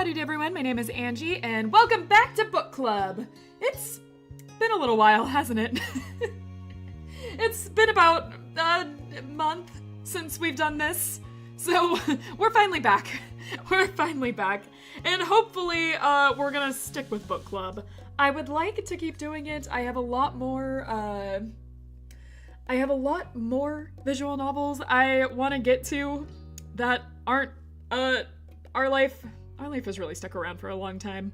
Howdy everyone, my name is Angie, and welcome back to Book Club. It's been a little while, hasn't it? It's been about a month since we've done this, so we're finally back. We're finally back, and hopefully we're gonna stick with Book Club. I would like to keep doing it. I have a lot more visual novels I want to get to that aren't our life has really stuck around for a long time.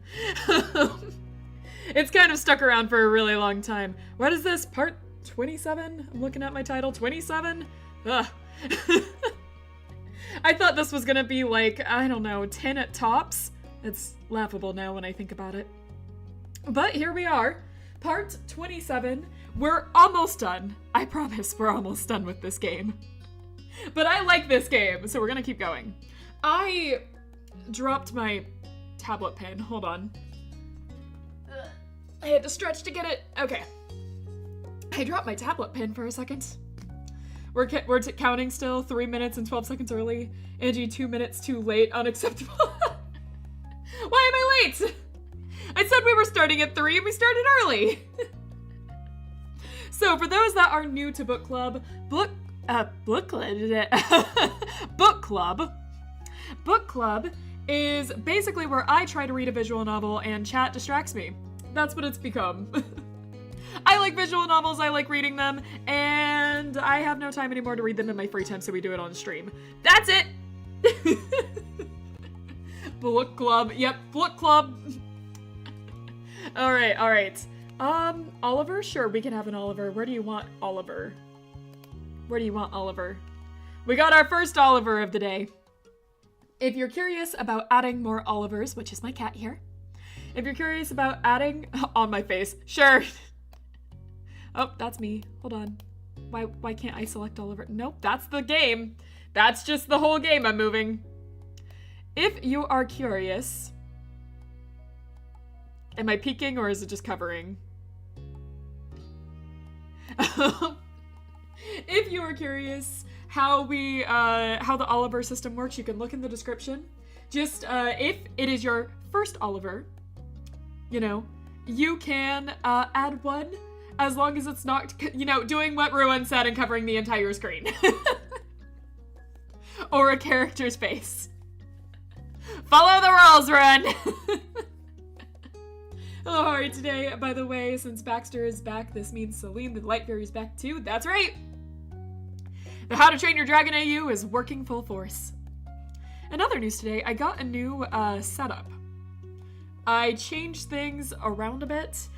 It's kind of stuck around for a really long time. What is this? Part 27? I'm looking at my title. 27? Ugh. I thought this was gonna be like, I don't know, 10 at tops. It's laughable now when I think about it. But here we are. Part 27. We're almost done. I promise we're almost done with this game. But I like this game, so we're gonna keep going. I dropped my tablet pen. Hold on. I had to stretch to get it. Okay. I dropped my tablet pen for a second. We're counting still. 3 minutes and 12 seconds early. Angie, 2 minutes too late. Unacceptable. Why am I late? I said we were starting at 3 and we started early. So for those that are new to Book Club, Book Club is basically where I try to read a visual novel and chat distracts me. That's what it's become. I like visual novels, I like reading them, and I have no time anymore to read them in my free time, so we do it on stream. That's it! Book Club. Yep, Book Club. Alright. Oliver? Sure, we can have an Oliver. Where do you want Oliver? Where do you want Oliver? We got our first Oliver of the day. If you're curious about adding more Olivers, which is my cat here. If you're curious about adding... on my face. Sure. Oh, that's me. Hold on. Why can't I select Oliver? Nope, that's the game. That's just the whole game I'm moving. If you are curious... Am I peeking or is it just covering? If you are curious how the Oliver system works, you can look in the description. Just, if it is your first Oliver, you know, you can add one as long as it's not, you know, doing what Ruin said and covering the entire screen. Or a character's face. Follow the rules, Ruin! Hello, how are you today? By the way, since Baxter is back, this means Celine the Light Fairy is back too. That's right! The How to Train Your Dragon AU is working full force. In other news today, I got a new setup. I changed things around a bit.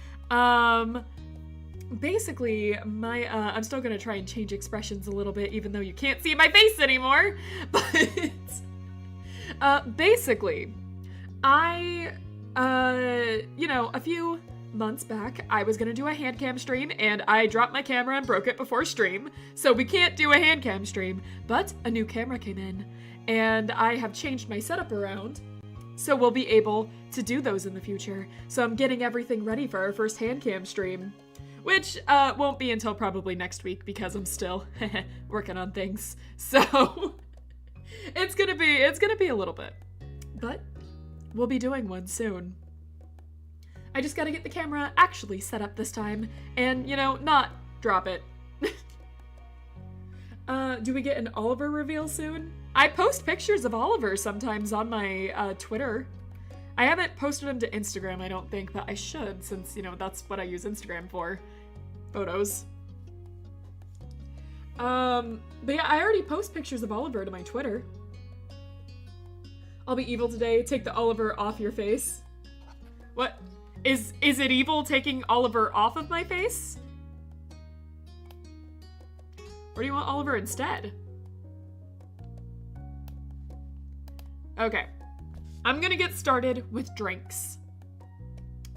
Basically, I'm still gonna try and change expressions a little bit, even though you can't see my face anymore. But, basically, you know, a few months back, I was gonna do a hand cam stream, and I dropped my camera and broke it before stream, so we can't do a hand cam stream, but a new camera came in, and I have changed my setup around, so we'll be able to do those in the future. So I'm getting everything ready for our first hand cam stream, which won't be until probably next week, because I'm still working on things, so it's gonna be a little bit, but we'll be doing one soon. I just gotta get the camera actually set up this time, and, you know, not drop it. Do we get an Oliver reveal soon? I post pictures of Oliver sometimes on my Twitter. I haven't posted them to Instagram, I don't think, but I should, since, you know, that's what I use Instagram for. Photos. But yeah, I already post pictures of Oliver to my Twitter. I'll be evil today. Take the Oliver off your face. What? Is it evil taking Oliver off of my face? Or do you want Oliver instead? Okay. I'm gonna get started with drinks.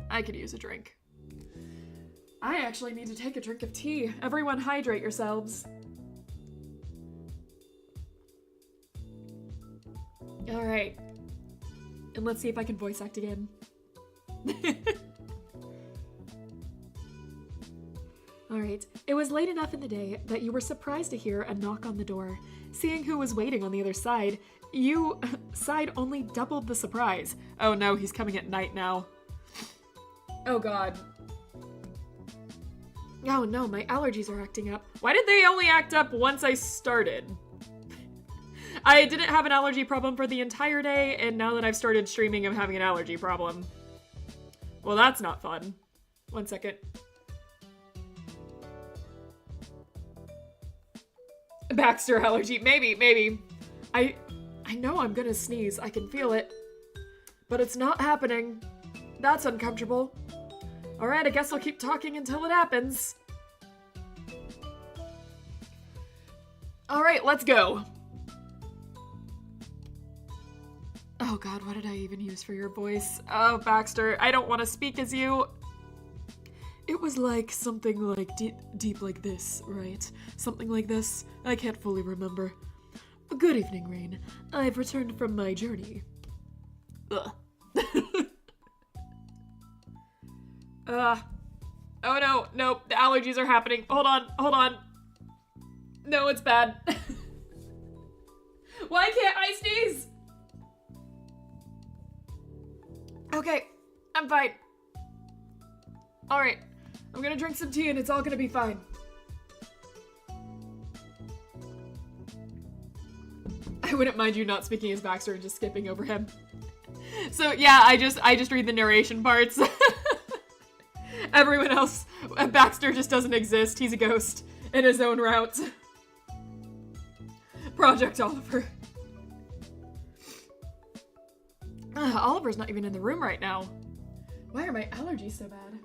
I could use a drink. I actually need to take a drink of tea. Everyone hydrate yourselves. Alright. And let's see if I can voice act again. Alright. It was late enough in the day that you were surprised to hear a knock on the door. Seeing who was waiting on the other side, side only doubled the surprise. Oh no, he's coming at night now. Oh god. Oh no, my allergies are acting up. Why did they only act up once I started? I didn't have an allergy problem for the entire day, and now that I've started streaming, I'm having an allergy problem. Well, that's not fun. 1 second. Baxter allergy. Maybe. I know I'm gonna sneeze. I can feel it. But it's not happening. That's uncomfortable. Alright, I guess I'll keep talking until it happens. Alright, let's go. Oh god, what did I even use for your voice? Oh, Baxter, I don't want to speak as you. It was like something like deep like this, right? Something like this. I can't fully remember. Good evening, Rain. I've returned from my journey. Ugh. Oh no, nope, the allergies are happening. Hold on. No, it's bad. Why can't I sneeze? Okay, I'm fine. Alright, I'm gonna drink some tea and it's all gonna be fine. I wouldn't mind you not speaking as Baxter and just skipping over him. So yeah, I just read the narration parts. Everyone else, Baxter just doesn't exist. He's a ghost in his own route. Project Oliver. Oliver's not even in the room right now. Why are my allergies so bad?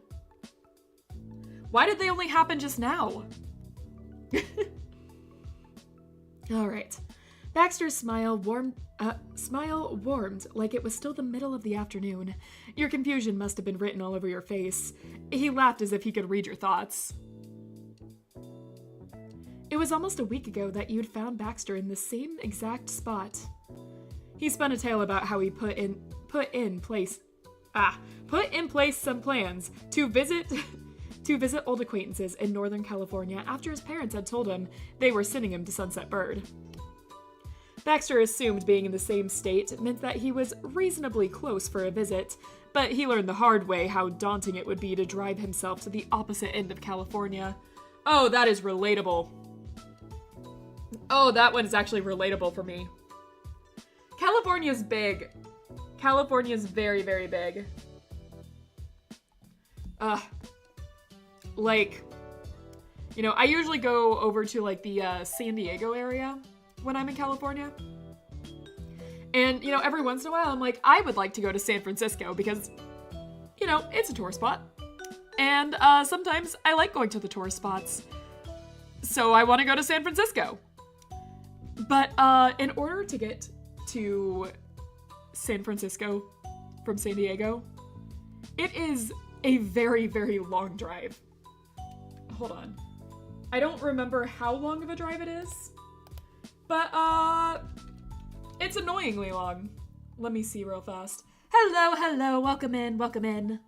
Why did they only happen just now? Alright. Baxter's smile warmed like it was still the middle of the afternoon. Your confusion must have been written all over your face. He laughed as if he could read your thoughts. It was almost a week ago that you'd found Baxter in the same exact spot. He spun a tale about how he put in place some plans to visit old acquaintances in Northern California after his parents had told him they were sending him to Sunset Bird. Baxter assumed being in the same state meant that he was reasonably close for a visit, but he learned the hard way how daunting it would be to drive himself to the opposite end of California. Oh, that is relatable. Oh, that one is actually relatable for me. California's big. California's very, very big. Like, you know, I usually go over to like the San Diego area when I'm in California. And, you know, every once in a while I'm like, I would like to go to San Francisco because, you know, it's a tourist spot. And sometimes I like going to the tourist spots. So I want to go to San Francisco. But in order to get to San Francisco from San Diego, it is a very, very long drive. Hold on. I don't remember how long of a drive it is, but it's annoyingly long. Let me see real fast. Hello, welcome in.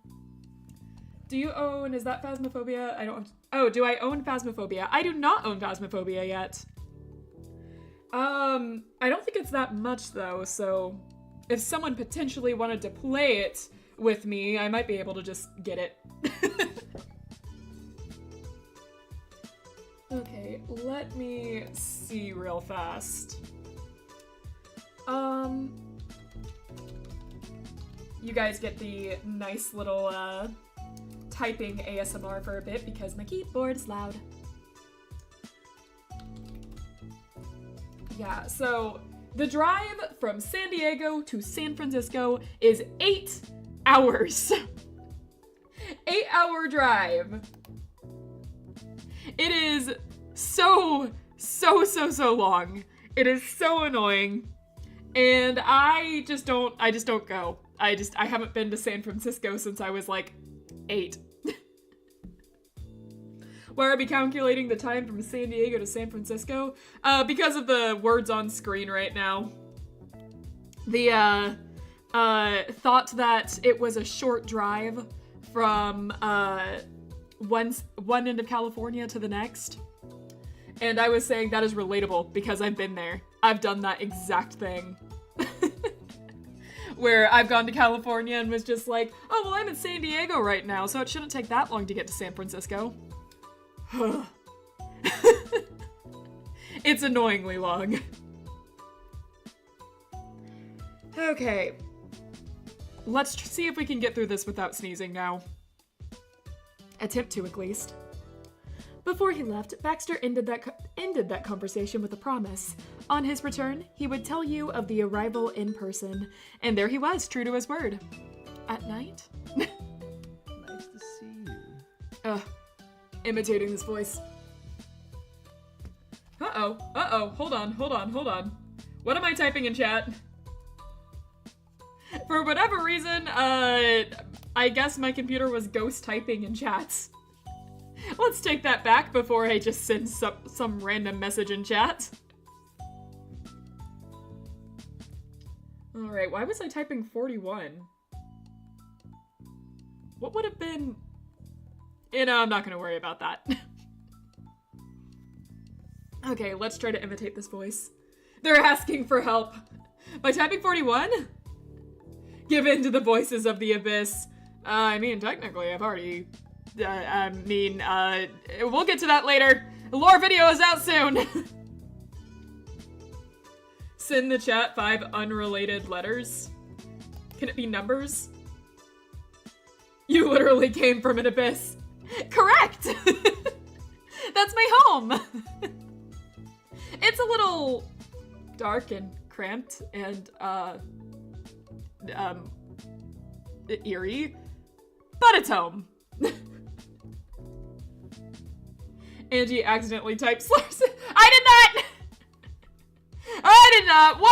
Do you own, is that Phasmophobia? Do I own Phasmophobia? I do not own Phasmophobia yet. I don't think it's that much though, so if someone potentially wanted to play it with me, I might be able to just get it. Okay, let me see real fast. You guys get the nice little, typing ASMR for a bit because my keyboard is loud. Yeah, so the drive from San Diego to San Francisco is 8 hours. 8-hour drive. It is so long. It is so annoying. And I just don't go. I haven't been to San Francisco since I was like 8. Why are we calculating the time from San Diego to San Francisco? Because of the words on screen right now. The thought that it was a short drive from one end of California to the next. And I was saying that is relatable because I've been there. I've done that exact thing. Where I've gone to California and was just like, oh, well, I'm in San Diego right now, so it shouldn't take that long to get to San Francisco. It's annoyingly long. Okay. Let's see if we can get through this without sneezing now. Attempt to, at least. Before he left, Baxter ended that conversation with a promise. On his return, he would tell you of the arrival in person. And there he was, true to his word. At night? Nice to see you. Imitating this voice. Uh-oh. Hold on. What am I typing in chat? For whatever reason, I guess my computer was ghost typing in chats. Let's take that back before I just send some random message in chat. Alright, why was I typing 41? What would have been... You know, I'm not gonna worry about that. Okay, let's try to imitate this voice. They're asking for help. By typing 41? Give in to the voices of the abyss. I mean, technically, I've already... we'll get to that later. The lore video is out soon. Send the chat 5 unrelated letters. Can it be numbers? You literally came from an abyss. Correct! That's my home! It's a little dark and cramped and, eerie, but it's home. Angie accidentally typed slurs. I did not! Whoa.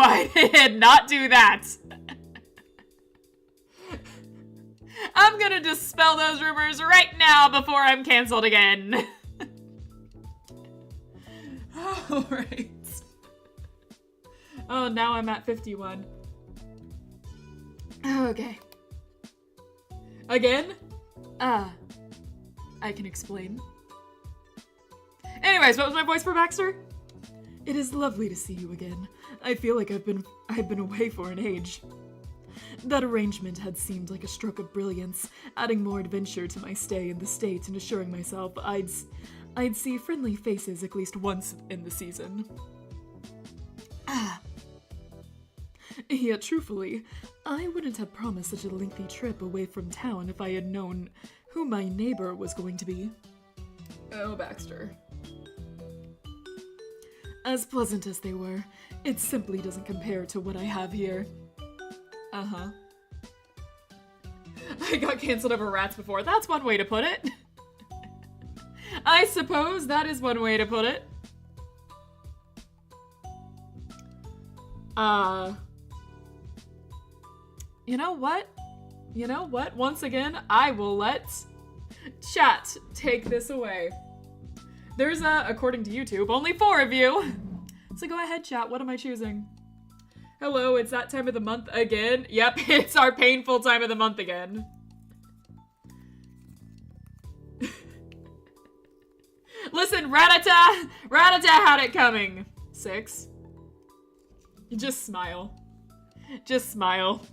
I did not do that. I'm gonna dispel those rumors right now before I'm canceled again. Alright. Oh, now I'm at 51. Okay. Again? I can explain. Anyways, what was my voice for Baxter? It is lovely to see you again. I feel like I've been away for an age. That arrangement had seemed like a stroke of brilliance, adding more adventure to my stay in the state and assuring myself I'd see friendly faces at least once in the season. Yet truthfully, I wouldn't have promised such a lengthy trip away from town if I had known who my neighbor was going to be. Oh, Baxter. As pleasant as they were, it simply doesn't compare to what I have here. Uh-huh. I got canceled over rats before. That's one way to put it. I suppose that is one way to put it. You know what? Once again, I will let chat take this away. There's, according to YouTube, only 4 of you. So go ahead, chat. What am I choosing? Hello, it's that time of the month again. Yep, it's our painful time of the month again. Listen, Ratata had it coming. 6. Just smile. Just smile.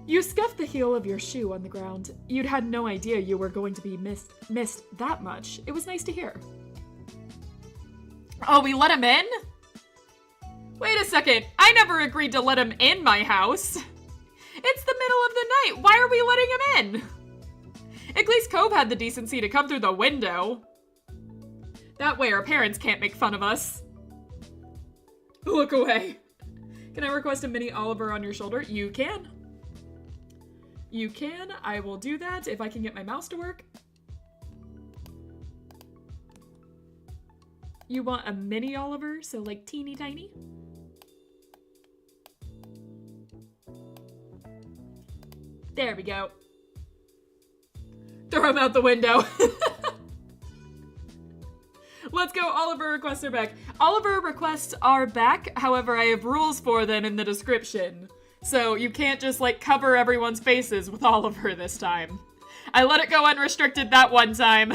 You scuffed the heel of your shoe on the ground. You'd had no idea you were going to be missed that much. It was nice to hear. Oh, we let him in? Wait a second. I never agreed to let him in my house. It's the middle of the night. Why are we letting him in? At least Cove had the decency to come through the window. That way our parents can't make fun of us. Look away. Can I request a mini Oliver on your shoulder? You can. You can. I will do that if I can get my mouse to work. You want a mini Oliver, so like teeny tiny? There we go. Throw him out the window. Let's go. Oliver requests are back. Oliver requests are back. However, I have rules for them in the description. So you can't just, like, cover everyone's faces with Oliver this time. I let it go unrestricted that one time.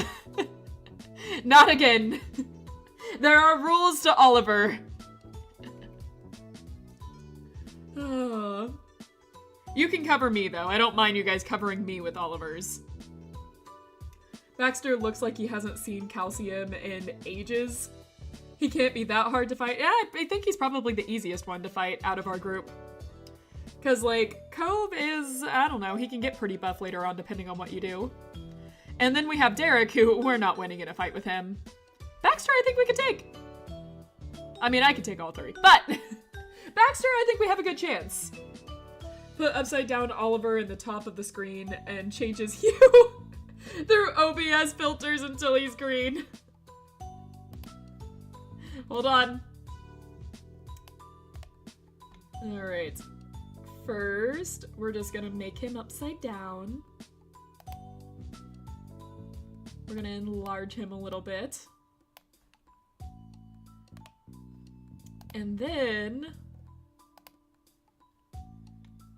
Not again. There are rules to Oliver. You can cover me, though. I don't mind you guys covering me with Oliver's. Baxter looks like he hasn't seen calcium in ages. He can't be that hard to fight. Yeah, I think he's probably the easiest one to fight out of our group. Because, like, Cove is, I don't know, he can get pretty buff later on depending on what you do. And then we have Derek, who we're not winning in a fight with him. Baxter, I think we could take. I mean, I could take all three, but Baxter, I think we have a good chance. Put upside down Oliver in the top of the screen and change his hue through OBS filters until he's green. Hold on. All right. First, we're just gonna make him upside down. We're gonna enlarge him a little bit. And then,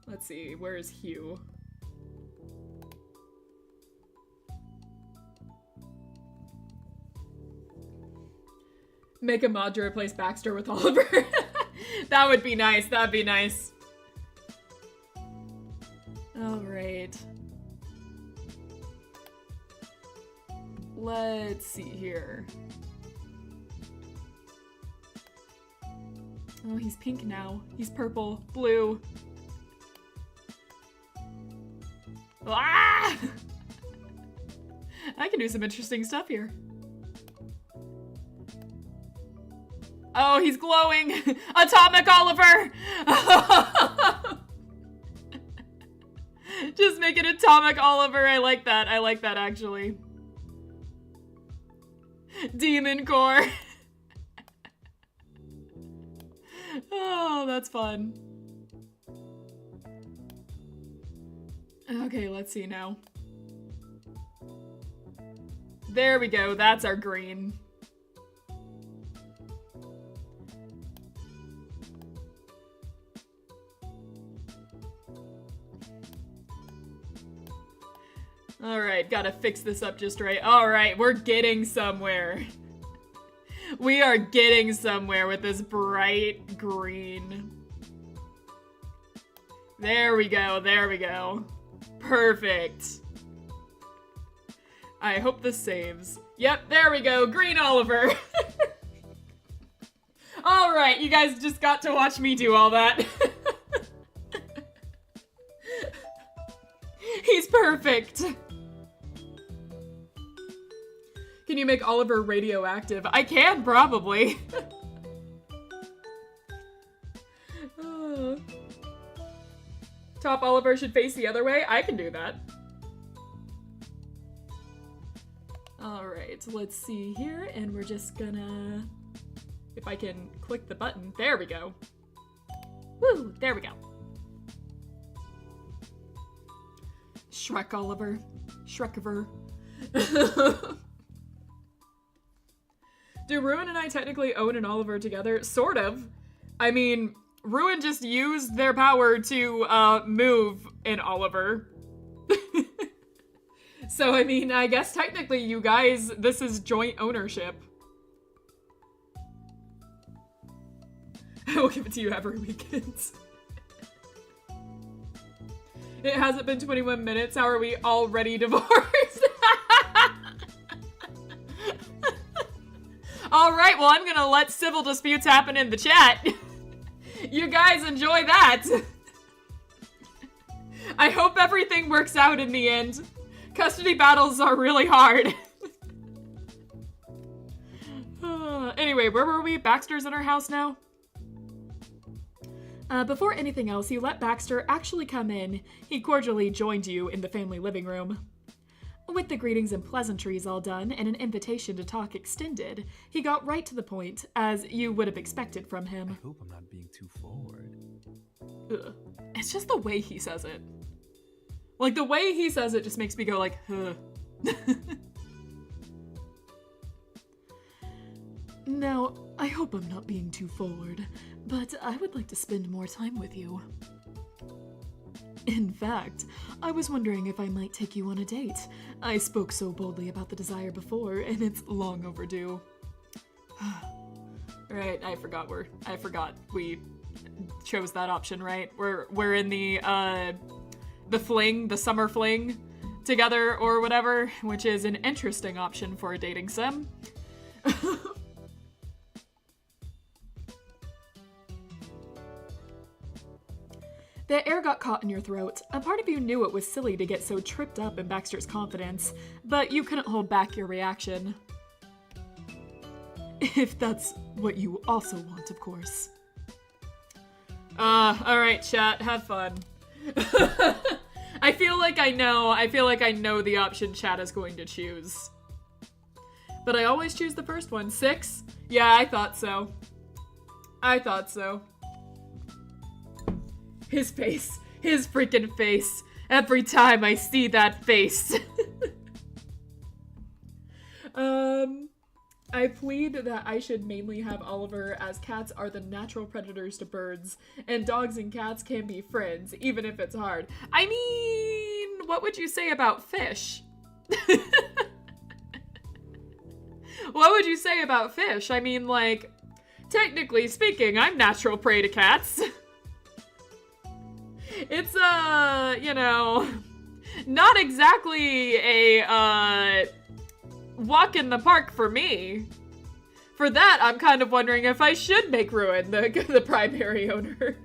let's see, where's Hugh? Make a mod to replace Baxter with Oliver. That would be nice, that'd be nice. All right. Let's see here. Oh, he's pink now. He's purple, blue. Ah! I can do some interesting stuff here. Oh, he's glowing! Atomic Oliver! Just make it Atomic Oliver. I like that. I like that, actually. Demon Core. Oh, that's fun. Okay, let's see now. There we go. That's our green. Alright, gotta fix this up just right. Alright, we're getting somewhere. We are getting somewhere with this bright green. There we go, there we go. Perfect. I hope this saves. Yep, there we go, green Oliver. Alright, you guys just got to watch me do all that. He's perfect. Can you make Oliver radioactive? I can, probably. Top Oliver should face the other way? I can do that. Alright, let's see here, and we're just gonna... If I can click the button. There we go. Woo! There we go. Shrek Oliver. Shrekiver. Do Ruin and I technically own an Oliver together? Sort of. I mean, Ruin just used their power to move in Oliver. So, I mean, I guess technically you guys, this is joint ownership. I will give it to you every weekend. It hasn't been 21 minutes. How are we already divorced? Alright, well, I'm gonna let civil disputes happen in the chat. You guys enjoy that. I hope everything works out in the end. Custody battles are really hard. Anyway, where were we? Baxter's in our house now? Before anything else, you let Baxter actually come in. He cordially joined you in the family living room. With the greetings and pleasantries all done and an invitation to talk extended, he got right to the point, as you would have expected from him. I hope I'm not being too forward. Ugh. It's just the way he says it. Like, the way he says it just makes me go like, huh. Now, I hope I'm not being too forward, but I would like to spend more time with you. In fact, I was wondering if I might take you on a date. I spoke so boldly about the desire before, and it's long overdue. Right, I forgot we chose that option, right? We're in the summer fling together or whatever, which is an interesting option for a dating sim. The air got caught in your throat. A part of you knew it was silly to get so tripped up in Baxter's confidence, but you couldn't hold back your reaction. If that's what you also want, of course. Alright, chat, have fun. I feel like I know the option chat is going to choose. But I always choose the first one. 6? Yeah, I thought so. His face. His freaking face. Every time I see that face. I plead that I should mainly have Oliver, as cats are the natural predators to birds, and dogs and cats can be friends, even if it's hard. I mean, what would you say about fish? What would you say about fish? I mean, like, technically speaking, I'm natural prey to cats. It's, you know, not exactly a, walk in the park for me. For that, I'm kind of wondering if I should make Ruin the primary owner.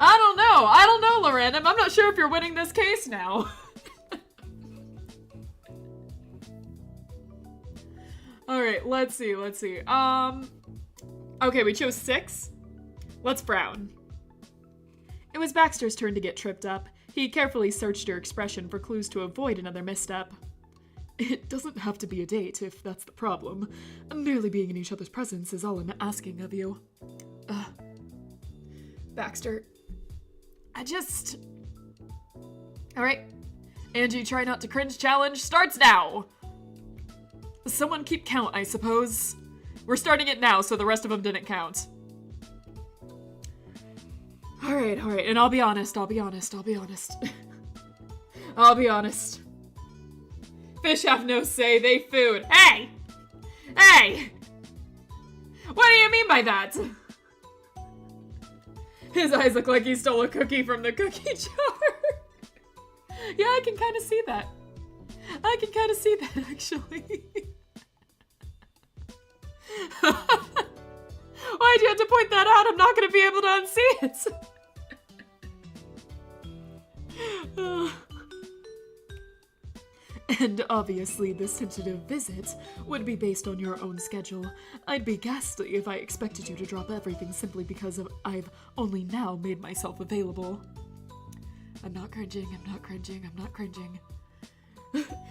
I don't know, Loren. I'm not sure if you're winning this case now. Alright, let's see. Okay, we chose 6. Let's frown. It was Baxter's turn to get tripped up. He carefully searched your expression for clues to avoid another misstep. It doesn't have to be a date if that's the problem. Merely being in each other's presence is all I'm asking of you. Baxter. Alright. Angie, try not to cringe challenge starts now! Someone keep count, I suppose. We're starting it now, so the rest of them didn't count. Alright, and I'll be honest. I'll be honest. Fish have no say, they food. Hey! What do you mean by that? His eyes look like he stole a cookie from the cookie jar. Yeah, I can kind of see that. Actually. Why'd you have to point that out? I'm not going to be able to unsee it. And obviously this tentative visit would be based on your own schedule. I'd be ghastly if I expected you to drop everything simply because I've only now made myself available. I'm not cringing.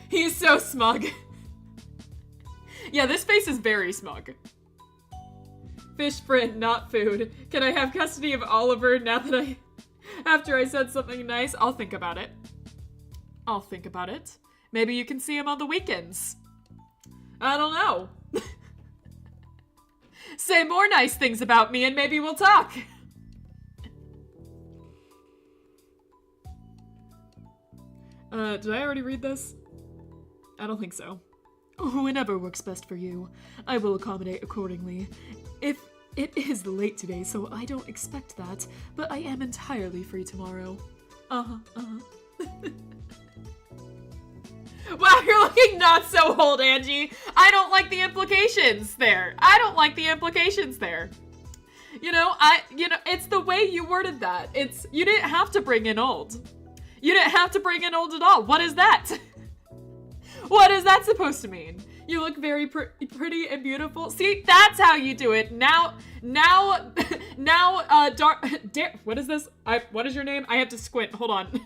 He's so smug. Yeah, this face is very smug. Fish friend, not food. Can I have custody of Oliver after I said something nice? I'll think about it. Maybe you can see him on the weekends. I don't know. Say more nice things about me and maybe we'll talk. Did I already read this? I don't think so. Whenever works best for you. I will accommodate accordingly. It is late today, so I don't expect that, but I am entirely free tomorrow. Wow, you're looking not so old, Angie. I don't like the implications there. You know, it's the way you worded that. You didn't have to bring in old. You didn't have to bring in old at all. What is that? What is that supposed to mean? You look very pretty and beautiful. See, that's how you do it. Now, what is this? What is your name? I have to squint. Hold on.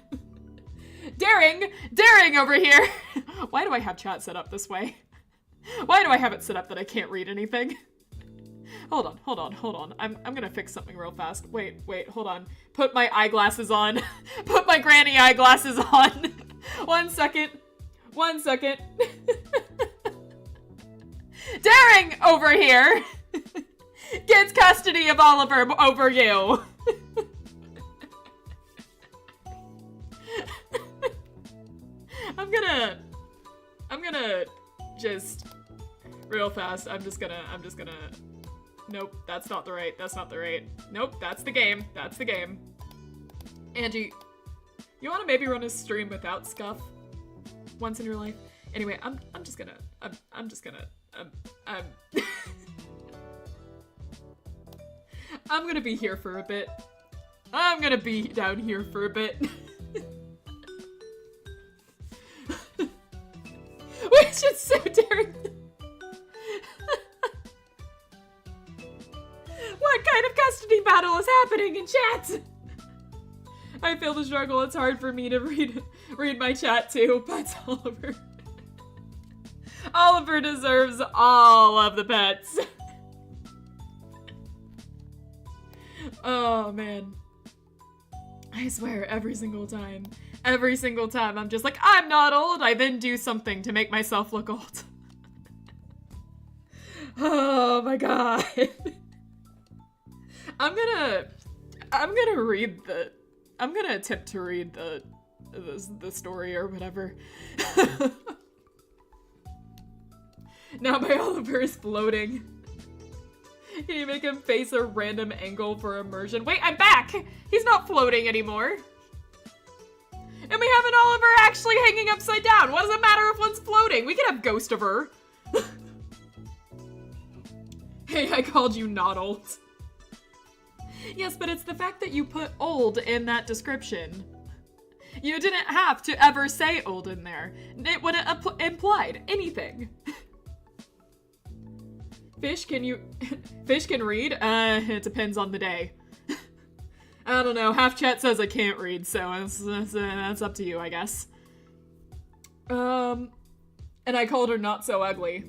Daring over here. Why do I have chat set up this way? Why do I have it set up that I can't read anything? Hold on. I'm gonna fix something real fast. Wait, hold on. Put my eyeglasses on. Put my granny eyeglasses on. One second. Daring over here gets custody of Oliver over you. gonna just real fast. I'm just gonna. Nope, that's not the right. Nope, that's the game. Angie, you want to maybe run a stream without scuff once in your life? Anyway, I'm just gonna. I'm gonna be here for a bit. I'm gonna be down here for a bit. Which is so daring. What kind of custody battle is happening in chat? I feel the struggle. It's hard for me to read my chat too, but Oliver deserves all of the pets. Oh man. I swear every single time I'm just like, I'm not old, I then do something to make myself look old. Oh my god. I'm gonna attempt to read the story or whatever. Now my Oliver is floating. Can you make him face a random angle for immersion? Wait, I'm back! He's not floating anymore. And we have an Oliver actually hanging upside down. What does it matter if one's floating? We can have ghost of her. Hey, I called you not old. Yes, but it's the fact that you put old in that description. You didn't have to ever say old in there. It wouldn't have implied anything. Fish can read? It depends on the day. I don't know, half chat says I can't read, so that's up to you, I guess. And I called her not so ugly.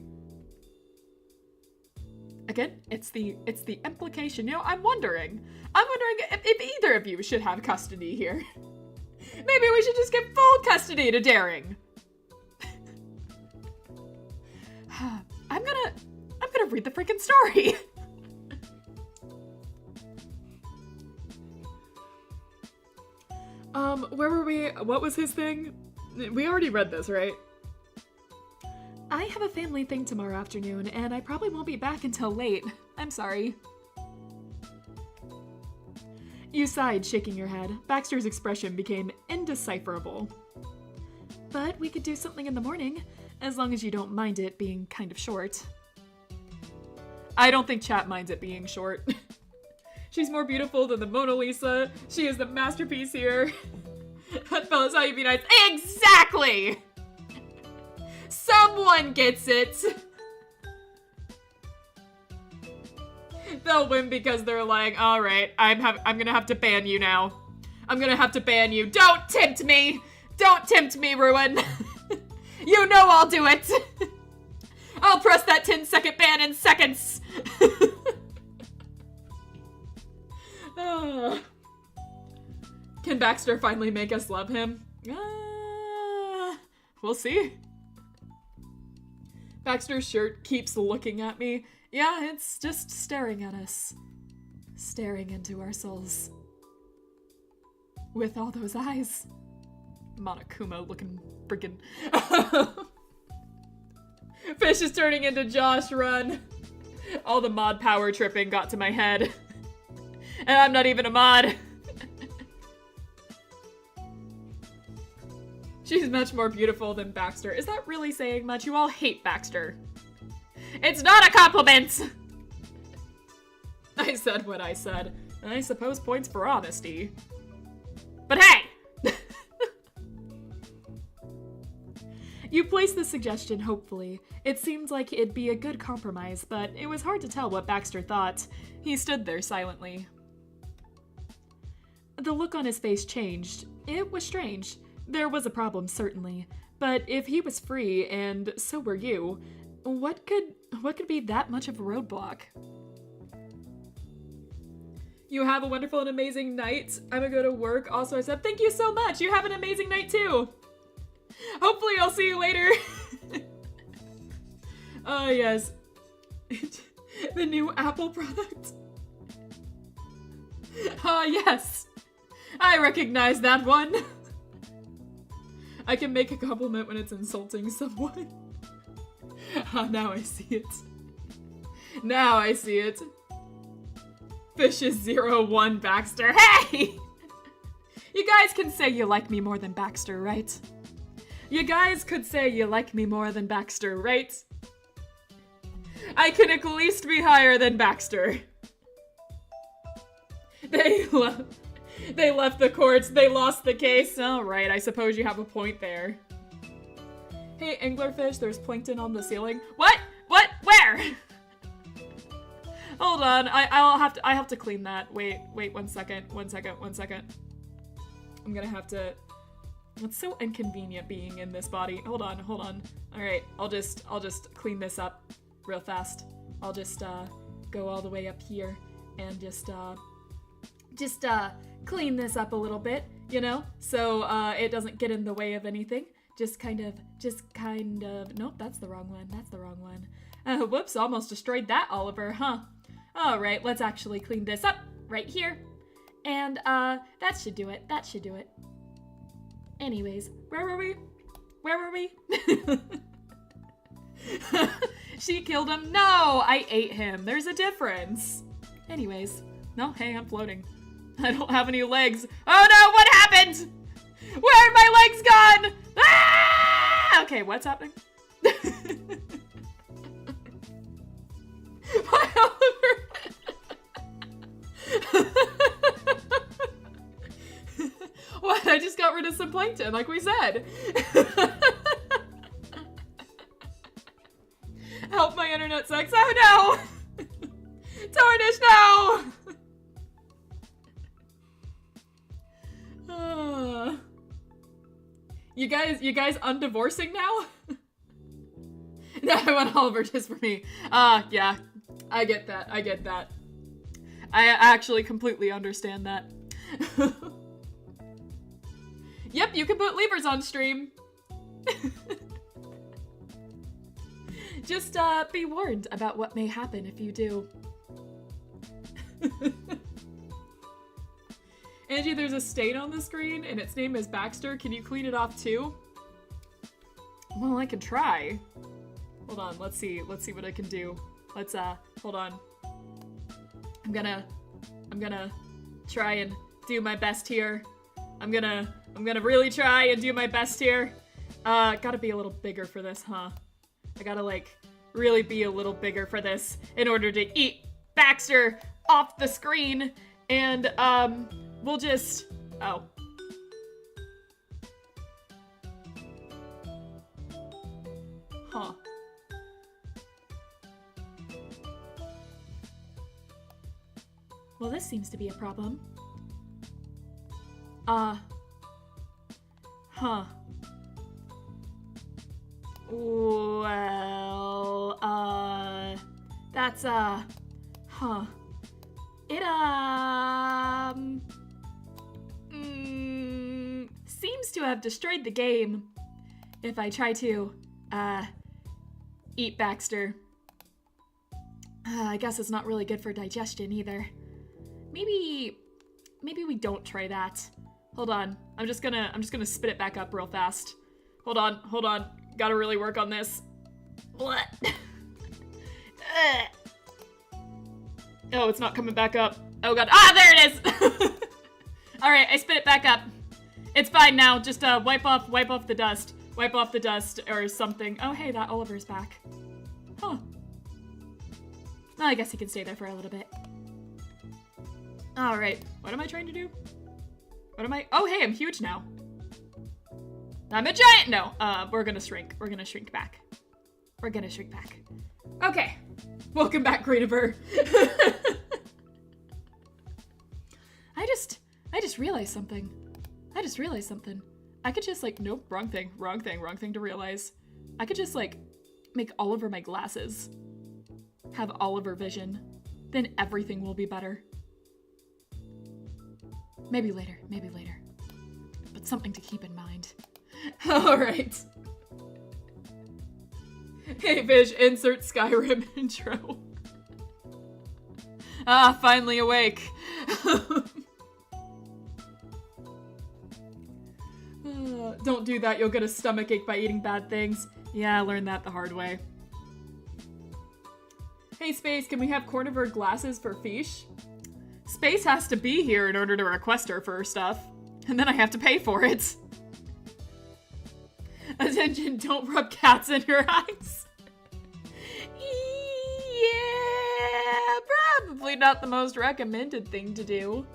Again, it's the implication. You know, I'm wondering if either of you should have custody here. Maybe we should just give full custody to Daring. I'm gonna read the freaking story. Where were we? What was his thing? We already read this, right? I have a family thing tomorrow afternoon, and I probably won't be back until late. I'm sorry. You sighed, shaking your head. Baxter's expression became indecipherable. But we could do something in the morning, as long as you don't mind it being kind of short. I don't think chat minds it being short. She's more beautiful than the Mona Lisa. She is the masterpiece here. That fella's how you be nice. Exactly! Someone gets it! They'll win because they're like, alright, I'm gonna have to ban you now. I'm gonna have to ban you. Don't tempt me! Don't tempt me, Ruin! You know I'll do it! I'll press that 10-second ban in seconds! Can Baxter finally make us love him? We'll see. Baxter's shirt keeps looking at me. Yeah, it's just staring at us. Staring into our souls. With all those eyes. Monokuma looking freaking... Fish is turning into Josh, run. All the mod power tripping got to my head. And I'm not even a mod. She's much more beautiful than Baxter. Is that really saying much? You all hate Baxter. It's not a compliment! I said what I said. I suppose points for honesty. But hey! You placed the suggestion hopefully. It seemed like it'd be a good compromise, but it was hard to tell what Baxter thought. He stood there silently. The look on his face changed. It was strange. There was a problem, certainly. But if he was free, and so were you, what could be that much of a roadblock? You have a wonderful and amazing night. I'm gonna go to work. Also, I said, thank you so much. You have an amazing night, too. Hopefully, I'll see you later. Oh, yes. The new Apple product. Ah, yes. I recognize that one. I can make a compliment when it's insulting someone. Oh, now I see it. Now I see it. Fishes 01 Baxter. Hey! You guys can say you like me more than Baxter, right? You guys could say you like me more than Baxter, right? I can at least be higher than Baxter. They left the courts. They lost the case. All right, I suppose you have a point there. Hey, anglerfish, there's plankton on the ceiling. What? What? Where? Hold on, I have to clean that. Wait, 1 second. I'm gonna have to. It's so inconvenient being in this body. Hold on. All right, I'll just clean this up real fast. I'll just go all the way up here and just clean this up a little bit, you know, so it doesn't get in the way of anything. Just kind of. Nope, that's the wrong one. Whoops, almost destroyed that, Oliver, huh? All right, let's actually clean this up right here. And that should do it. Anyways, where were we? She killed him. No, I ate him. There's a difference. Anyways, no, hey, I'm floating. I don't have any legs. Oh no, what happened? Where are my legs gone? Ah! Okay, what's happening? My Oliver. What? I just got rid of some plankton, like we said. Help, my internet sucks. Oh no! Tarnish, no! You guys undivorcing now? No, I want Oliver just for me. Yeah. I get that. I actually completely understand that. Yep, you can put levers on stream. Just be warned about what may happen if you do. Angie, there's a stain on the screen and its name is Baxter. Can you clean it off too? Well, I can try. Hold on, let's see what I can do. Let's hold on. I'm gonna try and do my best here. I'm gonna really try and do my best here. Gotta be a little bigger for this, huh? I gotta like really be a little bigger for this in order to eat Baxter off the screen. And we'll just, oh. Huh. Well, this seems to be a problem. Huh. Well, that's, huh. It, seems to have destroyed the game if I try to, eat Baxter. I guess it's not really good for digestion either. Maybe we don't try that. Hold on. I'm just gonna spit it back up real fast. Hold on. Gotta really work on this. What? Oh, it's not coming back up. Oh god. Ah, there it is! Alright, I spit it back up. It's fine now. Just wipe off the dust. Wipe off the dust or something. Oh hey, that Oliver's back. Huh. Well, I guess he can stay there for a little bit. Alright. What am I trying to do? Oh hey, I'm huge now. I'm a giant! No, we're gonna shrink. We're gonna shrink back. Okay. Welcome back, Greenaver. I just realized something. I could just like, nope, wrong thing to realize. I could just like make Oliver my glasses. Have Oliver vision. Then everything will be better. Maybe later. But something to keep in mind. Alright. Hey Fish, insert Skyrim intro. Ah, finally awake. Don't do that, you'll get a stomachache by eating bad things. Yeah, I learned that the hard way. Hey, Space, can we have Corniver glasses for Fish? Space has to be here in order to request her for stuff. And then I have to pay for it. Attention, don't rub cats in your eyes. Yeah, probably not the most recommended thing to do.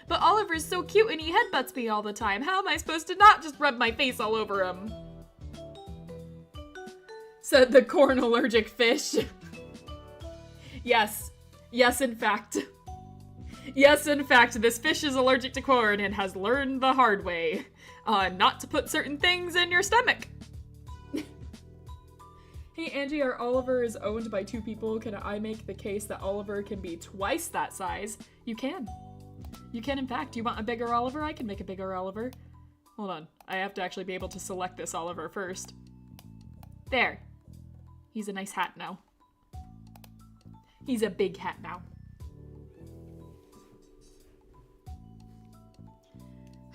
But Oliver's so cute and he headbutts me all the time. How am I supposed to not just rub my face all over him? Said the corn allergic fish. Yes. Yes, in fact. Yes, in fact, this fish is allergic to corn and has learned the hard way not to put certain things in your stomach. Hey, Angie, our Oliver is owned by 2 people. Can I make the case that Oliver can be twice that size? You can. You can, in fact. You want a bigger Oliver? I can make a bigger Oliver. Hold on. I have to actually be able to select this Oliver first. There. He's a nice hat now. He's a big hat now.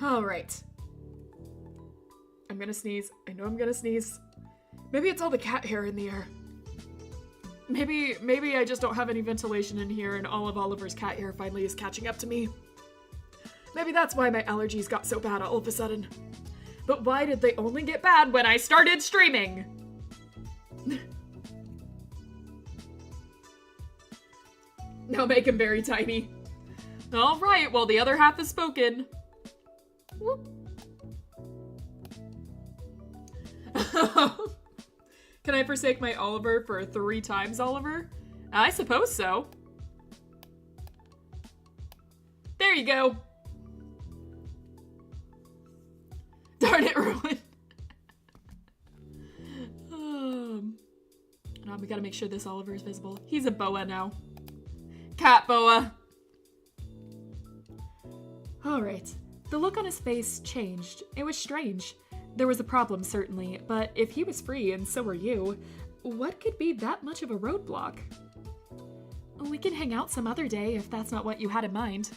All right. I'm gonna sneeze. I know I'm gonna sneeze. Maybe it's all the cat hair in the air. Maybe I just don't have any ventilation in here and all of Oliver's cat hair finally is catching up to me. Maybe that's why my allergies got so bad all of a sudden. But why did they only get bad when I started streaming? Now make him very tiny. All right, well, the other half is spoken. Whoop. Can I forsake my Oliver for 3 times Oliver? I suppose so. There you go. Darn it, Rowan. Oh, we gotta make sure this Oliver is visible. He's a boa now. Cat boa. All right. The look on his face changed. It was strange. There was a problem, certainly, but if he was free and so were you, what could be that much of a roadblock? We can hang out some other day if that's not what you had in mind.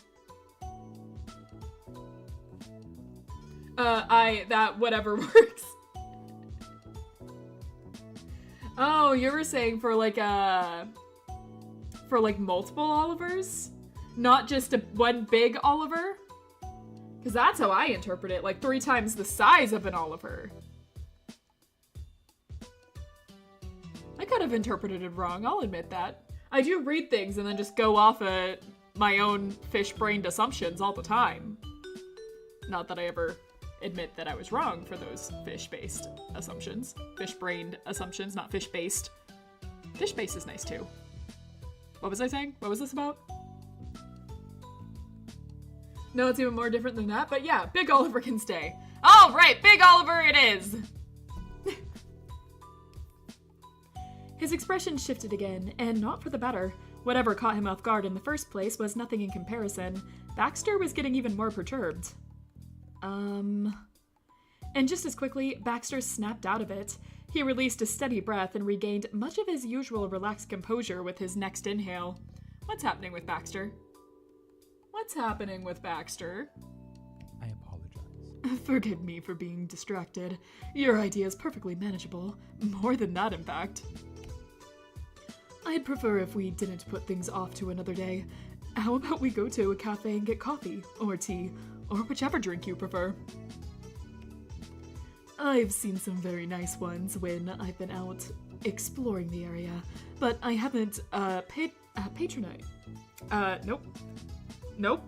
That whatever works. Oh, you were saying for like multiple Olivers? Not just one big Oliver? Because that's how I interpret it, like 3 times the size of an Oliver. I could have interpreted it wrong, I'll admit that. I do read things and then just go off at my own fish-brained assumptions all the time. Not that I ever admit that I was wrong for those fish-based assumptions. Fish-brained assumptions, not fish-based. Fish-based is nice too. What was I saying? What was this about? No, it's even more different than that, but yeah, Big Oliver can stay. All right, Big Oliver it is! His expression shifted again, and not for the better. Whatever caught him off guard in the first place was nothing in comparison. Baxter was getting even more perturbed. And just as quickly, Baxter snapped out of it. He released a steady breath and regained much of his usual relaxed composure with his next inhale. What's happening with Baxter? What's happening with Baxter? I apologize. Forgive me for being distracted. Your idea is perfectly manageable. More than that, in fact. I'd prefer if we didn't put things off to another day. How about we go to a cafe and get coffee, or tea, or whichever drink you prefer? I've seen some very nice ones when I've been out exploring the area, but I haven't, patronized. Nope.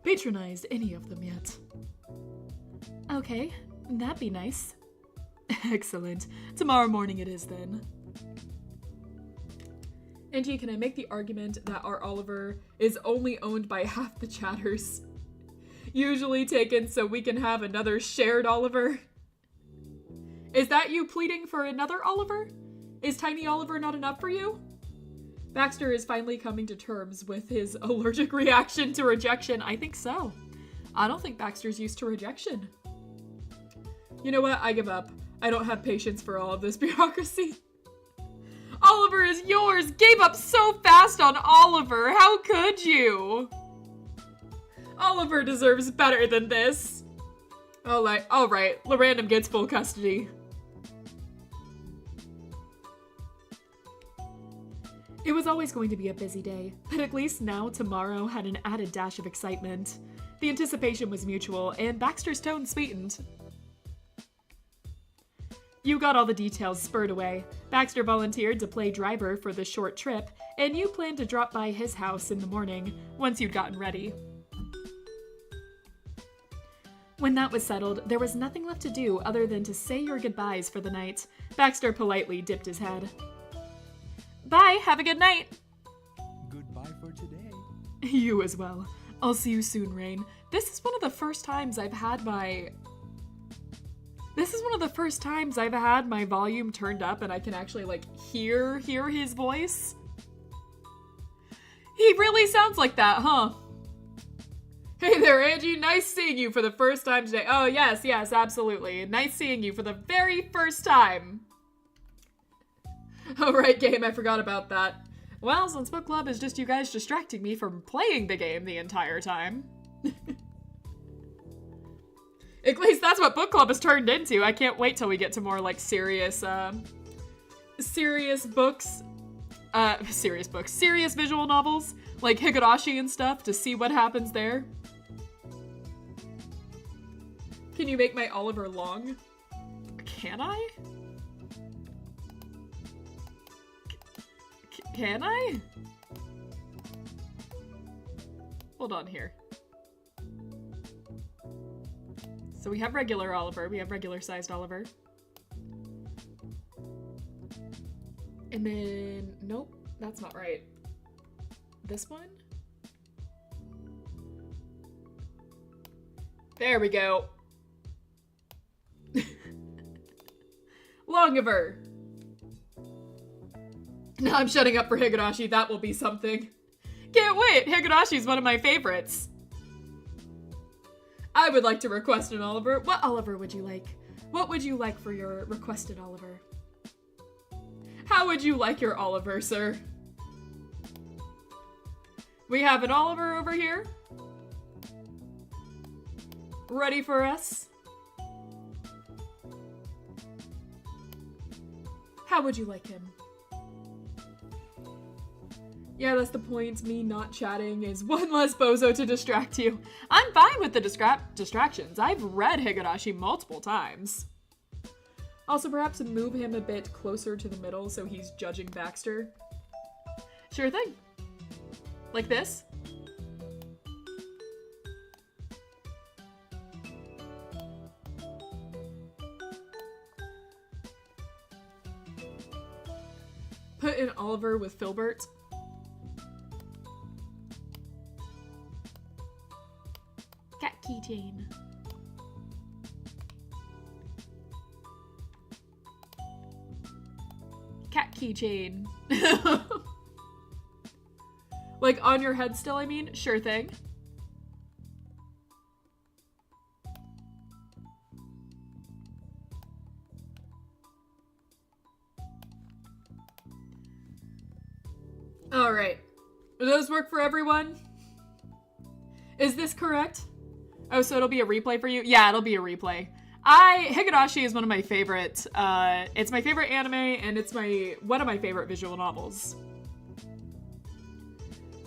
Patronized any of them yet. Okay, that'd be nice. Excellent. Tomorrow morning it is then. Angie, can I make the argument that our Oliver is only owned by half the chatters? Usually taken so we can have another shared Oliver? Is that you pleading for another Oliver? Is Tiny Oliver not enough for you? Baxter is finally coming to terms with his allergic reaction to rejection. I think so. I don't think Baxter's used to rejection. You know what? I give up. I don't have patience for all of this bureaucracy. Oliver is yours! Gave up so fast on Oliver! How could you? Oliver deserves better than this. Alright, LaRandom gets full custody. It was always going to be a busy day, but at least now tomorrow had an added dash of excitement. The anticipation was mutual, and Baxter's tone sweetened. You got all the details spurred away. Baxter volunteered to play driver for the short trip, and you planned to drop by his house in the morning, once you'd gotten ready. When that was settled, there was nothing left to do other than to say your goodbyes for the night. Baxter politely dipped his head. Bye, have a good night. Goodbye for today. You as well. I'll see you soon, Rain. This is one of the first times I've had my volume turned up and I can actually, like, hear his voice. He really sounds like that, huh? Hey there, Angie. Nice seeing you for the first time today. Oh, yes, absolutely. Nice seeing you for the very first time. Oh, right, game. I forgot about that. Well, since book club is just you guys distracting me from playing the game the entire time. At least that's what book club has turned into. I can't wait till we get to more, like, serious visual novels, like Higurashi and stuff, to see what happens there. Can you make my Oliver long? Can I? Can I? Hold on here. So we have regular Oliver. We have regular-sized Oliver. And then... Nope, that's not right. This one? There we go. Longiver. Now I'm shutting up for Higurashi. That will be something. Can't wait! Higurashi is one of my favorites. I would like to request an Oliver. What Oliver would you like? What would you like for your requested Oliver? How would you like your Oliver, sir? We have an Oliver over here. Ready for us? How would you like him? Yeah, that's the point. Me not chatting is one less bozo to distract you. I'm fine with the distractions. I've read Higurashi multiple times. Also, perhaps move him a bit closer to the middle so he's judging Baxter. Sure thing. Like this? Put in Oliver with Filbert. Cat keychain. Cat keychain. Like on your head still, I mean? Sure thing. Alright. Do those work for everyone? Is this correct? Oh, so it'll be a replay for you? Yeah, it'll be a replay. Higurashi is one of my favorite, it's my favorite anime, and it's one of my favorite visual novels.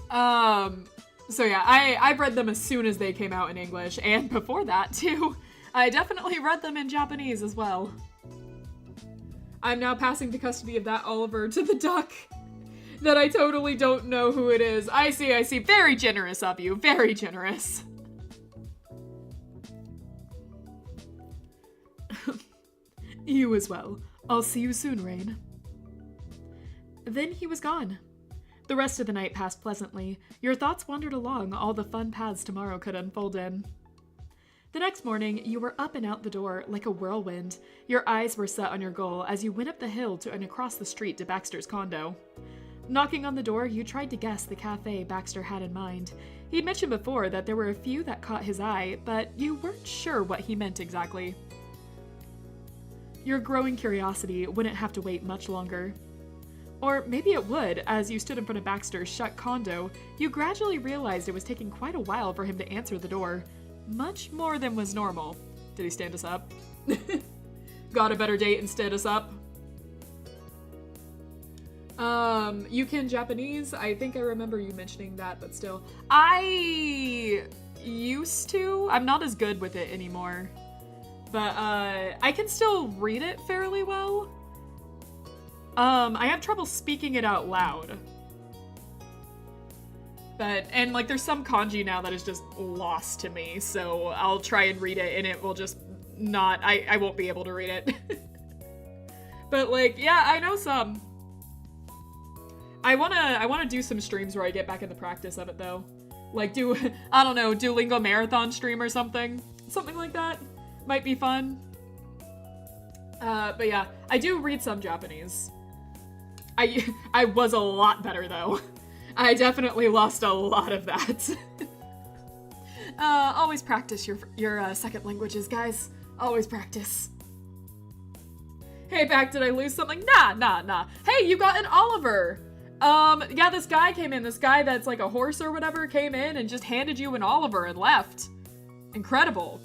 So yeah, I've read them as soon as they came out in English, and before that, too. I definitely read them in Japanese as well. I'm now passing the custody of that Oliver to the duck that I totally don't know who it is. I see. Very generous of you. Very generous. You as well. I'll see you soon, Rain. Then he was gone. The rest of the night passed pleasantly. Your thoughts wandered along all the fun paths tomorrow could unfold in. The next morning, you were up and out the door like a whirlwind. Your eyes were set on your goal as you went up the hill and across the street to Baxter's condo. Knocking on the door, you tried to guess the cafe Baxter had in mind. He'd mentioned before that there were a few that caught his eye, but you weren't sure what he meant exactly. Your growing curiosity wouldn't have to wait much longer. Or maybe it would. As you stood in front of Baxter's shut condo, you gradually realized it was taking quite a while for him to answer the door. Much more than was normal. Did he stand us up? Got a better date and stood us up? You can Japanese? I think I remember you mentioning that, but still. I used to. I'm not as good with it anymore. But, I can still read it fairly well. I have trouble speaking it out loud. And like, there's some kanji now that is just lost to me, so I'll try and read it, and it will just not, I won't be able to read it. But like, yeah, I know some. I wanna do some streams where I get back in the practice of it, though. Like, I don't know, Duolingo marathon stream or something. Something like that. Might be fun. But yeah, I do read some Japanese. I was a lot better, though. I definitely lost a lot of that. Always practice your second languages, guys. Always practice. Hey, Back, did I lose something? Nah. Hey, you got an Oliver. Yeah, this guy came in. This guy that's like a horse or whatever came in and just handed you an Oliver and left. Incredible.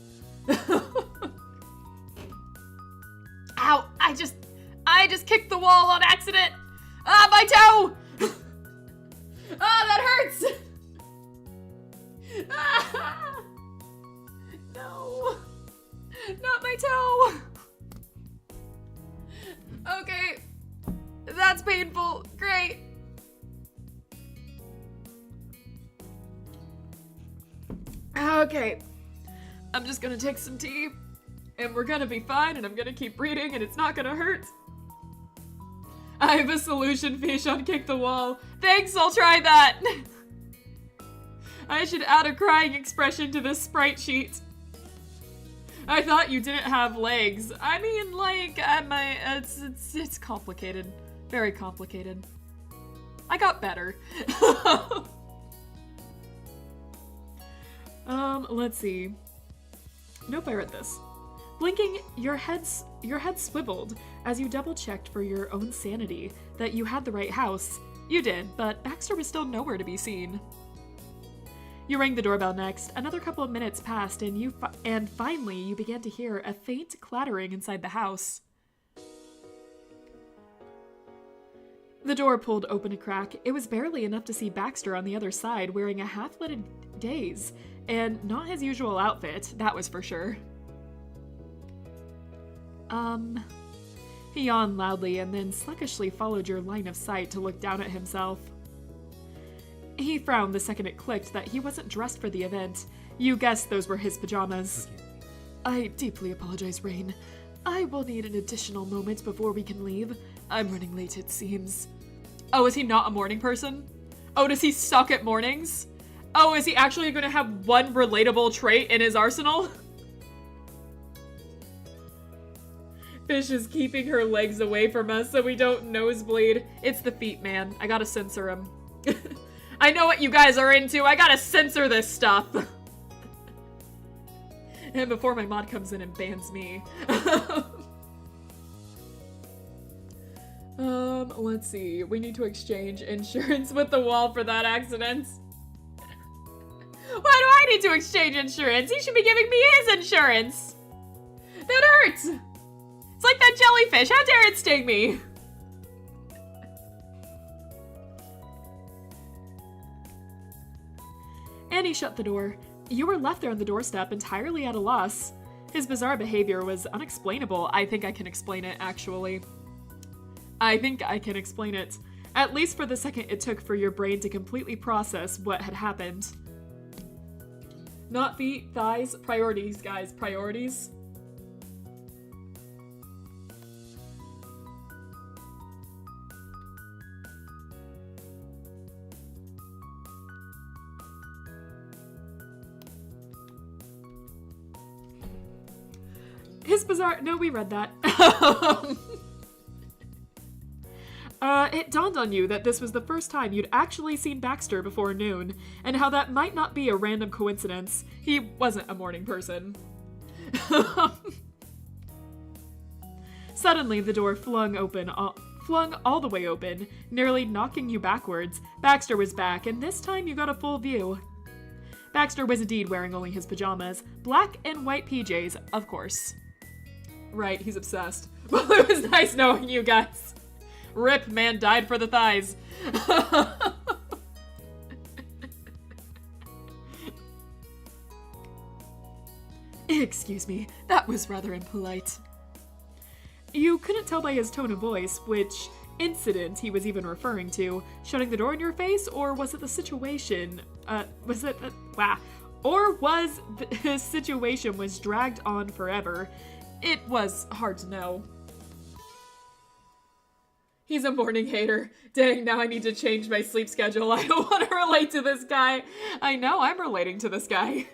Ow, I just kicked the wall on accident. Ah, my toe! Ah, that hurts! Ah, no. Not my toe. Okay. That's painful. Great. Okay. I'm just gonna take some tea, and we're gonna be fine, and I'm gonna keep reading, and it's not gonna hurt. I have a solution, fish on Kick the Wall. Thanks, I'll try that. I should add a crying expression to this sprite sheet. I thought you didn't have legs. I mean, like, it's complicated. Very complicated. I got better. Let's see. Nope, I read this. Blinking, your head swiveled as you double-checked for your own sanity that you had the right house. You did, but Baxter was still nowhere to be seen. You rang the doorbell next. Another couple of minutes passed, and finally you began to hear a faint clattering inside the house. The door pulled open a crack. It was barely enough to see Baxter on the other side, wearing a half-litted daze, and not his usual outfit, that was for sure. He yawned loudly and then sluggishly followed your line of sight to look down at himself. He frowned the second it clicked that he wasn't dressed for the event. You guessed those were his pajamas. Okay. I deeply apologize, Rain. I will need an additional moment before we can leave. I'm running late, it seems. Oh, is he not a morning person? Oh, does he suck at mornings? Oh, is he actually going to have one relatable trait in his arsenal? Fish is keeping her legs away from us so we don't nosebleed. It's the feet, man. I gotta censor him. I know what you guys are into. I gotta censor this stuff. And before my mod comes in and bans me. Let's see. We need to exchange insurance with the wall for that accident. Why do I need to exchange insurance? He should be giving me his insurance. That hurts. It's like that jellyfish. How dare it sting me? Annie shut the door. You were left there on the doorstep, entirely at a loss. His bizarre behavior was unexplainable. I think I can explain it, actually. I think I can explain it. At least for the second it took for your brain to completely process what had happened. Not feet, thighs, priorities, guys, priorities. His bizarre... No, we read that. It dawned on you that this was the first time you'd actually seen Baxter before noon, and how that might not be a random coincidence. He wasn't a morning person. Suddenly, the door flung all the way open, nearly knocking you backwards. Baxter was back, and this time you got a full view. Baxter was indeed wearing only his pajamas. Black and white PJs, of course. Right, he's obsessed. Well, it was nice knowing you guys. Rip, man died for the thighs. Excuse me, that was rather impolite. You couldn't tell by his tone of voice which incident he was even referring to. Shutting the door in your face, or was it the situation? Or was his situation was dragged on forever? It was hard to know. He's a morning hater. Dang, now I need to change my sleep schedule. I don't want to relate to this guy. I know, I'm relating to this guy.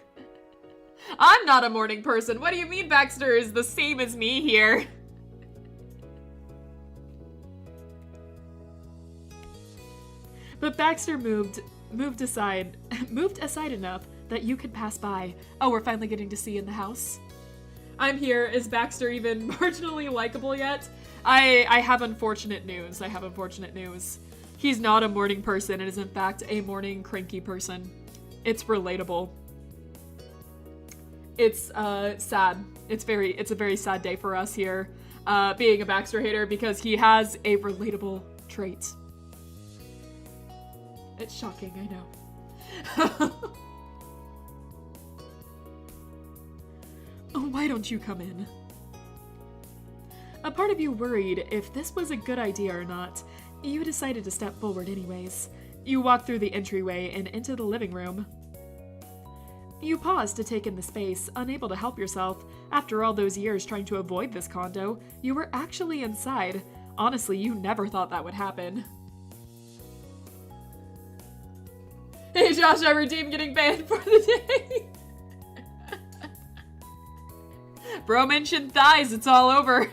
I'm not a morning person. What do you mean Baxter is the same as me here? But Baxter moved aside enough that you could pass by. Oh, we're finally getting to see in the house. I'm here. Is Baxter even marginally likable yet? I have unfortunate news. He's not a morning person and is in fact a morning cranky person. It's relatable. It's sad. It's a very sad day for us here, being a Baxter hater, because he has a relatable trait. It's shocking, I know. Why don't you come in? A part of you worried if this was a good idea or not. You decided to step forward anyways. You walked through the entryway and into the living room. You paused to take in the space, unable to help yourself. After all those years trying to avoid this condo, you were actually inside. Honestly, you never thought that would happen. Hey Josh, I redeemed getting banned for the day. Bro mentioned thighs, it's all over.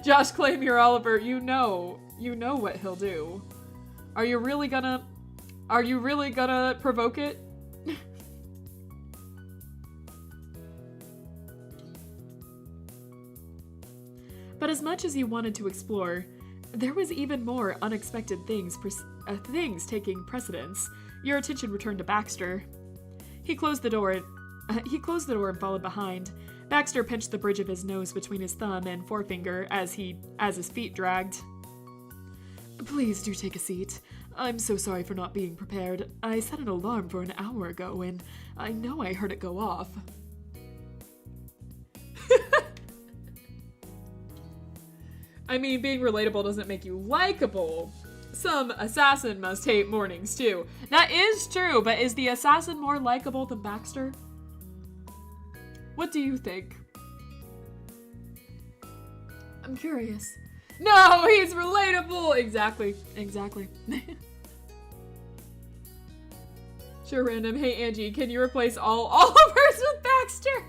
Josh, claim you're Oliver. You know what he'll do. Are you really gonna provoke it? But as much as you wanted to explore, there was even more unexpected things taking precedence. Your attention returned to Baxter. He closed the door and followed behind. Baxter pinched the bridge of his nose between his thumb and forefinger as his feet dragged. Please do take a seat. I'm so sorry for not being prepared. I set an alarm for an hour ago and I know I heard it go off. I mean, being relatable doesn't make you likable. Some assassin must hate mornings too. That is true, but is the assassin more likable than Baxter? What do you think? I'm curious. No, he's relatable! Exactly. Sure, random. Hey, Angie, can you replace all Olivers with Baxter?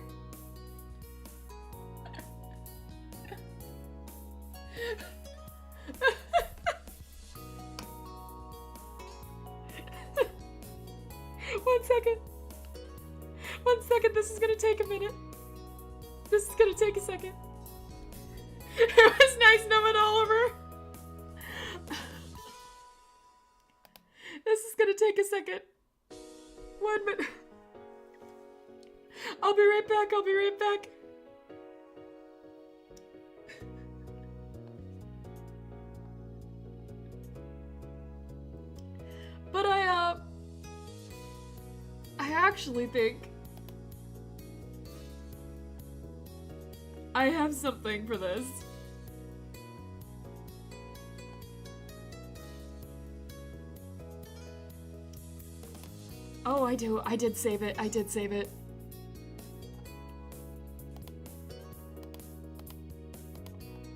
One second, this is gonna take a minute. This is gonna take a second. It was nice knowing Oliver. This is gonna take a second. 1 minute. I'll be right back. But I actually think I have something for this. Oh, I do. I did save it.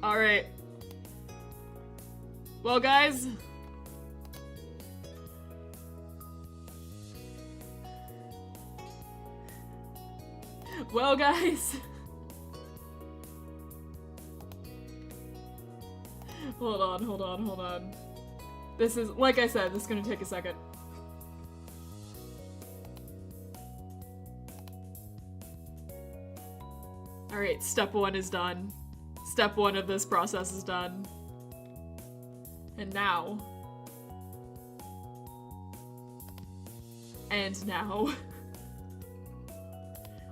Alright. Well, guys. Hold on. This is, like I said, this is gonna take a second. Alright, step 1 is done. Step 1 of this process is done. And now.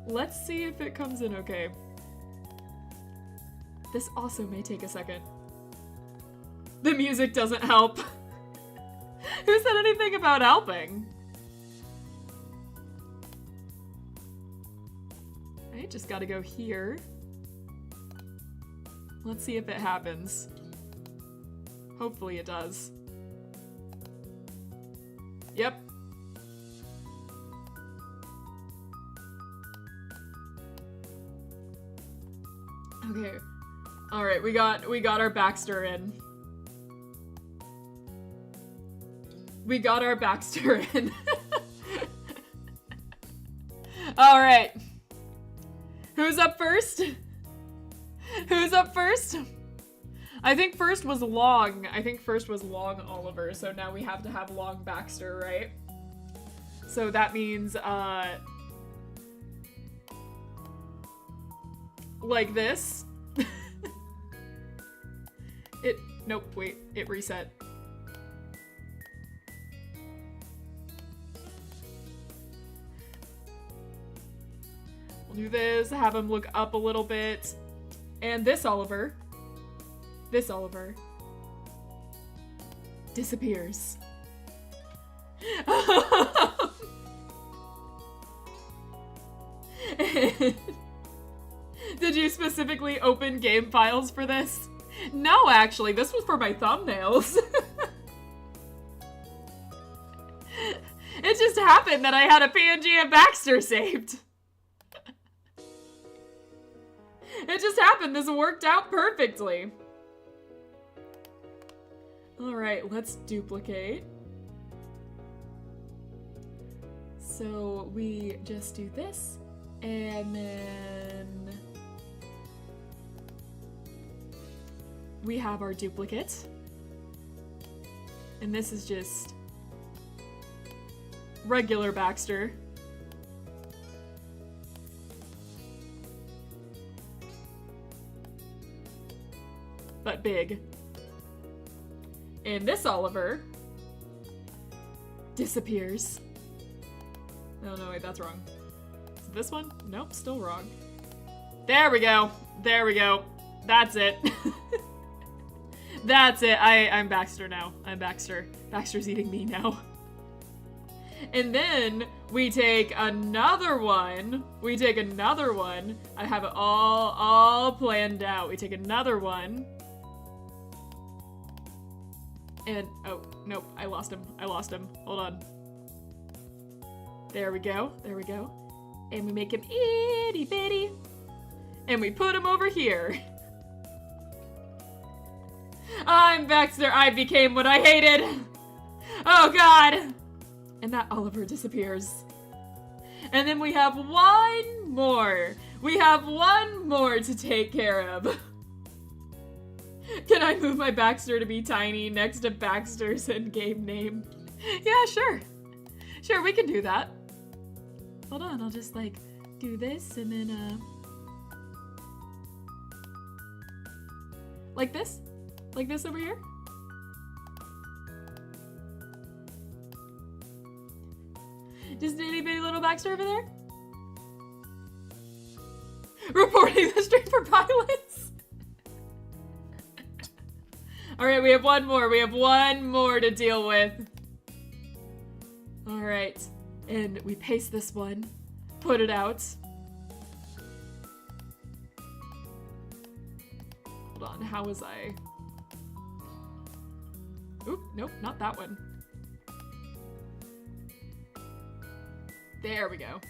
Let's see if it comes in okay. This also may take a second. The music doesn't help. Who said anything about helping? I just gotta go here. Let's see if it happens. Hopefully it does. Yep. Okay. All right, we got our Baxter in. We got our Baxter in. All right. Who's up first? Who's up first? I think first was Long. I think first was Long Oliver, so now we have to have Long Baxter, right? So that means, like this. Nope, wait, it reset. We'll do this, have him look up a little bit. And this Oliver disappears. Did you specifically open game files for this? No, actually, this was for my thumbnails. It just happened that I had a PNG of Baxter saved. It just happened. This worked out perfectly. All right, let's duplicate. So we just do this, and then we have our duplicate. And this is just regular Baxter. But big. And this Oliver disappears. Oh no, wait, that's wrong. Is it this one? Nope, still wrong. There we go. There we go. That's it. That's it. I'm Baxter now. I'm Baxter. Baxter's eating me now. And then we take another one. We take another one. I have it all planned out. We take another one. And, oh, nope, I lost him. Hold on. There we go. There we go. And we make him itty bitty. And we put him over here. I'm Baxter. I became what I hated. Oh, God. And that Oliver disappears. And then we have one more. We have one more to take care of. Can I move my Baxter to be tiny next to Baxter's in-game name? Yeah, sure. Sure, we can do that. Hold on, I'll just like do this and then like this? Like this over here? Just itty bitty little Baxter over there? Reporting the stream for violence? Alright, we have one more. We have one more to deal with. Alright. And we paste this one. Put it out. Hold on, how was I? Oop, nope, not that one. There we go.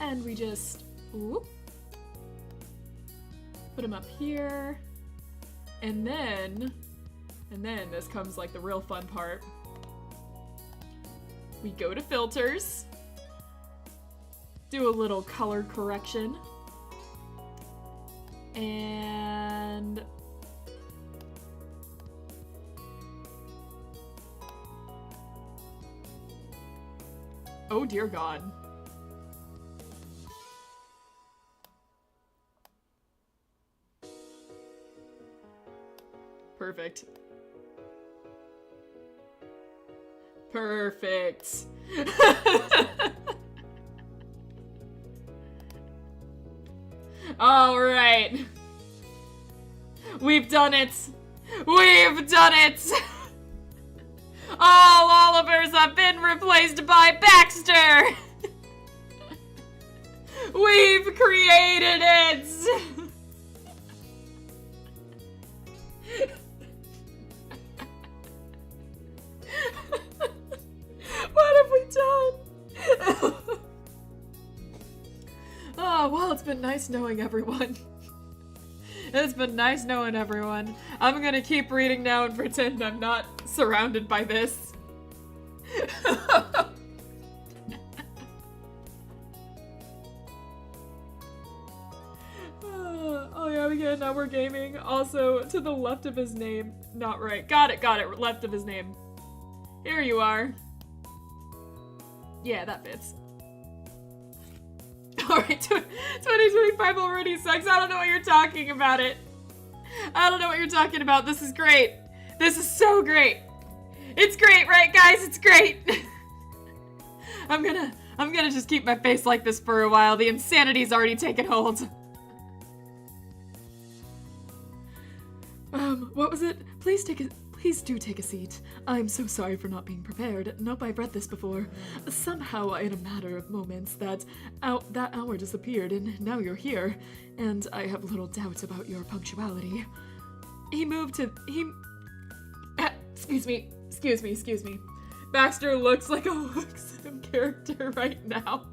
And we just, whoop. Put him up here. And then this comes like the real fun part. We go to filters, do a little color correction, and oh dear God. Perfect. Perfect. All right. We've done it. We've done it! All Olivers have been replaced by Baxter! We've created it! What have we done? Oh, well, it's been nice knowing everyone. It's been nice knowing everyone. I'm gonna keep reading now and pretend I'm not surrounded by this. Oh yeah, again, now we're gaming. Also, to the left of his name. Not right. Got it, left of his name. Here you are. Yeah, that fits. Alright, 2025 already sucks. I don't know what you're talking about it. I don't know what you're talking about. This is great. This is so great. It's great, right, guys? It's great. I'm gonna just keep my face like this for a while. The insanity's already taken hold. What was it? Please do take a seat. I'm so sorry for not being prepared. Nope, I've read this before. Somehow, in a matter of moments, that hour disappeared, and now you're here. And I have little doubt about your punctuality. Excuse me. Baxter looks like a Luxem character right now.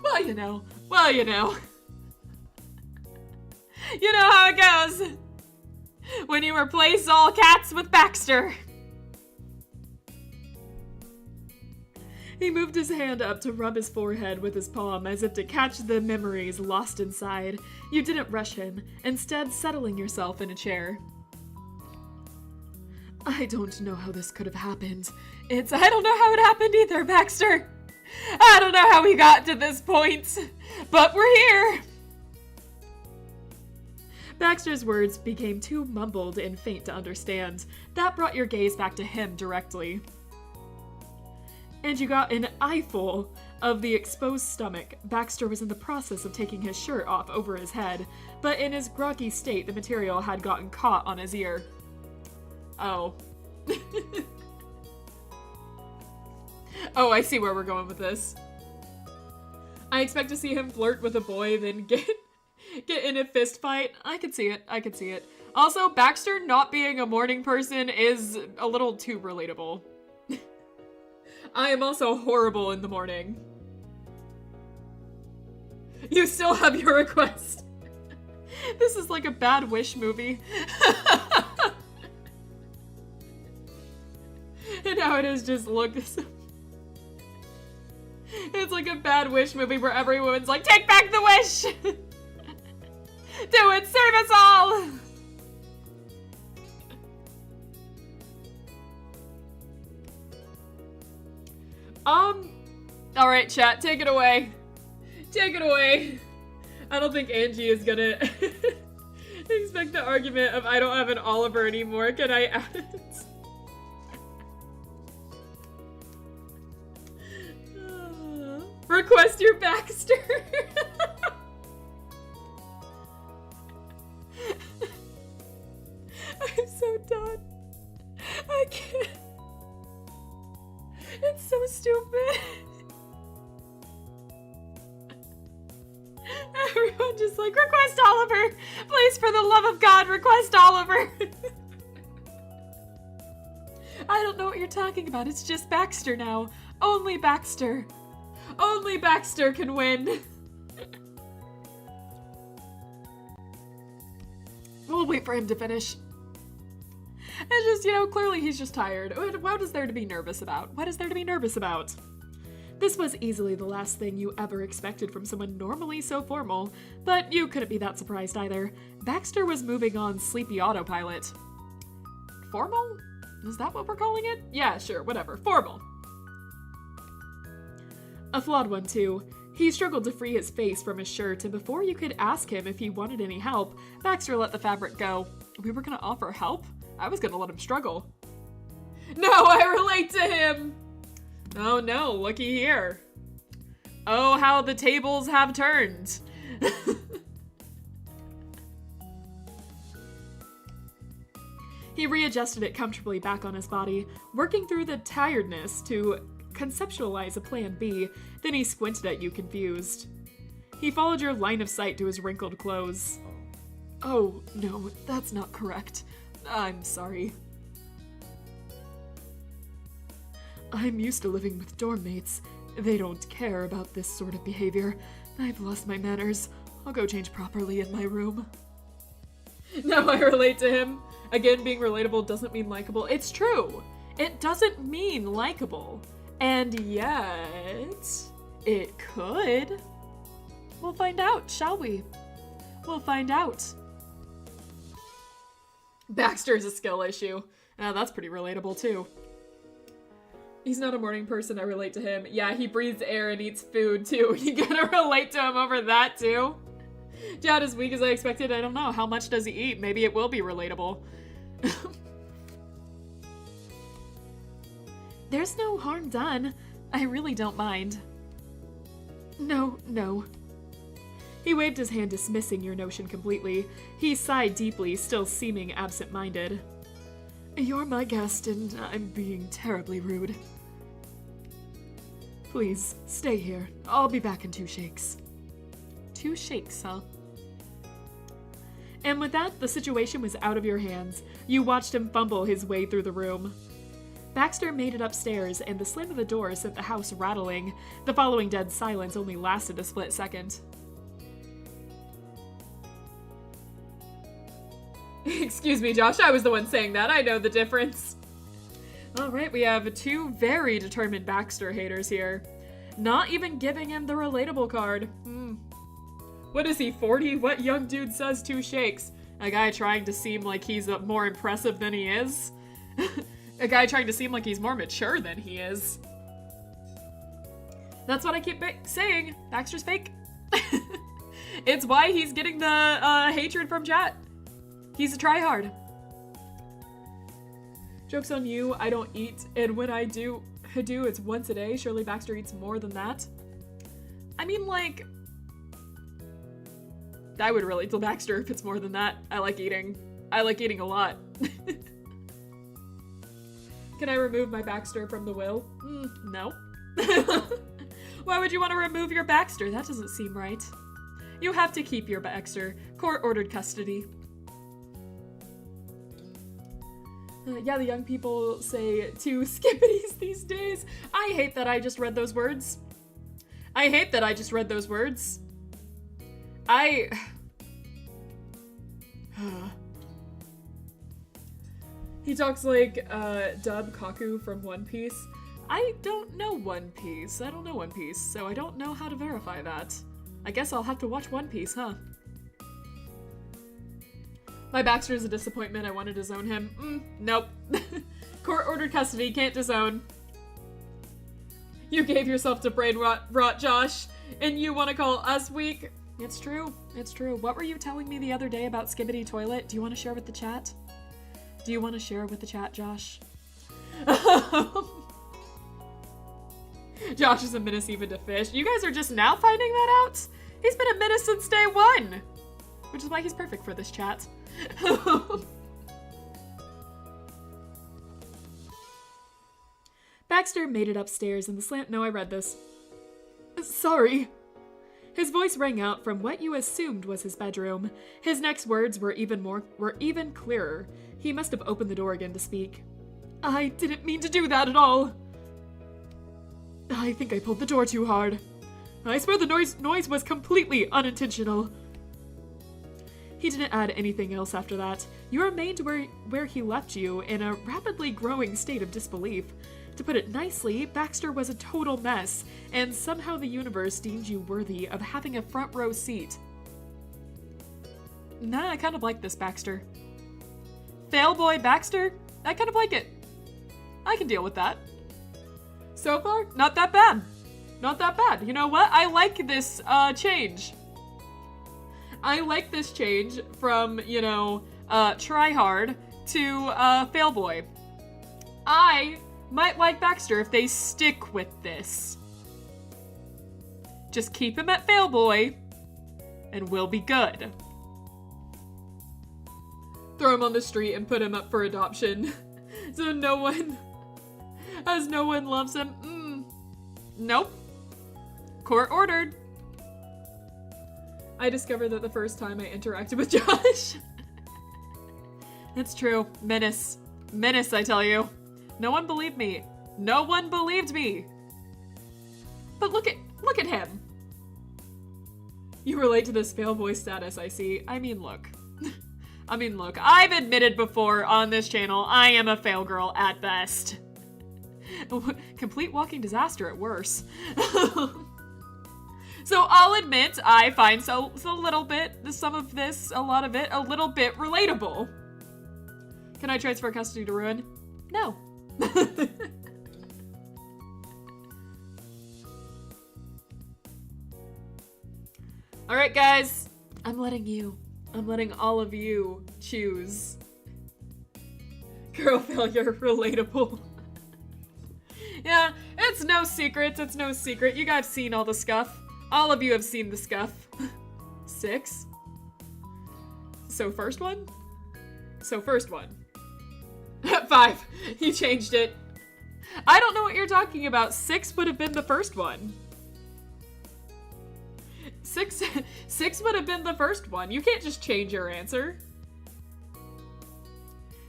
Well, you know. You know how it goes when you replace all cats with Baxter. He moved his hand up to rub his forehead with his palm as if to catch the memories lost inside. You didn't rush him, instead settling yourself in a chair. I don't know how this could have happened. I don't know how it happened either, Baxter. I don't know how we got to this point, but we're here. Baxter's words became too mumbled and faint to understand. That brought your gaze back to him directly. And you got an eyeful of the exposed stomach. Baxter was in the process of taking his shirt off over his head, but in his groggy state, the material had gotten caught on his ear. Oh. Oh, I see where we're going with this. I expect to see him flirt with a boy, then get in a fist fight. I could see it. Also, Baxter not being a morning person is a little too relatable. I am also horrible in the morning. You still have your request. This is like a Bad Wish movie. And how it is just look. It's like a Bad Wish movie where everyone's like, take back the wish! Do it! Save us all! Alright, chat, take it away. Take it away. I don't think Angie is gonna expect the argument of I don't have an Oliver anymore. Can I add it? Request your Baxter. I'm so done. I can't. It's so stupid. Everyone just like, request Oliver. Please, for the love of God, request Oliver. I don't know what you're talking about. It's just Baxter now. Only Baxter. Only Baxter can win. We'll wait for him to finish. It's just, you know, clearly he's just tired. What is there to be nervous about? What is there to be nervous about? This was easily the last thing you ever expected from someone normally so formal, but you couldn't be that surprised either. Baxter was moving on sleepy autopilot. Formal? Is that what we're calling it? Yeah, sure, whatever. Formal. A flawed one, too. He struggled to free his face from his shirt, and before you could ask him if he wanted any help, Baxter let the fabric go. We were gonna offer help? I was gonna let him struggle. No, I relate to him! Oh no, looky here. Oh, how the tables have turned. He readjusted it comfortably back on his body, working through the tiredness to conceptualize a plan B, then he squinted at you confused. He followed your line of sight to his wrinkled clothes. Oh, no, that's not correct. I'm sorry. I'm used to living with dorm mates. They don't care about this sort of behavior. I've lost my manners. I'll go change properly in my room. Now I relate to him. Again, being relatable doesn't mean likable. It's true. It doesn't mean likable. And yet, it could. We'll find out, shall we? We'll find out. Baxter is a skill issue. That's pretty relatable, too. He's not a morning person, I relate to him. Yeah, he breathes air and eats food, too. You gotta relate to him over that, too. Not as weak as I expected, I don't know. How much does he eat? Maybe it will be relatable. There's no harm done. I really don't mind. No. He waved his hand, dismissing your notion completely. He sighed deeply, still seeming absent-minded. You're my guest, and I'm being terribly rude. Please, stay here. I'll be back in 2 shakes. 2 shakes, huh? And with that, the situation was out of your hands. You watched him fumble his way through the room. Baxter made it upstairs, and the slam of the door sent the house rattling. The following dead silence only lasted a split second. Excuse me, Josh, I was the one saying that. I know the difference. Alright, we have 2 very determined Baxter haters here. Not even giving him the relatable card. What is he, 40? What young dude says 2 shakes? A guy trying to seem like he's more impressive than he is? A guy trying to seem like he's more mature than he is. That's what I keep saying. Baxter's fake. It's why he's getting the hatred from chat. He's a tryhard. Joke's on you, I don't eat, and when I do, it's once a day. Surely Baxter eats more than that. I mean, like, I would relate to Baxter if it's more than that. I like eating. I like eating a lot. Can I remove my Baxter from the will? No. Why would you want to remove your Baxter? That doesn't seem right. You have to keep your Baxter. Court-ordered custody. Yeah, the young people say 2 skippities these days. I hate that I just read those words. He talks like Dub Kaku from One Piece. I don't know One Piece, so I don't know how to verify that. I guess I'll have to watch One Piece, huh? My Baxter is a disappointment. I wanted to disown him. Nope. Court-ordered custody, can't disown. You gave yourself to brain rot, Josh, and you want to call us weak? It's true. What were you telling me the other day about Skibbity Toilet? Do you want to share with the chat? Josh? Josh is a menace even to fish. You guys are just now finding that out? He's been a menace since day 1! Which is why he's perfect for this chat. Baxter made it upstairs in the slant. No, I read this. Sorry. His voice rang out from what you assumed was his bedroom. His next words were even clearer. He must have opened the door again to speak. I didn't mean to do that at all. I think I pulled the door too hard. I swear the noise was completely unintentional. He didn't add anything else after that. You remained where he left you in a rapidly growing state of disbelief. To put it nicely, Baxter was a total mess, and somehow the universe deemed you worthy of having a front row seat. Nah, I kind of like this Baxter. Failboy Baxter? I kind of like it. I can deal with that. So far, not that bad. You know what? I like this change. I like this change from, try hard to failboy. I might like Baxter if they stick with this. Just keep him at failboy, and we'll be good. throw him on the street and put him up for adoption. So no one loves him. Nope. Court ordered. I discovered that the first time I interacted with Josh. It's true. Menace. Menace, I tell you. No one believed me. No one believed me. But look at him. You relate to this fail boy status, I see. I mean, look. I've admitted before on this channel, I am a fail girl at best. Complete walking disaster at worst. So I'll admit, I find a little bit, some of this, a lot of it, a little bit relatable. Can I transfer custody to Ruin? No. All right, guys, I'm letting all of you choose. Girl failure, relatable. Yeah, it's no secret, You guys have seen all the scuff. All of you have seen the scuff. 6. So first one. 5. He changed it. I don't know what you're talking about. 6 would have been the first one. 6 would have been the first one. You can't just change your answer.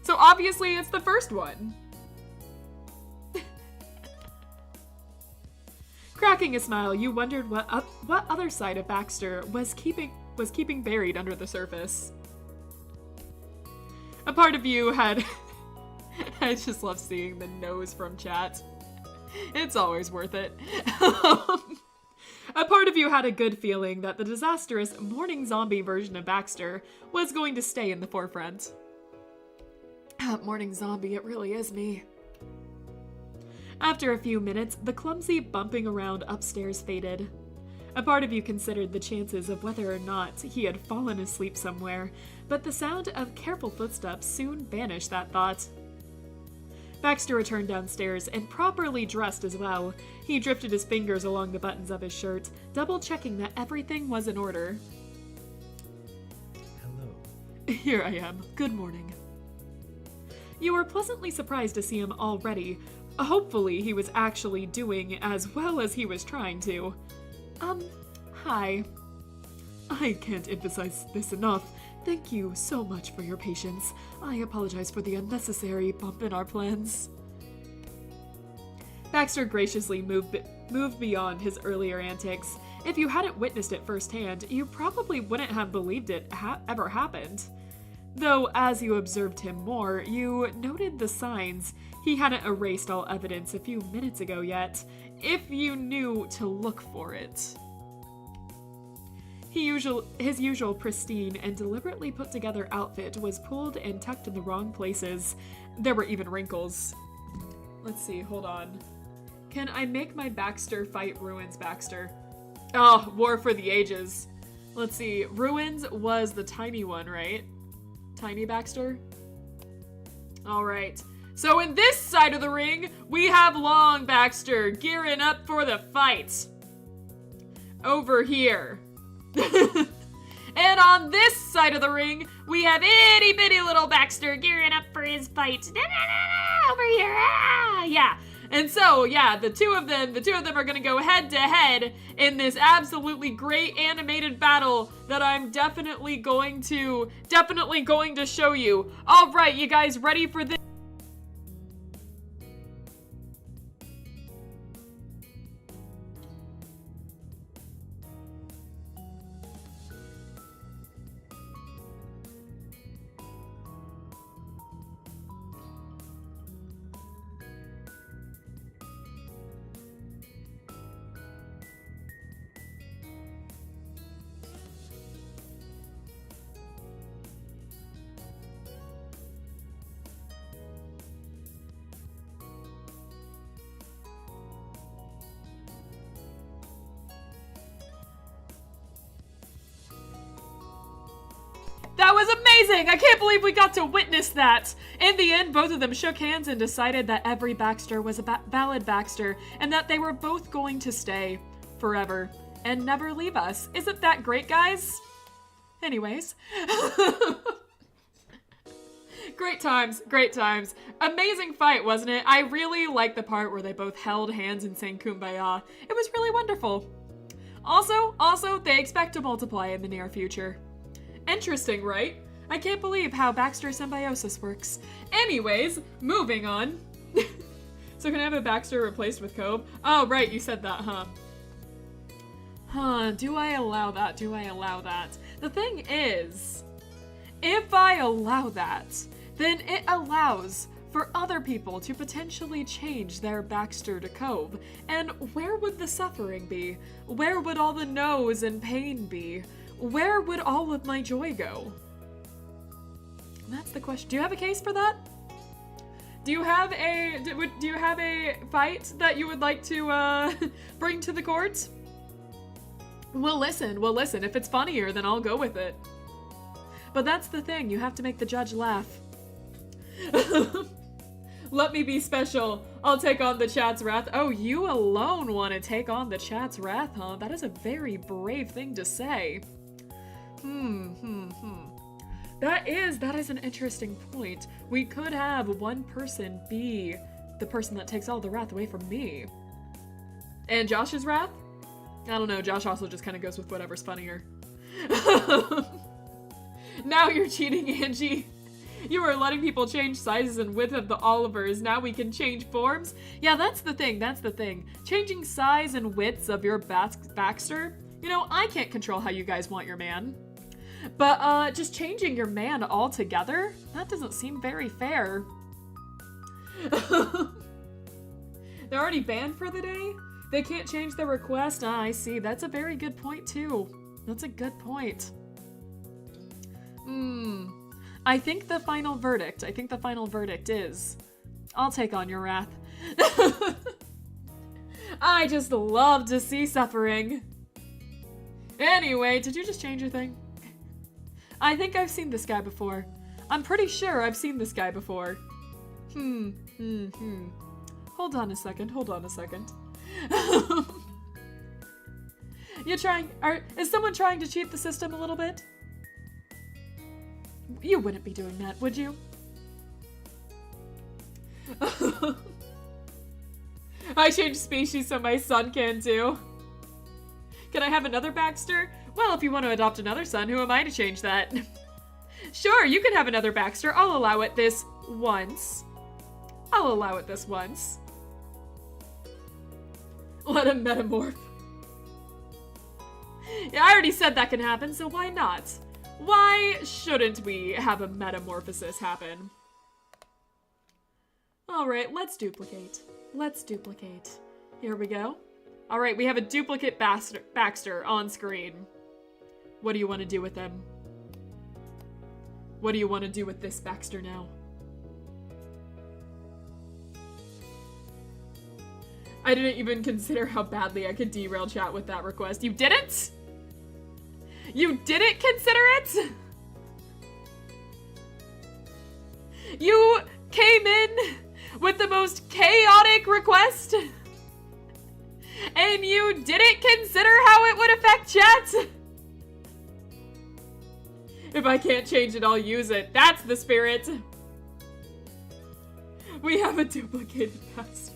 So obviously it's the first one. Cracking a smile, you wondered what other side of Baxter was keeping buried under the surface. A part of you had... I just love seeing the nose from chat. It's always worth it. A part of you had a good feeling that the disastrous morning zombie version of Baxter was going to stay in the forefront. Morning zombie, it really is me. After a few minutes, the clumsy bumping around upstairs faded. A part of you considered the chances of whether or not he had fallen asleep somewhere, but the sound of careful footsteps soon banished that thought. Baxter returned downstairs and properly dressed as well. He drifted his fingers along the buttons of his shirt, double-checking that everything was in order. Hello. Here I am. Good morning. You were pleasantly surprised to see him already. Hopefully he was actually doing as well as he was trying to. Hi. I can't emphasize this enough. Thank you so much for your patience. I apologize for the unnecessary bump in our plans. Baxter graciously moved beyond his earlier antics. If you hadn't witnessed it firsthand, you probably wouldn't have believed it ever happened. Though, as you observed him more, you noted the signs. He hadn't erased all evidence a few minutes ago yet, if you knew to look for it. His usual pristine and deliberately put together outfit was pulled and tucked in the wrong places. There were even wrinkles. Let's see, hold on. Can I make my Baxter fight Ruins Baxter? Oh, War for the Ages. Let's see, Ruins was the tiny one, right? Tiny Baxter? Alright. So in this side of the ring, we have Long Baxter gearing up for the fight. Over here. And on this side of the ring, we have itty bitty little Baxter gearing up for his fight. Over here. Yeah. And so, yeah, the two of them are gonna go head to head in this absolutely great animated battle that I'm definitely going to show you. All right, you guys ready for this? That was amazing! I can't believe we got to witness that! In the end, both of them shook hands and decided that every Baxter was a valid Baxter, and that they were both going to stay forever and never leave us. Isn't that great, guys? Anyways. Great times, great times. Amazing fight, wasn't it? I really liked the part where they both held hands and sang Kumbaya. It was really wonderful. Also, they expect to multiply in the near future. Interesting, right? I can't believe how Baxter symbiosis works. Anyways, moving on. So can I have a Baxter replaced with Cove? Oh, right, you said that, huh? Do I allow that? Do I allow that? The thing is, if I allow that, then it allows for other people to potentially change their Baxter to Cove. And where would the suffering be? Where would all the no's and pain be? Where would all of my joy go? That's the question. Do you have a case for that? Do you have a fight that you would like to bring to the court? We'll listen. If it's funnier, then I'll go with it. But that's the thing, you have to make the judge laugh. Let me be special. I'll take on the chat's wrath. Oh, you alone want to take on the chat's wrath, huh? That is a very brave thing to say. That is an interesting point. We could have one person be the person that takes all the wrath away from me. And Josh's wrath? I don't know, Josh also just kind of goes with whatever's funnier. Now you're cheating, Angie. You were letting people change sizes and width of the Olivers. Now we can change forms? Yeah, that's the thing. Changing size and widths of your Baxter? You know, I can't control how you guys want your man. But, just changing your man altogether? That doesn't seem very fair. They're already banned for the day? They can't change their request? Ah, I see. That's a very good point, too. That's a good point. I think the final verdict is, I'll take on your wrath. I just love to see suffering. Anyway, did you just change your thing? I think I've seen this guy before. I'm pretty sure I've seen this guy before. Hold on a second. Is someone trying to cheat the system a little bit? You wouldn't be doing that, would you? I changed species so my son can too. Can I have another Baxter? Well, if you want to adopt another son, who am I to change that? Sure, you can have another Baxter. I'll allow it this once. Let him metamorph. Yeah, I already said that can happen, so why not? Why shouldn't we have a metamorphosis happen? Alright, let's duplicate. Here we go. Alright, we have a duplicate Baxter on screen. What do you want to do with them? What do you want to do with this Baxter now? I didn't even consider how badly I could derail chat with that request. You didn't? You didn't consider it? You came in with the most chaotic request? And you didn't consider how it would affect chat? If I can't change it, I'll use it. That's the spirit. We have a duplicated Baxter.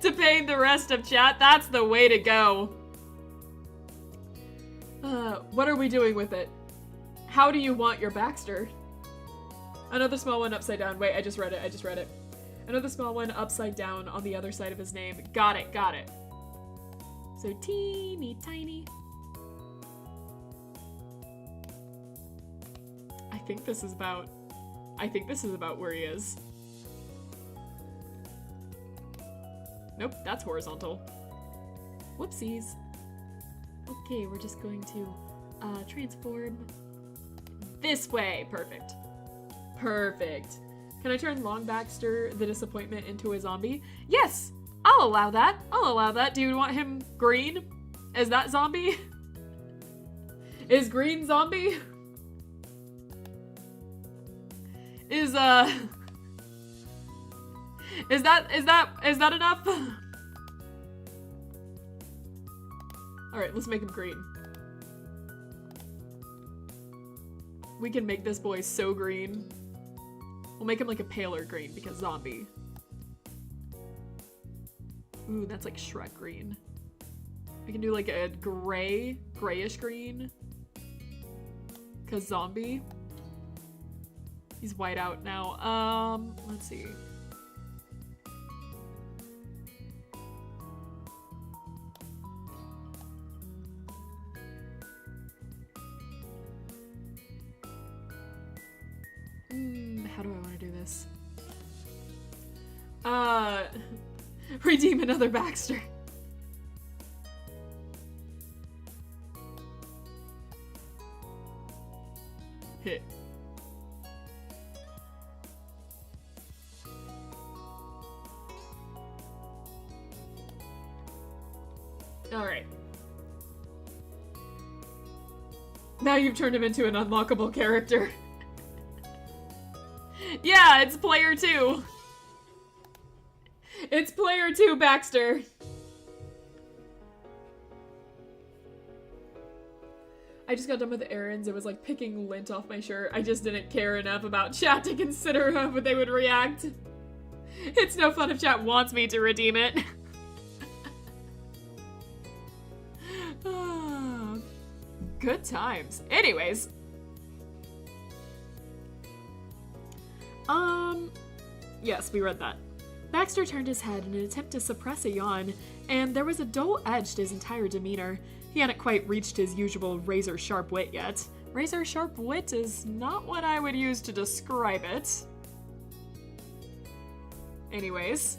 To pain the rest of chat, that's the way to go. What are we doing with it? How do you want your Baxter? Another small one upside down. Wait, I just read it. Another small one upside down on the other side of his name. Got it. So teeny tiny. I think this is about where he is. Nope, that's horizontal. Whoopsies. Okay, we're just going to transform this way. Perfect. Can I turn Long Baxter, the disappointment, into a zombie? Yes! I'll allow that. Do you want him green? Is that zombie? Is green zombie? Is that enough? Alright, let's make him green. We can make this boy so green. We'll make him like a paler green because zombie. Ooh, that's like Shrek green. We can do like a grayish green. Cause zombie. He's white out now. Let's see. How do I want to do this? Redeem another Baxter. Hit. Alright. Now you've turned him into an unlockable character. Yeah, it's player 2. It's player 2, Baxter. I just got done with errands. It was like picking lint off my shirt. I just didn't care enough about chat to consider how they would react. It's no fun if chat wants me to redeem it. Good times. Anyways. Yes, we read that. Baxter turned his head in an attempt to suppress a yawn, and there was a dull edge to his entire demeanor. He hadn't quite reached his usual razor-sharp wit yet. Razor-sharp wit is not what I would use to describe it. Anyways.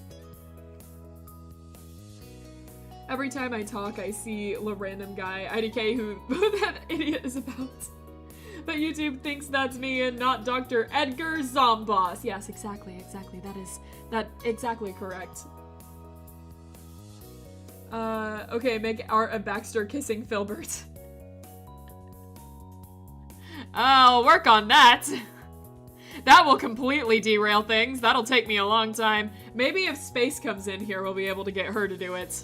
Every time I talk, I see the random guy, IDK, who that idiot is about. But YouTube thinks that's me and not Dr. Edgar Zomboss. Yes, exactly. That exactly correct. Okay, make art of Baxter kissing Filbert. I'll work on that. That will completely derail things. That'll take me a long time. Maybe if Space comes in here, we'll be able to get her to do it.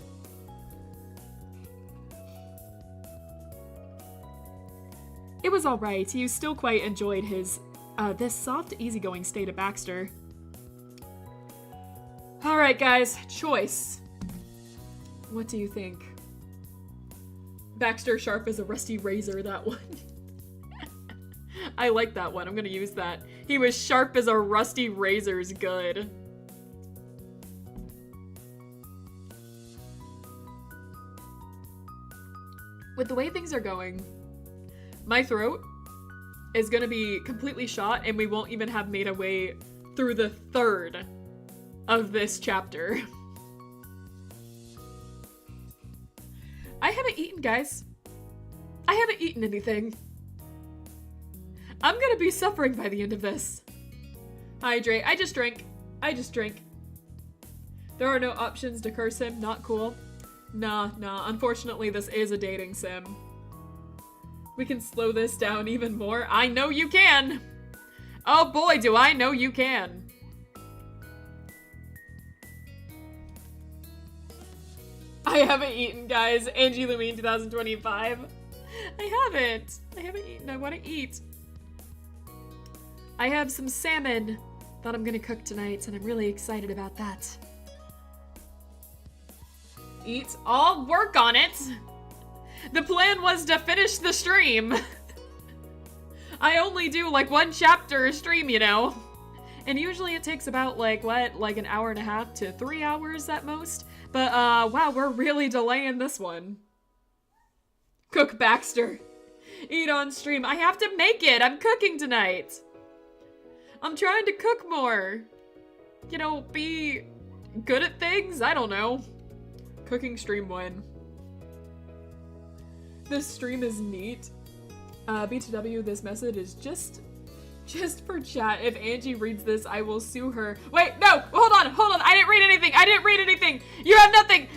It was alright. He still quite enjoyed his, this soft, easygoing state of Baxter. Alright, guys. Choice. What do you think? Baxter sharp as a rusty razor, that one. I like that one. I'm gonna use that. He was sharp as a rusty razor's good. With the way things are going, my throat is gonna be completely shot and we won't even have made our way through the third of this chapter. I haven't eaten, guys. I haven't eaten anything. I'm gonna be suffering by the end of this. Hydrate. I just drink. There are no options to curse him. Not cool. Nah. Unfortunately, this is a dating sim. We can slow this down even more. I know you can! Oh boy, do I know you can. I haven't eaten, guys. Angie Lumine 2025. I haven't eaten. I want to eat. I have some salmon that I'm gonna cook tonight, and I'm really excited about that. Eat. I'll work on it. The plan was to finish the stream. I only do like 1 chapter a stream, you know. And usually it takes about like an hour and a half to 3 hours at most. But wow, we're really delaying this one. Cook Baxter. Eat on stream. I have to make it. I'm cooking tonight. I'm trying to cook more. You know, be good at things? I don't know. Cooking stream 1. This stream is neat. B2W, this message is just for chat. If Angie reads this, I will sue her. Wait, no, hold on. I didn't read anything. You have nothing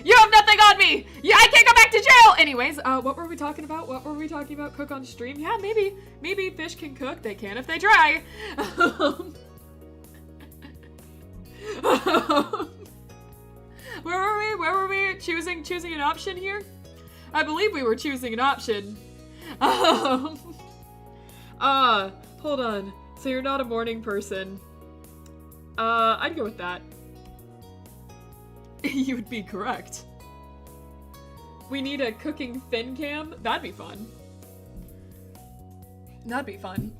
on me. Yeah, I can't go back to jail. Anyways, what were we talking about? Cook on stream? Yeah, maybe fish can cook. They can if they try. Where were we? Choosing an option here? I believe we were choosing an option. Hold on. So you're not a morning person. I'd go with that. You would be correct. We need a cooking fin cam? That'd be fun. That'd be fun.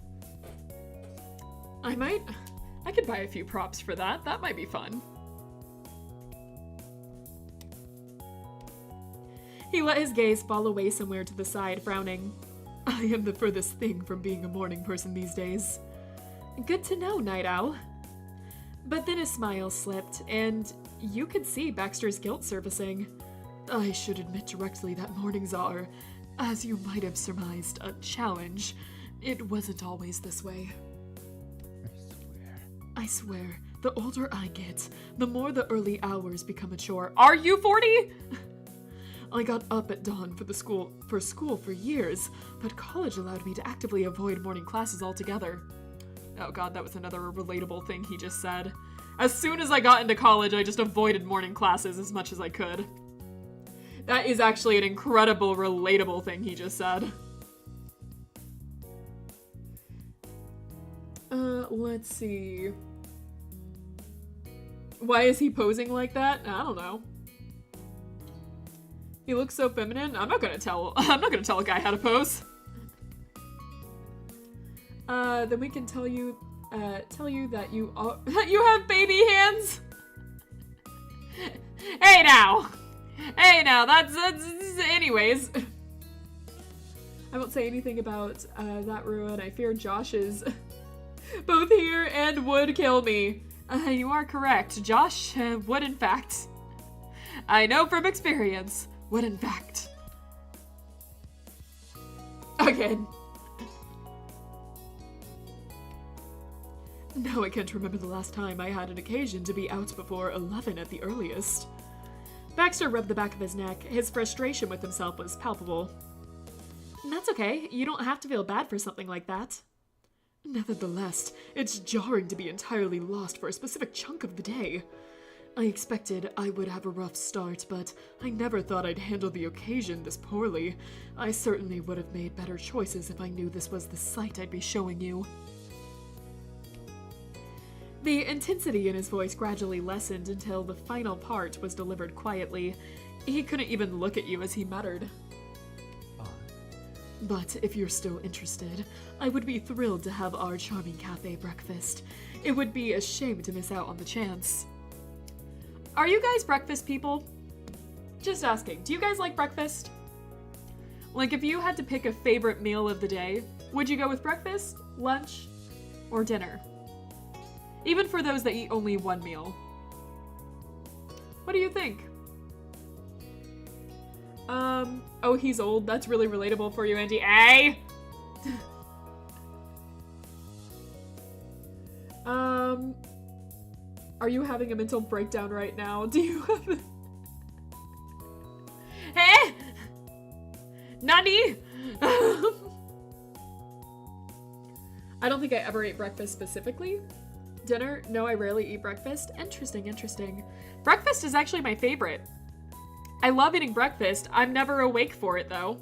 I could buy a few props for that. That might be fun. He let his gaze fall away somewhere to the side, frowning. I am the furthest thing from being a morning person these days. Good to know, Night Owl. But then his smile slipped, and you could see Baxter's guilt surfacing. I should admit directly that mornings are, as you might have surmised, a challenge. It wasn't always this way. I swear, the older I get, the more the early hours become a chore. Are you 40? I got up at dawn for school for years, but college allowed me to actively avoid morning classes altogether. Oh god, that was another relatable thing he just said. As soon as I got into college, I just avoided morning classes as much as I could. That is actually an incredible, relatable thing he just said. Let's see. Why is he posing like that? I don't know. He looks so feminine. I'm not gonna tell a guy how to pose. Then we can tell you that you have baby hands. Hey now, that's anyways. I won't say anything about that ruin. I fear Josh is both here and would kill me. You are correct. Josh would in fact. I know from experience. Would in fact. Again. Now I can't remember the last time I had an occasion to be out before 11 at the earliest. Baxter rubbed the back of his neck. His frustration with himself was palpable. That's okay. You don't have to feel bad for something like that. Nevertheless, it's jarring to be entirely lost for a specific chunk of the day. I expected I would have a rough start, but I never thought I'd handle the occasion this poorly. I certainly would have made better choices if I knew this was the sight I'd be showing you. The intensity in his voice gradually lessened until the final part was delivered quietly. He couldn't even look at you as he muttered. But if you're still interested, I would be thrilled to have our charming cafe breakfast. It would be a shame to miss out on the chance. Are you guys breakfast people? Just asking, do you guys like breakfast? Like, if you had to pick a favorite meal of the day, would you go with breakfast, lunch, or dinner? Even for those that eat only one meal. What do you think? Oh, he's old. That's really relatable for you, Andy. Ay! Are you having a mental breakdown right now? Do you have... Hey! Nani? I don't think I ever ate breakfast specifically. Dinner? No, I rarely eat breakfast. Interesting, interesting. Breakfast is actually my favorite. I love eating breakfast. I'm never awake for it, though.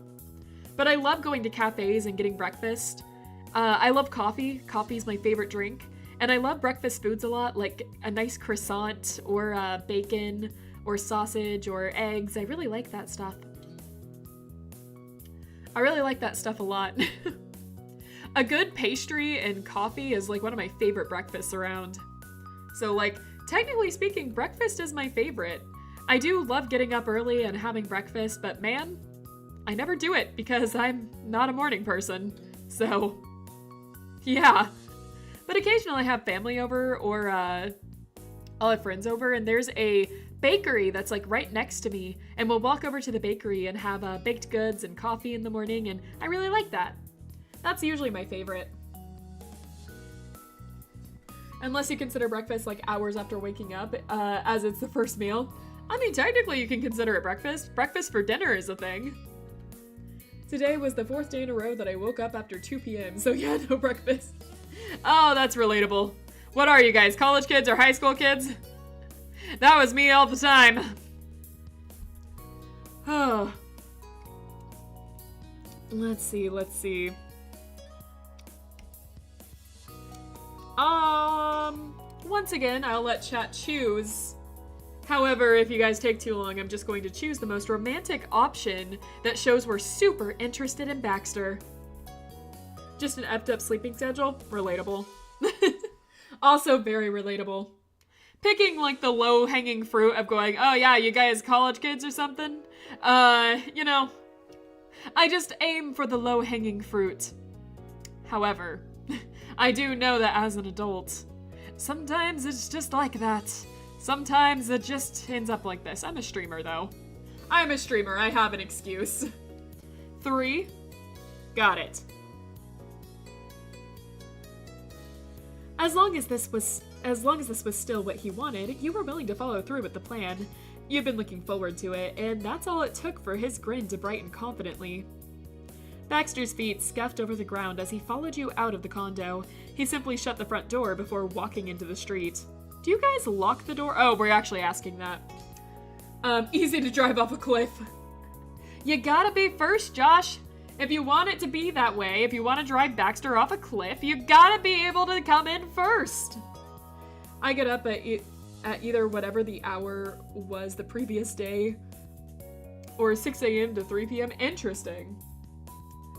But I love going to cafes and getting breakfast. I love coffee. Coffee's my favorite drink. And I love breakfast foods a lot, like a nice croissant or bacon or sausage or eggs. I really like that stuff. I really like that stuff a lot. A good pastry and coffee is like one of my favorite breakfasts around. So like, technically speaking, breakfast is my favorite. I do love getting up early and having breakfast, but man, I never do it because I'm not a morning person. So, yeah. But occasionally I have family over or I'll have friends over, and there's a bakery that's like right next to me, and we'll walk over to the bakery and have baked goods and coffee in the morning, and I really like that. That's usually my favorite. Unless you consider breakfast like hours after waking up, as it's the first meal. I mean, technically you can consider it breakfast. Breakfast for dinner is a thing. Today was the 4th day in a row that I woke up after 2 p.m., so yeah, no breakfast. Oh, that's relatable. What are you guys, college kids or high school kids? That was me all the time. Oh. Let's see. Once again, I'll let chat choose. However, if you guys take too long, I'm just going to choose the most romantic option that shows we're super interested in Baxter. Just an effed up sleeping schedule? Relatable. Also very relatable. Picking like the low-hanging fruit of going, oh yeah, you guys college kids or something? You know, I just aim for the low-hanging fruit. However, I do know that as an adult, sometimes it's just like that. Sometimes it just ends up like this. I'm a streamer, though. I'm a streamer. I have an excuse. 3. Got it. As long as this was still what he wanted, you were willing to follow through with the plan. You've been looking forward to it, and that's all it took for his grin to brighten confidently. Baxter's feet scuffed over the ground as he followed you out of the condo. He simply shut the front door before walking into the street. Do you guys lock the door? Oh, we're actually asking that. Easy to drive off a cliff. You gotta be first, Josh. If you want it to be that way, if you want to drive Baxter off a cliff, you gotta be able to come in first. I get up at either whatever the hour was the previous day, or 6 a.m. to 3 p.m. Interesting.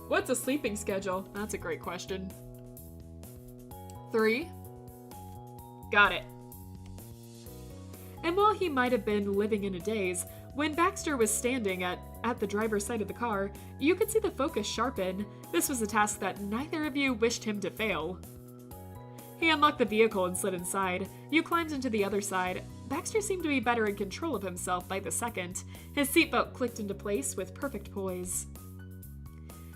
What's a sleeping schedule? That's a great question. 3. Got it. And while he might have been living in a daze, when Baxter was standing at the driver's side of the car, you could see the focus sharpen. This was a task that neither of you wished him to fail. He unlocked the vehicle and slid inside. You climbed into the other side. Baxter seemed to be better in control of himself by the second. His seatbelt clicked into place with perfect poise.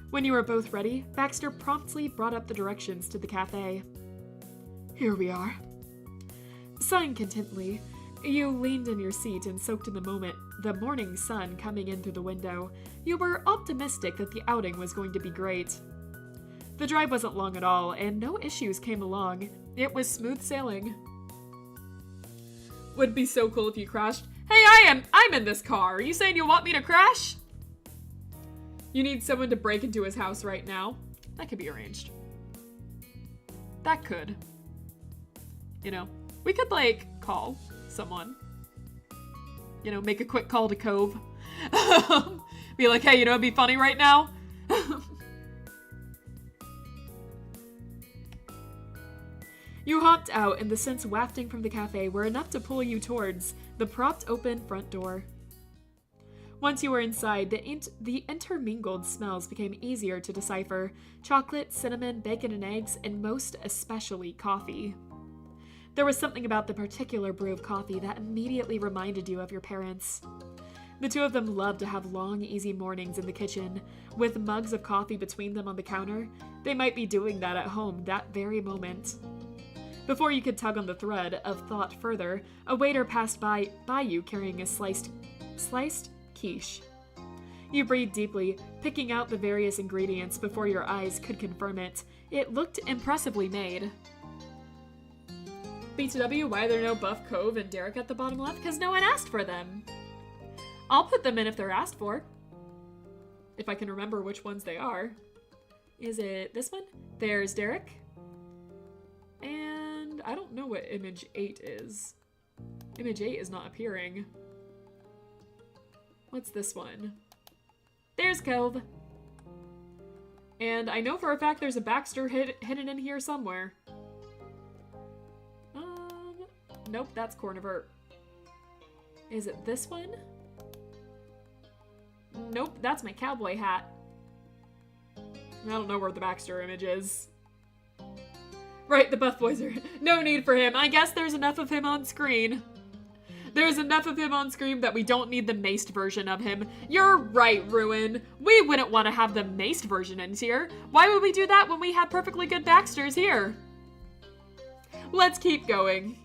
When you were both ready, Baxter promptly brought up the directions to the cafe. Here we are. Sighing contentedly, you leaned in your seat and soaked in the moment, the morning sun coming in through the window. You were optimistic that the outing was going to be great. The drive wasn't long at all, and no issues came along. It was smooth sailing. Would be so cool if you crashed. Hey, I'm in this car. Are you saying you want me to crash? You need someone to break into his house right now. That could be arranged. That could. You know, we could, like, call someone. You know, make a quick call to Cove. Be like, hey, you know, it'd be funny right now. You hopped out, and the scents wafting from the cafe were enough to pull you towards the propped open front door. Once you were inside, the intermingled smells became easier to decipher. Chocolate, cinnamon, bacon and eggs, and most especially coffee. There was something about the particular brew of coffee that immediately reminded you of your parents. The two of them loved to have long, easy mornings in the kitchen, with mugs of coffee between them on the counter. They might be doing that at home that very moment. Before you could tug on the thread of thought further, a waiter passed by you carrying a sliced quiche. You breathed deeply, picking out the various ingredients before your eyes could confirm it. It looked impressively made. BTW, why are there no Buff, Cove, and Derek at the bottom left? Because no one asked for them. I'll put them in if they're asked for. If I can remember which ones they are. Is it this one? There's Derek. And I don't know what image 8 is. Image 8 is not appearing. What's this one? There's Cove. And I know for a fact there's a Baxter hidden in here somewhere. Nope, that's Cornivert. Is it this one? Nope, that's my cowboy hat. I don't know where the Baxter image is. Right, the buff boys are... No need for him. I guess there's enough of him on screen. There's enough of him on screen that we don't need the maced version of him. You're right, Ruin. We wouldn't want to have the maced version in here. Why would we do that when we have perfectly good Baxters here? Let's keep going.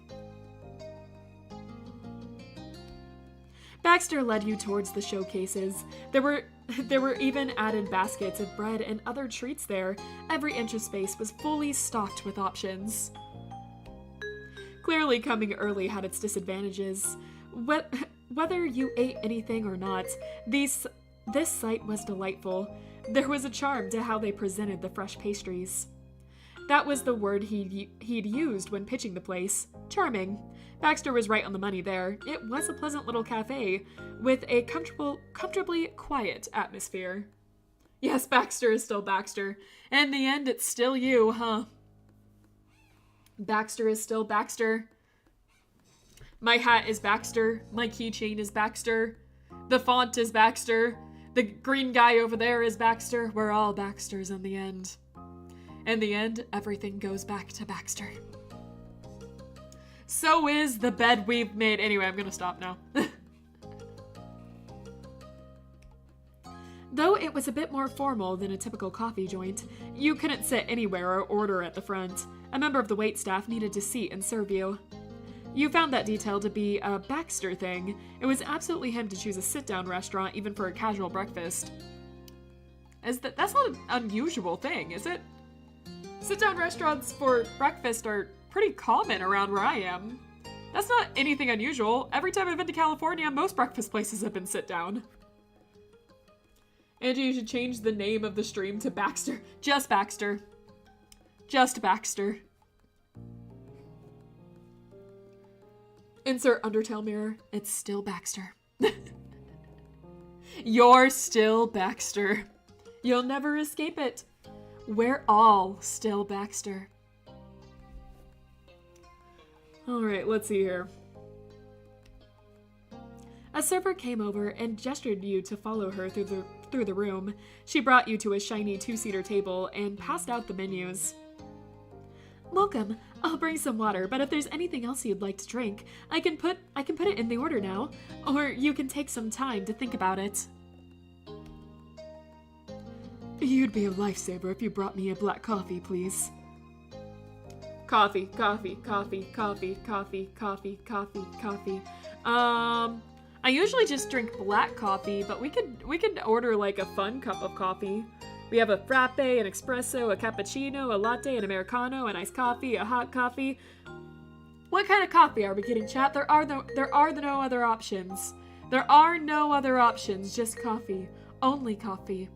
Baxter led you towards the showcases. There were even added baskets of bread and other treats there. Every inch of space was fully stocked with options. Clearly, coming early had its disadvantages. Whether you ate anything or not, this sight was delightful. There was a charm to how they presented the fresh pastries. That was the word he'd used when pitching the place. Charming. Baxter was right on the money there. It was a pleasant little cafe with a comfortably quiet atmosphere. Yes, Baxter is still Baxter. In the end, it's still you, huh? Baxter is still Baxter. My hat is Baxter. My keychain is Baxter. The font is Baxter. The green guy over there is Baxter. We're all Baxters in the end. In the end, everything goes back to Baxter. So is the bed we've made. Anyway, I'm gonna stop now. Though it was a bit more formal than a typical coffee joint, you couldn't sit anywhere or order at the front. A member of the waitstaff needed to seat and serve you. You found that detail to be a Baxter thing. It was absolutely him to choose a sit-down restaurant even for a casual breakfast. That's not an unusual thing, is it? Sit-down restaurants for breakfast are pretty common around where I am. That's not anything unusual. Every time I've been to California, most breakfast places have been sit-down. Angie, you should change the name of the stream to Baxter. Just Baxter. Just Baxter. Insert Undertale mirror. It's still Baxter. You're still Baxter. You'll never escape it. We're all still Baxter. Alright, let's see here. A server came over and gestured you to follow her through the room. She brought you to a shiny two-seater table and passed out the menus. Welcome. I'll bring some water, but if there's anything else you'd like to drink, I can put it in the order now, or you can take some time to think about it. You'd be a lifesaver if you brought me a black coffee, please. Coffee, coffee, coffee, coffee, coffee, coffee, coffee, coffee. I usually just drink black coffee, but we could order like a fun cup of coffee. We have a frappe, an espresso, a cappuccino, a latte, an americano, an iced coffee, a hot coffee. What kind of coffee are we getting, chat? There are no other options. There are no other options, just coffee. Only coffee.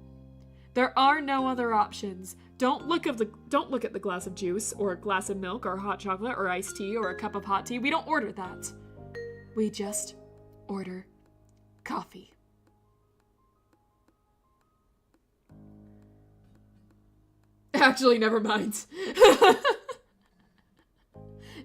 There are no other options. Don't look at the glass of juice or a glass of milk or hot chocolate or iced tea or a cup of hot tea. We don't order that. We just order coffee. Actually, never mind.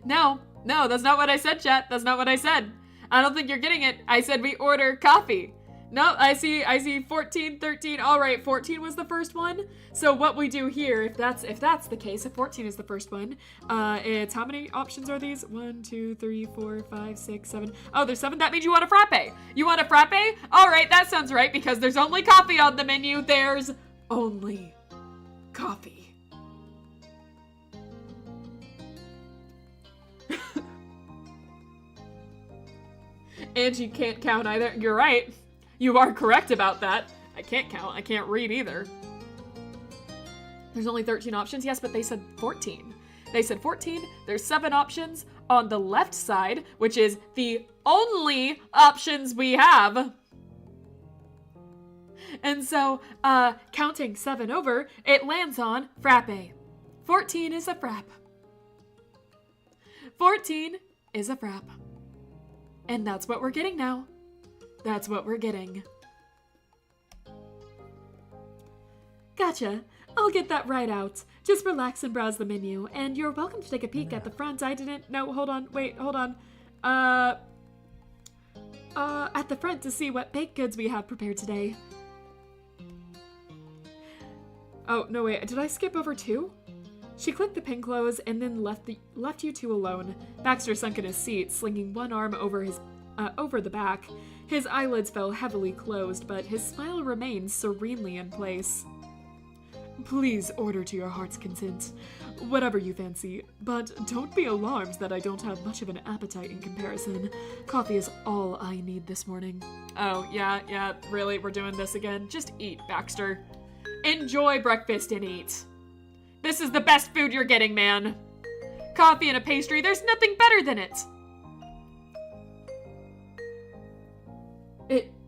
No, that's not what I said, chat. That's not what I said. I don't think you're getting it. I said we order coffee. No, I see 14, 13. All right, 14 was the first one. So what we do here, if that's the case, if 14 is the first one, it's how many options are these? 1, 2, 3, 4, 5, 6, 7. Oh, there's 7. That means you want a frappe. You want a frappe? All right, that sounds right because there's only coffee on the menu. There's only coffee. Angie can't count either. You're right. You are correct about that. I can't count. I can't read either. There's only 13 options. Yes, but they said 14. They said 14. There's 7 options on the left side, which is the only options we have. And so, counting 7 over, it lands on frappe. 14 is a frappe. 14 is a frappe. And that's what we're getting now. That's what we're getting. Gotcha. I'll get that right out. Just relax and browse the menu, and you're welcome to take a peek at the front. I didn't... No, hold on. Wait, hold on. At the front to see what baked goods we have prepared today. Oh, no, wait. Did I skip over 2? She clicked the pen close and then left you two alone. Baxter sunk in his seat, slinging one arm over the back. His eyelids fell heavily closed, but his smile remained serenely in place. Please order to your heart's content, whatever you fancy, but don't be alarmed that I don't have much of an appetite in comparison. Coffee is all I need this morning. Oh, yeah, really, we're doing this again? Just eat, Baxter. Enjoy breakfast and eat. This is the best food you're getting, man. Coffee and a pastry, there's nothing better than it.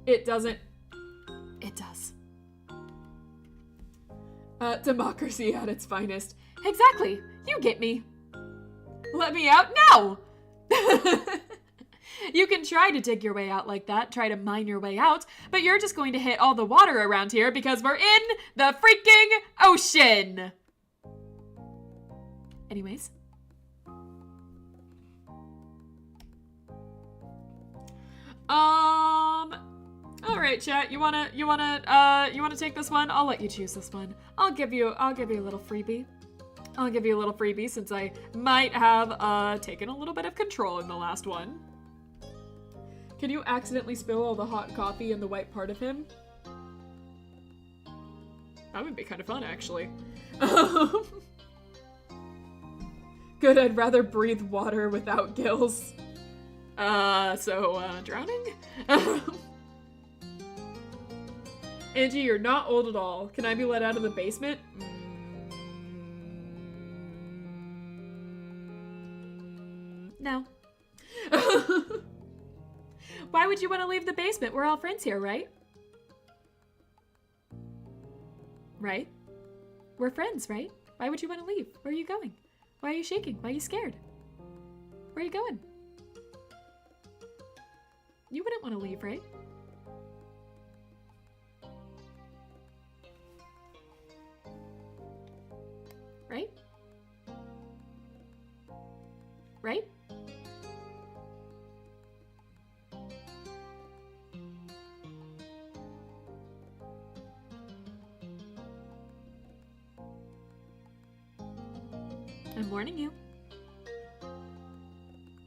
It doesn't. It does. Democracy at its finest. Exactly. You get me. Let me out? No! You can try to dig your way out like that, try to mine your way out, but you're just going to hit all the water around here because we're in the freaking ocean! Anyways. Alright, chat, you wanna take this one? I'll let you choose this one. I'll give you a little freebie. I'll give you a little freebie since I might have, taken a little bit of control in the last one. Can you accidentally spill all the hot coffee in the white part of him? That would be kind of fun, actually. Good, I'd rather breathe water without gills. Drowning? Angie, you're not old at all. Can I be let out of the basement? No. Why would you want to leave the basement? We're all friends here, right? Right? We're friends, right? Why would you want to leave? Where are you going? Why are you shaking? Why are you scared? Where are you going? You wouldn't want to leave, right? Right? Right? I'm warning you.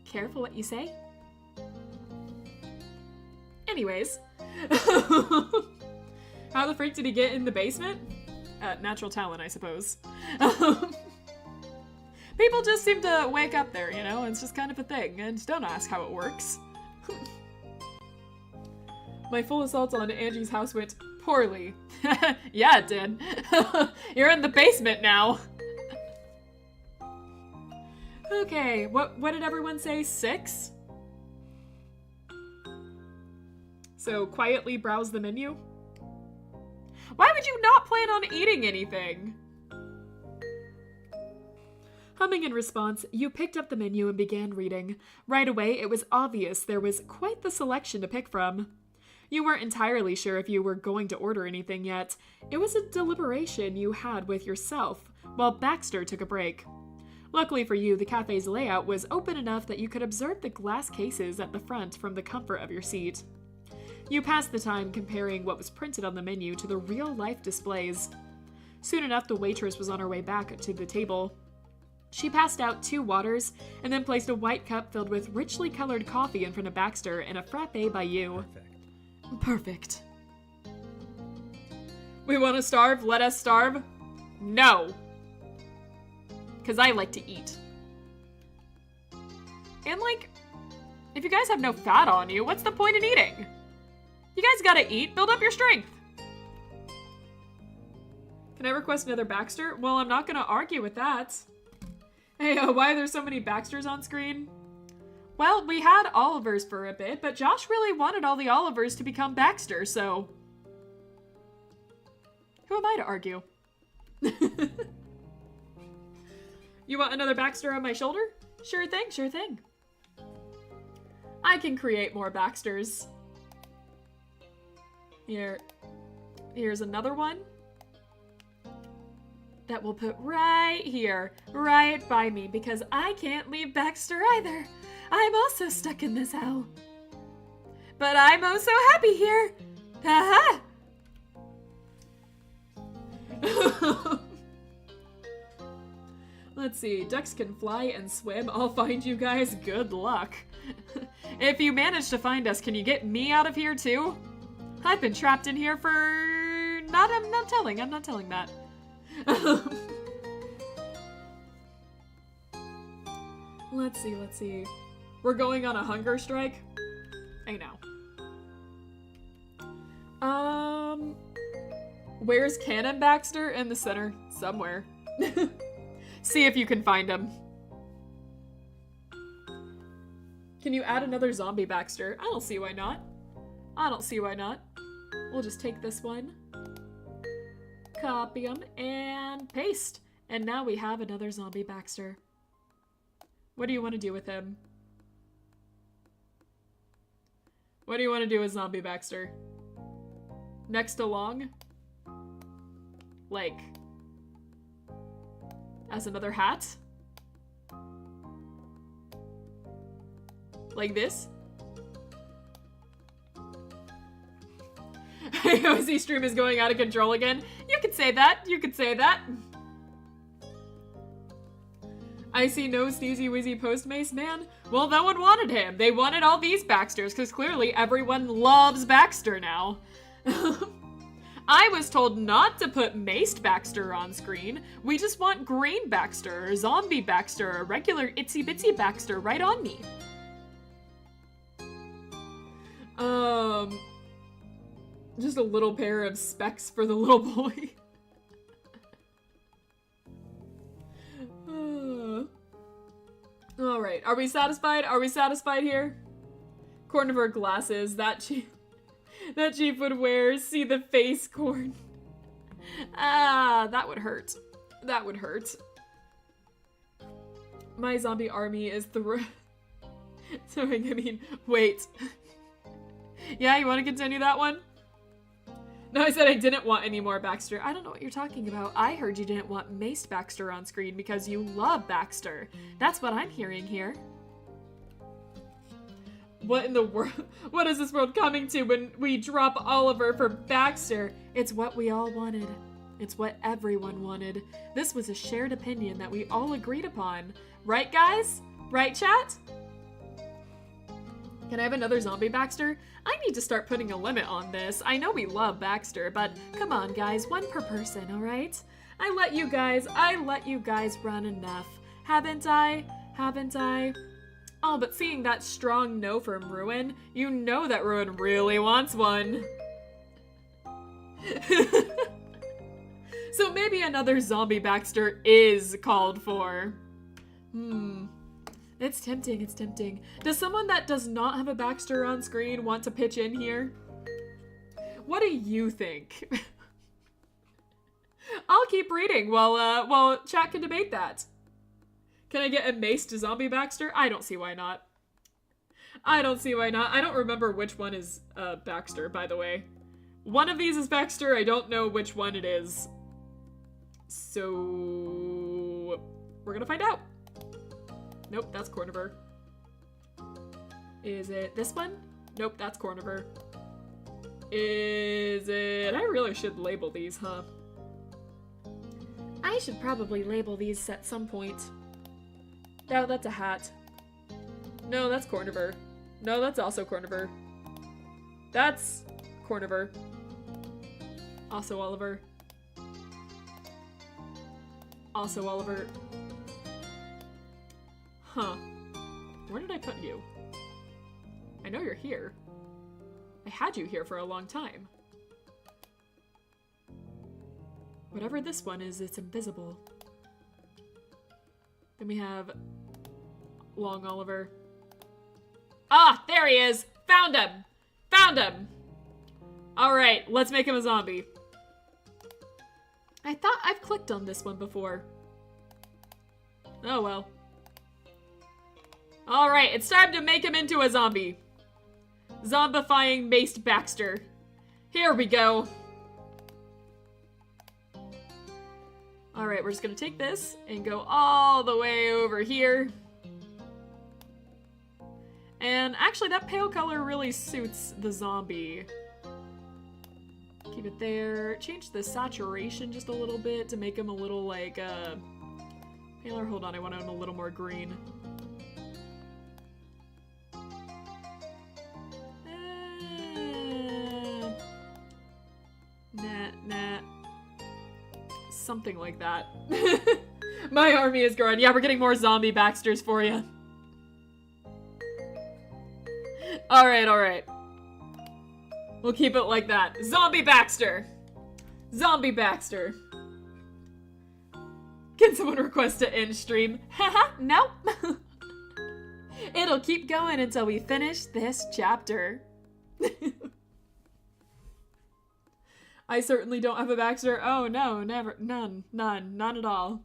Careful what you say. Anyways. How the freak did he get in the basement? Natural talent, I suppose. People just seem to wake up there, you know? It's just kind of a thing, and don't ask how it works. My full assault on Angie's house went poorly. Yeah, it did. You're in the basement now. Okay, what did everyone say? 6? So, quietly browse the menu? Why would you not plan on eating anything? Humming in response, you picked up the menu and began reading. Right away, it was obvious there was quite the selection to pick from. You weren't entirely sure if you were going to order anything yet. It was a deliberation you had with yourself, while Baxter took a break. Luckily for you, the cafe's layout was open enough that you could observe the glass cases at the front from the comfort of your seat. You passed the time comparing what was printed on the menu to the real-life displays. Soon enough, the waitress was on her way back to the table. She passed out 2 waters, and then placed a white cup filled with richly colored coffee in front of Baxter and a frappe by you. Perfect. We want to starve? Let us starve? No. Because I like to eat. And like, if you guys have no fat on you, what's the point in eating? You guys gotta eat, build up your strength. Can I request another Baxter? Well, I'm not gonna argue with that. Hey, why are there so many Baxters on screen? Well, we had Olivers for a bit, but Josh really wanted all the Olivers to become Baxter, so... Who am I to argue? You want another Baxter on my shoulder? Sure thing, sure thing. I can create more Baxters. Here's another one. That we'll put right here, right by me, because I can't leave Baxter either. I'm also stuck in this hell. But I'm oh so happy here. Haha. Let's see, ducks can fly and swim. I'll find you guys. Good luck. If you manage to find us, can you get me out of here too? I've been trapped in here for... I'm not telling that. Let's see. We're going on a hunger strike? I know. Where's Cannon Baxter? In the center. Somewhere. See if you can find him. Can you add another zombie Baxter? I don't see why not. We'll just take this one. copy them, and paste. And now we have another zombie Baxter. What do you want to do with him? What do you want to do with zombie Baxter? Next along? Like, as another hat? Like this? AOC stream is going out of control again. You could say that. You could say that. I see no Sneezy Wheezy Postmace, man. Well, no one wanted him. They wanted all these Baxters, because clearly everyone loves Baxter now. I was told not to put maced Baxter on screen. We just want green Baxter, or zombie Baxter, or regular itsy bitsy Baxter right on me. Just a little pair of specs for the little boy. All right, are we satisfied? Are we satisfied here? Corniver glasses, that chief would wear. See the face, Corn. Ah, that would hurt. That would hurt. My zombie army is so I mean, wait. Yeah, you want to continue that one? No, I said I didn't want any more Baxter. I don't know what you're talking about. I heard you didn't want maced Baxter on screen because you love Baxter. That's what I'm hearing here. What in the world? What is this world coming to when we drop Oliver for Baxter? It's what we all wanted. It's what everyone wanted. This was a shared opinion that we all agreed upon. Right, guys? Right, chat? Can I have another zombie Baxter? I need to start putting a limit on this. I know we love Baxter, but come on, guys, one per person, all right? I let you guys run enough. Haven't I? Haven't I? Oh, but seeing that strong no from Ruin, you know that Ruin really wants one. So maybe another zombie Baxter is called for. It's tempting, it's tempting. Does someone that does not have a Baxter on screen want to pitch in here? What do you think? I'll keep reading while chat can debate that. Can I get a maced zombie Baxter? I don't see why not. I don't see why not. I don't remember which one is Baxter, by the way. One of these is Baxter. I don't know which one it is. So we're gonna find out. Nope, that's Corniver. Is it this one? Nope, that's Corniver. Is it... I really should label these, huh? I should probably label these at some point. No, that's a hat. No, that's Corniver. No, that's also Corniver. That's Corniver. Also Oliver. Also Oliver. Huh. Where did I put you? I know you're here. I had you here for a long time. Whatever this one is, it's invisible. Then we have Long Oliver. Ah, there he is! Found him! Found him! Alright, let's make him a zombie. I thought I've clicked on this one before. Oh well. Alright, it's time to make him into a zombie. Zombifying maced Baxter. Here we go. Alright, we're just gonna take this and go all the way over here. And actually, that pale color really suits the zombie. Keep it there. Change the saturation just a little bit to make him a little like, paler. Hold on, I want him a little more green. Nah. Something like that. My army is growing. Yeah, we're getting more zombie Baxters for you. Alright. We'll keep it like that. Zombie Baxter! Zombie Baxter. Can someone request to end stream? Haha, nope. It'll keep going until we finish this chapter. I certainly don't have a Baxter. Oh no, never, none at all.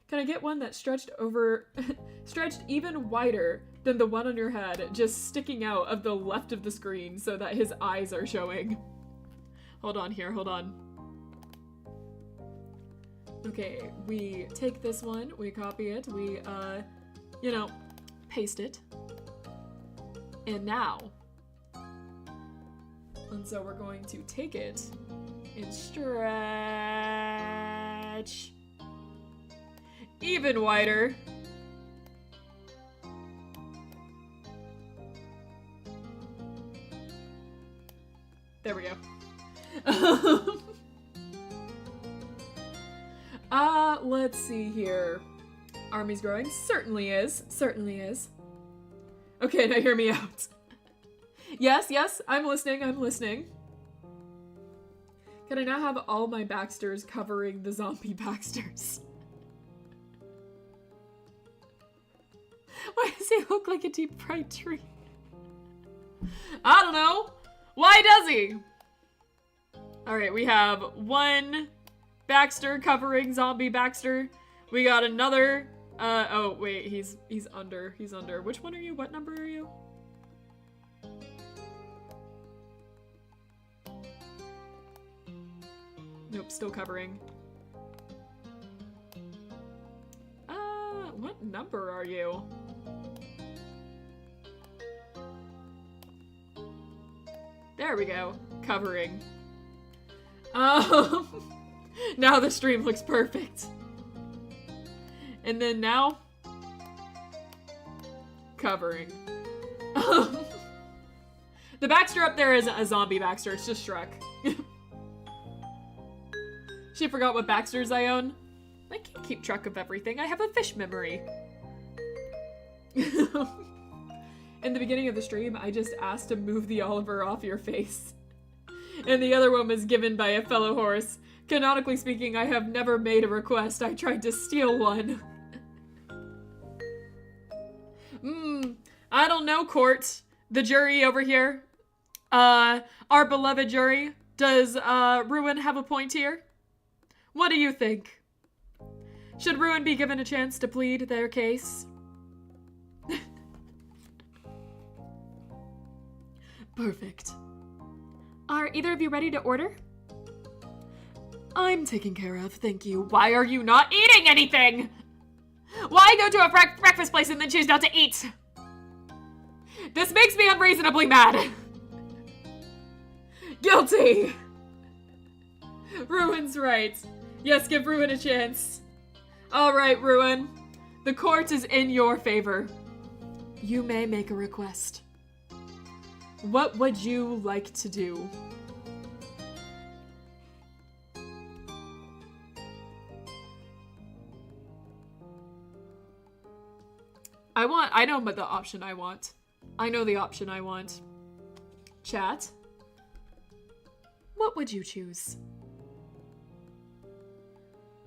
Can I get one that's stretched even wider than the one on your head, just sticking out of the left of the screen so that his eyes are showing? Hold on here, hold on. Okay, we take this one, we copy it, we, paste it. And now. And so we're going to take it and stretch even wider. There we go. Let's see here. Army's growing. Certainly is. Certainly is. Okay, now hear me out. Yes, I'm listening. Can I now have all my Baxters covering the zombie Baxters? Why does he look like a deep fried tree? I don't know. Why does he? Alright, we have one Baxter covering zombie Baxter. We got another. Oh, wait, he's under. He's under. Which one are you? What number are you? Nope, still covering. What number are you? There we go. Covering. Now the stream looks perfect. And then now, covering. The Baxter up there is a zombie Baxter. It's just Shrek. She forgot what Baxters I own. I can't keep track of everything. I have a fish memory. In the beginning of the stream, I just asked to move the Oliver off your face. And the other one was given by a fellow horse. Canonically speaking, I have never made a request. I tried to steal one. I don't know, court. The jury over here. Our beloved jury. Does, Ruin have a point here? What do you think? Should Ruin be given a chance to plead their case? Perfect. Are either of you ready to order? I'm taken care of, thank you. Why are you not eating anything? Why go to a breakfast place and then choose not to eat? This makes me unreasonably mad. Guilty. Ruin's right. Yes, give Ruin a chance. Alright, Ruin. The court is in your favor. You may make a request. What would you like to do? I know the option I want. I know the option I want. Chat. What would you choose?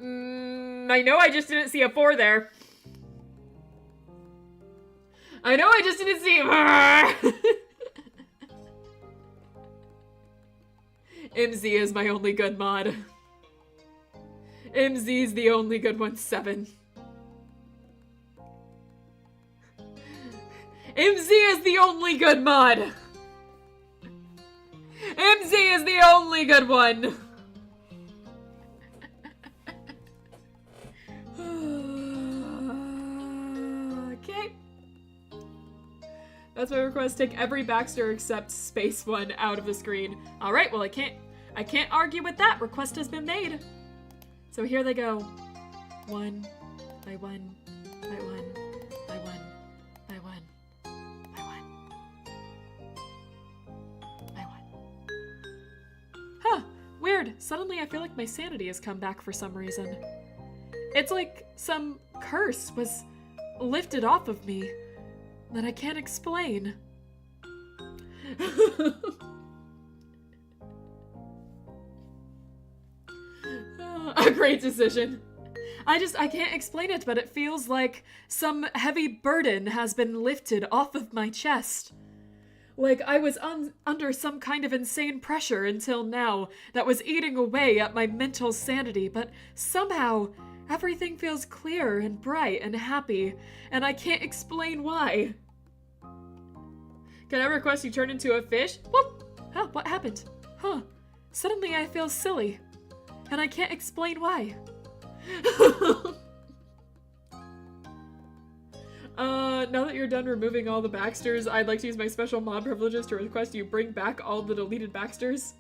I know I just didn't see a 4 there. I know I just didn't see MZ is my only good mod. MZ's the only good one, 7. MZ is the only good mod. MZ is the only good one. Okay. That's my request. Take every Baxter except space one out of the screen. All right. Well, I can't argue with that. Request has been made. So here they go. One by one by one by one by one by one by one. Huh. Weird. Suddenly I feel like my sanity has come back for some reason. It's like some curse was lifted off of me that I can't explain. A great decision. I can't explain it, but it feels like some heavy burden has been lifted off of my chest. Like I was under some kind of insane pressure until now that was eating away at my mental sanity, but somehow everything feels clear and bright and happy, and I can't explain why. Can I request you turn into a fish? Whoop! Huh, what happened? Huh. Suddenly I feel silly, and I can't explain why. Now that you're done removing all the Baxters, I'd like to use my special mod privileges to request you bring back all the deleted Baxters.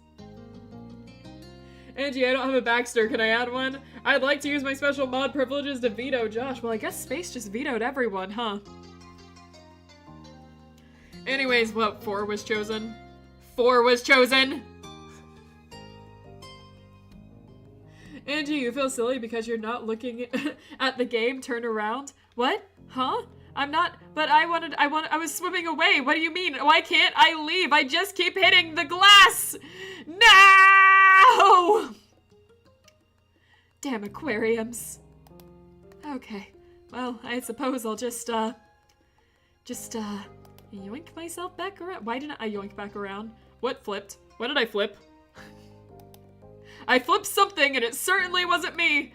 Angie, I don't have a Baxter. Can I add one? I'd like to use my special mod privileges to veto Josh. Well, I guess Space just vetoed everyone, huh? Anyways, what? 4 was chosen? 4 was chosen! Angie, you feel silly because you're not looking at the game. Turn around. What? Huh? I'm not, but I was swimming away. What do you mean? Why can't I leave? I just keep hitting the glass! No! Damn aquariums. Okay. Well, I suppose I'll just yoink myself back around. Why didn't I yoink back around? What flipped? What did I flip? I flipped something and it certainly wasn't me.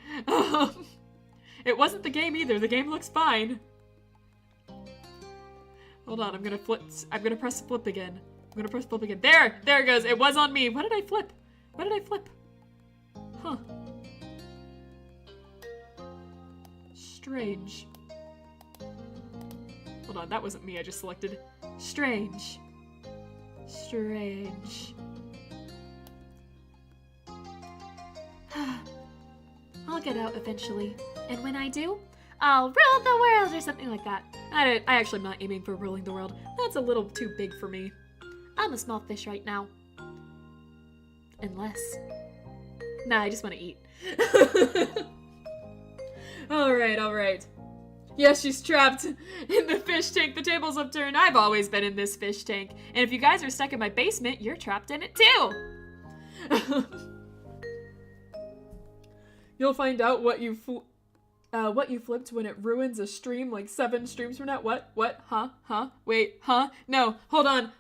It wasn't the game either. The game looks fine. Hold on, I'm gonna press flip again. I'm gonna press flip again. There it goes. It was on me. What did I flip? What did I flip? Huh. Strange. Hold on, that wasn't me. I just selected strange. Strange. I'll get out eventually, and when I do, I'll rule the world or something like that. I actually am not aiming for ruling the world. That's a little too big for me. I'm a small fish right now. Unless. Nah, I just want to eat. Alright. Yes, she's trapped in the fish tank. The table's upturned. I've always been in this fish tank. And if you guys are stuck in my basement, you're trapped in it too. You'll find out what you flipped when it ruins a stream like 7 streams from now. What? Huh? Wait, huh? No, hold on.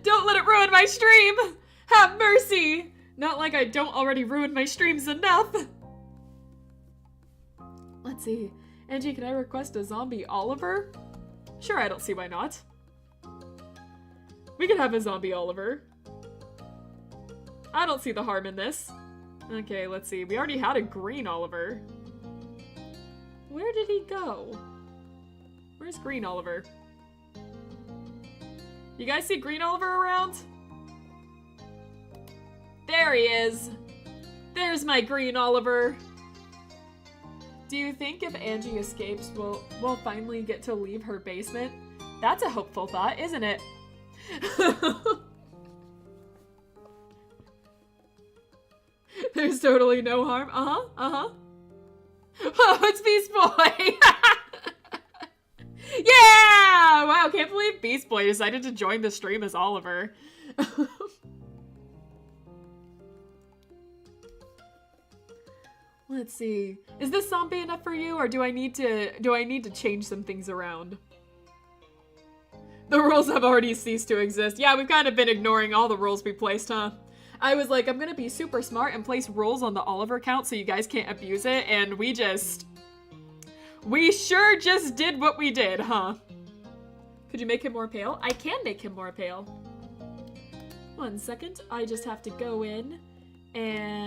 Don't let it ruin my stream! Have mercy! Not like I don't already ruin my streams enough. Let's see. Angie, can I request a zombie Oliver? Sure, I don't see why not. We can have a zombie Oliver. I don't see the harm in this. Okay, let's see. We already had a green Oliver. Where did he go? Where's green Oliver? You guys see green Oliver around? There he is. There's my green Oliver. Do you think if Angie escapes, we'll finally get to leave her basement? That's a hopeful thought, isn't it? There's totally no harm. Oh, it's Beast Boy! Yeah! Wow, can't believe Beast Boy decided to join the stream as Oliver. Let's see. Is this zombie enough for you, or do I need to change some things around? The rules have already ceased to exist. Yeah, we've kind of been ignoring all the rules we placed, huh? I was like, I'm gonna be super smart and place rules on the Oliver account so you guys can't abuse it, and we sure just did what we did, huh? Could you make him more pale? I can make him more pale. 1 second, I just have to go in and...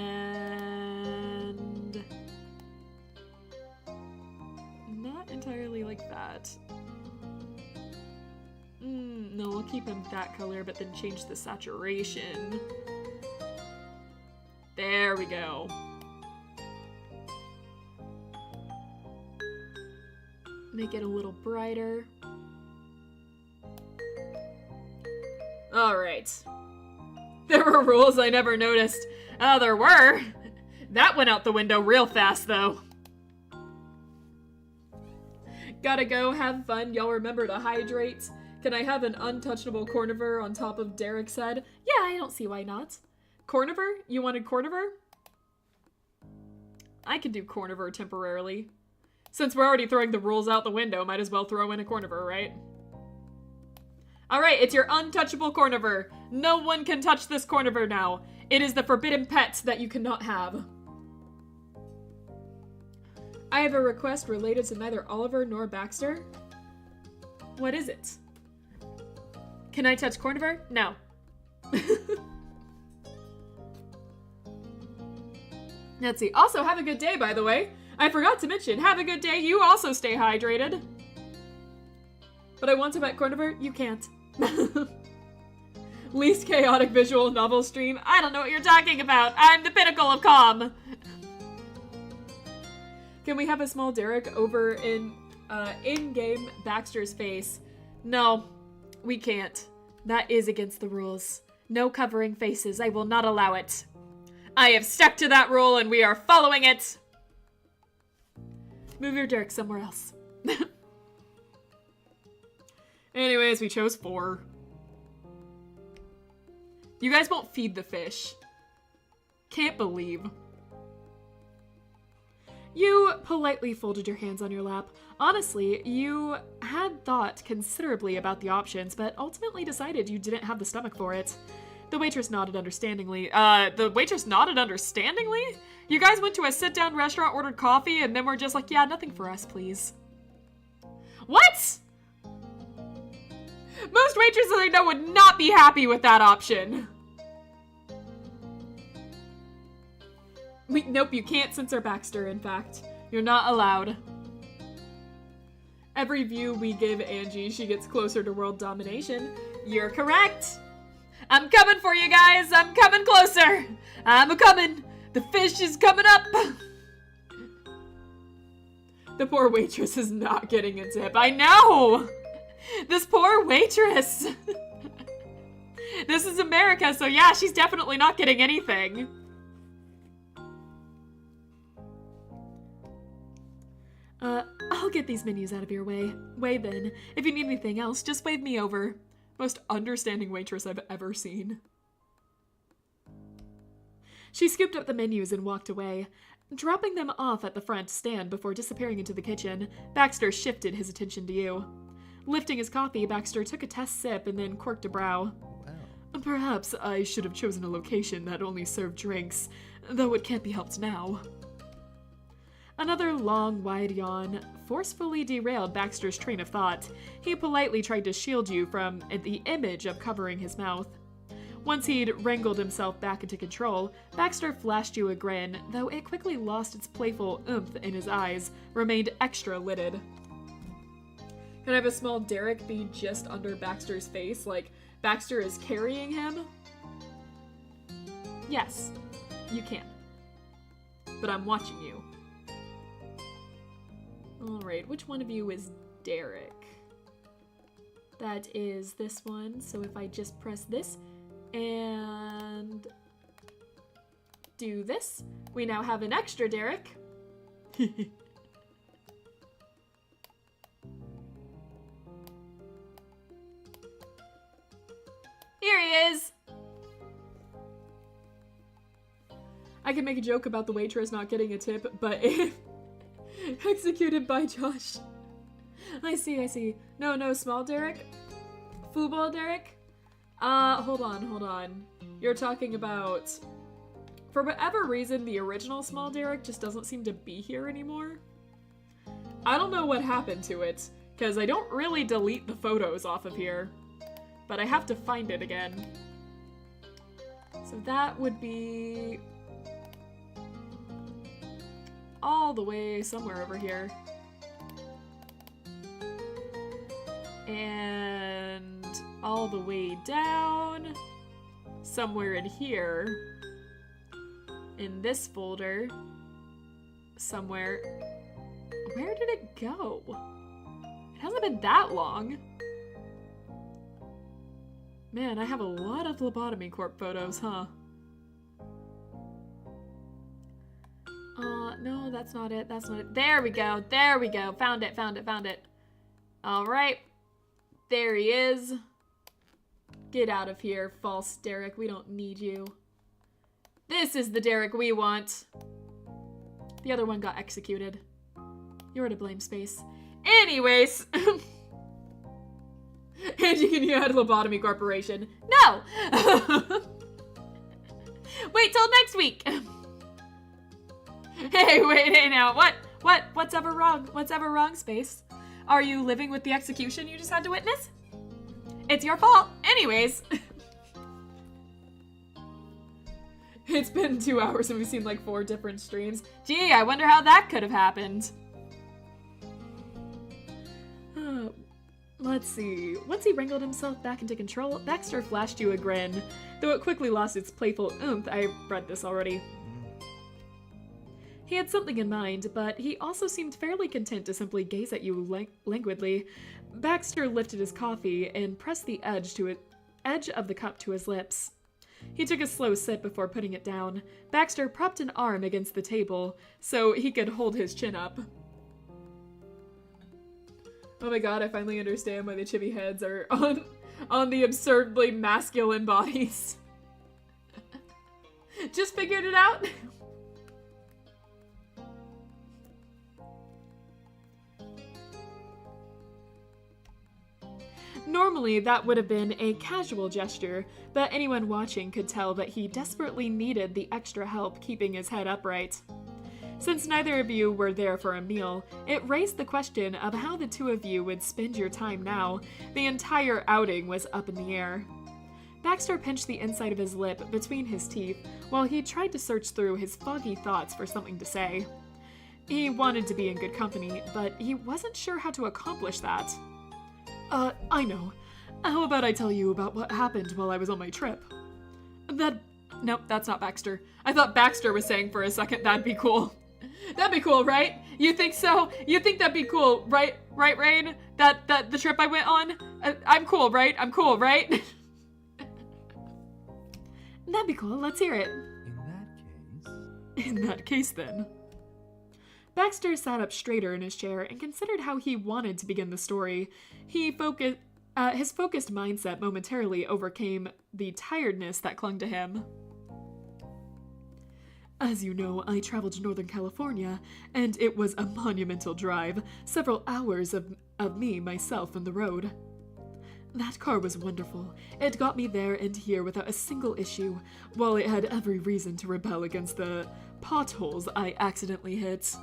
not entirely like that. No, we'll keep him that color, but then change the saturation. There we go. Make it a little brighter. Alright. There were rules I never noticed. Oh, there were. That went out the window real fast, though. Gotta go, have fun. Y'all remember to hydrate. Can I have an untouchable corniver on top of Derek's head? Yeah, I don't see why not. Corniver? You wanted corniver? I can do corniver temporarily. Since we're already throwing the rules out the window, might as well throw in a corniver, right? All right, it's your untouchable corniver. No one can touch this corniver now. It is the forbidden pet that you cannot have. I have a request related to neither Oliver nor Baxter. What is it? Can I touch corniver? No. Let's see. Also, have a good day, by the way. I forgot to mention, have a good day. You also stay hydrated. But I want to pet corniver. You can't. Least chaotic visual novel stream. I don't know what you're talking about. I'm the pinnacle of calm. Can we have a small Derek over in-game Baxter's face? No, we can't. That is against the rules. No covering faces. I will not allow it. I have stuck to that rule and we are following it. Move your Derek somewhere else. Anyways, we chose 4. You guys won't feed the fish. Can't believe. You politely folded your hands on your lap. Honestly, you had thought considerably about the options, but ultimately decided you didn't have the stomach for it. The waitress nodded understandingly. The waitress nodded understandingly? You guys went to a sit-down restaurant, ordered coffee, and then were just like, yeah, nothing for us, please. What? Most waitresses I know would not be happy with that option. Nope, you can't censor Baxter, in fact. You're not allowed. Every view we give Angie, she gets closer to world domination. You're correct. I'm coming for you guys. I'm coming closer. I'm a-coming. The fish is coming up. The poor waitress is not getting a tip. I know. This poor waitress. This is America, so yeah, she's definitely not getting anything. I'll get these menus out of your way. Wave in. If you need anything else, just wave me over. Most understanding waitress I've ever seen. She scooped up the menus and walked away. Dropping them off at the front stand before disappearing into the kitchen, Baxter shifted his attention to you. Lifting his coffee, Baxter took a test sip and then quirked a brow. Wow. Perhaps I should have chosen a location that only served drinks, though it can't be helped now. Another long, wide yawn forcefully derailed Baxter's train of thought. He politely tried to shield you from the image of covering his mouth. Once he'd wrangled himself back into control, Baxter flashed you a grin, though it quickly lost its playful oomph and his eyes remained extra lidded. Can I have a small Derek be just under Baxter's face, like Baxter is carrying him? Yes, you can. But I'm watching you. Alright, which one of you is Derek? That is this one, so if I just press this and do this, we now have an extra Derek. Here he is! I can make a joke about the waitress not getting a tip, but if executed by Josh. I see. No, small Derek? Football Derek? Hold on. You're talking about... For whatever reason, the original small Derek just doesn't seem to be here anymore. I don't know what happened to it, because I don't really delete the photos off of here. But I have to find it again. So that would be... all the way somewhere over here. And all the way down somewhere in here. In this folder. Somewhere. Where did it go? It hasn't been that long. Man, I have a lot of Lobotomy Corp photos, huh? No, that's not it. There we go. Found it. All right. There he is. Get out of here, false Derek. We don't need you. This is the Derek we want. The other one got executed. You're to blame, Space. Anyways. Angie, can you add Lobotomy Corporation? No! Wait till next week! Hey, wait, hey now, what's ever wrong? What's ever wrong, Space? Are you living with the execution you just had to witness? It's your fault. Anyways. It's been 2 hours and we've seen like 4 different streams. Gee, I wonder how that could have happened. Let's see. Once he wrangled himself back into control, Baxter flashed you a grin. Though it quickly lost its playful oomph, I read this already. He had something in mind, but he also seemed fairly content to simply gaze at you languidly. Baxter lifted his coffee and pressed the edge of the cup to his lips. He took a slow sip before putting it down. Baxter propped an arm against the table so he could hold his chin up. Oh my god, I finally understand why the chibi heads are on the absurdly masculine bodies. Just figured it out. Normally, that would have been a casual gesture, but anyone watching could tell that he desperately needed the extra help keeping his head upright. Since neither of you were there for a meal, it raised the question of how the two of you would spend your time now. The entire outing was up in the air. Baxter pinched the inside of his lip between his teeth while he tried to search through his foggy thoughts for something to say. He wanted to be in good company, but he wasn't sure how to accomplish that. I know. How about I tell you about what happened while I was on my trip? Nope, that's not Baxter. I thought Baxter was saying for a second that'd be cool. That'd be cool, right? You think so? You think that'd be cool, right? Right, Rain? That the trip I went on? I'm cool, right? I'm cool, right? That'd be cool. Let's hear it. In that case, then. Baxter sat up straighter in his chair and considered how he wanted to begin the story. His focused mindset momentarily overcame the tiredness that clung to him. As you know, I traveled to Northern California, and it was a monumental drive, several hours of me, myself, on the road. That car was wonderful. It got me there and here without a single issue, while it had every reason to rebel against the potholes I accidentally hit.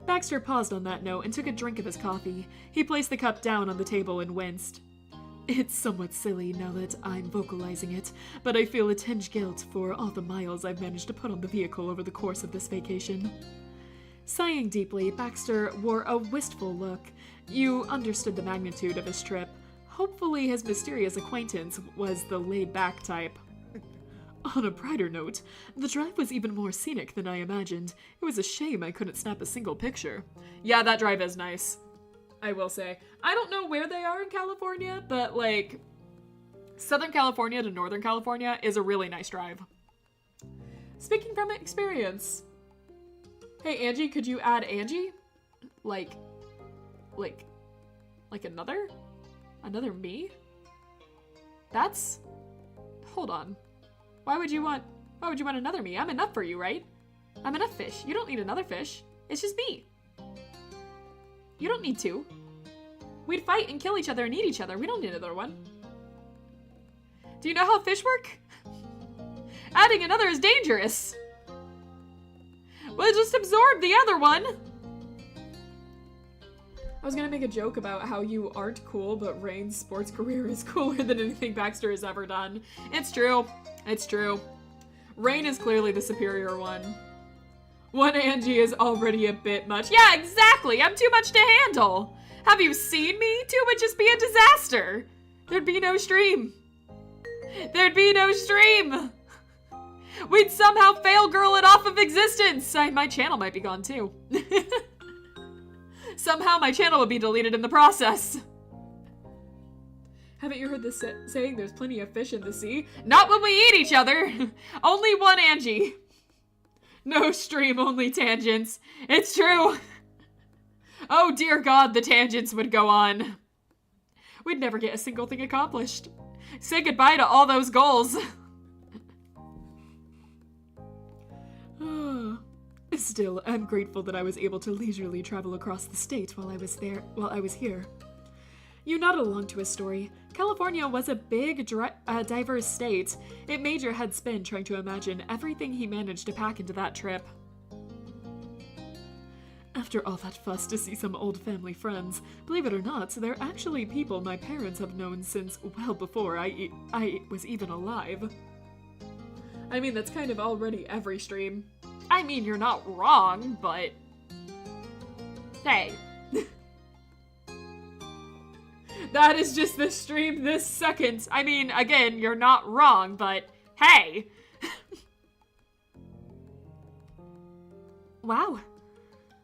Baxter paused on that note and took a drink of his coffee. He placed the cup down on the table and winced. It's somewhat silly now that I'm vocalizing it, but I feel a tinge guilt for all the miles I've managed to put on the vehicle over the course of this vacation. Sighing deeply, Baxter wore a wistful look. You understood the magnitude of his trip. Hopefully his mysterious acquaintance was the laid-back type. On a brighter note, the drive was even more scenic than I imagined. It was a shame I couldn't snap a single picture. Yeah, that drive is nice, I will say. I don't know where they are in California, but like, Southern California to Northern California is a really nice drive. Speaking from experience. Hey, Angie, could you add Angie? Like another me? Hold on. Why would you want another me? I'm enough for you, right? I'm enough fish. You don't need another fish. It's just me. You don't need two. We'd fight and kill each other and eat each other. We don't need another one. Do you know how fish work? Adding another is dangerous. Well, just absorb the other one. I was gonna make a joke about how you aren't cool, but Rain's sports career is cooler than anything Baxter has ever done. It's true. It's true. Rain is clearly the superior one. One Angie is already a bit much. Yeah, exactly! I'm too much to handle! Have you seen me? Two would just be a disaster! There'd be no stream. There'd be no stream! We'd somehow fail girl it off of existence! My channel might be gone too. Somehow my channel would be deleted in the process. Haven't you heard this saying, there's plenty of fish in the sea? Not when we eat each other! Only one Angie. No stream, only tangents. It's true. Oh dear God, the tangents would go on. We'd never get a single thing accomplished. Say goodbye to all those goals. Still, I'm grateful that I was able to leisurely travel across the state while I was here. You nodded along to his story. California was a big, diverse state. It made your head spin trying to imagine everything he managed to pack into that trip. After all that fuss to see some old family friends, believe it or not, they're actually people my parents have known since well before I was even alive. I mean, that's kind of already every stream. I mean, you're not wrong, but... Hey. That is just the stream this second. I mean, again, you're not wrong, but hey. Wow.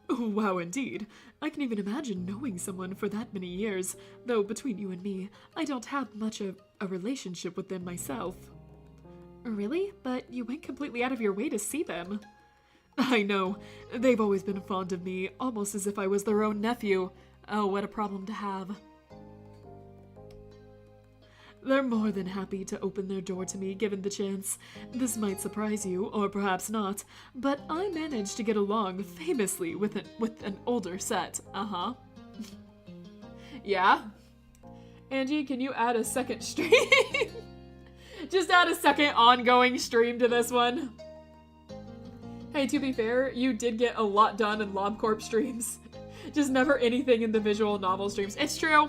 Wow, indeed. I can even imagine knowing someone for that many years, though between you and me, I don't have much of a relationship with them myself. Really? But you went completely out of your way to see them. I know. They've always been fond of me, almost as if I was their own nephew. Oh, what a problem to have. They're more than happy to open their door to me given the chance. This might surprise you, or perhaps not, but I managed to get along famously with an older set. Uh-huh. Yeah? Angie, can you add a second stream? Just add a second ongoing stream to this one. Hey, to be fair, you did get a lot done in LobCorp streams. Just never anything in the visual novel streams. It's true.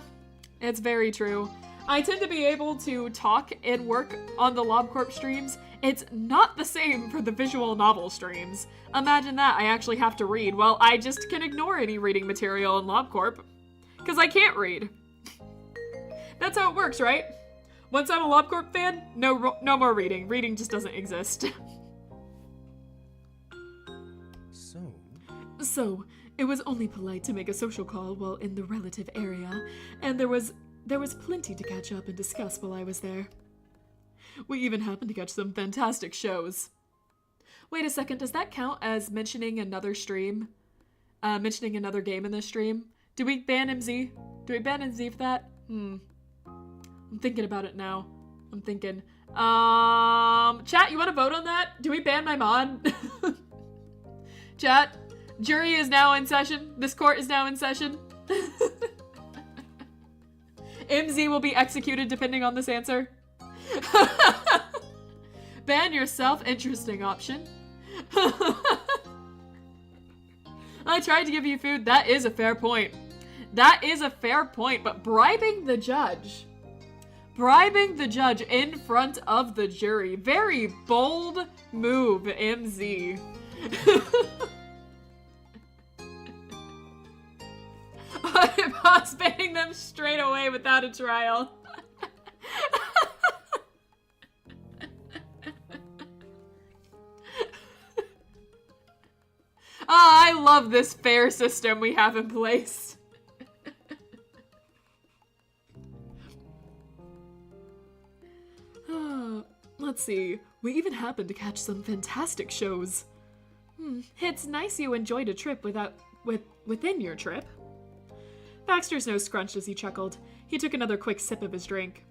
It's very true. I tend to be able to talk and work on the LobCorp streams. It's not the same for the visual novel streams. Imagine that, I actually have to read. Well, I just can ignore any reading material in LobCorp, because I can't read. That's how it works, right? Once I'm a LobCorp fan, no more reading. Reading just doesn't exist. So, it was only polite to make a social call while in the relative area, and there was plenty to catch up and discuss while I was there. We even happened to catch some fantastic shows. Wait a second, does that count as mentioning another stream? Mentioning another game in this stream? Do we ban MZ? Do we ban MZ for that? I'm thinking about it now. I'm thinking. Chat, you want to vote on that? Do we ban my mod? Chat, jury is now in session. This court is now in session. MZ will be executed depending on this answer. Ban yourself, interesting option. I tried to give you food, that is a fair point. That is a fair point, but bribing the judge in front of the jury, very bold move, MZ. Boss banning them straight away without a trial. I love this fair system we have in place. Let's see. We even happened to catch some fantastic shows. It's nice you enjoyed a trip within your trip. Baxter's nose scrunched as he chuckled. He took another quick sip of his drink.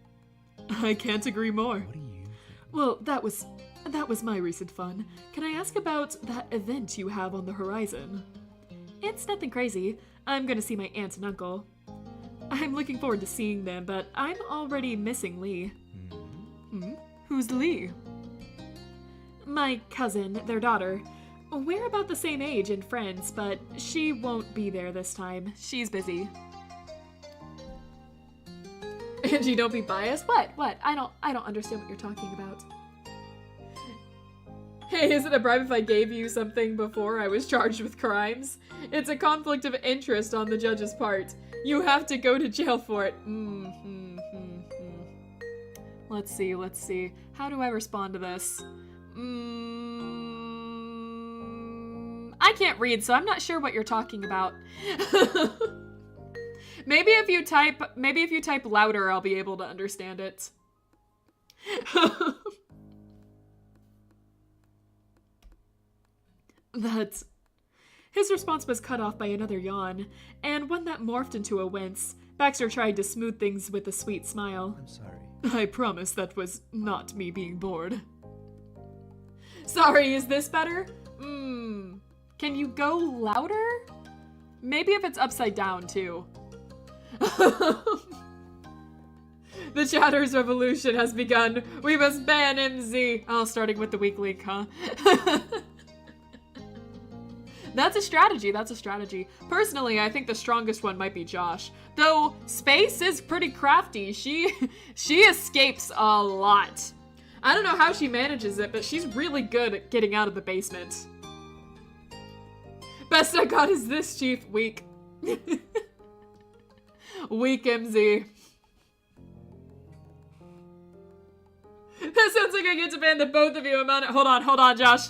I can't agree more. What do you think? Well, that was my recent fun. Can I ask about that event you have on the horizon? It's nothing crazy. I'm gonna see my aunt and uncle. I'm looking forward to seeing them, but I'm already missing Lee. Who's Lee? My cousin, their daughter. We're about the same age and friends, but she won't be there this time. She's busy. Angie, don't be biased. What? I don't understand what you're talking about. Hey, is it a bribe if I gave you something before I was charged with crimes? It's a conflict of interest on the judge's part. You have to go to jail for it. Let's see. How do I respond to this? I can't read, so I'm not sure what you're talking about. Maybe if you type louder, I'll be able to understand it. His response was cut off by another yawn, and one that morphed into a wince. Baxter tried to smooth things with a sweet smile. I'm sorry. I promise that was not me being bored. Sorry, is this better? Can you go louder? Maybe if it's upside down, too. The chatter's revolution has begun. We must ban MZ. Oh, starting with the weak link, huh? That's a strategy, that's a strategy. Personally, I think the strongest one might be Josh. Though, Space is pretty crafty. She escapes a lot. I don't know how she manages it, but she's really good at getting out of the basement. Best I got is this, Chief. Weak. Weak MZ. That sounds like I get to ban the both of you. Hold on, Josh.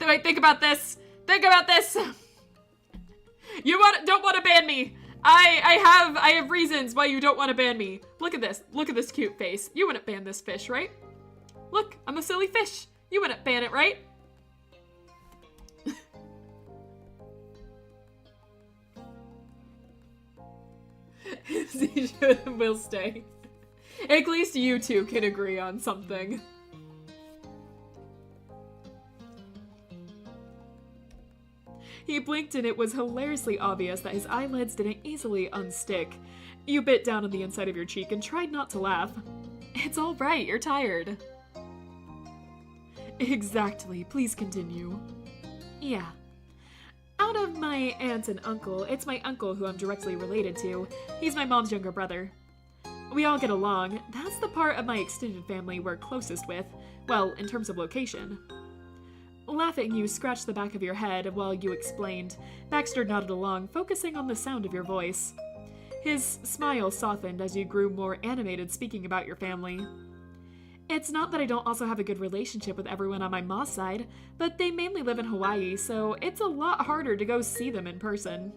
Wait, think about this. Think about this. You don't want to ban me. I have reasons why you don't want to ban me. Look at this. Look at this cute face. You wouldn't ban this fish, right? Look, I'm a silly fish. You wouldn't ban it, right? He should and will stay. At least you two can agree on something. He blinked and it was hilariously obvious that his eyelids didn't easily unstick. You bit down on the inside of your cheek and tried not to laugh. It's all right, you're tired. Exactly, please continue. Yeah. Out of my aunt and uncle, it's my uncle who I'm directly related to. He's my mom's younger brother. We all get along. That's the part of my extended family we're closest with. Well, in terms of location. Laughing, you scratched the back of your head while you explained. Baxter nodded along, focusing on the sound of your voice. His smile softened as you grew more animated speaking about your family. It's not that I don't also have a good relationship with everyone on my mom's side, but they mainly live in Hawaii, so it's a lot harder to go see them in person.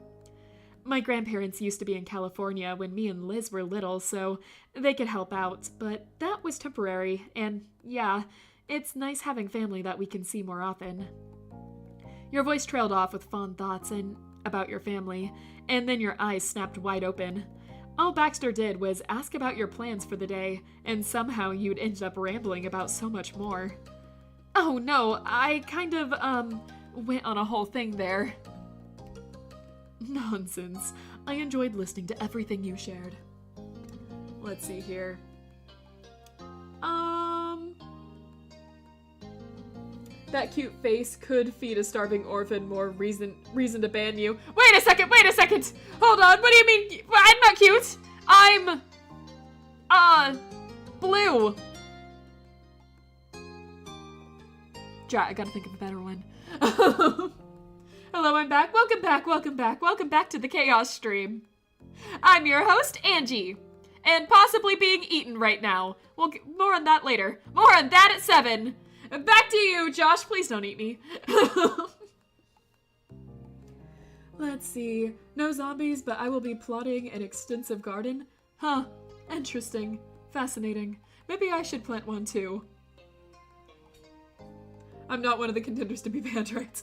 My grandparents used to be in California when me and Liz were little, so they could help out, but that was temporary, and yeah, it's nice having family that we can see more often. Your voice trailed off with fond thoughts and about your family, and then your eyes snapped wide open. All Baxter did was ask about your plans for the day, and somehow you'd ended up rambling about so much more. Oh no, I kind of, went on a whole thing there. Nonsense. I enjoyed listening to everything you shared. Let's see here. That cute face could feed a starving orphan more reason to ban you. Wait a second! Hold on, what do you mean? I'm not cute! I'm... blue. I gotta think of a better one. Hello, I'm back. Welcome back to the Chaos Stream. I'm your host, Angie. And possibly being eaten right now. We'll get more on that later. More on that at 7. Back to you, Josh. Please don't eat me. Let's see. No zombies, but I will be plotting an extensive garden. Huh. Interesting. Fascinating. Maybe I should plant one too. I'm not one of the contenders to be banned, right?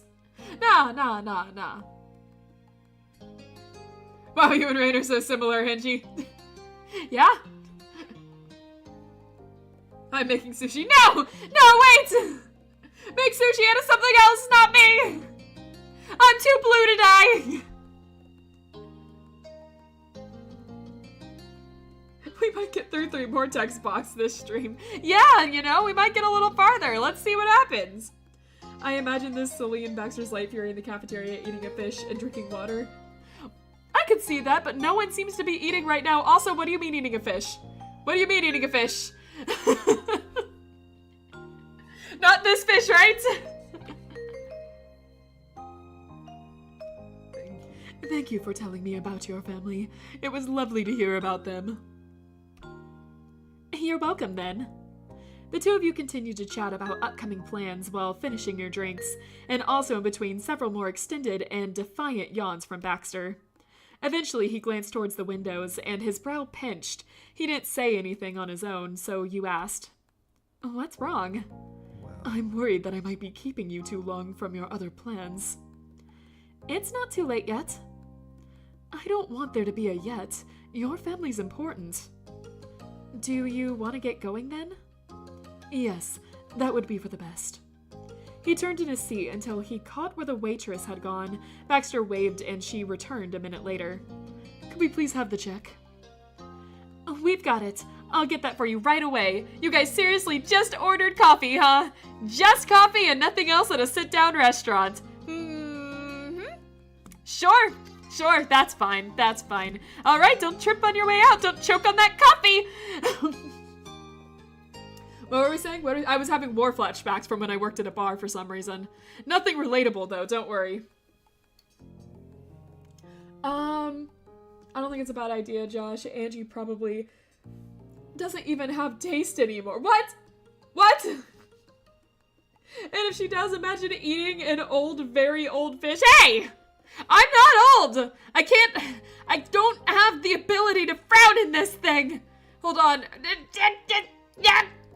Nah. Wow, you and Rain are so similar, Angie. Yeah? I'm making sushi. No, wait! Make sushi out of something else, not me! I'm too blue to die! We might get through 3 more text box this stream. Yeah, you know, we might get a little farther. Let's see what happens. I imagine this silly in Baxter's Light Fury in the cafeteria eating a fish and drinking water. I could see that, but no one seems to be eating right now. Also, what do you mean eating a fish? What do you mean eating a fish? Not this fish, right? Thank you for telling me about your family. It was lovely to hear about them. You're welcome, then. The two of you continued to chat about upcoming plans while finishing your drinks, and also in between several more extended and defiant yawns from Baxter. Eventually, he glanced towards the windows, and his brow pinched. He didn't say anything on his own, so you asked, "What's wrong?" Well, I'm worried that I might be keeping you too long from your other plans. It's not too late yet. I don't want there to be a yet. Your family's important. Do you want to get going then? Yes, that would be for the best. He turned in his seat until he caught where the waitress had gone. Baxter waved and she returned a minute later. Could we please have the check? We've got it. I'll get that for you right away. You guys seriously just ordered coffee, huh? Just coffee and nothing else at a sit-down restaurant. Sure, that's fine, that's fine. All right, don't trip on your way out. Don't choke on that coffee. What were we saying? I was having war flashbacks from when I worked at a bar for some reason. Nothing relatable though, don't worry. I don't think it's a bad idea, Josh. Angie probably doesn't even have taste anymore. What? And if she does, imagine eating an old, very old fish. Hey! I'm not old! I don't have the ability to frown in this thing. Hold on. Why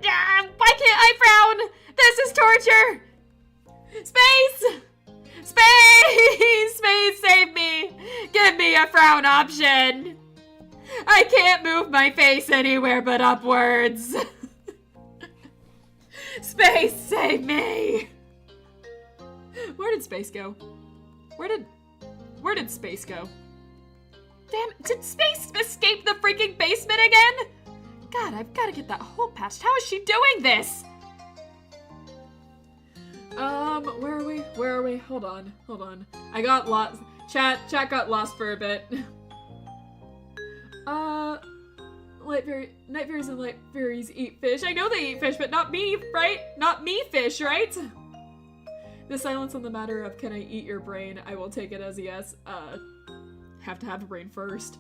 can't I frown? This is torture! Space! Space, save me! Give me a frown option! I can't move my face anywhere but upwards. Space, save me! Where did space go? Where did space go? Damn, did space escape the freaking basement again? God, I've got to get that hole patched. How is she doing this? Where are we? Hold on. I got lost. Chat got lost for a bit. Night fairies and light fairies eat fish. I know they eat fish, but not me, right? Not me fish, right? The silence on the matter of can I eat your brain, I will take it as a yes. Have to have a brain first.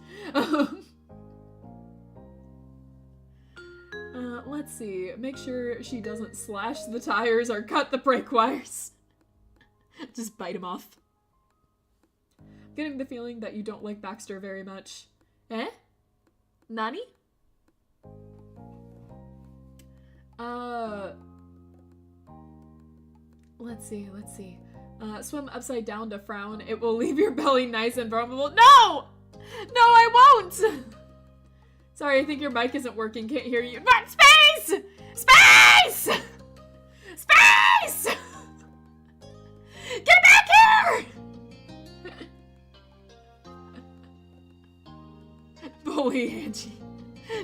Let's see. Make sure she doesn't slash the tires or cut the brake wires. Just bite him off. Getting the feeling that you don't like Baxter very much. Eh? Nani? Let's see. Swim upside down to frown. It will leave your belly nice and vulnerable. No! No, I won't! Sorry, I think your mic isn't working. Can't hear you. But space! Space! Space! Get back here! Bully Angie.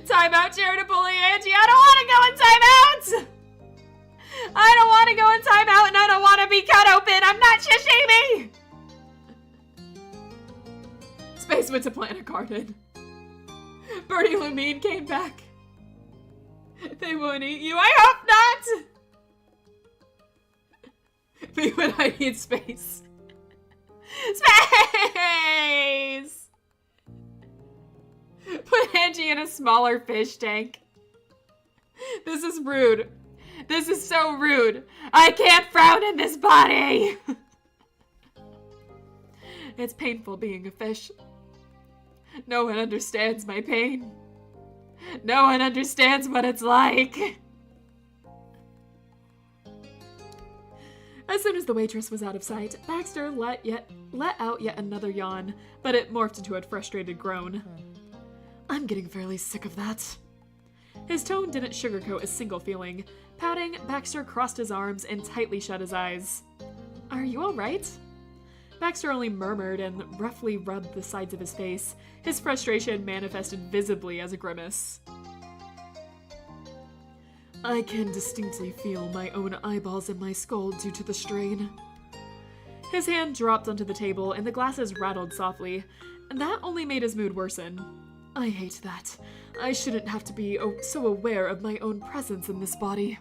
Time out, Jared, to bully Angie. I don't want to go in timeout! I don't want to go in timeout and I don't want to be cut open. I'm not sashimi! Space went to plant a garden. Bertie Lumine came back. They won't eat you. I hope not! Me when I need space. Space! Put Angie in a smaller fish tank. This is rude. This is so rude. I can't frown in this body! It's painful being a fish. No one understands my pain. No one understands what it's like. As soon as the waitress was out of sight, Baxter let out yet another yawn, but it morphed into a frustrated groan. I'm getting fairly sick of that. His tone didn't sugarcoat a single feeling. Pouting, Baxter crossed his arms and tightly shut his eyes. Are you all right? Baxter only murmured and roughly rubbed the sides of his face. His frustration manifested visibly as a grimace. I can distinctly feel my own eyeballs in my skull due to the strain. His hand dropped onto the table and the glasses rattled softly. That only made his mood worsen. I hate that. I shouldn't have to be so aware of my own presence in this body.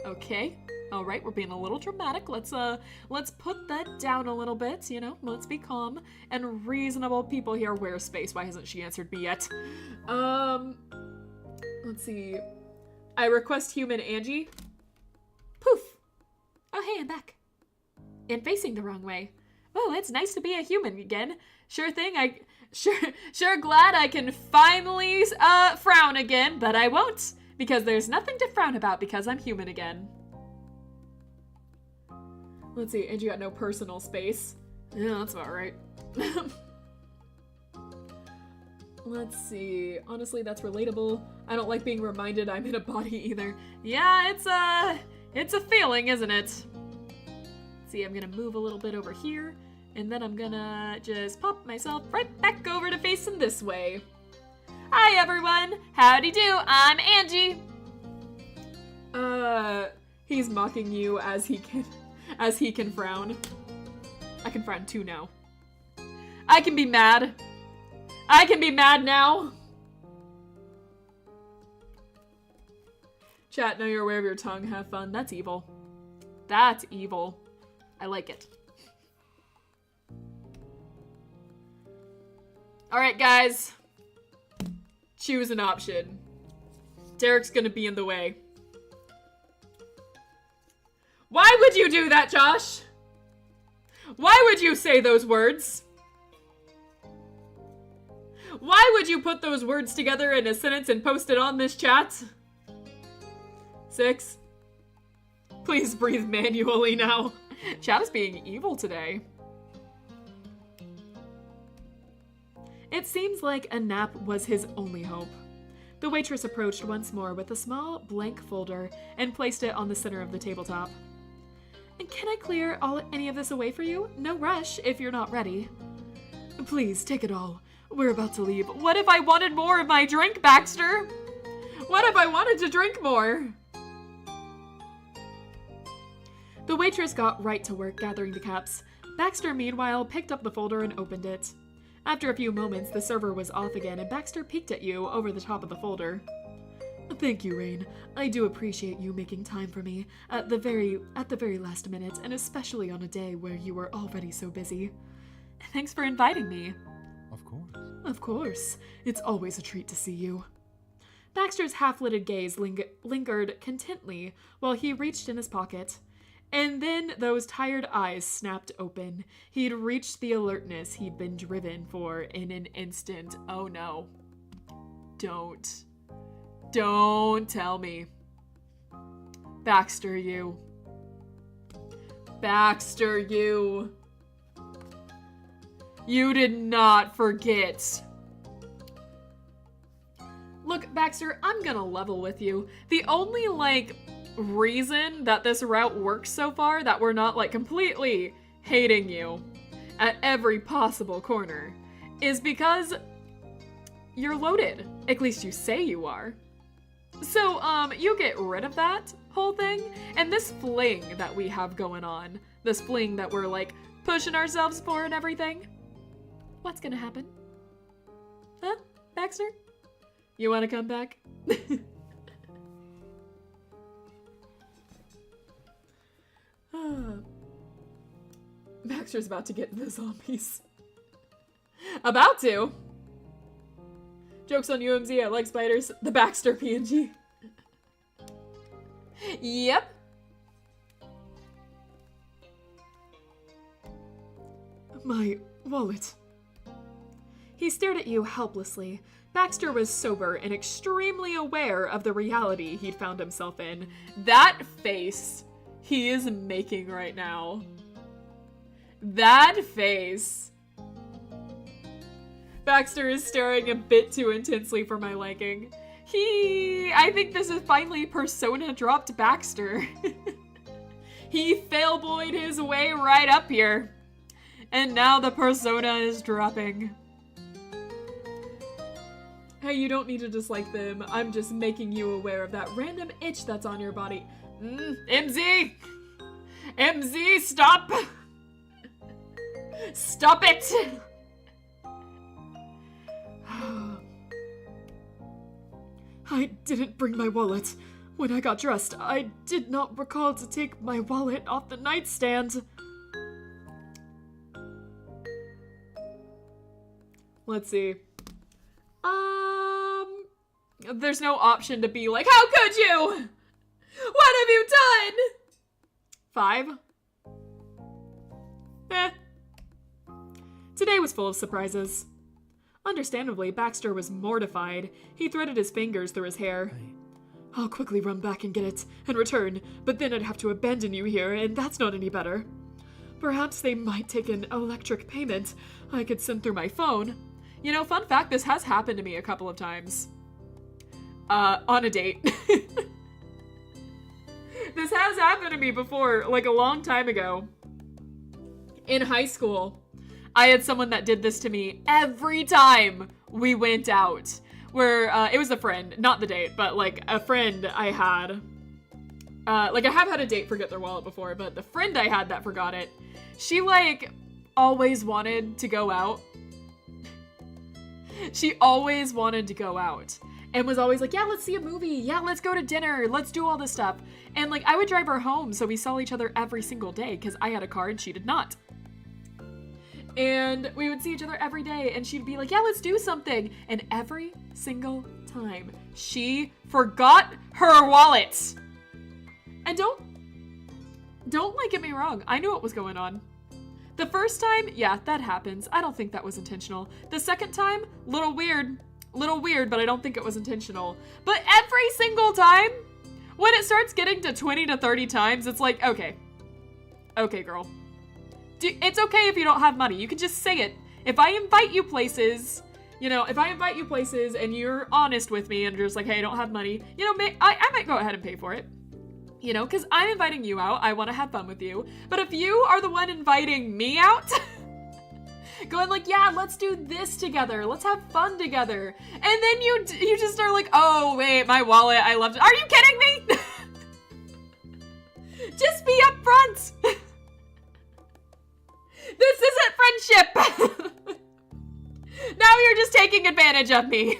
Okay. All right, we're being a little dramatic. Let's put that down a little bit, you know? Let's be calm and reasonable people here. Where's Space? Why hasn't she answered me yet? Let's see. I request human Angie. Poof. Oh, hey, I'm back. And facing the wrong way. Oh, it's nice to be a human again. Sure thing, Sure glad I can finally, frown again, but I won't. Because there's nothing to frown about because I'm human again. Let's see, Angie got no personal space. Yeah, that's about right. Let's see. Honestly, that's relatable. I don't like being reminded I'm in a body either. Yeah, it's a feeling, isn't it? Let's see, I'm gonna move a little bit over here, and then I'm gonna just pop myself right back over to facing this way. Hi everyone! Howdy do, I'm Angie! He's mocking you as he can frown. I can frown too now. I can be mad. I can be mad now! Chat, know you're aware of your tongue, have fun. That's evil. That's evil. I like it. Alright guys. Choose an option. Derek's gonna be in the way. Why would you do that, Josh? Why would you say those words? Why would you put those words together in a sentence and post it on this chat? 6. Please breathe manually now. Chat is being evil today. It seems like a nap was his only hope. The waitress approached once more with a small blank folder and placed it on the center of the tabletop. And can I clear any of this away for you? No rush if you're not ready. Please, take it all. We're about to leave. What if I wanted more of my drink, Baxter? What if I wanted to drink more? The waitress got right to work gathering the cups. Baxter, meanwhile, picked up the folder and opened it. After a few moments, the server was off again, and Baxter peeked at you over the top of the folder. Thank you, Rain. I do appreciate you making time for me at the very last minute, and especially on a day where you were already so busy. Thanks for inviting me. Of course. Of course. It's always a treat to see you. Baxter's half-lidded gaze lingered contently while he reached in his pocket. And then those tired eyes snapped open. He'd reached the alertness he'd been driven for in an instant. Oh no. Don't tell me. Baxter, you. Baxter, you. You did not forget. Look, Baxter, I'm gonna level with you. The only, reason that this route works so far, that we're not, completely hating you at every possible corner, is because you're loaded. At least you say you are. So, you get rid of that whole thing, and this fling that we have going on, this fling that we're, pushing ourselves for and everything, what's gonna happen? Huh, Baxter? You wanna come back? Baxter's about to get the zombies. About to? Joke's on UMZ, I like spiders. The Baxter PNG. Yep. My wallet. He stared at you helplessly. Baxter was sober and extremely aware of the reality he'd found himself in. That face he is making right now. That face. Baxter is staring a bit too intensely for my liking. I think this is finally persona dropped Baxter. He failboyed his way right up here. And now the persona is dropping. Hey, you don't need to dislike them. I'm just making you aware of that random itch that's on your body. MZ! MZ, stop! Stop it! I didn't bring my wallet. When I got dressed, I did not recall to take my wallet off the nightstand. Let's see. There's no option to be like, how could you? What have you done? 5? Today was full of surprises. Understandably, Baxter was mortified. He threaded his fingers through his hair. I'll quickly run back and get it, and return, but then I'd have to abandon you here, and that's not any better. Perhaps they might take an electric payment I could send through my phone. You know, fun fact, this has happened to me a couple of times. On a date. This has happened to me before, a long time ago. In high school, I had someone that did this to me every time we went out. where it was a friend, not the date, but like a friend I had. Like I have had a date forget their wallet before, but the friend I had that forgot it, she like always wanted to go out. She always wanted to go out and was always like, yeah, let's see a movie. Yeah, let's go to dinner. Let's do all this stuff. And like I would drive her home, so we saw each other every single day because I had a car and she did not. And we would see each other every day and she'd be like, yeah, let's do something. And every single time she forgot her wallet. And don't like get me wrong. I knew what was going on. The first time, yeah, that happens. I don't think that was intentional. The second time, little weird, but I don't think it was intentional. But every single time, when it starts getting to 20 to 30 times, it's like, okay, girl. It's okay if you don't have money. You can just say it. If I invite you places, and you're honest with me and you're just like, hey, I don't have money, I might go ahead and pay for it. Because I'm inviting you out. I want to have fun with you. But if you are the one inviting me out, going like, yeah, let's do this together. Let's have fun together. And then you just are like, oh, wait, my wallet, I left it. Are you kidding me? Just be upfront. This isn't friendship. Now you're just taking advantage of me.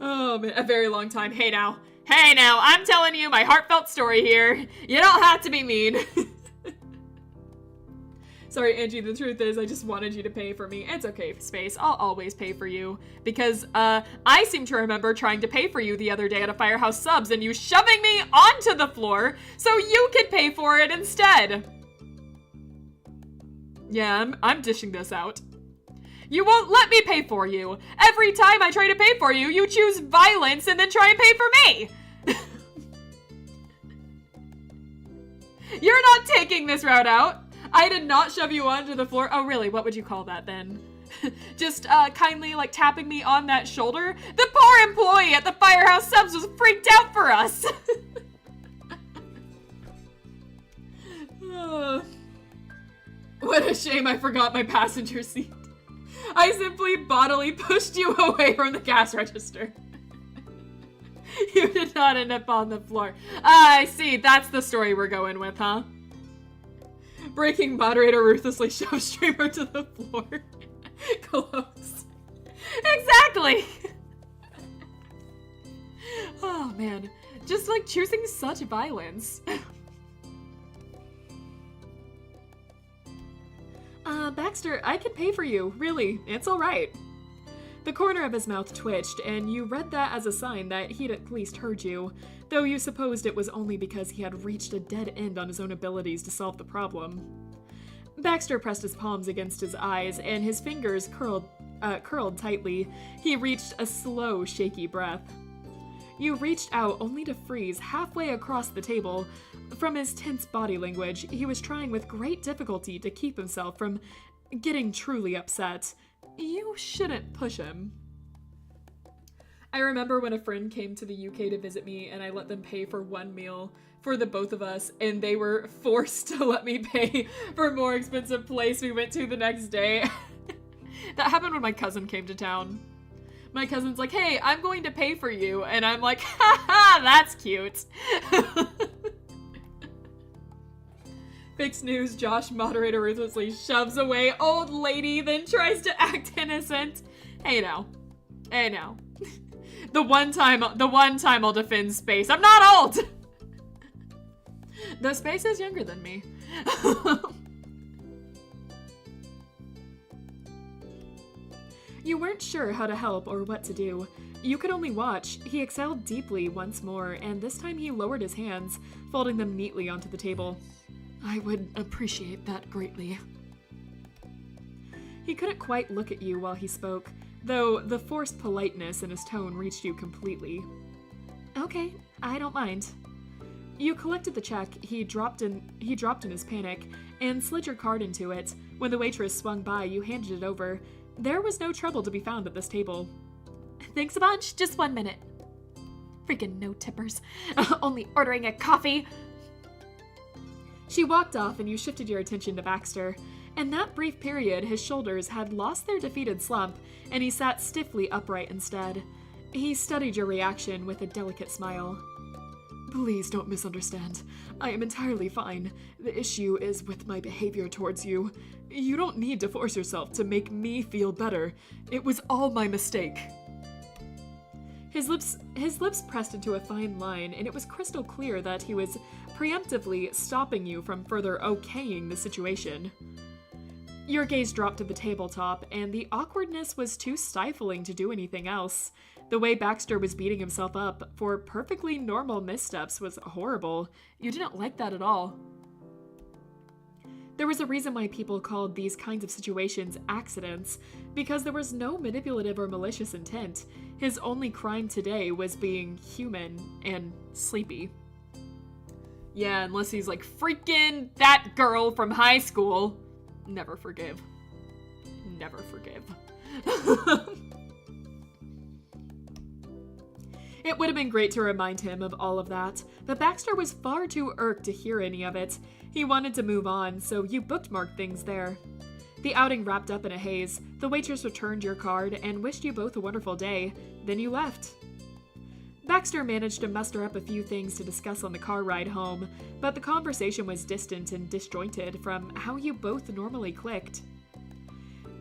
Oh, man, a very long time. Hey now, I'm telling you my heartfelt story here. You don't have to be mean. Sorry, Angie, the truth is I just wanted you to pay for me. It's okay, Space. I'll always pay for you. Because, I seem to remember trying to pay for you the other day at a Firehouse Subs and you shoving me onto the floor so you could pay for it instead. Yeah, I'm dishing this out. You won't let me pay for you. Every time I try to pay for you, you choose violence and then try and pay for me. You're not taking this route out. I did not shove you onto the floor. Oh, really? What would you call that then? Just kindly like tapping me on that shoulder? The poor employee at the Firehouse Subs was freaked out for us. What a shame I forgot my passenger seat. I simply bodily pushed you away from the cash register. You did not end up on the floor. I see. That's the story we're going with, huh? Breaking moderator ruthlessly shoves streamer to the floor. Close. Exactly. Oh, man. Just like choosing such violence. Baxter, I can pay for you. Really, it's all right. The corner of his mouth twitched, and you read that as a sign that he'd at least heard you, though you supposed it was only because he had reached a dead end on his own abilities to solve the problem. Baxter pressed his palms against his eyes, and his fingers curled tightly. He reached a slow, shaky breath. You reached out only to freeze halfway across the table. From his tense body language, he was trying with great difficulty to keep himself from getting truly upset. You shouldn't push him. I remember when a friend came to the UK to visit me and I let them pay for one meal for the both of us, and they were forced to let me pay for a more expensive place we went to the next day. That happened when my cousin came to town. My cousin's like, hey, I'm going to pay for you. And I'm like, haha, that's cute. Fix news, Josh, moderator ruthlessly shoves away old lady, then tries to act innocent. Hey now. The one time I'll defend Space. I'm not old! The Space is younger than me. You weren't sure how to help or what to do. You could only watch. He exhaled deeply once more, and this time he lowered his hands, folding them neatly onto the table. I would appreciate that greatly. He couldn't quite look at you while he spoke, though the forced politeness in his tone reached you completely. Okay, I don't mind. You collected the check he dropped in his panic, and slid your card into it. When the waitress swung by, you handed it over. There was no trouble to be found at this table. Thanks a bunch, just 1 minute. Freaking no tippers. Only ordering a coffee. She walked off and you shifted your attention to Baxter. In that brief period, his shoulders had lost their defeated slump, and he sat stiffly upright instead. He studied your reaction with a delicate smile. Please don't misunderstand. I am entirely fine. The issue is with my behavior towards you. You don't need to force yourself to make me feel better. It was all my mistake. His lips pressed into a fine line, and it was crystal clear that he was preemptively stopping you from further okaying the situation. Your gaze dropped to the tabletop, and the awkwardness was too stifling to do anything else. The way Baxter was beating himself up for perfectly normal missteps was horrible. You didn't like that at all. There was a reason why people called these kinds of situations accidents, because there was no manipulative or malicious intent. His only crime today was being human and sleepy. Yeah, unless he's like, freaking that girl from high school. Never forgive. Never forgive. It would have been great to remind him of all of that, but Baxter was far too irked to hear any of it. He wanted to move on, so you bookmarked things there. The outing wrapped up in a haze. The waitress returned your card and wished you both a wonderful day. Then you left. Baxter managed to muster up a few things to discuss on the car ride home, but the conversation was distant and disjointed from how you both normally clicked.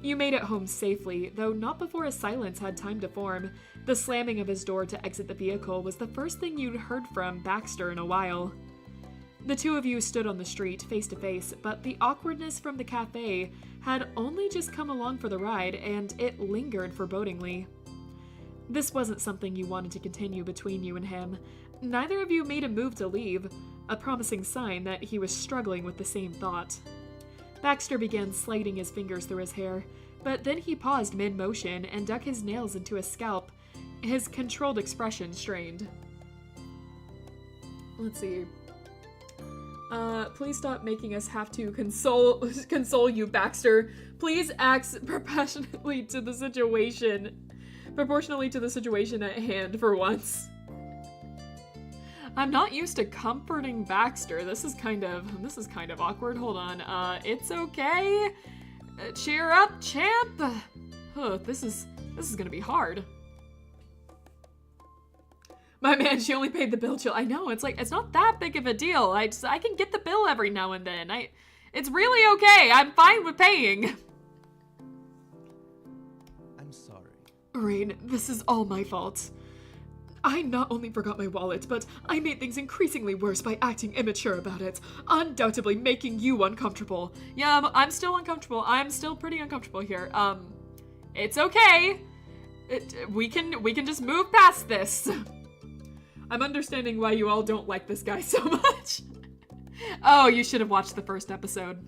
You made it home safely, though not before a silence had time to form. The slamming of his door to exit the vehicle was the first thing you'd heard from Baxter in a while. The two of you stood on the street, face to face, but the awkwardness from the cafe had only just come along for the ride, and it lingered forebodingly. This wasn't something you wanted to continue between you and him. Neither of you made a move to leave, a promising sign that he was struggling with the same thought. Baxter began sliding his fingers through his hair, but then he paused mid-motion and dug his nails into his scalp, his controlled expression strained. Let's see. Please stop making us have to console you, Baxter. Please act proportionately to the situation at hand for once. I'm not used to comforting Baxter. This is kind of awkward. Hold on. It's okay. Cheer up, champ. This is gonna be hard. My man, she only paid the bill. I know, it's not that big of a deal. I can get the bill every now and then. It's really okay. I'm fine with paying. I'm sorry. Rain, this is all my fault. I not only forgot my wallet, but I made things increasingly worse by acting immature about it, undoubtedly making you uncomfortable. Yeah, I'm still uncomfortable. I'm still pretty uncomfortable here. It's okay. We can just move past this. I'm understanding why you all don't like this guy so much. Oh, you should have watched the first episode.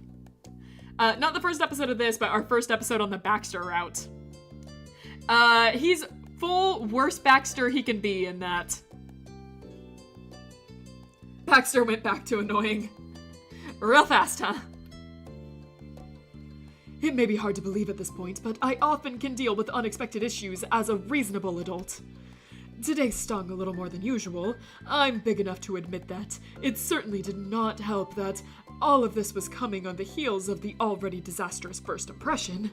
Not the first episode of this, but our first episode on the Baxter route. He's full worst Baxter he can be in that. Baxter went back to annoying. Real fast, huh? It may be hard to believe at this point, but I often can deal with unexpected issues as a reasonable adult. Today stung a little more than usual. I'm big enough to admit that. It certainly did not help that all of this was coming on the heels of the already disastrous first impression.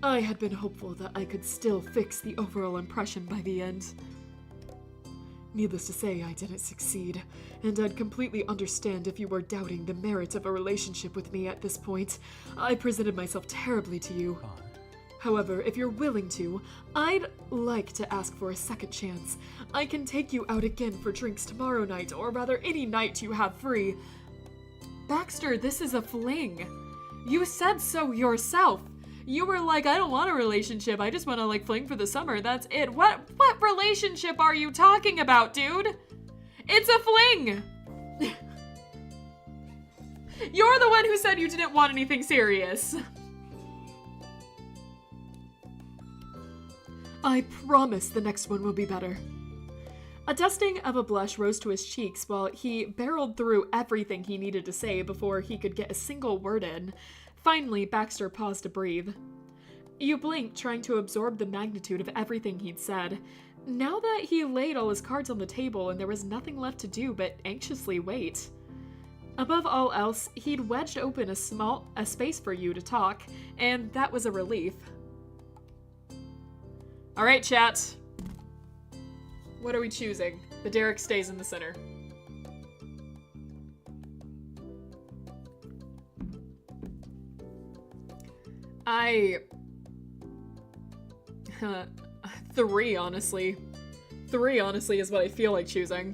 I had been hopeful that I could still fix the overall impression by the end. Needless to say, I didn't succeed, and I'd completely understand if you were doubting the merit of a relationship with me at this point. I presented myself terribly to you. However, if you're willing to, I'd like to ask for a second chance. I can take you out again for drinks tomorrow night, or rather any night you have free. Baxter, this is a fling. You said so yourself. You were like, I don't want a relationship, I just want to fling for the summer, that's it. What relationship are you talking about, dude? It's a fling! You're the one who said you didn't want anything serious. I promise the next one will be better. A dusting of a blush rose to his cheeks while he barreled through everything he needed to say before he could get a single word in. Finally, Baxter paused to breathe. You blinked, trying to absorb the magnitude of everything he'd said. Now that he laid all his cards on the table and there was nothing left to do but anxiously wait. Above all else, he'd wedged open a space for you to talk, and that was a relief. All right, chat. What are we choosing? The Derek stays in the center. Three, honestly. Three, honestly, is what I feel like choosing.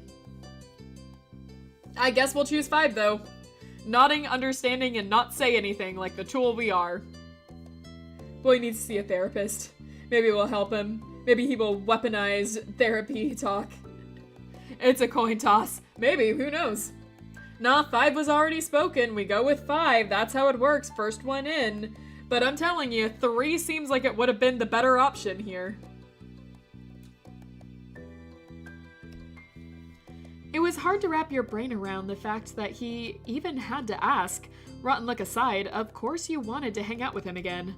I guess we'll choose 5, though. Nodding, understanding, and not say anything like the tool we are. Boy needs to see a therapist. Maybe it will help him. Maybe he will weaponize therapy talk. It's a coin toss. Maybe, who knows? Nah, 5 was already spoken. We go with 5. That's how it works. First one in. But I'm telling you, 3 seems like it would have been the better option here. It was hard to wrap your brain around the fact that he even had to ask. Rotten luck aside, of course you wanted to hang out with him again.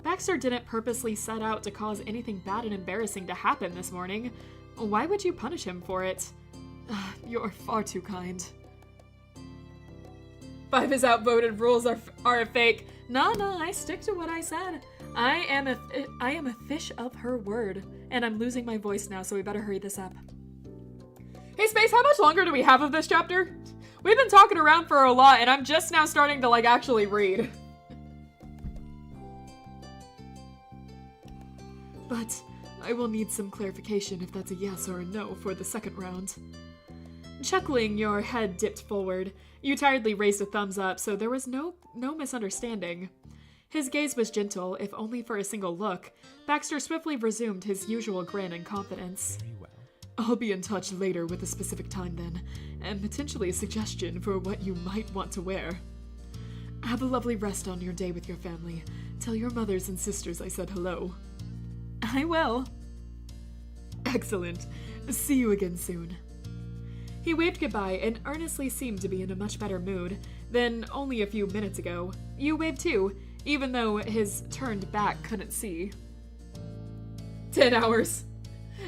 Baxter didn't purposely set out to cause anything bad and embarrassing to happen this morning. Why would you punish him for it? You're far too kind. 5 is outvoted, rules are a fake. Nah, I stick to what I said. I am a fish of her word. And I'm losing my voice now, so we better hurry this up. Hey, Space, how much longer do we have of this chapter? We've been talking around for a lot, and I'm just now starting to, actually read. But I will need some clarification if that's a yes or a no for the second round. Chuckling, your head dipped forward. You tiredly raised a thumbs up, so there was no misunderstanding. His gaze was gentle, if only for a single look. Baxter swiftly resumed his usual grin and confidence. Very well. I'll be in touch later with a specific time then, and potentially a suggestion for what you might want to wear. Have a lovely rest on your day with your family. Tell your mothers and sisters I said hello. I will. Excellent. See you again soon. He waved goodbye and earnestly seemed to be in a much better mood than only a few minutes ago. You waved too, even though his turned back couldn't see. 10 hours.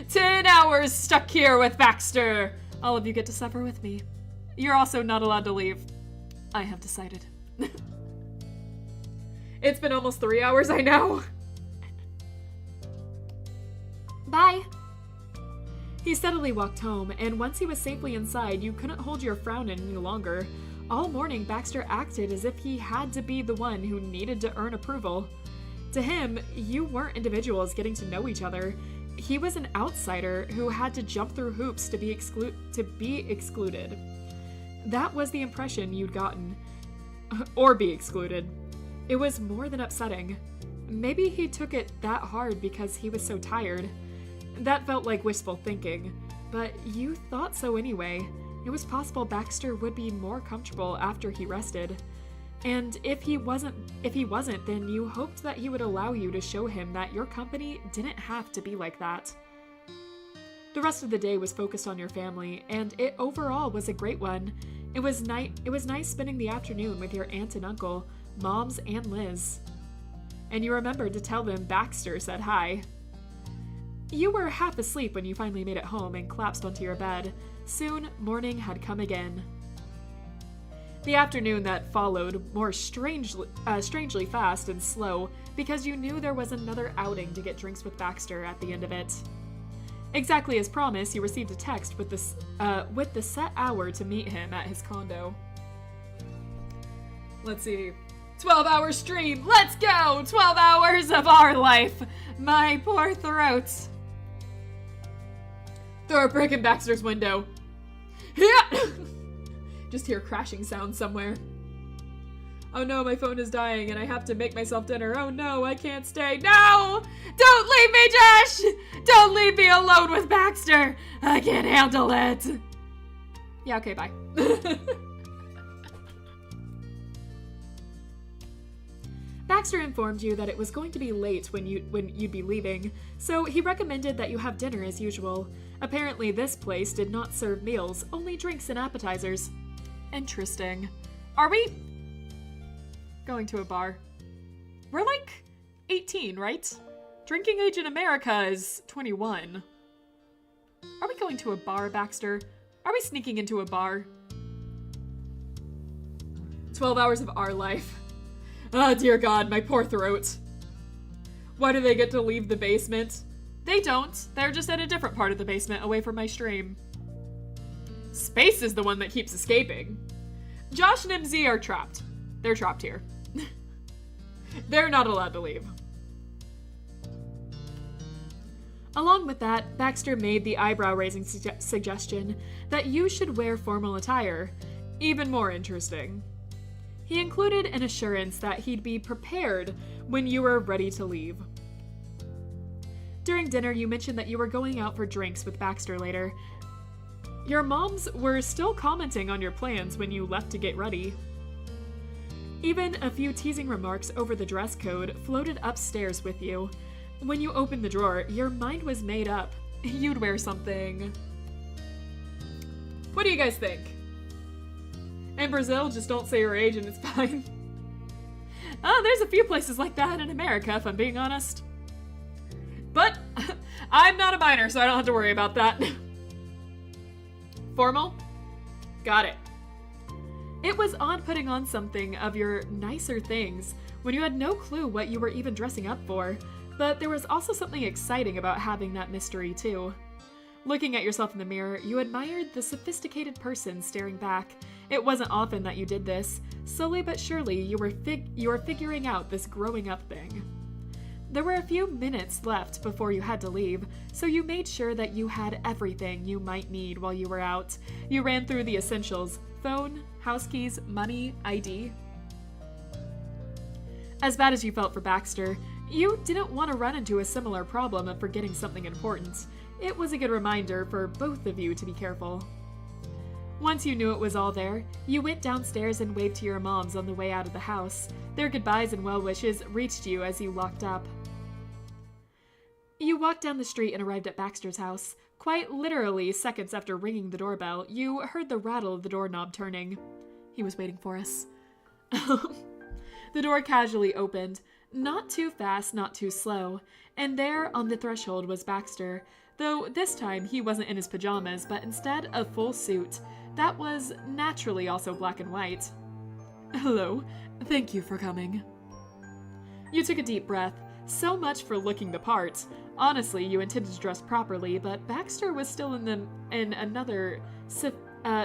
10 hours stuck here with Baxter! All of you get to suffer with me. You're also not allowed to leave. I have decided. It's been almost 3 hours, I know. Bye. He steadily walked home, and once he was safely inside, you couldn't hold your frown any longer. All morning, Baxter acted as if he had to be the one who needed to earn approval. To him, you weren't individuals getting to know each other. He was an outsider who had to jump through hoops to be excluded. That was the impression you'd gotten. Or be excluded. It was more than upsetting. Maybe he took it that hard because he was so tired. That felt like wishful thinking, but you thought so anyway. It was possible Baxter would be more comfortable after he rested. And if he wasn't, then you hoped that he would allow you to show him that your company didn't have to be like that. The rest of the day was focused on your family, and it overall was a great one. It was nice spending the afternoon with your aunt and uncle, Moms and Liz. And you remembered to tell them Baxter said hi. You were half asleep when you finally made it home and collapsed onto your bed. Soon, morning had come again. The afternoon that followed more strangely fast and slow because you knew there was another outing to get drinks with Baxter at the end of it. Exactly as promised, you received a text with the set hour to meet him at his condo. Let's see. 12-hour stream! Let's go! 12 hours of our life! My poor throat. Throw a brick in Baxter's window. Yeah! Just hear crashing sounds somewhere. Oh no, my phone is dying and I have to make myself dinner. Oh no, I can't stay. No! Don't leave me, Josh! Don't leave me alone with Baxter! I can't handle it! Yeah, okay, bye. Baxter informed you that it was going to be late when you'd be leaving, so he recommended that you have dinner as usual. Apparently this place did not serve meals, only drinks and appetizers. Interesting. Are we going to a bar? We're 18, right? Drinking age in America is 21. Are we going to a bar, Baxter? Are we sneaking into a bar? 12 hours of our life. Ah, dear God, my poor throat. Why do they get to leave the basement? They don't. They're just at a different part of the basement, away from my stream. Space is the one that keeps escaping. Josh and MZ are trapped. They're trapped here. They're not allowed to leave. Along with that, Baxter made the eyebrow-raising suggestion that you should wear formal attire. Even more interesting. He included an assurance that he'd be prepared when you were ready to leave. During dinner, you mentioned that you were going out for drinks with Baxter later. Your moms were still commenting on your plans when you left to get ready. Even a few teasing remarks over the dress code floated upstairs with you. When you opened the drawer, your mind was made up. You'd wear something. What do you guys think? In Brazil, just don't say your age and it's fine. Oh, there's a few places like that in America, if I'm being honest. But I'm not a minor, so I don't have to worry about that. Formal? Got it. It was odd putting on something of your nicer things when you had no clue what you were even dressing up for, but there was also something exciting about having that mystery too. Looking at yourself in the mirror, you admired the sophisticated person staring back. It wasn't often that you did this. Slowly but surely, you were figuring out this growing up thing. There were a few minutes left before you had to leave, so you made sure that you had everything you might need while you were out. You ran through the essentials: phone, house keys, money, ID. As bad as you felt for Baxter, you didn't want to run into a similar problem of forgetting something important. It was a good reminder for both of you to be careful. Once you knew it was all there, you went downstairs and waved to your moms on the way out of the house. Their goodbyes and well wishes reached you as you locked up. You walked down the street and arrived at Baxter's house. Quite literally seconds after ringing the doorbell, you heard the rattle of the doorknob turning. He was waiting for us. The door casually opened. Not too fast, not too slow. And there on the threshold was Baxter, though this time he wasn't in his pajamas, but instead a full suit. That was naturally also black and white. Hello. Thank you for coming. You took a deep breath. So much for looking the part. Honestly, you intended to dress properly, but Baxter was still in another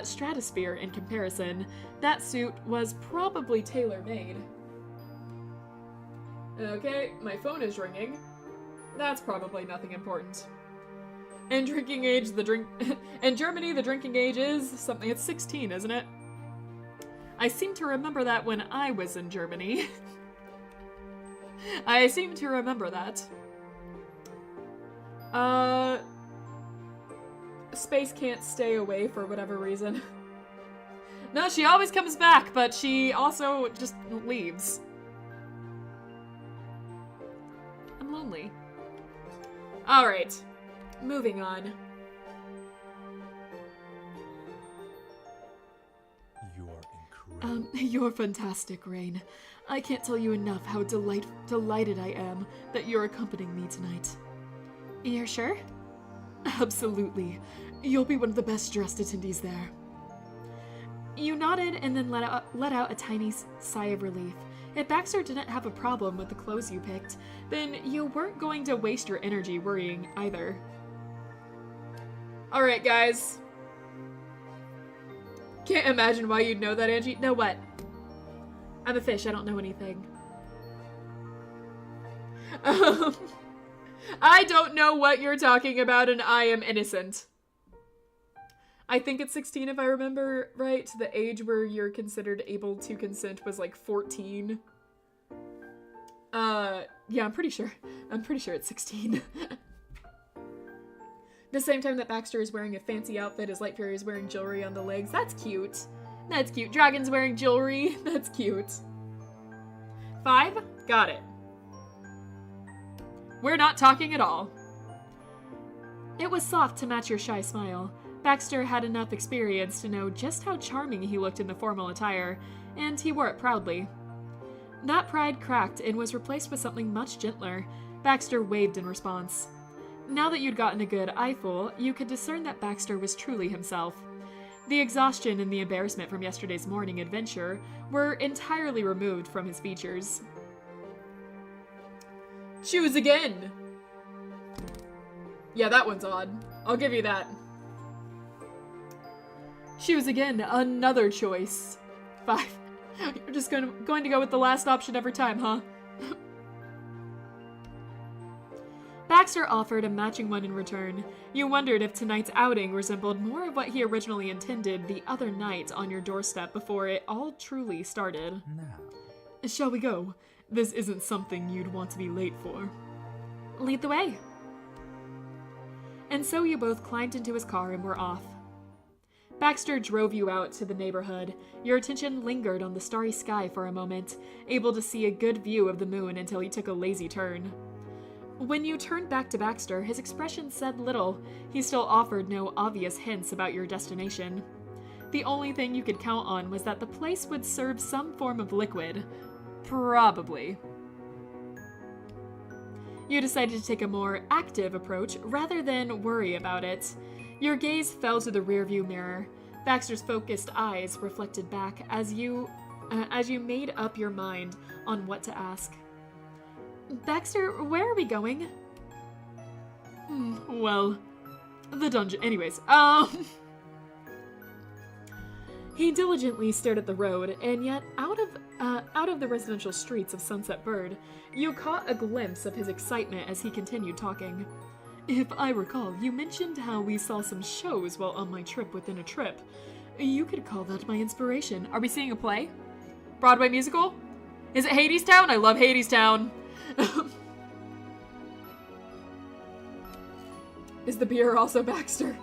stratosphere in comparison. That suit was probably tailor-made. Okay, my phone is ringing. That's probably nothing important. In drinking age, in Germany, the drinking age is something. It's 16, isn't it? I seem to remember that when I was in Germany. I seem to remember that. Space can't stay away for whatever reason. No, she always comes back, but she also just leaves. I'm lonely. Alright. Moving on. You're incredible. You're fantastic, Rain. I can't tell you enough how delighted I am that you're accompanying me tonight. You're sure? Absolutely. You'll be one of the best dressed attendees there. You nodded and then let out a tiny sigh of relief. If Baxter didn't have a problem with the clothes you picked, then you weren't going to waste your energy worrying either. Alright, guys. Can't imagine why you'd know that, Angie. Know what? I'm a fish, I don't know anything. I don't know what you're talking about, and I am innocent. I think it's 16 if I remember right. The age where you're considered able to consent was like 14. Yeah, I'm pretty sure it's 16. The same time that Baxter is wearing a fancy outfit, as Light Fury is wearing jewelry on the legs. That's cute. That's cute. Dragon's wearing jewelry. That's cute. 5? Got it. We're not talking at all. It was soft to match your shy smile. Baxter had enough experience to know just how charming he looked in the formal attire, and he wore it proudly. That pride cracked and was replaced with something much gentler. Baxter waved in response. Now that you'd gotten a good eyeful, you could discern that Baxter was truly himself. The exhaustion and the embarrassment from yesterday's morning adventure were entirely removed from his features. Choose again! Yeah, that one's odd. I'll give you that. Choose again, another choice. 5. You're just going to go with the last option every time, huh? Baxter offered a matching one in return. You wondered if tonight's outing resembled more of what he originally intended the other night on your doorstep before it all truly started. Now. Shall we go? This isn't something you'd want to be late for. Lead the way. And so you both climbed into his car and were off. Baxter drove you out to the neighborhood. Your attention lingered on the starry sky for a moment, able to see a good view of the moon until he took a lazy turn. When you turned back to Baxter, his expression said little. He still offered no obvious hints about your destination. The only thing you could count on was that the place would serve some form of liquid. Probably. You decided to take a more active approach rather than worry about it. Your gaze fell to the rearview mirror. Baxter's focused eyes reflected back as you made up your mind on what to ask. Baxter, where are we going? Well, the dungeon. Anyways, He diligently stared at the road, and yet out of the residential streets of Sunset Bird, you caught a glimpse of his excitement as he continued talking. If I recall, you mentioned how we saw some shows while on my trip within a trip. You could call that my inspiration. Are we seeing a play? Broadway musical? Is it Hadestown? I love Hadestown. Is the beer also Baxter?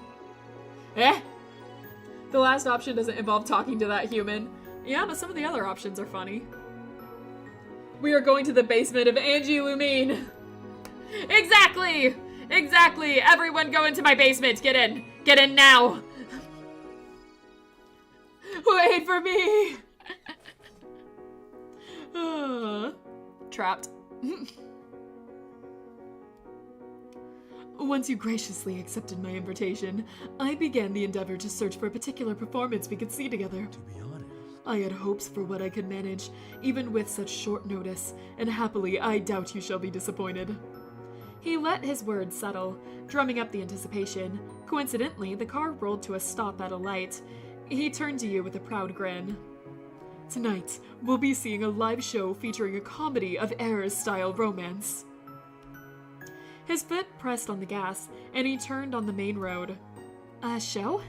The last option doesn't involve talking to that human. Yeah, but some of the other options are funny. We are going to the basement of Angie Lumine. Exactly! Exactly! Everyone go into my basement! Get in! Get in now! Wait for me! Trapped. Once you graciously accepted my invitation, I began the endeavor to search for a particular performance we could see together. To be honest. I had hopes for what I could manage, even with such short notice, and happily I doubt you shall be disappointed. He let his words settle, drumming up the anticipation. Coincidentally, the car rolled to a stop at a light. He turned to you with a proud grin. Tonight, we'll be seeing a live show featuring a comedy of errors-style romance. His foot pressed on the gas, and he turned on the main road. A show?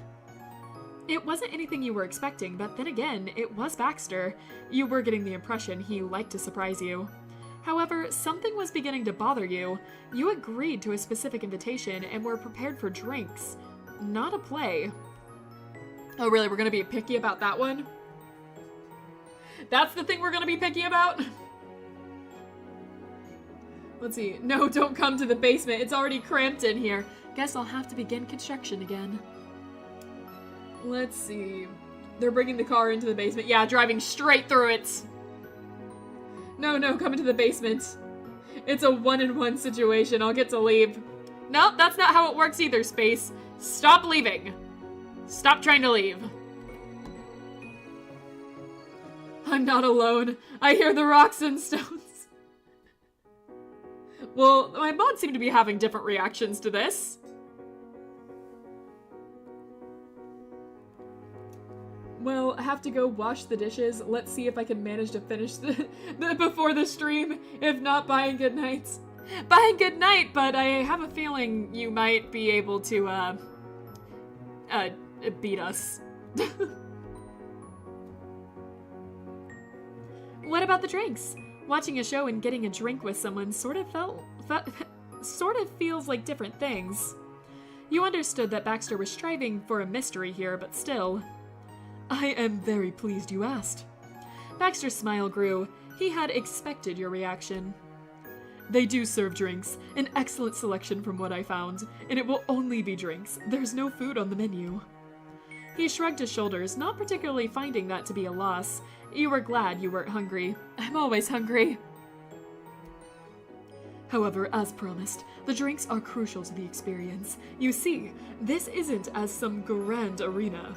It wasn't anything you were expecting, but then again, it was Baxter. You were getting the impression he liked to surprise you. However, something was beginning to bother you. You agreed to a specific invitation and were prepared for drinks, not a play. Oh really, we're gonna be picky about that one? That's the thing we're gonna be picky about? Let's see. No, don't come to the basement. It's already cramped in here. Guess I'll have to begin construction again. Let's see. They're bringing the car into the basement. Yeah, driving straight through it. No, come into the basement. It's a 1-in-1 situation. I'll get to leave. No, that's not how it works either, Space. Stop leaving. Stop trying to leave. I'm not alone. I hear the rocks and stones. Well, my mods seem to be having different reactions to this. Well, I have to go wash the dishes. Let's see if I can manage to finish the before the stream. If not, bye and good night. Bye and good night, but I have a feeling you might be able to, beat us. What about the drinks? Watching a show and getting a drink with someone sort of feels like different things. You understood that Baxter was striving for a mystery here, but still. I am very pleased you asked. Baxter's smile grew. He had expected your reaction. They do serve drinks, an excellent selection from what I found, and it will only be drinks. There's no food on the menu. He shrugged his shoulders, not particularly finding that to be a loss. You were glad you weren't hungry. I'm always hungry. However, as promised, the drinks are crucial to the experience. You see, this isn't as some grand arena.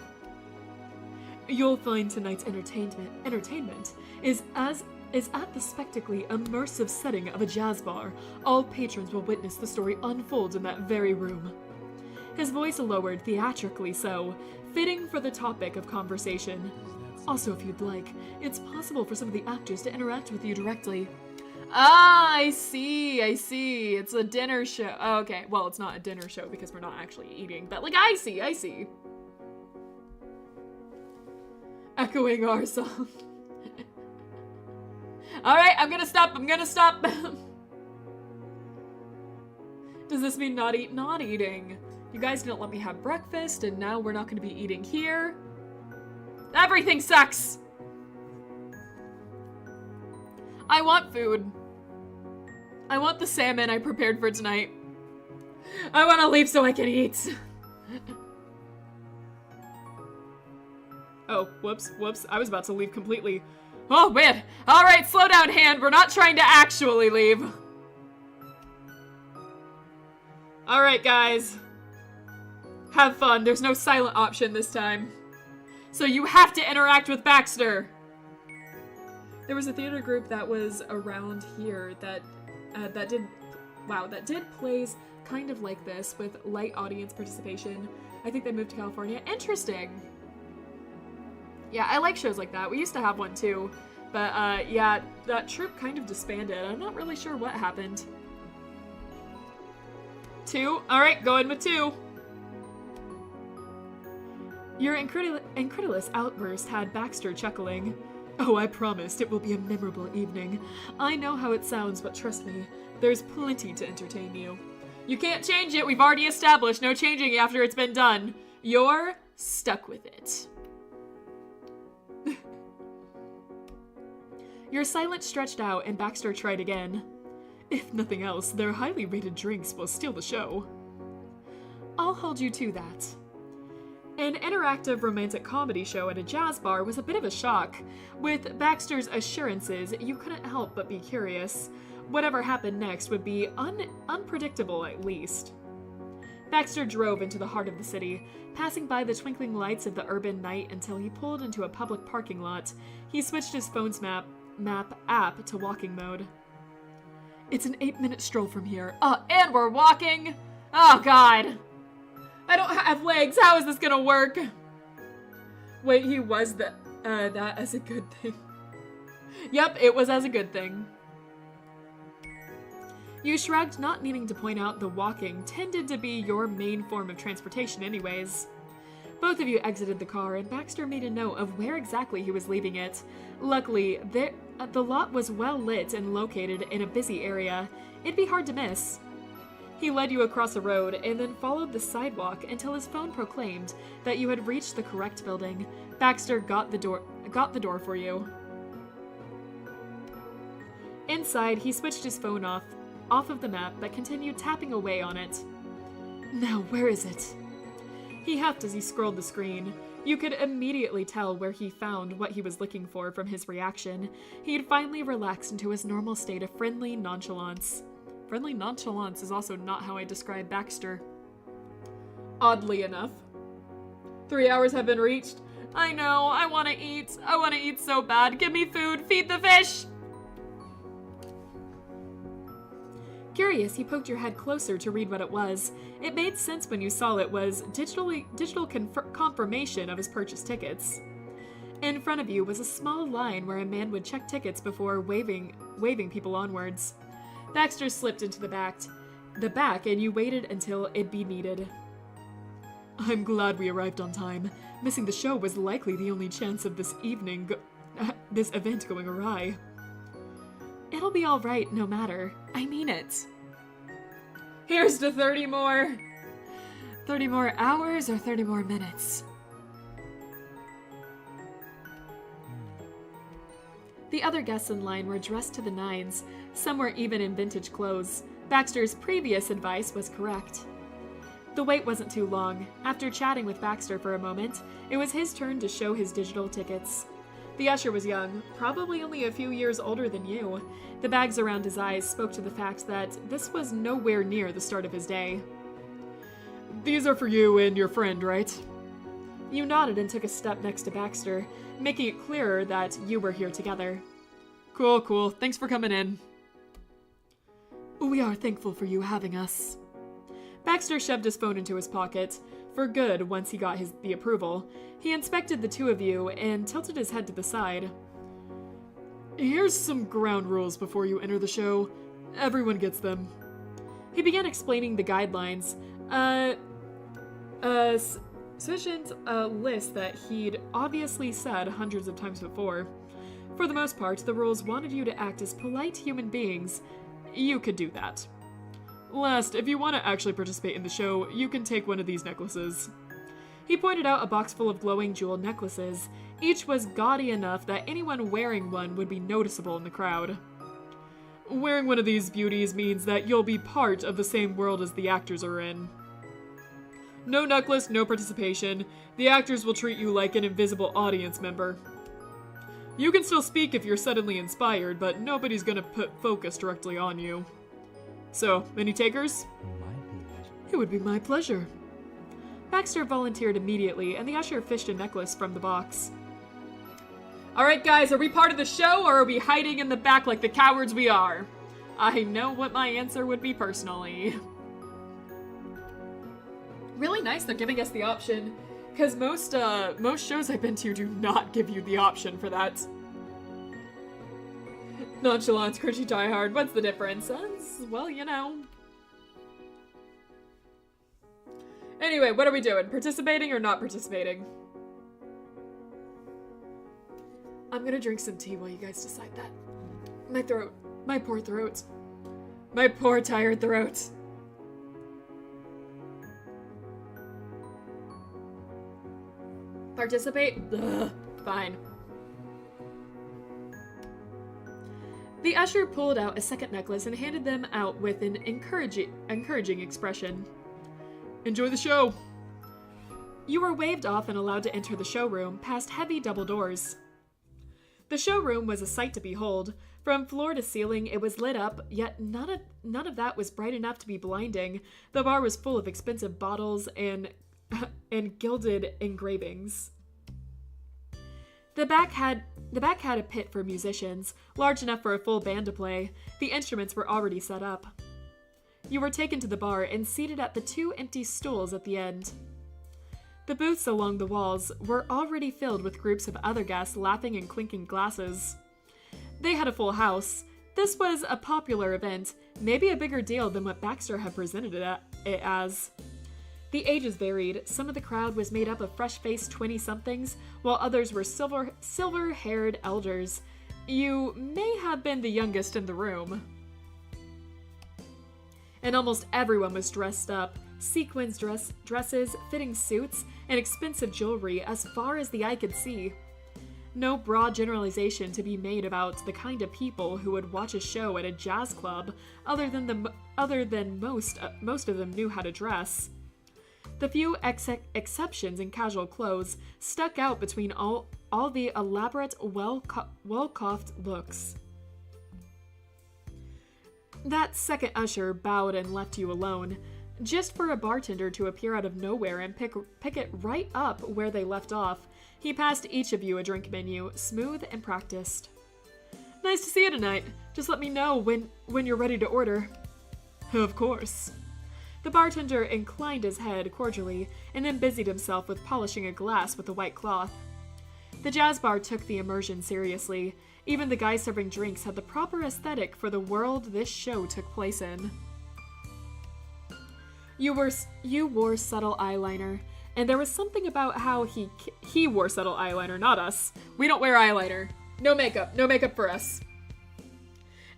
You'll find tonight's entertainment is at the spectacally immersive setting of a jazz bar. All patrons will witness the story unfold in that very room. His voice lowered theatrically so, fitting for the topic of conversation. Also, if you'd like, it's possible for some of the actors to interact with you directly. Ah, I see. It's a dinner show. Oh, okay, well, it's not a dinner show because we're not actually eating, but like, I see. Echoing our song. Alright, I'm gonna stop. Does this mean not eating? You guys didn't let me have breakfast, and now we're not gonna be eating here. Everything sucks! I want food. I want the salmon I prepared for tonight. I want to leave so I can eat. Oh, whoops. I was about to leave completely. Oh, man. All right, slow down, hand. We're not trying to actually leave. All right, guys. Have fun. There's no silent option this time. So you have to interact with Baxter. There was a theater group that was around here that did plays kind of like this with light audience participation. I think they moved to California. Interesting. Yeah, I like shows like that. We used to have one too, but yeah, that troupe kind of disbanded. I'm not really sure what happened. 2. All right, going with 2. Your incredulous outburst had Baxter chuckling. Oh, I promised it will be a memorable evening. I know how it sounds, but trust me, there's plenty to entertain you. You can't change it. We've already established no changing after it's been done. You're stuck with it. Your silence stretched out, and Baxter tried again. If nothing else, their highly rated drinks will steal the show. I'll hold you to that. An interactive romantic comedy show at a jazz bar was a bit of a shock. With Baxter's assurances, you couldn't help but be curious. Whatever happened next would be unpredictable at least. Baxter drove into the heart of the city, passing by the twinkling lights of the urban night until he pulled into a public parking lot. He switched his phone's map app to walking mode. It's an 8-minute stroll from here. And we're walking? Oh, God. I don't have legs. How is this gonna work? Wait, he was that as a good thing. Yep, it was as a good thing. You shrugged, not needing to point out the walking tended to be your main form of transportation anyways. Both of you exited the car, and Baxter made a note of where exactly he was leaving it. Luckily, the lot was well lit and located in a busy area. It'd be hard to miss. He led you across a road and then followed the sidewalk until his phone proclaimed that you had reached the correct building. Baxter got the door for you. Inside, he switched his phone off of the map but continued tapping away on it. Now, where is it? He huffed as he scrolled the screen. You could immediately tell where he found what he was looking for from his reaction. He had finally relaxed into his normal state of friendly nonchalance. Friendly nonchalance is also not how I describe Baxter. Oddly enough. 3 hours have been reached. I know, I want to eat. I want to eat so bad. Give me food. Feed the fish. Curious, he poked your head closer to read what it was. It made sense when you saw it was digital confirmation of his purchase tickets. In front of you was a small line where a man would check tickets before waving people onwards. Baxter slipped into the back, and you waited until it'd be needed. I'm glad we arrived on time. Missing the show was likely the only chance of this event going awry. It'll be all right no matter. I mean it. Here's to 30 more. 30 more hours or 30 more minutes. The other guests in line were dressed to the nines. Some were even in vintage clothes. Baxter's previous advice was correct. The wait wasn't too long. After chatting with Baxter for a moment, it was his turn to show his digital tickets. The usher was young, probably only a few years older than you. The bags around his eyes spoke to the fact that this was nowhere near the start of his day. These are for you and your friend, right? You nodded and took a step next to Baxter, making it clearer that you were here together. Cool. Thanks for coming in. We are thankful for you having us. Baxter shoved his phone into his pocket. For good, once he got the approval. He inspected the two of you and tilted his head to the side. Here's some ground rules before you enter the show. Everyone gets them. He began explaining the guidelines. Sufficient list that he'd obviously said hundreds of times before. For the most part, the rules wanted you to act as polite human beings. You could do that. Last, if you want to actually participate in the show, you can take one of these necklaces. He pointed out a box full of glowing jeweled necklaces. Each was gaudy enough that anyone wearing one would be noticeable in the crowd. Wearing one of these beauties means that you'll be part of the same world as the actors are in. No necklace, no participation. The actors will treat you like an invisible audience member. You can still speak if you're suddenly inspired, but nobody's gonna put focus directly on you. So, any takers? My pleasure. It would be my pleasure. Baxter volunteered immediately, and the usher fished a necklace from the box. Alright guys, are we part of the show, or are we hiding in the back like the cowards we are? I know what my answer would be personally. Really nice they're giving us the option, because most shows I've been to do not give you the option for that. Nonchalant, cringy, diehard, what's the difference? Well, you know. Anyway, what are we doing? Participating or not participating? I'm gonna drink some tea while you guys decide that. My throat. My poor throat. My poor tired throat. Participate? Ugh, fine. The usher pulled out a second necklace and handed them out with an encouraging expression. Enjoy the show. You were waved off and allowed to enter the showroom, past heavy double doors. The showroom was a sight to behold. From floor to ceiling, it was lit up, yet none of that was bright enough to be blinding. The bar was full of expensive bottles and gilded engravings. The back had a pit for musicians, large enough for a full band to play. The instruments were already set up. You were taken to the bar and seated at the two empty stools at the end. The booths along the walls were already filled with groups of other guests laughing and clinking glasses. They had a full house. This was a popular event, maybe a bigger deal than what Baxter had presented it as. The ages varied. Some of the crowd was made up of fresh-faced 20-somethings, while others were silver-haired elders. You may have been the youngest in the room. And almost everyone was dressed up. Sequins dresses, fitting suits, and expensive jewelry as far as the eye could see. No broad generalization to be made about the kind of people who would watch a show at a jazz club, other than most of them knew how to dress. The few exceptions in casual clothes stuck out between all the elaborate, well-coiffed looks. That second usher bowed and left you alone, just for a bartender to appear out of nowhere and pick it right up where they left off. He passed each of you a drink menu, smooth and practiced. Nice to see you tonight. Just let me know when you're ready to order. Of course. The bartender inclined his head cordially and then busied himself with polishing a glass with a white cloth. The jazz bar took the immersion seriously. Even the guy serving drinks had the proper aesthetic for the world this show took place in. You wore subtle eyeliner, and there was something about how he wore subtle eyeliner, not us. We don't wear eyeliner. No makeup for us.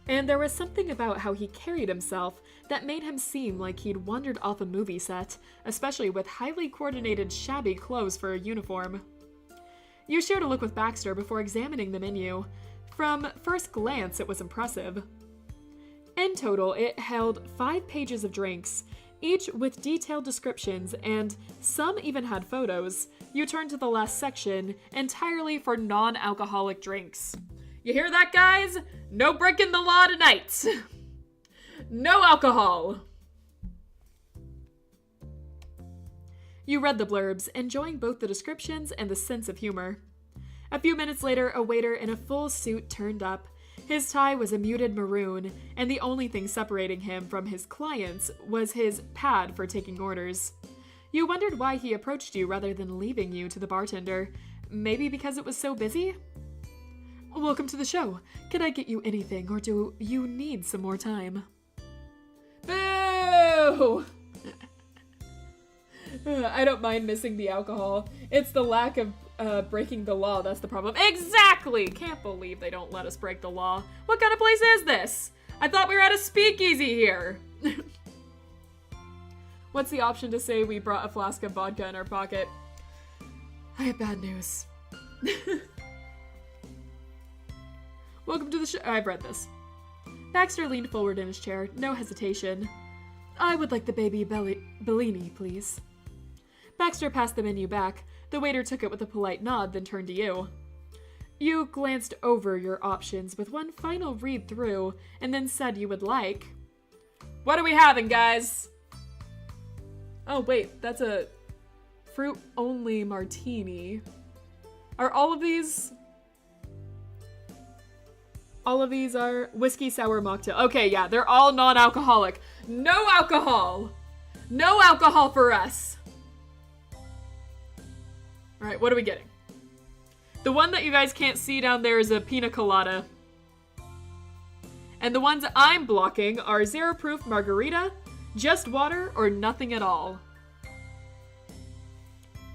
And there was something about how he carried himself that made him seem like he'd wandered off a movie set, especially with highly coordinated, shabby clothes for a uniform. You shared a look with Baxter before examining the menu. From first glance, it was impressive. In total, it held 5 pages of drinks, each with detailed descriptions, and some even had photos. You turned to the last section, entirely for non-alcoholic drinks. You hear that, guys? No breaking the law tonight. No alcohol. You read the blurbs, enjoying both the descriptions and the sense of humor. A few minutes later, a waiter in a full suit turned up. His tie was a muted maroon, and the only thing separating him from his clients was his pad for taking orders. You wondered why he approached you rather than leaving you to the bartender. Maybe because it was so busy? Welcome to the show. Can I get you anything, or do you need some more time? Boo! I don't mind missing the alcohol. It's the lack of breaking the law that's the problem. Exactly! Can't believe they don't let us break the law. What kind of place is this? I thought we were at a speakeasy here. What's the option to say we brought a flask of vodka in our pocket? I have bad news. Welcome to the show. I've read this. Baxter leaned forward in his chair, no hesitation. I would like the baby Bellini, please. Baxter passed the menu back. The waiter took it with a polite nod, then turned to you. You glanced over your options with one final read through, and then said you would like... What are we having, guys? Oh, wait, that's a fruit-only martini. Are all of these... All of these are whiskey sour mocktail. Okay, yeah, they're all non-alcoholic. No alcohol! No alcohol for us! Alright, what are we getting? The one that you guys can't see down there is a pina colada. And the ones I'm blocking are zero proof margarita, just water, or nothing at all.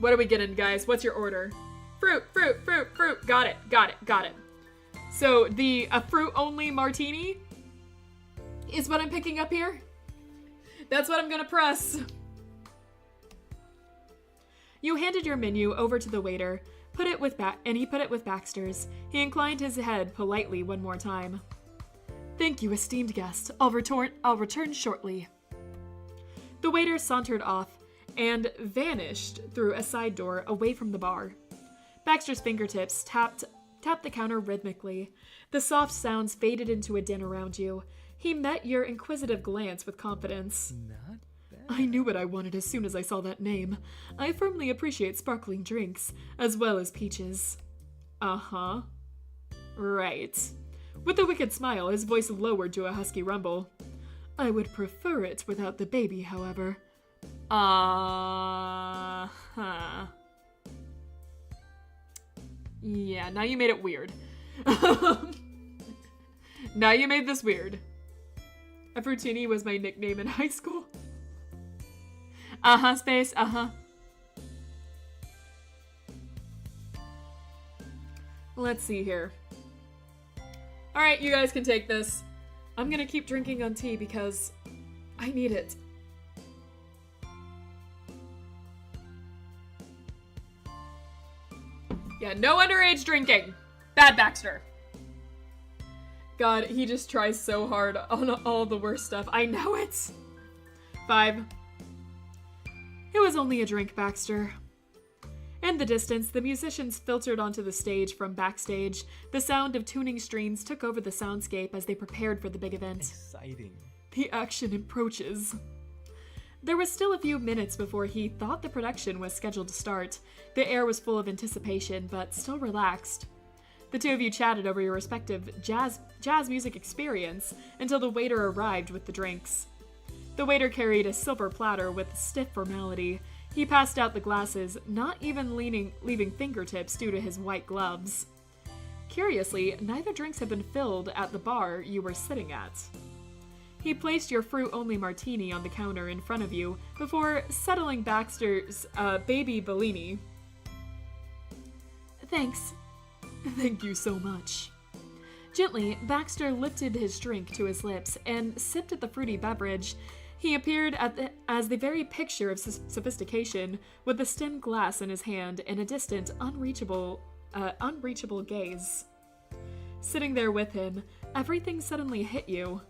What are we getting, guys? What's your order? Fruit, fruit, fruit, fruit. Got it, got it, got it. So a fruit-only martini is what I'm picking up here. That's what I'm gonna press. You handed your menu over to the waiter, and he put it with Baxter's. He inclined his head politely one more time. Thank you, esteemed guest. I'll return shortly. The waiter sauntered off and vanished through a side door away from the bar. Baxter's fingertips tapped the counter rhythmically. The soft sounds faded into a din around you. He met your inquisitive glance with confidence. Not bad. I knew what I wanted as soon as I saw that name. I firmly appreciate sparkling drinks, as well as peaches. Uh-huh. Right. With a wicked smile, his voice lowered to a husky rumble. I would prefer it without the baby, however. Uh-huh. Yeah, now you made it weird. Now you made this weird. A fruitini was my nickname in high school. Uh-huh, space, uh-huh. Let's see here. Alright, you guys can take this. I'm gonna keep drinking on tea because I need it. Yeah, no underage drinking. Bad Baxter. God, he just tries so hard on all the worst stuff. I know it. 5. It was only a drink, Baxter. In the distance, the musicians filtered onto the stage from backstage. The sound of tuning strings took over the soundscape as they prepared for the big event. Exciting. The action approaches. There was still a few minutes before he thought the production was scheduled to start. The air was full of anticipation, but still relaxed. The two of you chatted over your respective jazz music experience until the waiter arrived with the drinks. The waiter carried a silver platter with stiff formality. He passed out the glasses, not even leaving fingertips due to his white gloves. Curiously, neither drinks had been filled at the bar you were sitting at. He placed your fruit-only martini on the counter in front of you before settling Baxter's baby Bellini. Thanks. Thank you so much. Gently, Baxter lifted his drink to his lips and sipped at the fruity beverage. He appeared as the very picture of sophistication, with a stemmed glass in his hand and a distant, unreachable gaze. Sitting there with him, everything suddenly hit you.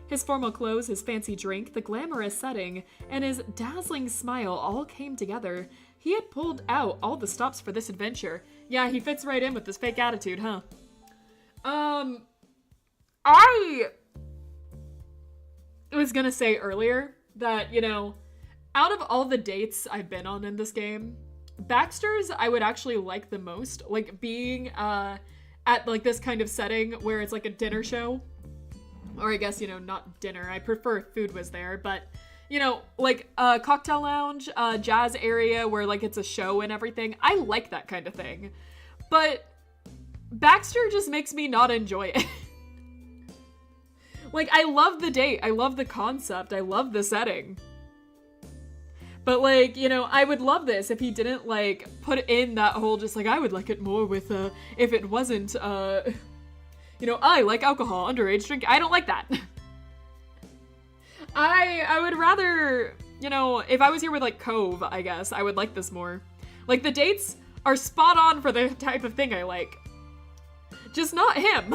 His formal clothes, his fancy drink, the glamorous setting, and his dazzling smile all came together. He had pulled out all the stops for this adventure. Yeah, he fits right in with this fake attitude, huh? I was gonna say earlier that, out of all the dates I've been on in this game, Baxter's I would actually like the most. Like being at like this kind of setting where it's like a dinner show. Or I guess, not dinner. I prefer if food was there, but like a cocktail lounge, jazz area where like it's a show and everything. I like that kind of thing. But Baxter just makes me not enjoy it. Like, I love the date. I love the concept. I love the setting. But like, I would love this if he didn't like put in that whole just like, I would like it more with, if it wasn't, I like alcohol, underage drink. I don't like that. I would rather, if I was here with like Cove, I guess, I would like this more. Like the dates are spot on for the type of thing I like. Just not him.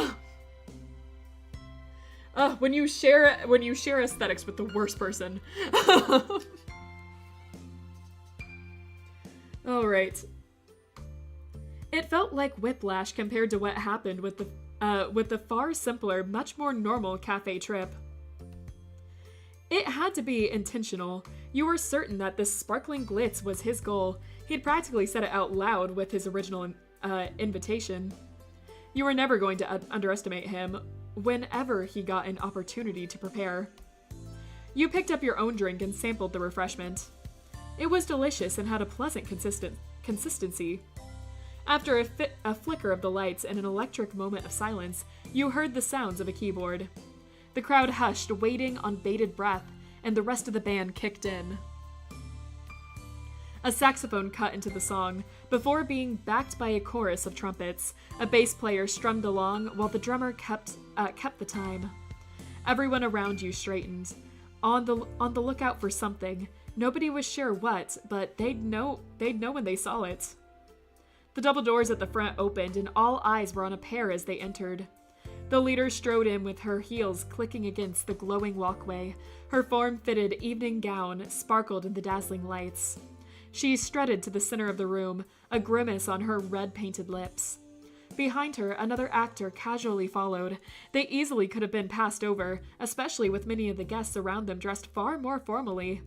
When you share aesthetics with the worst person. All right. It felt like whiplash compared to what happened with the far simpler, much more normal cafe trip. It had to be intentional. You were certain that this sparkling glitz was his goal. He'd practically said it out loud with his original invitation. You were never going to underestimate him whenever he got an opportunity to prepare. You picked up your own drink and sampled the refreshment. It was delicious and had a pleasant consistency. After a flicker of the lights and an electric moment of silence, you heard the sounds of a keyboard. The crowd hushed, waiting on bated breath, and the rest of the band kicked in. A saxophone cut into the song, before being backed by a chorus of trumpets. A bass player strummed along, while the drummer kept the time. Everyone around you straightened, on the lookout for something. Nobody was sure what, but they'd know when they saw it. The double doors at the front opened, and all eyes were on a pair as they entered. The leader strode in with her heels clicking against the glowing walkway. Her form-fitted evening gown sparkled in the dazzling lights. She strutted to the center of the room, a grimace on her red-painted lips. Behind her, another actor casually followed. They easily could have been passed over, especially with many of the guests around them dressed far more formally.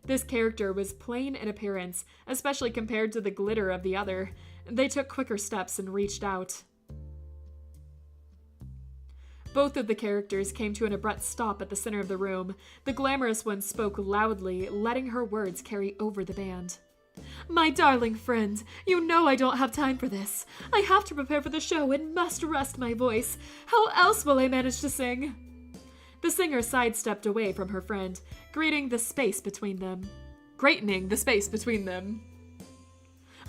This character was plain in appearance, especially compared to the glitter of the other. They took quicker steps and reached out. Both of the characters came to an abrupt stop at the center of the room. The glamorous one spoke loudly, letting her words carry over the band. "My darling friend, you know I don't have time for this. I have to prepare for the show and must rest my voice. How else will I manage to sing?" The singer sidestepped away from her friend, greeting the space between them. Greatening the space between them.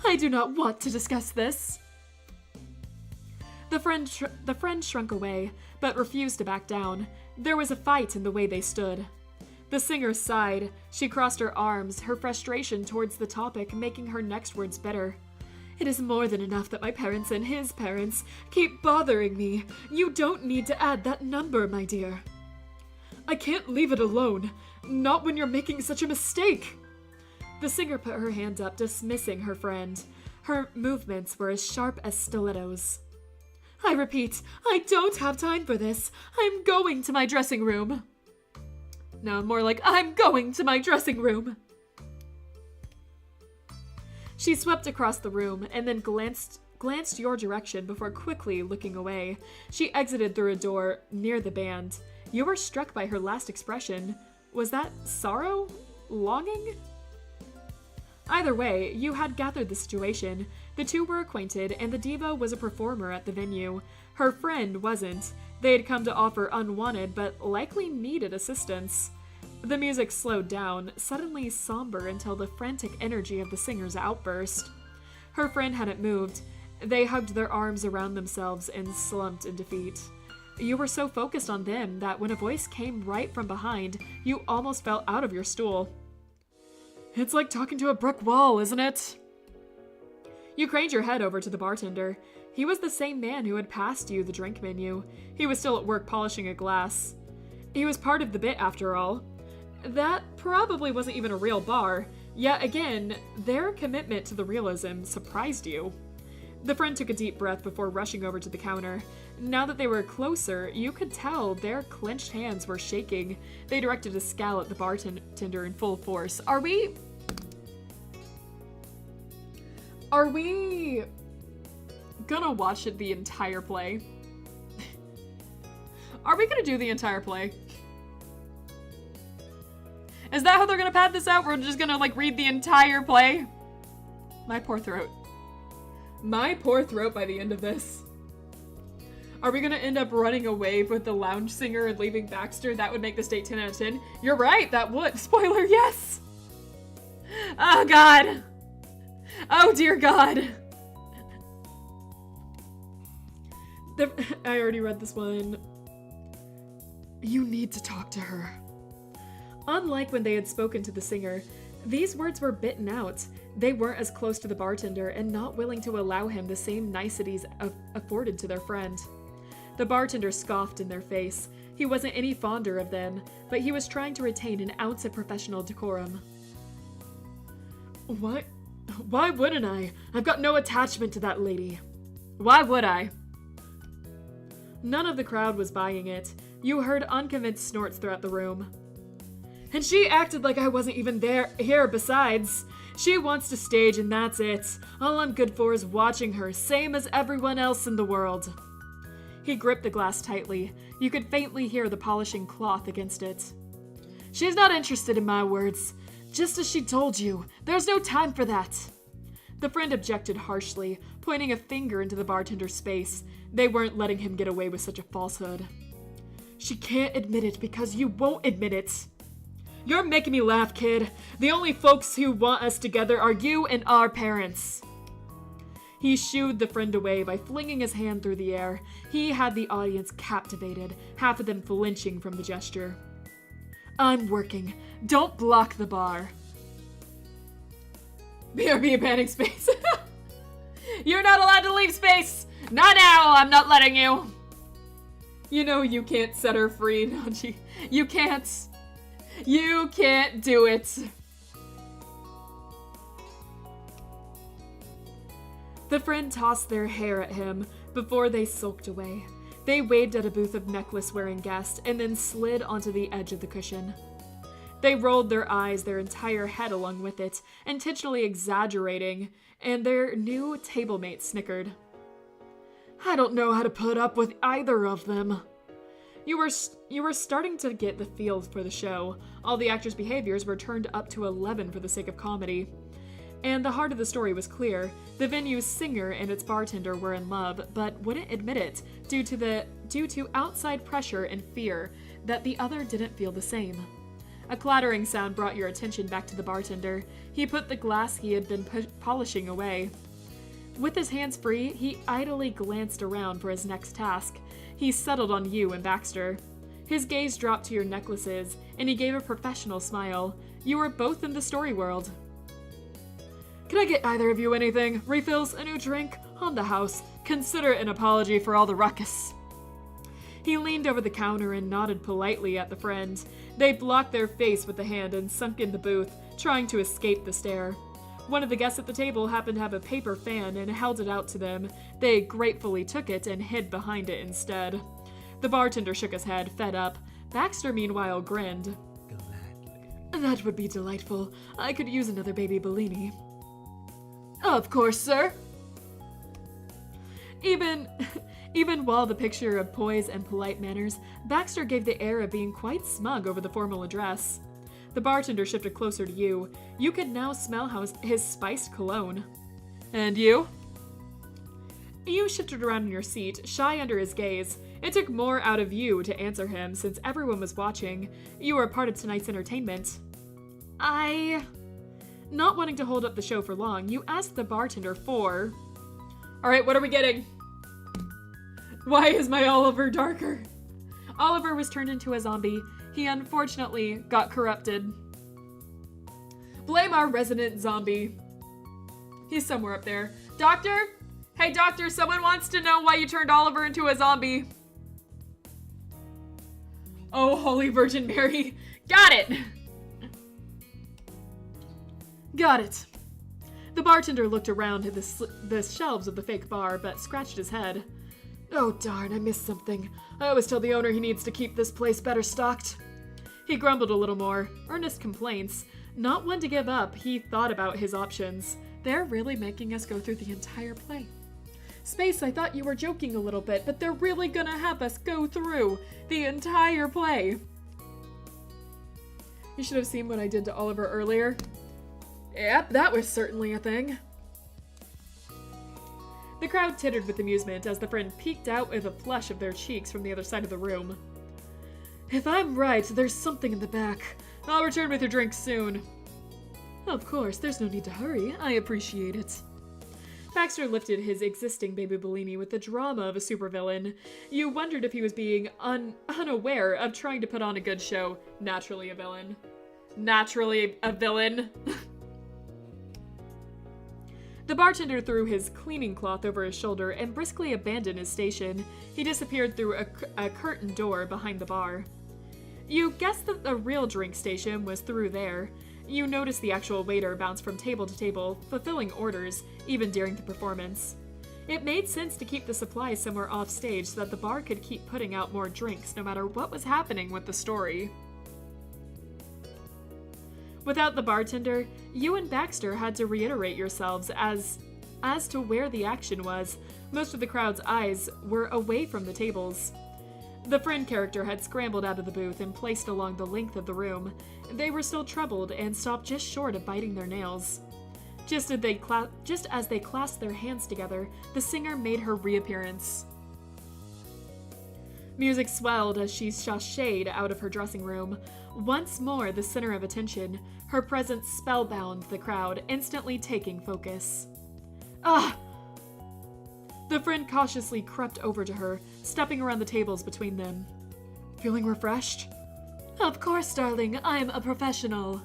"I do not want to discuss this." The friend shrunk away, but refused to back down. There was a fight in the way they stood. The singer sighed. She crossed her arms, her frustration towards the topic making her next words bitter. "It is more than enough that my parents and his parents keep bothering me. You don't need to add that number, my dear." "I can't leave it alone. Not when you're making such a mistake." The singer put her hand up, dismissing her friend. Her movements were as sharp as stilettos. "I repeat, I don't have time for this. I'm going to my dressing room." No, more like, "I'm going to my dressing room." She swept across the room and then glanced your direction before quickly looking away. She exited through a door near the band. You were struck by her last expression. Was that sorrow? Longing? Either way, you had gathered the situation. The two were acquainted, and the diva was a performer at the venue. Her friend wasn't. They had come to offer unwanted, but likely needed assistance. The music slowed down, suddenly somber until the frantic energy of the singer's outburst. Her friend hadn't moved. They hugged their arms around themselves and slumped in defeat. You were so focused on them that when a voice came right from behind, you almost fell out of your stool. "It's like talking to a brick wall, isn't it?" You craned your head over to the bartender. He was the same man who had passed you the drink menu. He was still at work polishing a glass. He was part of the bit, after all. That probably wasn't even a real bar. Yet again, their commitment to the realism surprised you. The friend took a deep breath before rushing over to the counter. Now that they were closer, you could tell their clenched hands were shaking. They directed a scowl at the bartender in full force. Are we gonna watch it the entire play? Are we gonna do the entire play? Is that how they're gonna pad this out? We're just gonna, like, read the entire play? My poor throat. My poor throat by the end of this. Are we gonna end up running away with the lounge singer and leaving Baxter? That would make this date 10 out of 10. You're right, that would. Spoiler, yes! Oh, God. Oh, dear God. I already read this one. You need to talk to her. Unlike when they had spoken to the singer, these words were bitten out. They weren't as close to the bartender and not willing to allow him the same niceties afforded to their friend. The bartender scoffed in their face. He wasn't any fonder of them, but he was trying to retain an ounce of professional decorum. What? Why wouldn't I? I've got no attachment to that lady. Why would I? None of the crowd was buying it. You heard unconvinced snorts throughout the room. And she acted like I wasn't even here besides. She wants to stage and that's it. All I'm good for is watching her, same as everyone else in the world. He gripped the glass tightly. You could faintly hear the polishing cloth against it. She's not interested in my words. Just as she told you, there's no time for that. The friend objected harshly, pointing a finger into the bartender's face. They weren't letting him get away with such a falsehood. She can't admit it because you won't admit it. You're making me laugh, kid. The only folks who want us together are you and our parents. He shooed the friend away by flinging his hand through the air. He had the audience captivated, half of them flinching from the gesture. I'm working. Don't block the bar. BRB abandoning space. You're not allowed to leave space. Not now. I'm not letting you. You know you can't set her free, Naji. You can't. You can't do it. The friend tossed their hair at him before they sulked away. They waved at a booth of necklace-wearing guests and then slid onto the edge of the cushion. They rolled their eyes, their entire head along with it, intentionally exaggerating, and their new table-mate snickered. I don't know how to put up with either of them. You were starting to get the feel for the show. All the actors' behaviors were turned up to 11 for the sake of comedy. And the heart of the story was clear. The venue's singer and its bartender were in love, but wouldn't admit it due to outside pressure and fear that the other didn't feel the same. A clattering sound brought your attention back to the bartender. He put the glass he had been polishing away. With his hands free, he idly glanced around for his next task. He settled on you and Baxter. His gaze dropped to your necklaces, and he gave a professional smile. You were both in the story world. Can I get either of you anything? Refills? A new drink? On the house. Consider it an apology for all the ruckus. He leaned over the counter and nodded politely at the friend. They blocked their face with a hand and sunk in the booth, trying to escape the stare. One of the guests at the table happened to have a paper fan and held it out to them. They gratefully took it and hid behind it instead. The bartender shook his head, fed up. Baxter, meanwhile, grinned. Gladly. That would be delightful. I could use another baby Bellini. Of course, sir. Even while the picture of poise and polite manners, Baxter gave the air of being quite smug over the formal address. The bartender shifted closer to you. You could now smell his spiced cologne. And you? You shifted around in your seat, shy under his gaze. It took more out of you to answer him, since everyone was watching. You were a part of tonight's entertainment. Not wanting to hold up the show for long, you asked the bartender for... Alright, what are we getting? Why is my Oliver darker? Oliver was turned into a zombie. He unfortunately got corrupted. Blame our resident zombie. He's somewhere up there. Doctor? Hey, doctor, someone wants to know why you turned Oliver into a zombie. Oh, Holy Virgin Mary. Got it! Got it. The bartender looked around at the shelves of the fake bar, but scratched his head. Oh darn, I missed something. I always tell the owner he needs to keep this place better stocked. He grumbled a little more, earnest complaints. Not one to give up, he thought about his options. They're really making us go through the entire play. Space, I thought you were joking a little bit, but they're really gonna have us go through the entire play. You should have seen what I did to Oliver earlier. Yep, that was certainly a thing. The crowd tittered with amusement as the friend peeked out with a flush of their cheeks from the other side of the room. If I'm right, there's something in the back. I'll return with your drink soon. Of course, there's no need to hurry. I appreciate it. Baxter lifted his existing baby Bellini with the drama of a supervillain. You wondered if he was being unaware of trying to put on a good show. Naturally a villain. Naturally a villain. The bartender threw his cleaning cloth over his shoulder and briskly abandoned his station. He disappeared through a curtained door behind the bar. You guessed that the real drink station was through there. You noticed the actual waiter bounce from table to table, fulfilling orders, even during the performance. It made sense to keep the supplies somewhere off stage so that the bar could keep putting out more drinks no matter what was happening with the story. Without the bartender, you and Baxter had to reiterate yourselves as to where the action was. Most of the crowd's eyes were away from the tables. The friend character had scrambled out of the booth and placed along the length of the room. They were still troubled and stopped just short of biting their nails. Just as they clasped their hands together, the singer made her reappearance. Music swelled as she sashayed out of her dressing room. Once more the center of attention, her presence spellbound the crowd, instantly taking focus. Ah! The friend cautiously crept over to her, stepping around the tables between them. Feeling refreshed? Of course, darling, I'm a professional.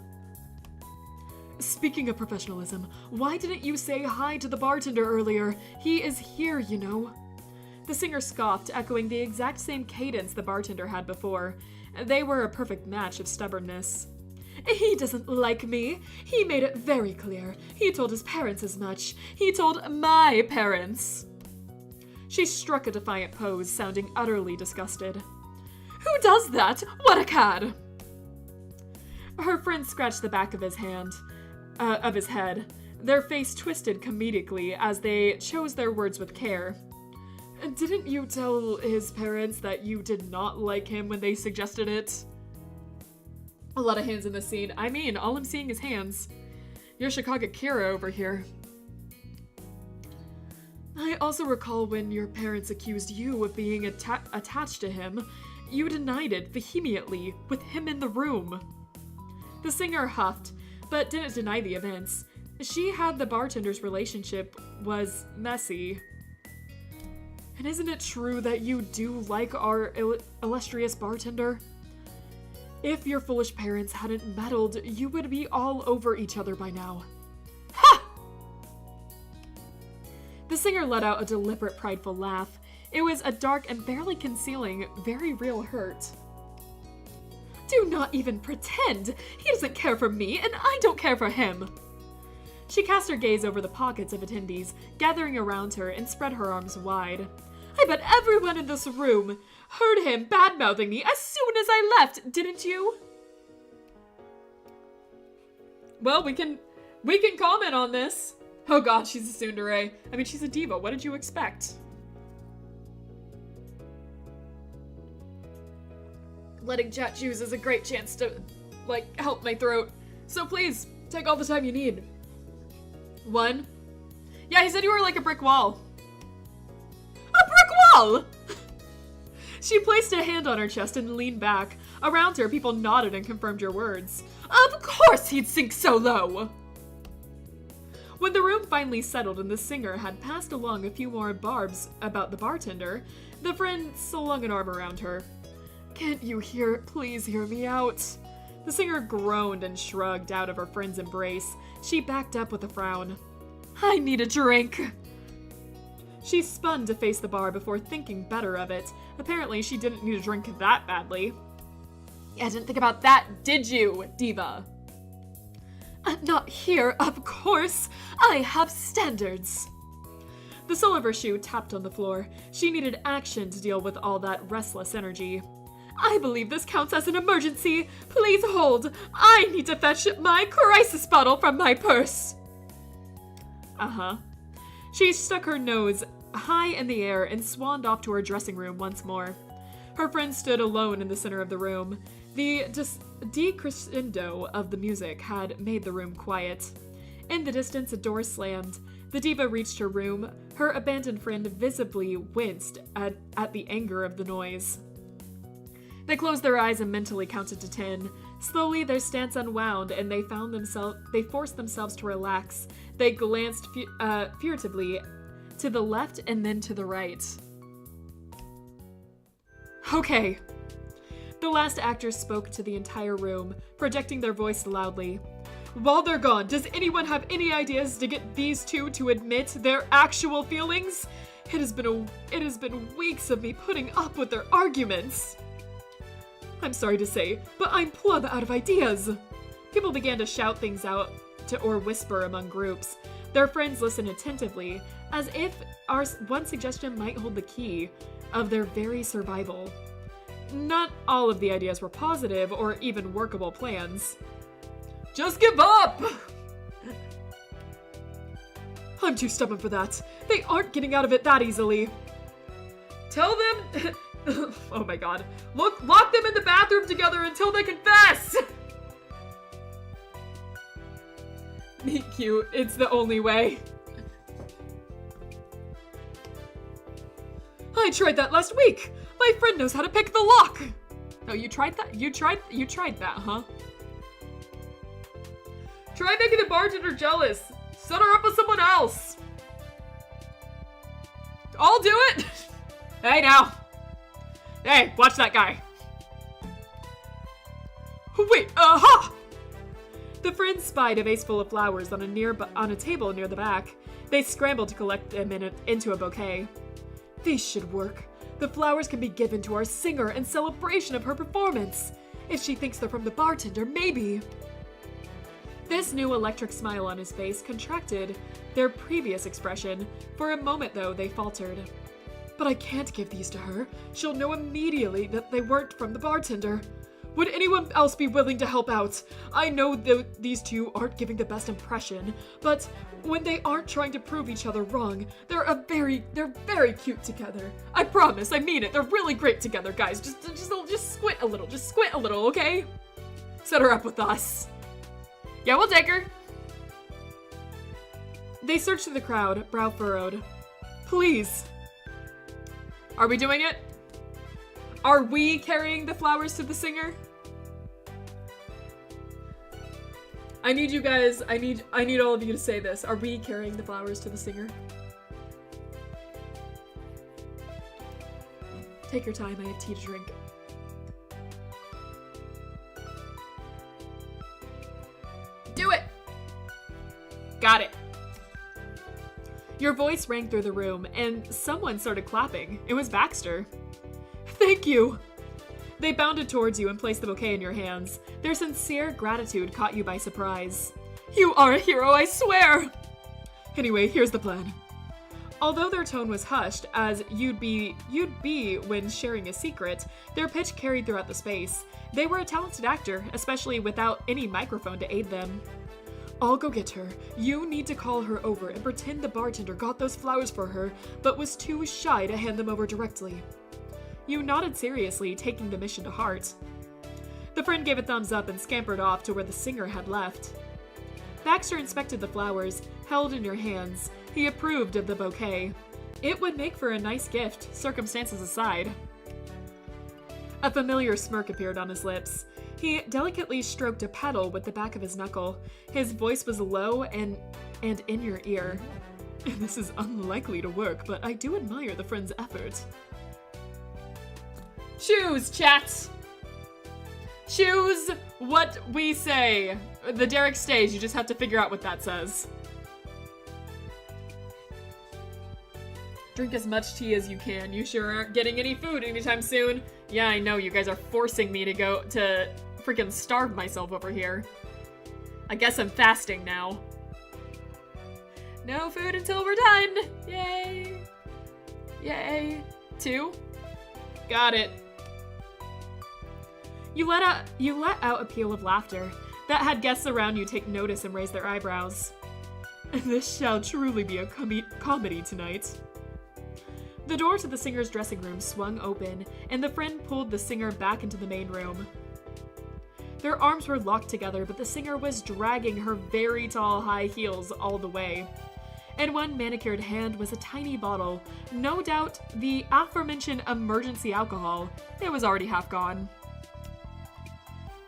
Speaking of professionalism, why didn't you say hi to the bartender earlier? He is here, you know. The singer scoffed, echoing the exact same cadence the bartender had before. They were a perfect match of stubbornness. He doesn't like me. He made it very clear. He told his parents as much. He told my parents. She struck a defiant pose, sounding utterly disgusted. Who does that? What a cad! Her friend scratched the back of his head. Their face twisted comedically as they chose their words with care. Didn't you tell his parents that you did not like him when they suggested it? A lot of hands in this scene. I mean, all I'm seeing is hands. You're Chicago Kira over here. I also recall when your parents accused you of being attached to him. You denied it vehemently, with him in the room. The singer huffed, but didn't deny the events. She had the bartender's relationship was messy. And isn't it true that you do like our illustrious bartender? If your foolish parents hadn't meddled, you would be all over each other by now. Ha! The singer let out a deliberate, prideful laugh. It was a dark and barely concealing, very real hurt. Do not even pretend! He doesn't care for me, and I don't care for him! She cast her gaze over the pockets of attendees, gathering around her, and spread her arms wide. I bet everyone in this room heard him bad-mouthing me as soon as I left, didn't you? Well, we can comment on this. Oh god, she's a tsundere. I mean, she's a diva. What did you expect? Letting chat choose is a great chance to, help my throat. So please, take all the time you need. 1. Yeah, he said you were like a brick wall. A brick wall! She placed a hand on her chest and leaned back. Around her, people nodded and confirmed your words. Of course he'd sink so low! When the room finally settled and the singer had passed along a few more barbs about the bartender, the friend slung an arm around her. Can't you please hear me out? The singer groaned and shrugged out of her friend's embrace. She backed up with a frown. I need a drink. She spun to face the bar before thinking better of it. Apparently, she didn't need a drink that badly. Yeah, didn't think about that, did you, diva? Not here, of course. I have standards. The sole of her shoe tapped on the floor. She needed action to deal with all that restless energy. I believe this counts as an emergency. Please hold. I need to fetch my crisis bottle from my purse. Uh-huh. She stuck her nose high in the air and swanned off to her dressing room once more. Her friend stood alone in the center of the room. The decrescendo of the music had made the room quiet. In the distance, a door slammed. The diva reached her room. Her abandoned friend visibly winced at the anger of the noise. They closed their eyes and mentally counted to 10. Slowly, their stance unwound, and they forced themselves to relax. They glanced furtively to the left and then to the right. Okay. The last actor spoke to the entire room, projecting their voice loudly. While they're gone, does anyone have any ideas to get these two to admit their actual feelings? It has been weeks of me putting up with their arguments. I'm sorry to say, but I'm plumb out of ideas. People began to shout things out or whisper among groups. Their friends listened attentively, as if our one suggestion might hold the key of their very survival. Not all of the ideas were positive or even workable plans. Just give up! I'm too stubborn for that. They aren't getting out of it that easily. Tell them... oh my god. Lock them in the bathroom together until they confess! Meet cute. It's the only way. I tried that last week. My friend knows how to pick the lock. Oh, you tried that? You tried that, huh? Try making the bartender jealous. Set her up with someone else. I'll do it. Hey, now. Hey, watch that guy. Wait, aha! The friends spied a vase full of flowers on a table near the back. They scrambled to collect them into a bouquet. These should work. The flowers can be given to our singer in celebration of her performance. If she thinks they're from the bartender, maybe. This new electric smile on his face contracted their previous expression. For a moment, though, they faltered. But I can't give these to her. She'll know immediately that they weren't from the bartender. Would anyone else be willing to help out? I know these two aren't giving the best impression, but when they aren't trying to prove each other wrong, they're very cute together. I promise, I mean it. They're really great together, guys. Just squint a little, okay? Set her up with us. Yeah, we'll take her. They searched through the crowd, brow furrowed. Please. Are we doing it? Are we carrying the flowers to the singer? I need you guys, I need all of you to say this. Are we carrying the flowers to the singer? Take your time, I have tea to drink. Do it! Got it. Your voice rang through the room, and someone started clapping. It was Baxter. Thank you! They bounded towards you and placed the bouquet in your hands. Their sincere gratitude caught you by surprise. You are a hero, I swear! Anyway, here's the plan. Although their tone was hushed, as you'd be when sharing a secret, their pitch carried throughout the space. They were a talented actor, especially without any microphone to aid them. I'll go get her. You need to call her over and pretend the bartender got those flowers for her, but was too shy to hand them over directly. You nodded seriously, taking the mission to heart. The friend gave a thumbs up and scampered off to where the singer had left. Baxter inspected the flowers, held in your hands. He approved of the bouquet. It would make for a nice gift, circumstances aside. A familiar smirk appeared on his lips. He delicately stroked a petal with the back of his knuckle. His voice was low and in your ear. This is unlikely to work, but I do admire the friend's effort. Choose, chat! Choose what we say. The Derek stage, you just have to figure out what that says. Drink as much tea as you can. You sure aren't getting any food anytime soon. Yeah, I know, you guys are forcing me to go to freaking starve myself over here. I guess I'm fasting now. No food until we're done. Yay. Yay. 2. Got it. You let out a peal of laughter that had guests around you take notice and raise their eyebrows. This shall truly be a comedy tonight. The door to the singer's dressing room swung open, and the friend pulled the singer back into the main room. Their arms were locked together, but the singer was dragging her very tall high heels all the way. In one manicured hand was a tiny bottle, no doubt the aforementioned emergency alcohol. It was already half gone.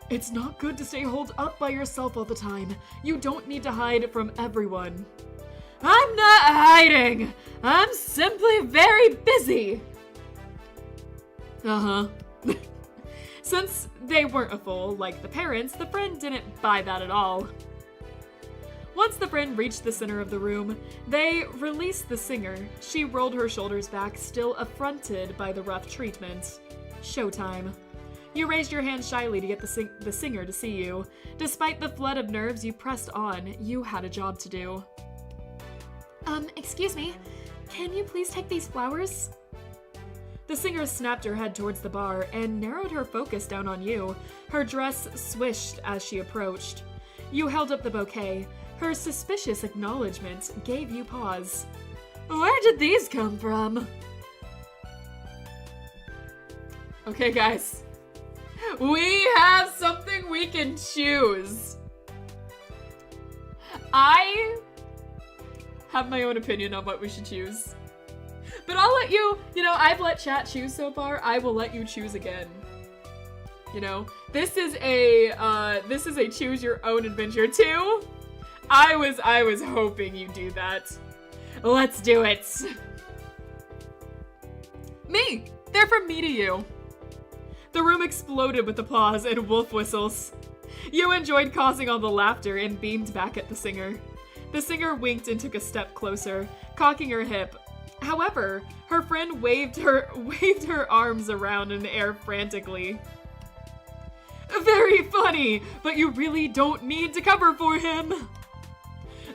It's not good to stay holed up by yourself all the time. You don't need to hide from everyone. I'm not hiding. I'm simply very busy. Uh-huh. Since they weren't a fool like the parents, the friend didn't buy that at all. Once the friend reached the center of the room, they released the singer. She rolled her shoulders back, still affronted by the rough treatment. Showtime. You raised your hand shyly to get the singer to see you. Despite the flood of nerves you pressed on, you had a job to do. Excuse me, can you please take these flowers? The singer snapped her head towards the bar and narrowed her focus down on you. Her dress swished as she approached. You held up the bouquet. Her suspicious acknowledgement gave you pause. Where did these come from? Okay, guys. We have something we can choose. I have my own opinion on what we should choose. But I'll let you, I've let chat choose so far. I will let you choose again. This is a choose your own adventure too. I was hoping you'd do that. Let's do it. Me! They're from me to you. The room exploded with applause and wolf whistles. You enjoyed causing all the laughter and beamed back at the singer. The singer winked and took a step closer, cocking her hip. However, her friend waved her arms around in the air frantically. Very funny, but you really don't need to cover for him.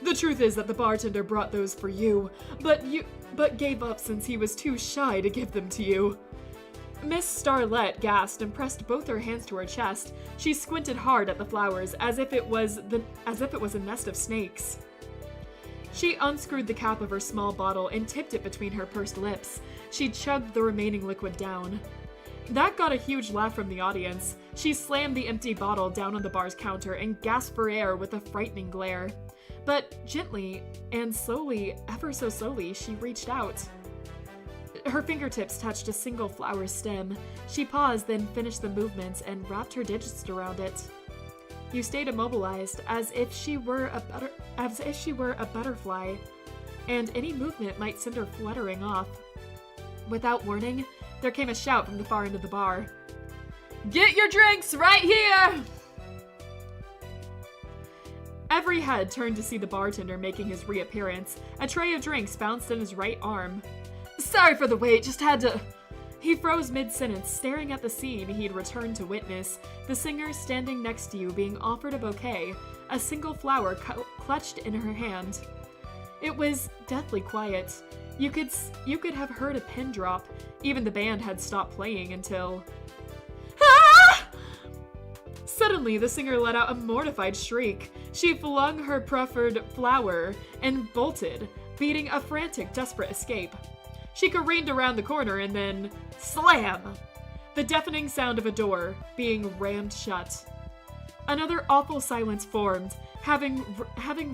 The truth is that the bartender brought those for you, but gave up since he was too shy to give them to you. Miss Starlet gasped and pressed both her hands to her chest. She squinted hard at the flowers, as if it was a nest of snakes. She unscrewed the cap of her small bottle and tipped it between her pursed lips. She chugged the remaining liquid down. That got a huge laugh from the audience. She slammed the empty bottle down on the bar's counter and gasped for air with a frightening glare. But gently and slowly, ever so slowly, she reached out. Her fingertips touched a single flower stem. She paused, then finished the movements and wrapped her digits around it. You stayed immobilized, as if she were a butterfly, and any movement might send her fluttering off. Without warning, there came a shout from the far end of the bar. Get your drinks right here! Every head turned to see the bartender making his reappearance. A tray of drinks bounced in his right arm. Sorry for the wait, just had to... He froze mid-sentence, staring at the scene he'd returned to witness, the singer standing next to you being offered a bouquet, a single flower clutched in her hand. It was deathly quiet. You could have heard a pin drop. Even the band had stopped playing until... Ah! Suddenly, the singer let out a mortified shriek. She flung her proffered flower and bolted, beating a frantic, desperate escape. She careened around the corner and then... Slam! The deafening sound of a door being rammed shut. Another awful silence formed, having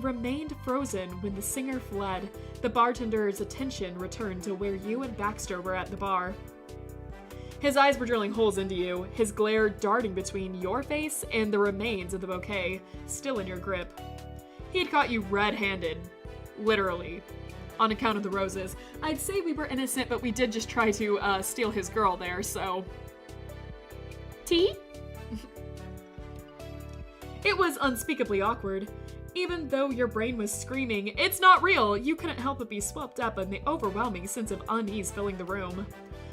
remained frozen when the singer fled. The bartender's attention returned to where you and Baxter were at the bar. His eyes were drilling holes into you, his glare darting between your face and the remains of the bouquet, still in your grip. He'd caught you red-handed. Literally. On account of the roses. I'd say we were innocent, but we did just try to steal his girl there, so... Tea? It was unspeakably awkward. Even though your brain was screaming, "It's not real!" you couldn't help but be swept up in the overwhelming sense of unease filling the room.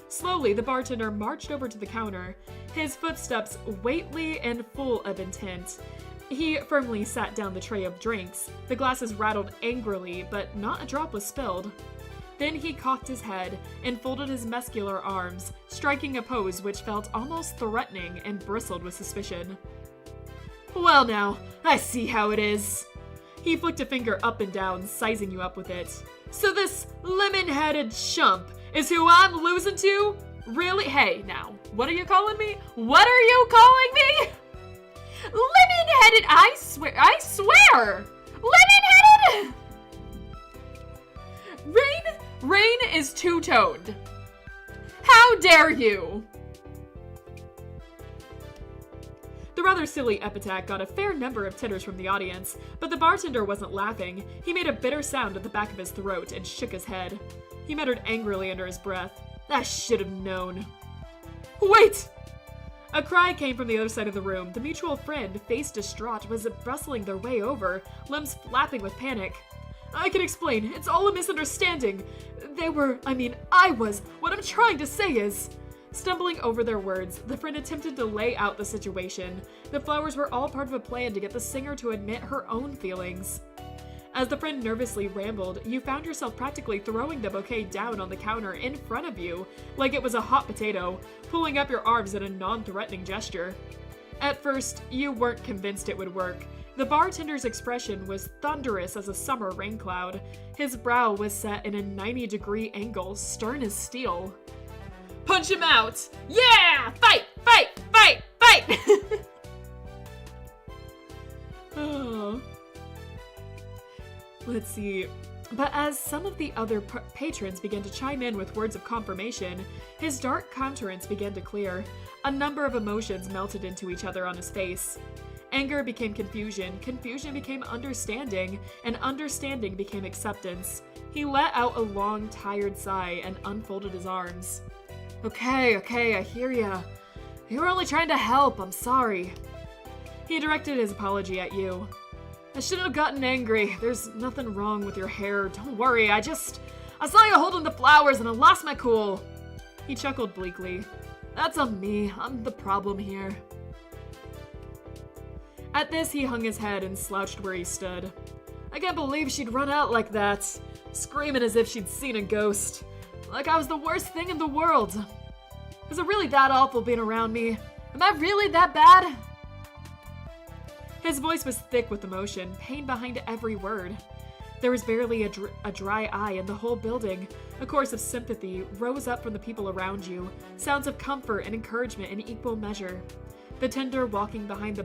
Slowly, the bartender marched over to the counter, his footsteps weighty and full of intent. He firmly sat down the tray of drinks. The glasses rattled angrily, but not a drop was spilled. Then he cocked his head and folded his muscular arms, striking a pose which felt almost threatening and bristled with suspicion. Well now, I see how it is. He flicked a finger up and down, sizing you up with it. So this lemon-headed chump is who I'm losing to? Really? Hey, now, what are you calling me? What are you calling me? Lemon-headed, I swear! Lemon-headed! Rain is two-toned. How dare you? The rather silly epithet got a fair number of titters from the audience, but the bartender wasn't laughing. He made a bitter sound at the back of his throat and shook his head. He muttered angrily under his breath. I should have known. Wait! A cry came from the other side of the room. The mutual friend, face distraught, was bustling their way over, limbs flapping with panic. I can explain. It's all a misunderstanding. I was. What I'm trying to say is... Stumbling over their words, the friend attempted to lay out the situation. The flowers were all part of a plan to get the singer to admit her own feelings. As the friend nervously rambled, you found yourself practically throwing the bouquet down on the counter in front of you, like it was a hot potato, pulling up your arms in a non-threatening gesture. At first, you weren't convinced it would work. The bartender's expression was thunderous as a summer rain cloud. His brow was set in a 90-degree angle, stern as steel. Punch him out! Yeah! Fight! Fight! Fight! Fight! Oh. Let's see. But as some of the other patrons began to chime in with words of confirmation, his dark countenance began to clear. A number of emotions melted into each other on his face. Anger became confusion became understanding, and understanding became acceptance. He let out a long, tired sigh and unfolded his arms. Okay, I hear ya. You were only trying to help, I'm sorry. He directed his apology at you. I shouldn't have gotten angry. There's nothing wrong with your hair. Don't worry, I saw you holding the flowers and I lost my cool. He chuckled bleakly. That's on me. I'm the problem here. At this, he hung his head and slouched where he stood. I can't believe she'd run out like that, screaming as if she'd seen a ghost. Like I was the worst thing in the world. Is it really that awful being around me? Am I really that bad? His voice was thick with emotion, pain behind every word. There was barely a dry eye in the whole building. A chorus of sympathy rose up from the people around you, sounds of comfort and encouragement in equal measure. The tender walking behind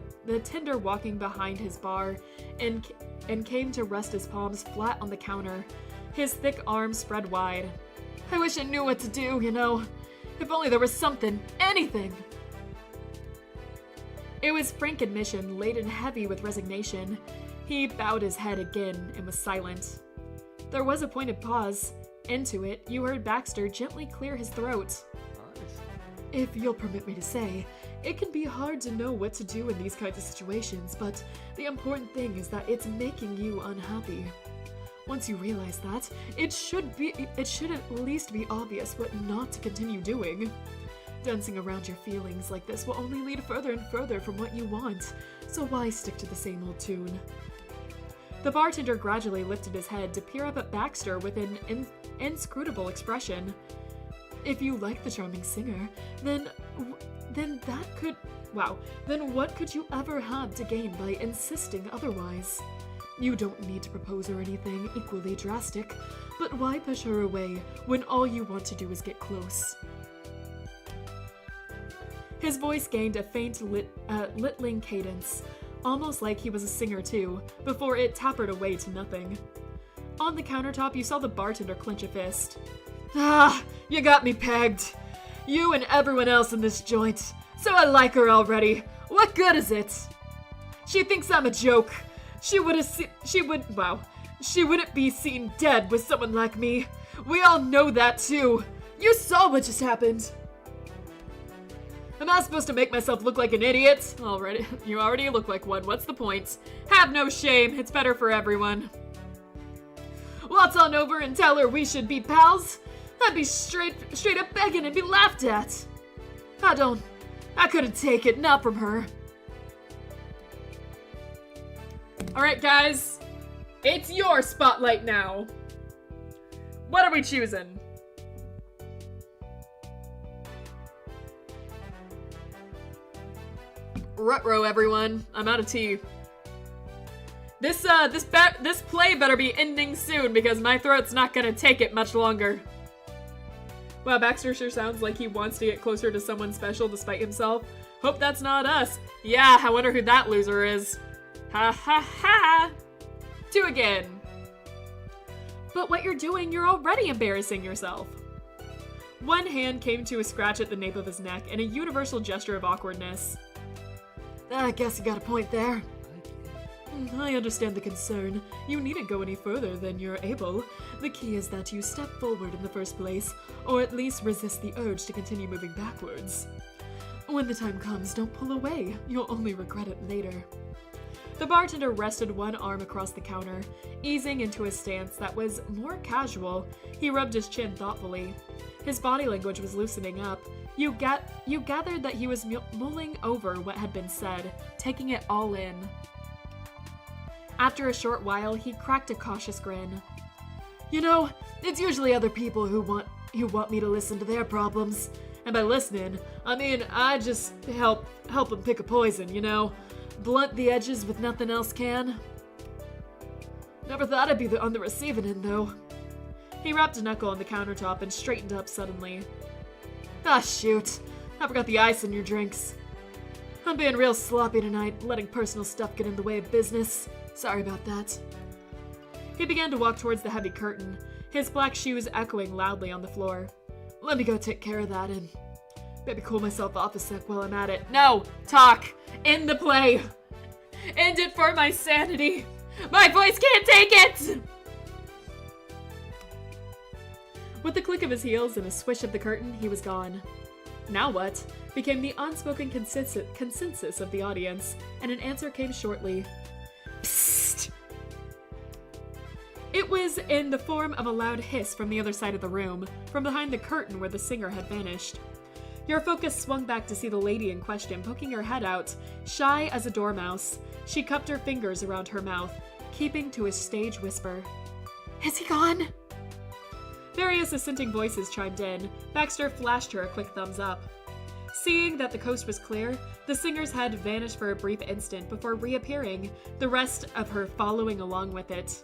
his bar and came to rest his palms flat on the counter, his thick arms spread wide. I wish I knew what to do, you know. If only there was something, anything. It was frank admission, laden heavy with resignation. He bowed his head again and was silent. There was a pointed pause. Into it, you heard Baxter gently clear his throat. If you'll permit me to say, it can be hard to know what to do in these kinds of situations, but the important thing is that it's making you unhappy. Once you realize that, it should at least be obvious what not to continue doing. Dancing around your feelings like this will only lead further and further from what you want, so why stick to the same old tune? The bartender gradually lifted his head to peer up at Baxter with an inscrutable expression. If you like the charming singer, then what could you ever have to gain by insisting otherwise? You don't need to propose or anything equally drastic, but why push her away when all you want to do is get close? His voice gained a faint littling cadence, almost like he was a singer too, before it tapered away to nothing. On the countertop, you saw the bartender clench a fist. Ah, you got me pegged. You and everyone else in this joint. So I like her already. What good is it? She thinks I'm a joke. She wouldn't be seen dead with someone like me. We all know that too. You saw what just happened. Am I supposed to make myself look like an idiot? You already look like one. What's the point? Have no shame. It's better for everyone. Waltz on over and tell her we should be pals. I'd be straight up begging and be laughed at. I couldn't take it, not from her. Alright, guys. It's your spotlight now. What are we choosing? Ruh-roh, everyone. I'm out of tea. This play better be ending soon because my throat's not gonna take it much longer. Wow, Baxter sure sounds like he wants to get closer to someone special despite himself. Hope that's not us. Yeah, I wonder who that loser is. Ha ha ha! 2 again. But what you're doing, you're already embarrassing yourself. One hand came to a scratch at the nape of his neck in a universal gesture of awkwardness. I guess you got a point there. I understand the concern. You needn't go any further than you're able. The key is that you step forward in the first place, or at least resist the urge to continue moving backwards. When the time comes, don't pull away. You'll only regret it later. The bartender rested one arm across the counter, easing into a stance that was more casual. He rubbed his chin thoughtfully. His body language was loosening up. You gathered that he was mulling over what had been said, taking it all in. After a short while, he cracked a cautious grin. You know, it's usually other people who want me to listen to their problems. And by listening, I mean I just help them pick a poison, you know? Blunt the edges with nothing else can. Never thought I'd be on the receiving end, though. He rapped a knuckle on the countertop and straightened up suddenly. Ah, shoot. I forgot the ice in your drinks. I'm being real sloppy tonight, letting personal stuff get in the way of business. Sorry about that. He began to walk towards the heavy curtain, his black shoes echoing loudly on the floor. Let me go take care of that and maybe cool myself off a sec while I'm at it. No! Talk! End the play! End it for my sanity! My voice can't take it! With the click of his heels and a swish of the curtain, he was gone. Now what? Became the unspoken consensus of the audience, and an answer came shortly. Psst! It was in the form of a loud hiss from the other side of the room, from behind the curtain where the singer had vanished. Your focus swung back to see the lady in question poking her head out, shy as a dormouse. She cupped her fingers around her mouth, keeping to a stage whisper. Is he gone? Various assenting voices chimed in. Baxter flashed her a quick thumbs up. Seeing that the coast was clear, the singer's head vanished for a brief instant before reappearing, the rest of her following along with it.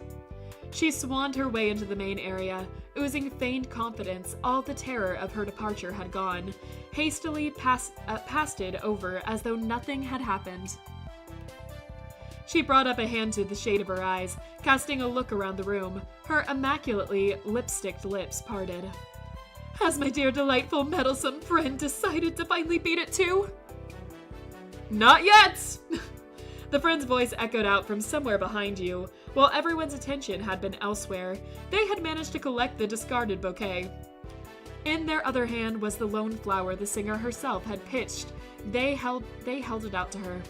She swanned her way into the main area, oozing feigned confidence. All the terror of her departure had gone, hastily passed it over as though nothing had happened. She brought up a hand to the shade of her eyes, casting a look around the room. Her immaculately lipsticked lips parted. Has my dear, delightful, meddlesome friend decided to finally beat it too? Not yet! The friend's voice echoed out from somewhere behind you. While everyone's attention had been elsewhere, they had managed to collect the discarded bouquet. In their other hand was the lone flower the singer herself had pitched. They held it out to her.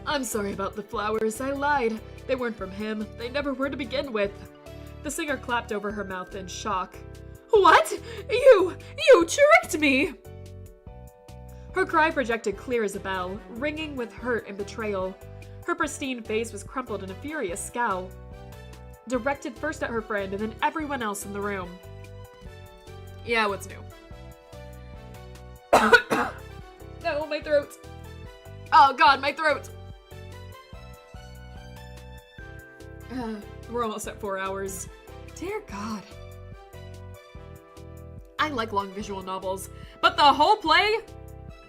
I'm sorry about the flowers, I lied. They weren't from him. They never were to begin with. The singer clapped over her mouth in shock. What? You tricked me! Her cry projected clear as a bell, ringing with hurt and betrayal. Her pristine face was crumpled in a furious scowl, directed first at her friend and then everyone else in the room. Yeah, what's new? No, my throat. Oh god, my throat! We're almost at 4 hours. Dear God. I like long visual novels, but the whole play?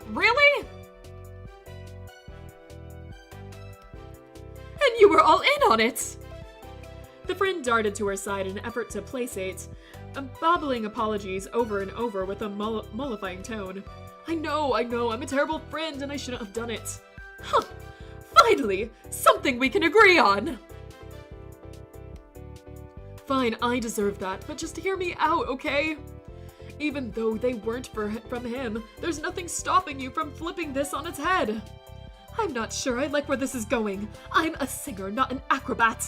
Really? And you were all in on it! The friend darted to her side in an effort to placate, babbling apologies over and over with a mollifying tone. I know, I'm a terrible friend and I shouldn't have done it. Huh, finally, something we can agree on! Fine, I deserve that, but just hear me out, okay? Even though they weren't from him, there's nothing stopping you from flipping this on its head. I'm not sure I like where this is going. I'm a singer, not an acrobat.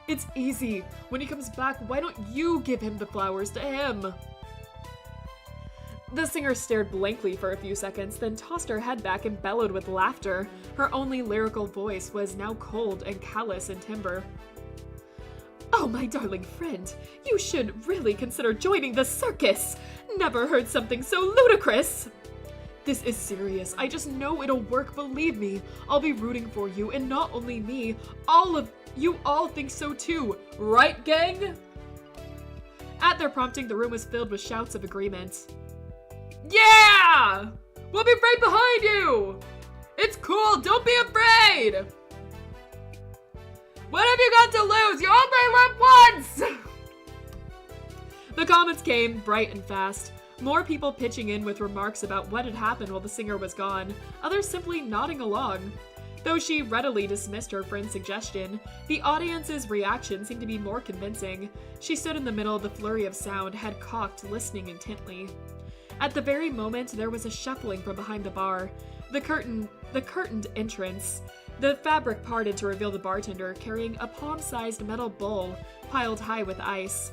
It's easy. When he comes back, why don't you give him the flowers to him? The singer stared blankly for a few seconds, then tossed her head back and bellowed with laughter. Her only lyrical voice was now cold and callous in timbre. "Oh, my darling friend, you should really consider joining the circus! Never heard something so ludicrous! This is serious. I just know it'll work, believe me. I'll be rooting for you, and not only me, all of you all think so too. Right, gang?" At their prompting, the room was filled with shouts of agreement. "Yeah! We'll be right behind you! It's cool, don't be afraid! What have you got to lose? You only live once!" The comments came bright and fast. More people pitching in with remarks about what had happened while the singer was gone, others simply nodding along. Though she readily dismissed her friend's suggestion, the audience's reaction seemed to be more convincing. She stood in the middle of the flurry of sound, head cocked, listening intently. At the very moment, there was a shuffling from behind the bar. The curtained entrance. The fabric parted to reveal the bartender carrying a palm-sized metal bowl piled high with ice.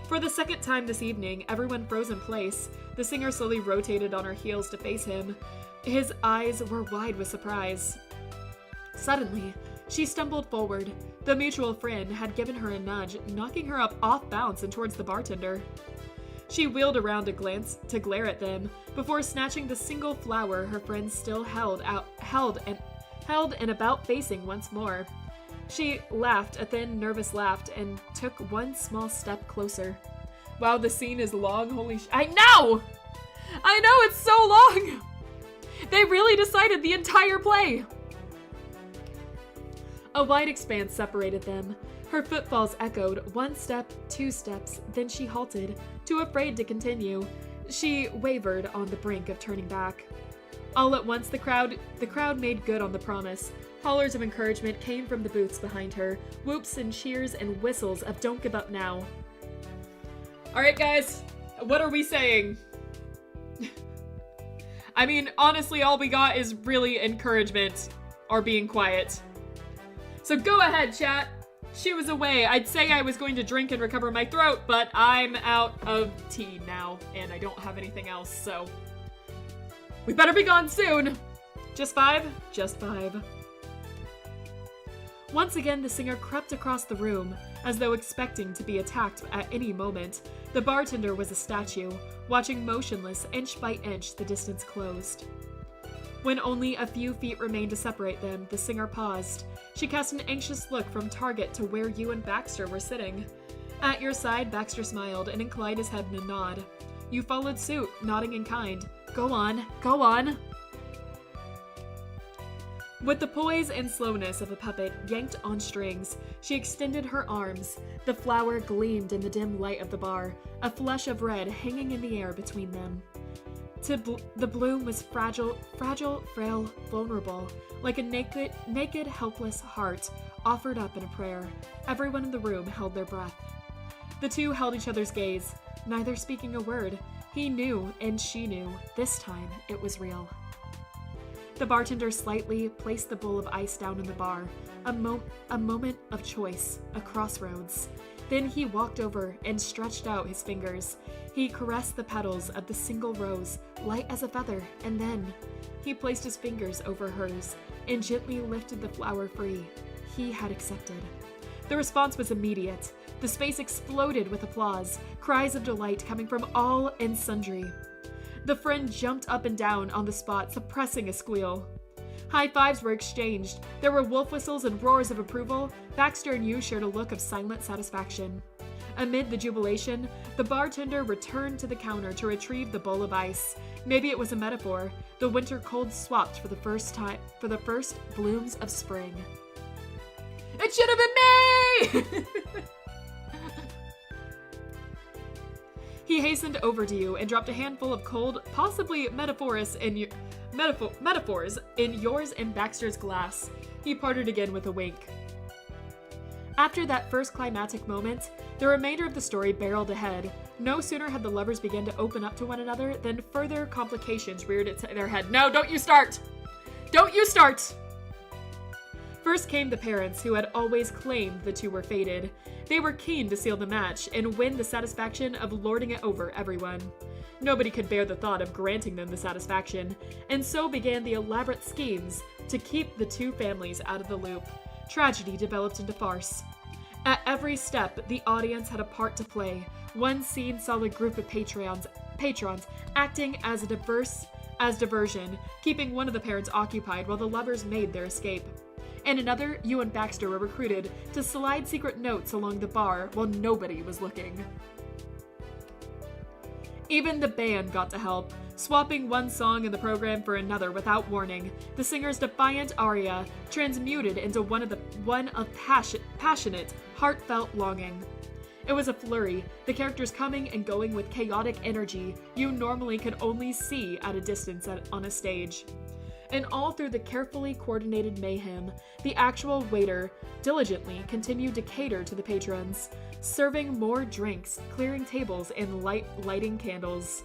For the second time this evening, everyone froze in place. The singer slowly rotated on her heels to face him. His eyes were wide with surprise. Suddenly, she stumbled forward. The mutual friend had given her a nudge, knocking her up off balance and towards the bartender. She wheeled around to glare at them, before snatching the single flower her friend still held and about facing once more. She laughed, a thin, nervous laugh, and took one small step closer. Wow, the scene is long, holy I know, it's so long! They really decided the entire play! A wide expanse separated them. Her footfalls echoed, one step, two steps, then she halted, too afraid to continue. She wavered on the brink of turning back. All at once, the crowd made good on the promise. Hollers of encouragement came from the booths behind her, whoops and cheers and whistles of "Don't give up now." Alright guys, what are we saying? I mean, honestly, all we got is really encouragement, or being quiet. So go ahead, chat. She was away. I'd say I was going to drink and recover my throat, but I'm out of tea now, and I don't have anything else, so we better be gone soon. Just 5? Just 5. Once again, the singer crept across the room, as though expecting to be attacked at any moment. The bartender was a statue, watching motionless, inch by inch, the distance closed. When only a few feet remained to separate them, the singer paused. She cast an anxious look from Target to where you and Baxter were sitting. At your side, Baxter smiled and inclined his head in a nod. You followed suit, nodding in kind. Go on, go on! With the poise and slowness of a puppet yanked on strings, she extended her arms. The flower gleamed in the dim light of the bar, a flush of red hanging in the air between them. The bloom was fragile, frail, vulnerable, like a naked, helpless heart offered up in a prayer. Everyone in the room held their breath. The two held each other's gaze, neither speaking a word. He knew, and she knew, this time it was real. The bartender slightly placed the bowl of ice down in the bar, a moment of choice, a crossroads. Then he walked over and stretched out his fingers. He caressed the petals of the single rose, light as a feather, and then he placed his fingers over hers and gently lifted the flower free. He had accepted. The response was immediate. The space exploded with applause, cries of delight coming from all and sundry. The friend jumped up and down on the spot, suppressing a squeal. High fives were exchanged. There were wolf whistles and roars of approval. Baxter and you shared a look of silent satisfaction. Amid the jubilation, the bartender returned to the counter to retrieve the bowl of ice. Maybe it was a metaphor. The winter cold swapped for the first blooms of spring. It should have been me! He hastened over to you and dropped a handful of cold, possibly metaphors in yours and Baxter's glass. He parted again with a wink. After that first climactic moment, the remainder of the story barreled ahead. No sooner had the lovers begun to open up to one another than further complications reared their head. No, don't you start! Don't you start! First came the parents, who had always claimed the two were fated. They were keen to seal the match and win the satisfaction of lording it over everyone. Nobody could bear the thought of granting them the satisfaction, and so began the elaborate schemes to keep the two families out of the loop. Tragedy developed into farce. At every step, the audience had a part to play. One scene saw a group of patrons acting as diversion, keeping one of the parents occupied while the lovers made their escape. In another, you and Baxter were recruited to slide secret notes along the bar while nobody was looking. Even the band got to help, swapping one song in the program for another without warning. The singer's defiant aria transmuted into one of passionate, heartfelt longing. It was a flurry, the characters coming and going with chaotic energy you normally could only see at a distance on a stage. And all through the carefully coordinated mayhem, the actual waiter diligently continued to cater to the patrons, serving more drinks, clearing tables, and lighting candles.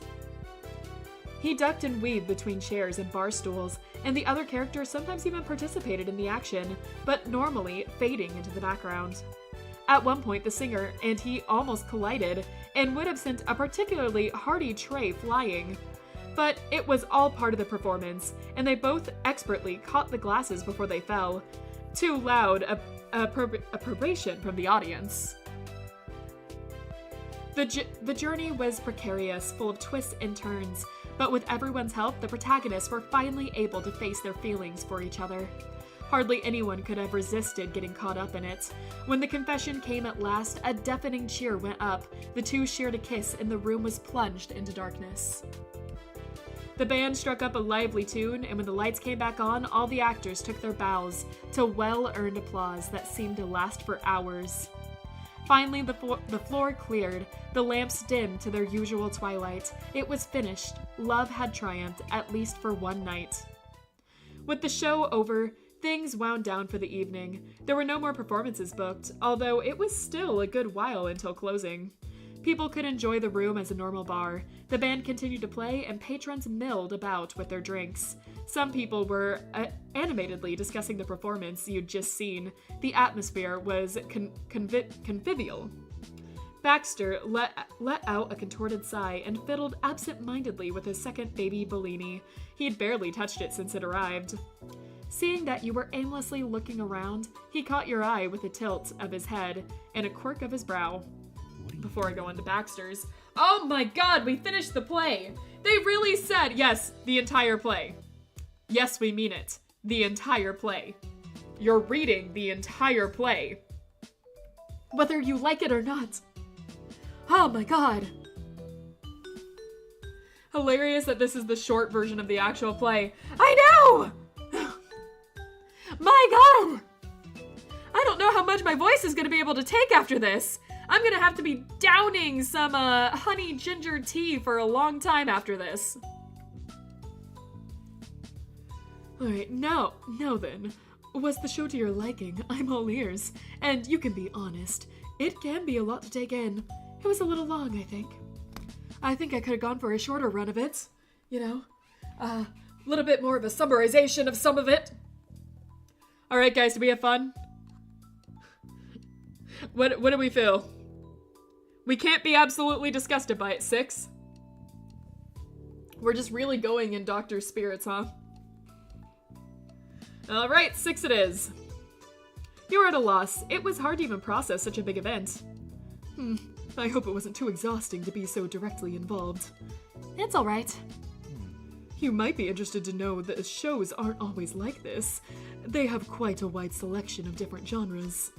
He ducked and weaved between chairs and bar stools, and the other characters sometimes even participated in the action, but normally fading into the background. At one point, the singer and he almost collided and would have sent a particularly hearty tray flying. But it was all part of the performance, and they both expertly caught the glasses before they fell. Too loud approbation from the audience. The journey was precarious, full of twists and turns, but with everyone's help, the protagonists were finally able to face their feelings for each other. Hardly anyone could have resisted getting caught up in it. When the confession came at last, a deafening cheer went up, the two shared a kiss, and the room was plunged into darkness. The band struck up a lively tune, and when the lights came back on, all the actors took their bows to well-earned applause that seemed to last for hours. Finally, the floor cleared, the lamps dimmed to their usual twilight. It was finished. Love had triumphed, at least for one night. With the show over, things wound down for the evening. There were no more performances booked, although it was still a good while until closing. People could enjoy the room as a normal bar. The band continued to play, and patrons milled about with their drinks. Some people were animatedly discussing the performance you'd just seen. The atmosphere was convivial. Baxter let out a contorted sigh and fiddled absent-mindedly with his second baby Bellini. He'd barely touched it since it arrived. Seeing that you were aimlessly looking around, he caught your eye with a tilt of his head and a quirk of his brow. Before I go on to Baxter's, oh my god, we finished the play! They really said, yes, the entire play. Yes, we mean it. The entire play. You're reading the entire play. Whether you like it or not. Oh my god. Hilarious that this is the short version of the actual play. I know! My god! I don't know how much my voice is going to be able to take after this. I'm going to have to be downing some honey ginger tea for a long time after this. Alright, now then. Was the show to your liking? I'm all ears. And you can be honest. It can be a lot to take in. It was a little long, I think. I think I could have gone for a shorter run of it. You know? A little bit more of a summarization of some of it. Alright guys, did we have fun? What do we feel? We can't be absolutely disgusted by it, 6. We're just really going in Doctor's spirits, huh? Alright, 6 it is. You were at a loss. It was hard to even process such a big event. I hope it wasn't too exhausting to be so directly involved. It's alright. You might be interested to know that shows aren't always like this. They have quite a wide selection of different genres.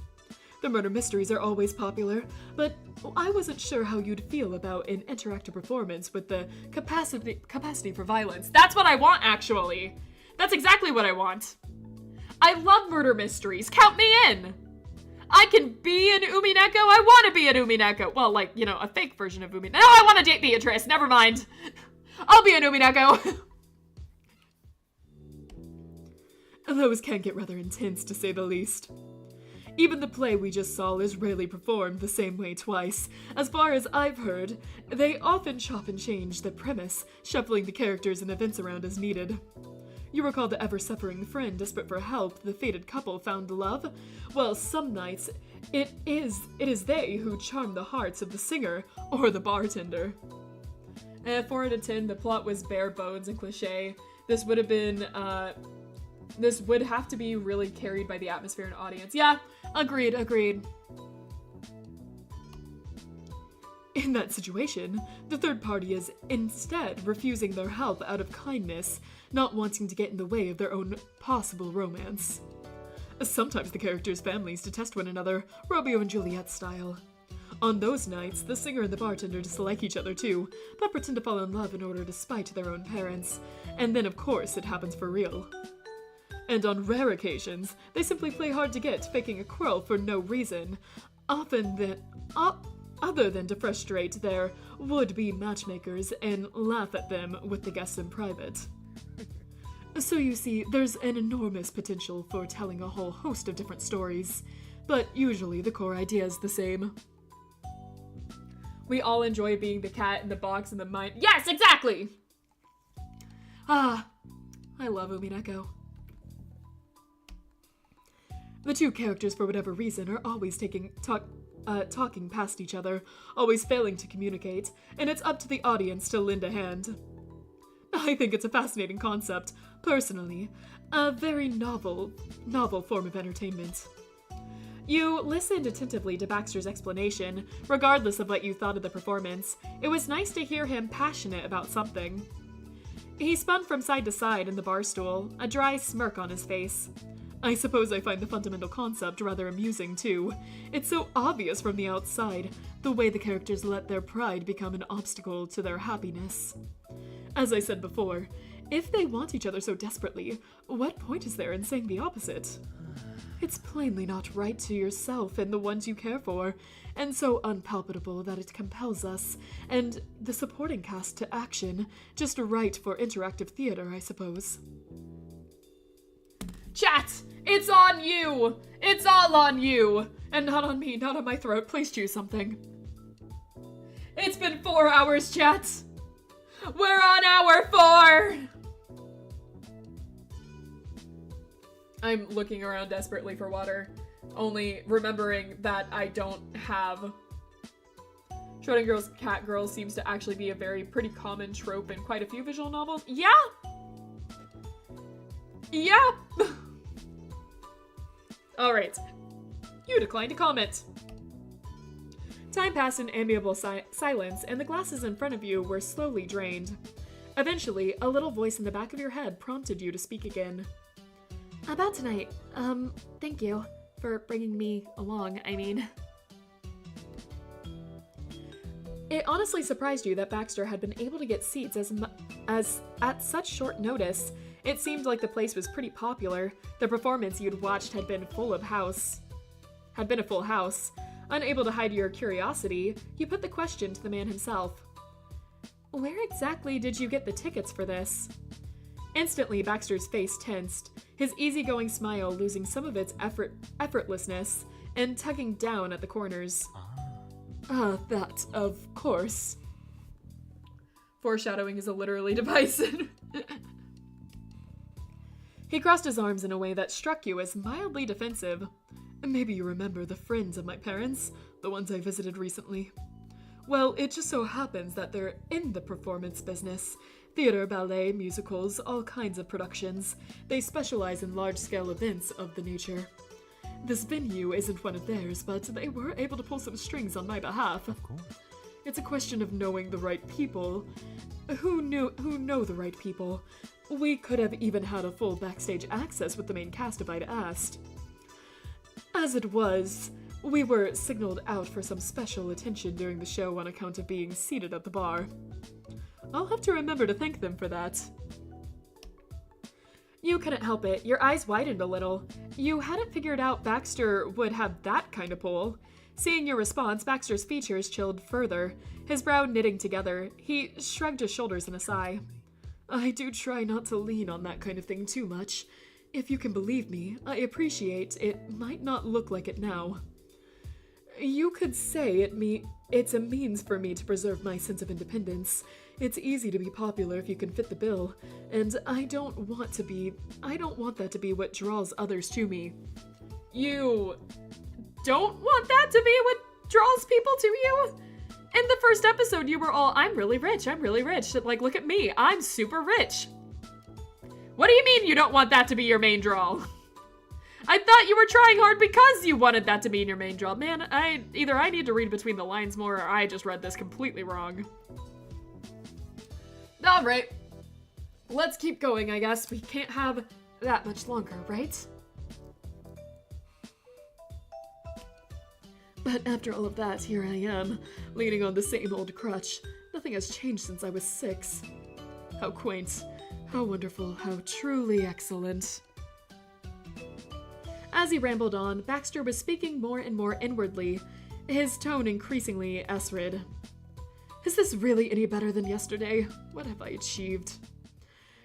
The murder mysteries are always popular, but I wasn't sure how you'd feel about an interactive performance with the capacity for violence. That's what I want, actually. That's exactly what I want. I love murder mysteries. Count me in. I can be an Umineko. I want to be an Umineko. Well, like, you know, a fake version of Umineko. No, I want to date Beatrice. Never mind. I'll be an Umineko. Those can get rather intense, to say the least. Even the play we just saw is rarely performed the same way twice. As far as I've heard, they often chop and change the premise, shuffling the characters and events around as needed. You recall the ever-suffering friend desperate for help, the fated couple found love? Well, some nights, it is they who charm the hearts of the singer or the bartender. 4 out of 10, the plot was bare bones and cliche. This would have been, this would have to be really carried by the atmosphere and audience. Yeah, agreed. In that situation, the third party is instead refusing their help out of kindness, not wanting to get in the way of their own possible romance. Sometimes the characters' families detest one another, Romeo and Juliet style. On those nights, the singer and the bartender dislike each other too, but pretend to fall in love in order to spite their own parents. And then, of course, it happens for real. And on rare occasions, they simply play hard to get, faking a quarrel for no reason, other than to frustrate their would-be matchmakers and laugh at them with the guests in private. So you see, there's an enormous potential for telling a whole host of different stories, but usually the core idea is the same. We all enjoy being the cat in the box in the mind. Yes, exactly! Ah, I love Umineko. The two characters, for whatever reason, are always talking past each other, always failing to communicate, and it's up to the audience to lend a hand. I think it's a fascinating concept, personally. A very novel form of entertainment. You listened attentively to Baxter's explanation, regardless of what you thought of the performance. It was nice to hear him passionate about something. He spun from side to side in the bar stool, a dry smirk on his face. I suppose I find the fundamental concept rather amusing, too. It's so obvious from the outside, the way the characters let their pride become an obstacle to their happiness. As I said before, if they want each other so desperately, what point is there in saying the opposite? It's plainly not right to yourself and the ones you care for, and so unpalpable that it compels us, and the supporting cast to action, just right for interactive theater, I suppose. Chat! It's on you! It's all on you! And not on me, not on my throat. Please choose something. It's been 4 hours, chat! We're on hour 4! I'm looking around desperately for water, only remembering that I don't have... Schrodinger's cat girl seems to actually be a pretty common trope in quite a few visual novels. Yeah! Yeah! Alright. You declined to comment. Time passed in amiable silence, and the glasses in front of you were slowly drained. Eventually, a little voice in the back of your head prompted you to speak again. About tonight, thank you for bringing me along, I mean. It honestly surprised you that Baxter had been able to get seats as at such short notice. It seemed like the place was pretty popular. The performance you'd watched had been a full house. Unable to hide your curiosity, you put the question to the man himself. Where exactly did you get the tickets for this? Instantly, Baxter's face tensed, his easygoing smile losing some of its effortlessness and tugging down at the corners. That, of course. Foreshadowing is a literally device. He crossed his arms in a way that struck you as mildly defensive. Maybe you remember the friends of my parents, the ones I visited recently. Well, it just so happens that they're in the performance business. Theater, ballet, musicals, all kinds of productions. They specialize in large-scale events of the nature. This venue isn't one of theirs, but they were able to pull some strings on my behalf. Of course. It's a question of knowing the right people. Who know the right people? We could have even had a full backstage access with the main cast if I'd asked. As it was, we were signaled out for some special attention during the show on account of being seated at the bar. I'll have to remember to thank them for that. You couldn't help it. Your eyes widened a little. You hadn't figured out Baxter would have that kind of pull. Seeing your response, Baxter's features chilled further, his brow knitting together. He shrugged his shoulders in a sigh. I do try not to lean on that kind of thing too much. If you can believe me, I appreciate it might not look like it now. You could say it's a means for me to preserve my sense of independence. It's easy to be popular if you can fit the bill, and I don't want that to be what draws others to me. You don't want that to be what draws people to you? In the first episode, you were all, I'm really rich. Like, look at me, I'm super rich. What do you mean you don't want that to be your main draw? I thought you were trying hard because you wanted that to be your main draw. Man, either I need to read between the lines more, or I just read this completely wrong. All right, let's keep going, I guess. We can't have that much longer, right? But after all of that, here I am, leaning on the same old crutch. Nothing has changed since I was 6. How quaint, how wonderful, how truly excellent. As he rambled on, Baxter was speaking more and more inwardly, his tone increasingly acrid. Is this really any better than yesterday? What have I achieved?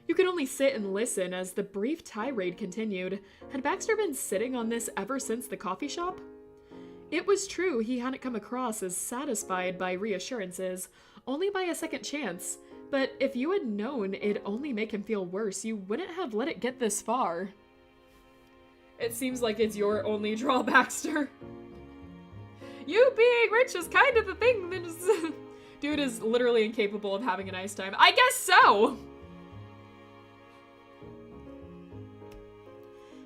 You could only sit and listen as the brief tirade continued. Had Baxter been sitting on this ever since the coffee shop? It was true he hadn't come across as satisfied by reassurances, only by a second chance. But if you had known it'd only make him feel worse, you wouldn't have let it get this far. It seems like it's your only draw, Baxter. You being rich is kind of the thing that is... Dude is literally incapable of having a nice time. I guess so!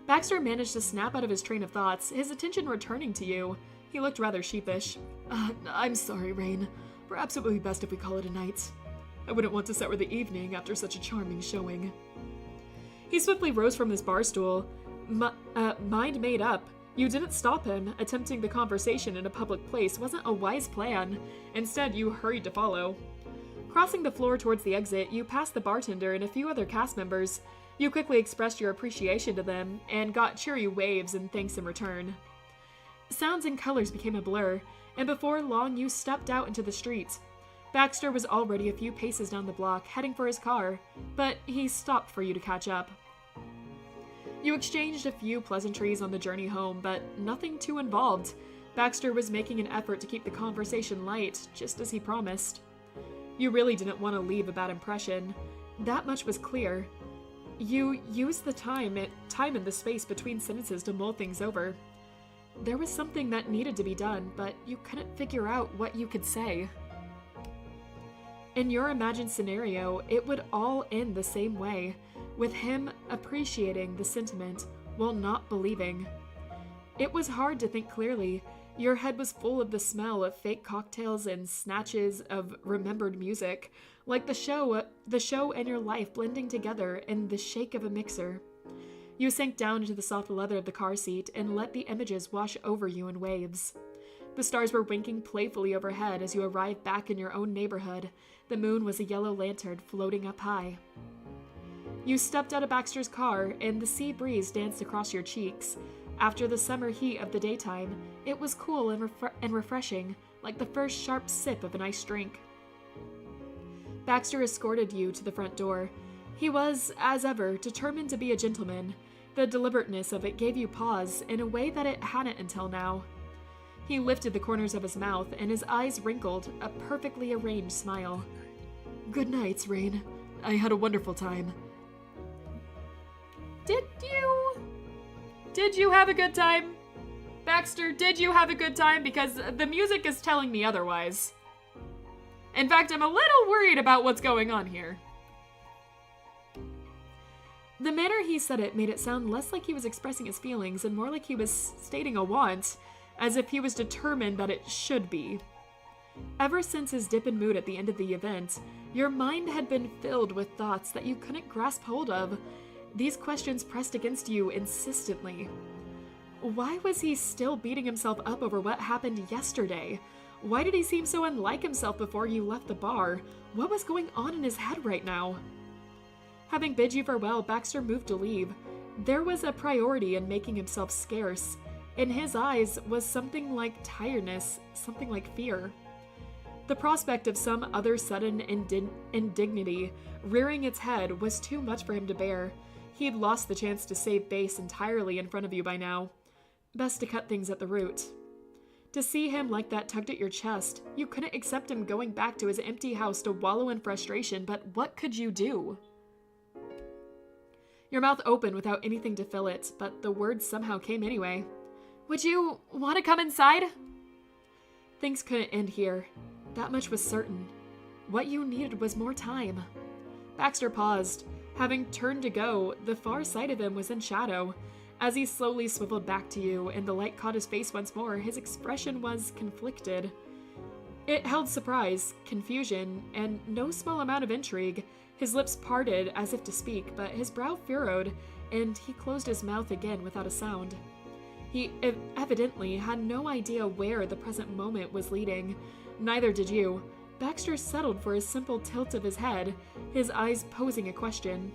Baxter managed to snap out of his train of thoughts, his attention returning to you. He looked rather sheepish. I'm sorry, Rain. Perhaps it would be best if we call it a night. I wouldn't want to sour the evening after such a charming showing. He swiftly rose from his bar stool. Mind made up. You didn't stop him. Attempting the conversation in a public place wasn't a wise plan. Instead, you hurried to follow. Crossing the floor towards the exit, you passed the bartender and a few other cast members. You quickly expressed your appreciation to them and got cheery waves and thanks in return. Sounds and colors became a blur, and before long you stepped out into the street. Baxter was already a few paces down the block, heading for his car, but he stopped for you to catch up. You exchanged a few pleasantries on the journey home, but nothing too involved. Baxter was making an effort to keep the conversation light, just as he promised. You really didn't want to leave a bad impression. That much was clear. You used the time and the space between sentences to mull things over. There was something that needed to be done, but you couldn't figure out what you could say. In your imagined scenario, it would all end the same way, with him appreciating the sentiment while not believing. It was hard to think clearly. Your head was full of the smell of fake cocktails and snatches of remembered music, like the show and your life blending together in the shake of a mixer. You sank down into the soft leather of the car seat and let the images wash over you in waves. The stars were winking playfully overhead as you arrived back in your own neighborhood. The moon was a yellow lantern floating up high. You stepped out of Baxter's car, and the sea breeze danced across your cheeks. After the summer heat of the daytime, it was cool and refreshing, like the first sharp sip of an iced drink. Baxter escorted you to the front door. He was, as ever, determined to be a gentleman. The deliberateness of it gave you pause in a way that it hadn't until now. He lifted the corners of his mouth, and his eyes wrinkled, a perfectly arranged smile. Good night, Rain. I had a wonderful time. Did you have a good time? Baxter, did you have a good time? Because the music is telling me otherwise. In fact, I'm a little worried about what's going on here. The manner he said it made it sound less like he was expressing his feelings and more like he was stating a want, as if he was determined that it should be. Ever since his dip in mood at the end of the event, your mind had been filled with thoughts that you couldn't grasp hold of. These questions pressed against you insistently. Why was he still beating himself up over what happened yesterday? Why did he seem so unlike himself before you left the bar? What was going on in his head right now? Having bid you farewell, Baxter moved to leave. There was a priority in making himself scarce. In his eyes was something like tiredness, something like fear. The prospect of some other sudden indignity rearing its head was too much for him to bear. He'd lost the chance to save face entirely in front of you by now. Best to cut things at the root. To see him like that tugged at your chest, you couldn't accept him going back to his empty house to wallow in frustration, but what could you do? Your mouth opened without anything to fill it, but the words somehow came anyway. Would you want to come inside? Things couldn't end here. That much was certain. What you needed was more time. Baxter paused. Having turned to go, the far side of him was in shadow. As he slowly swiveled back to you and the light caught his face once more, his expression was conflicted. It held surprise, confusion, and no small amount of intrigue. His lips parted as if to speak, but his brow furrowed, and he closed his mouth again without a sound. He evidently had no idea where the present moment was leading. Neither did you. Baxter settled for a simple tilt of his head, his eyes posing a question.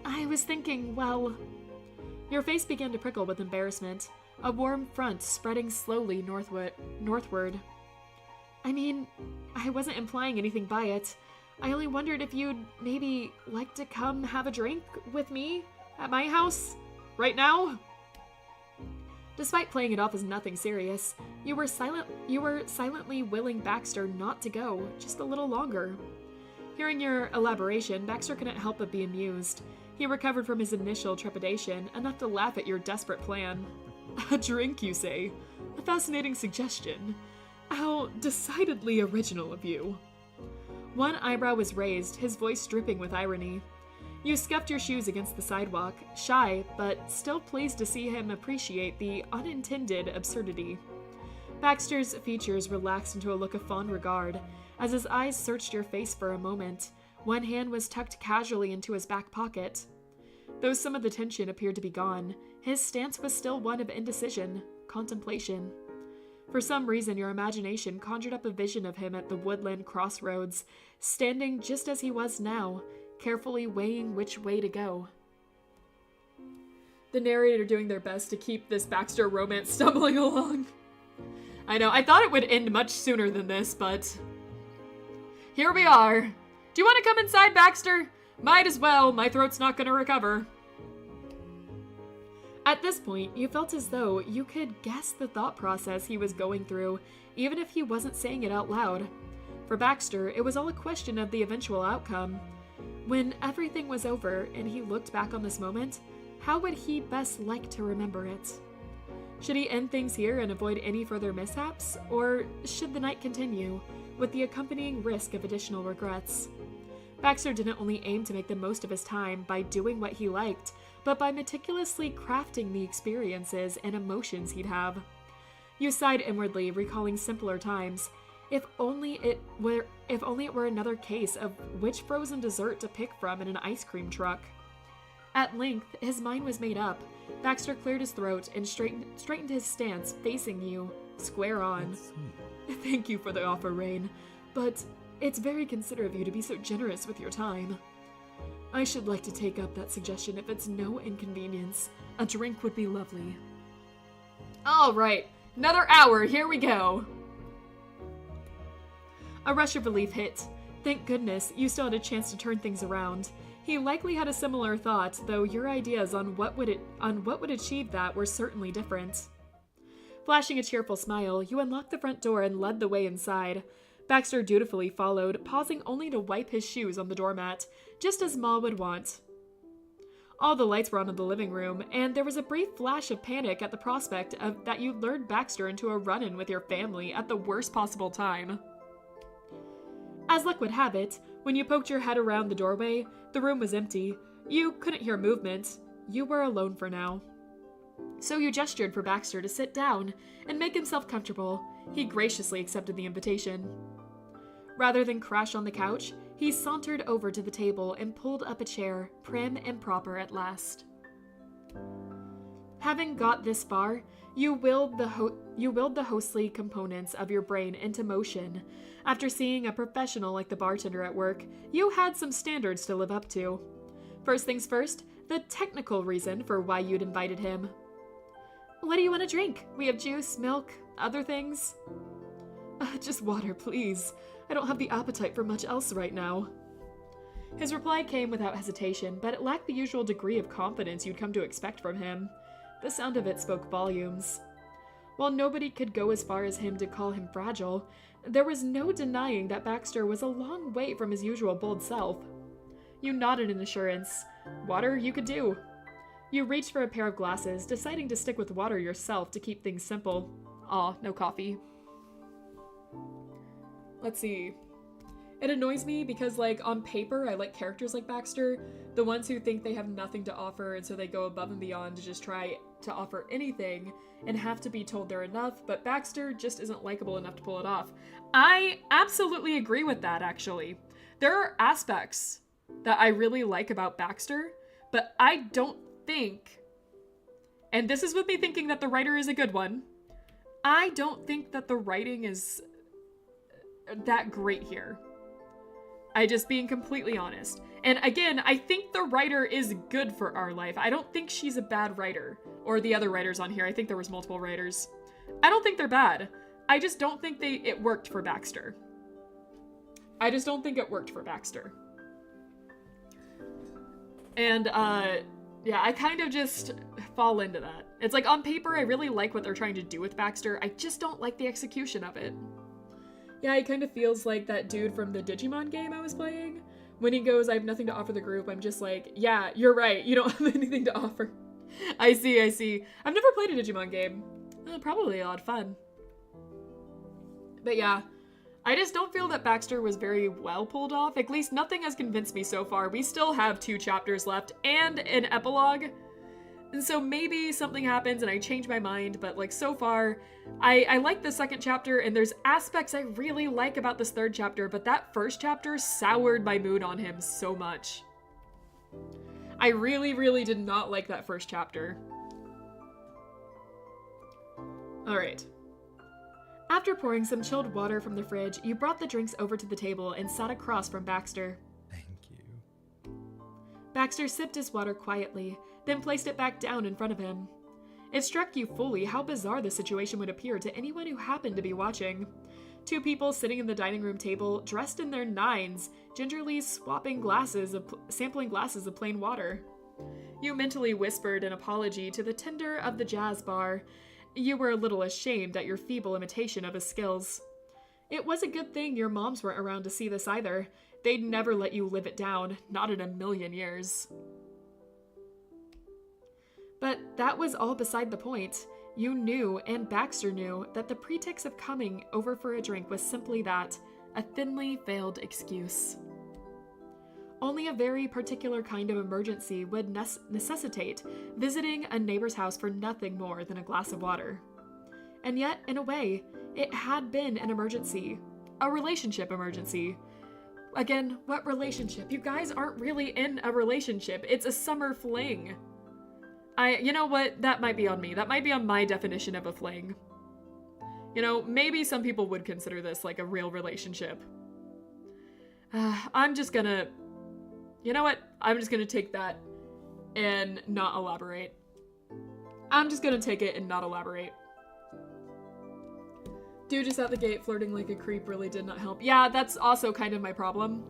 I was thinking, well... Your face began to prickle with embarrassment, a warm front spreading slowly northward. I mean, I wasn't implying anything by it. I only wondered if you'd maybe like to come have a drink with me at my house right now? Despite playing it off as nothing serious, you were silently willing Baxter not to go just a little longer. Hearing your elaboration, Baxter couldn't help but be amused. He recovered from his initial trepidation, enough to laugh at your desperate plan. A drink, you say? A fascinating suggestion. How decidedly original of you. One eyebrow was raised, his voice dripping with irony. You scuffed your shoes against the sidewalk, shy, but still pleased to see him appreciate the unintended absurdity. Baxter's features relaxed into a look of fond regard, as his eyes searched your face for a moment. One hand was tucked casually into his back pocket. Though some of the tension appeared to be gone, his stance was still one of indecision, contemplation. For some reason, your imagination conjured up a vision of him at the woodland crossroads, standing just as he was now, carefully weighing which way to go. The narrator doing their best to keep this Baxter romance stumbling along. I know, I thought it would end much sooner than this, but... here we are. Do you want to come inside, Baxter? Might as well, my throat's not gonna recover. At this point, you felt as though you could guess the thought process he was going through, even if he wasn't saying it out loud. For Baxter, it was all a question of the eventual outcome. When everything was over and he looked back on this moment, how would he best like to remember it? Should he end things here and avoid any further mishaps, or should the night continue, with the accompanying risk of additional regrets? Baxter didn't only aim to make the most of his time by doing what he liked, but by meticulously crafting the experiences and emotions he'd have. You sighed inwardly, recalling simpler times. If only it were another case of which frozen dessert to pick from in an ice cream truck. At length, his mind was made up. Baxter cleared his throat and straightened his stance, facing you, square on. Thank you for the offer, Rain, but it's very considerate of you to be so generous with your time. I should like to take up that suggestion if it's no inconvenience. A drink would be lovely. All right, another hour, here we go. A rush of relief hit. Thank goodness, you still had a chance to turn things around. He likely had a similar thought, though your ideas on what would achieve that were certainly different. Flashing a cheerful smile, you unlocked the front door and led the way inside. Baxter dutifully followed, pausing only to wipe his shoes on the doormat, just as Ma would want. All the lights were on in the living room, and there was a brief flash of panic at the prospect of that you lured Baxter into a run-in with your family at the worst possible time. As luck would have it, when you poked your head around the doorway, the room was empty. You couldn't hear movement. You were alone for now. So you gestured for Baxter to sit down and make himself comfortable. He graciously accepted the invitation. Rather than crash on the couch, he sauntered over to the table and pulled up a chair, prim and proper at last. Having got this far, you willed the hostly components of your brain into motion. After seeing a professional like the bartender at work, you had some standards to live up to. First things first, the technical reason for why you'd invited him. What do you want to drink? We have juice, milk, other things. Just water, please. I don't have the appetite for much else right now. His reply came without hesitation, but it lacked the usual degree of confidence you'd come to expect from him. The sound of it spoke volumes. While nobody could go as far as him to call him fragile, there was no denying that Baxter was a long way from his usual bold self. You nodded in assurance. Water you could do. You reached for a pair of glasses, deciding to stick with water yourself to keep things simple. Aw, no coffee. Let's see. It annoys me because, like, on paper, I like characters like Baxter, the ones who think they have nothing to offer, and so they go above and beyond to just try to offer anything and have to be told they're enough, but Baxter just isn't likable enough to pull it off. I absolutely agree with that, actually. There are aspects that I really like about Baxter, but I don't think, and this is with me thinking that the writer is a good one, I don't think that the writing is that great here. I just being completely honest. And again, I think the writer is good for our life. I don't think she's a bad writer. Or the other writers on here. I think there was multiple writers. I don't think they're bad. I just don't think it worked for Baxter. I just don't think it worked for Baxter. And, yeah, I kind of just fall into that. It's like, on paper, I really like what they're trying to do with Baxter. I just don't like the execution of it. Yeah, it kind of feels like that dude from the Digimon game I was playing. When he goes, I have nothing to offer the group, I'm just like, yeah, you're right. You don't have anything to offer. I see. I've never played a Digimon game. Probably a lot of fun. But yeah, I just don't feel that Baxter was very well pulled off. At least nothing has convinced me so far. We still have 2 chapters left and an epilogue. And so maybe something happens and I change my mind, but like so far, I like the second chapter and there's aspects I really like about this third chapter, but that first chapter soured my mood on him so much. I really did not like that first chapter. Alright. After pouring some chilled water from the fridge, you brought the drinks over to the table and sat across from Baxter. Thank you. Baxter sipped his water quietly, then placed it back down in front of him. It struck you fully how bizarre the situation would appear to anyone who happened to be watching. 2 people sitting in the dining room table, dressed in their nines, gingerly sampling glasses of plain water. You mentally whispered an apology to the tender of the jazz bar. You were a little ashamed at your feeble imitation of his skills. It was a good thing your moms weren't around to see this either. They'd never let you live it down, not in a million years. But that was all beside the point. You knew, and Baxter knew, that the pretext of coming over for a drink was simply that, a thinly veiled excuse. Only a very particular kind of emergency would necessitate visiting a neighbor's house for nothing more than a glass of water. And yet, in a way, it had been an emergency. A relationship emergency. Again, what relationship? You guys aren't really in a relationship. It's a summer fling. You know what? That might be on me. That might be on my definition of a fling. You know, maybe some people would consider this like a real relationship. I'm just gonna... You know what? I'm just gonna take that and not elaborate. I'm just gonna take it and not elaborate. Dude just out the gate flirting like a creep really did not help. Yeah, that's also kind of my problem.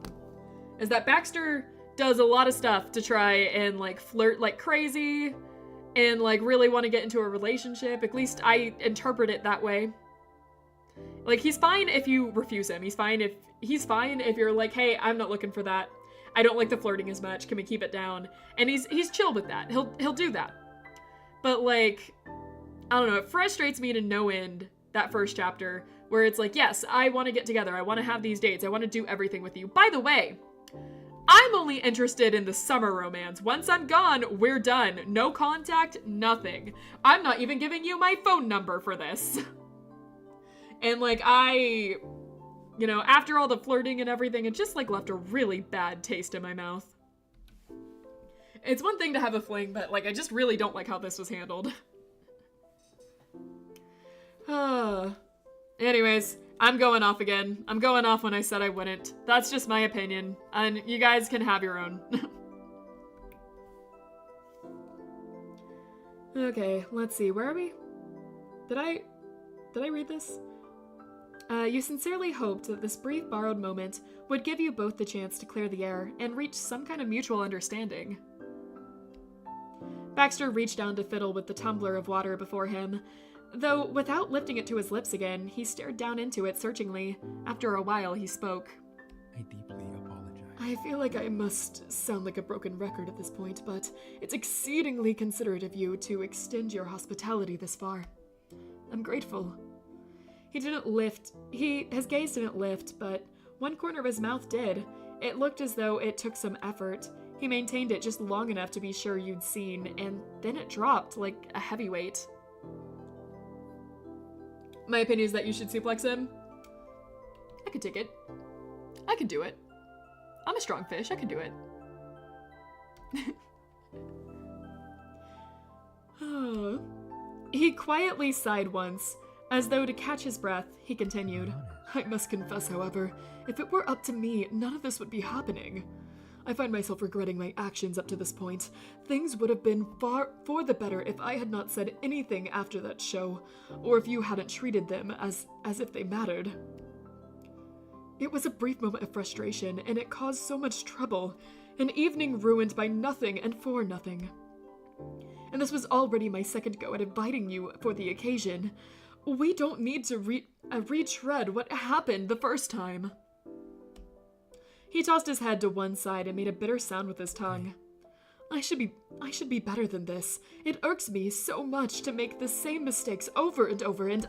Is that Baxter does a lot of stuff to try and like flirt like crazy and like really want to get into a relationship. At least I interpret it that way. Like, he's fine if you refuse him. He's fine if you're like, hey, I'm not looking for that. I don't like the flirting as much. Can we keep it down? And he's chill with that. He'll do that. But like, I don't know, it frustrates me to no end, that first chapter, where it's like, yes, I want to get together. I want to have these dates. I want to do everything with you. By the way, I'm only interested in the summer romance. Once I'm gone, we're done. No contact, nothing. I'm not even giving you my phone number for this. And like, you know, after all the flirting and everything, it just like left a really bad taste in my mouth. It's one thing to have a fling, but like, I just really don't like how this was handled. Anyways, I'm going off again. I'm going off when I said I wouldn't. That's just my opinion, and you guys can have your own. Okay, let's see, where are we? Did I read this? You sincerely hoped that this brief borrowed moment would give you both the chance to clear the air and reach some kind of mutual understanding. Baxter reached down to fiddle with the tumbler of water before him. Though, without lifting it to his lips again, he stared down into it searchingly. After a while, he spoke. I deeply apologize. I feel like I must sound like a broken record at this point, but it's exceedingly considerate of you to extend your hospitality this far. I'm grateful. His gaze didn't lift, but one corner of his mouth did. It looked as though it took some effort. He maintained it just long enough to be sure you'd seen, and then it dropped like a heavy weight. My opinion is that you should suplex him. I could take it. I could do it. I'm a strong fish. I could do it. He quietly sighed once, as though to catch his breath. He continued. I must confess, however, if it were up to me, none of this would be happening. I find myself regretting my actions up to this point. Things would have been far for the better if I had not said anything after that show, or if you hadn't treated them as if they mattered. It was a brief moment of frustration, and it caused so much trouble. An evening ruined by nothing and for nothing. And this was already my second go at inviting you for the occasion. We don't need to retread what happened the first time. He tossed his head to one side and made a bitter sound with his tongue. I should be better than this. It irks me so much to make the same mistakes over and over, and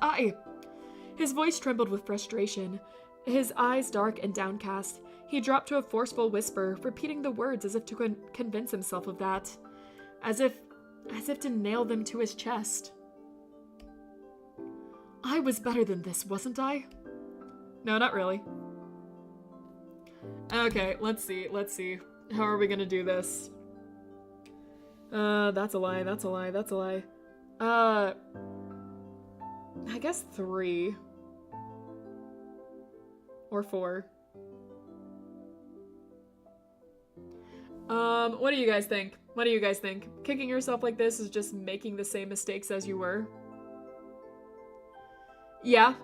His voice trembled with frustration, his eyes dark and downcast. He dropped to a forceful whisper, repeating the words as if to convince himself of that. As if to nail them to his chest. I was better than this, wasn't I? No, not really. Okay, let's see. How are we gonna do this? That's a lie. I guess 3. Or 4. What do you guys think? Kicking yourself like this is just making the same mistakes as you were? Yeah.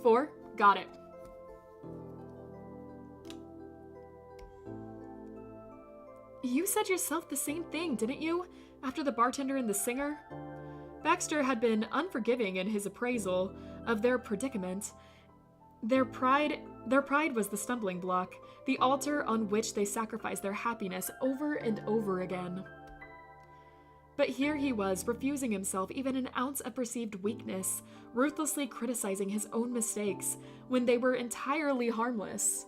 4? Got it. You said yourself the same thing, didn't you? After the bartender and the singer? Baxter had been unforgiving in his appraisal of their predicament. Their pride was the stumbling block, the altar on which they sacrificed their happiness over and over again. But here he was, refusing himself even an ounce of perceived weakness, ruthlessly criticizing his own mistakes when they were entirely harmless.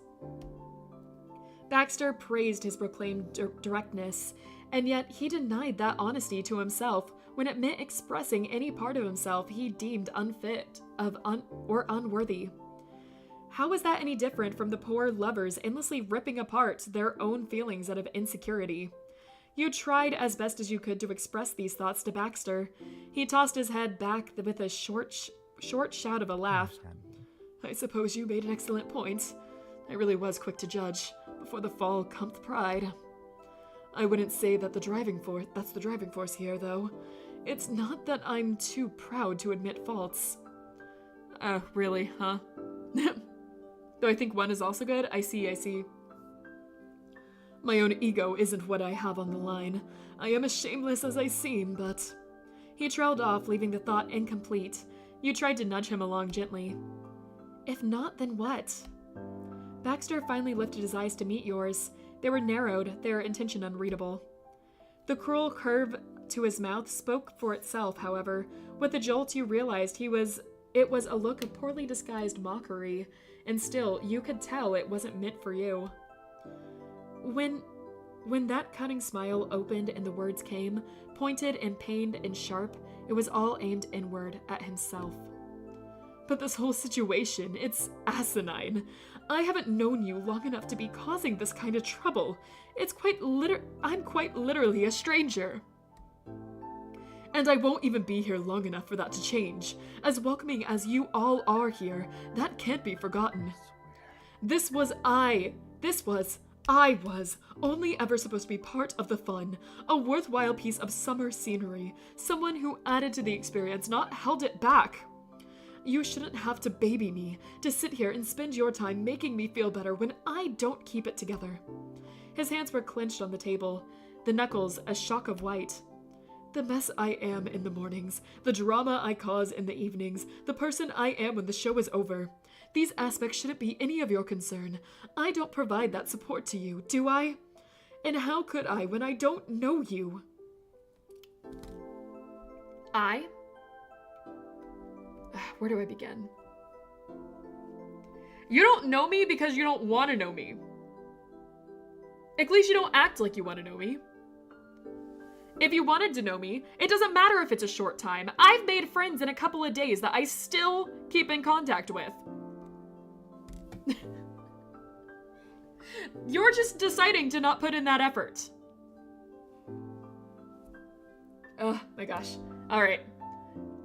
Baxter praised his proclaimed directness, and yet he denied that honesty to himself when it meant expressing any part of himself he deemed unfit or unworthy. How was that any different from the poor lovers endlessly ripping apart their own feelings out of insecurity? You tried as best as you could to express these thoughts to Baxter. He tossed his head back with a short shout of a laugh. I suppose you made an excellent point. I really was quick to judge. Before the fall cometh pride. I wouldn't say that that's the driving force here, though. It's not that I'm too proud to admit faults. Really, huh? Though I think 1 is also good. I see. My own ego isn't what I have on the line. I am as shameless as I seem, but... He trailed off, leaving the thought incomplete. You tried to nudge him along gently. If not, then what? Baxter finally lifted his eyes to meet yours. They were narrowed, their intention unreadable. The cruel curve to his mouth spoke for itself, however. With a jolt, you realized it was a look of poorly disguised mockery, and still, you could tell it wasn't meant for you. When that cunning smile opened and the words came, pointed and pained and sharp, it was all aimed inward at himself. But this whole situation, it's asinine. I haven't known you long enough to be causing this kind of trouble. I'm quite literally a stranger. And I won't even be here long enough for that to change. As welcoming as you all are here, that can't be forgotten. I was only ever supposed to be part of the fun, a worthwhile piece of summer scenery, someone who added to the experience, not held it back. You shouldn't have to baby me, to sit here and spend your time making me feel better when I don't keep it together. His hands were clenched on the table, the knuckles a shock of white. The mess I am in the mornings, the drama I cause in the evenings, the person I am when the show is over. These aspects shouldn't be any of your concern. I don't provide that support to you, do I? And how could I when I don't know you? Where do I begin? You don't know me because you don't want to know me. At least you don't act like you want to know me. If you wanted to know me, it doesn't matter if it's a short time. I've made friends in a couple of days that I still keep in contact with. You're just deciding to not put in that effort. Oh my gosh. All right.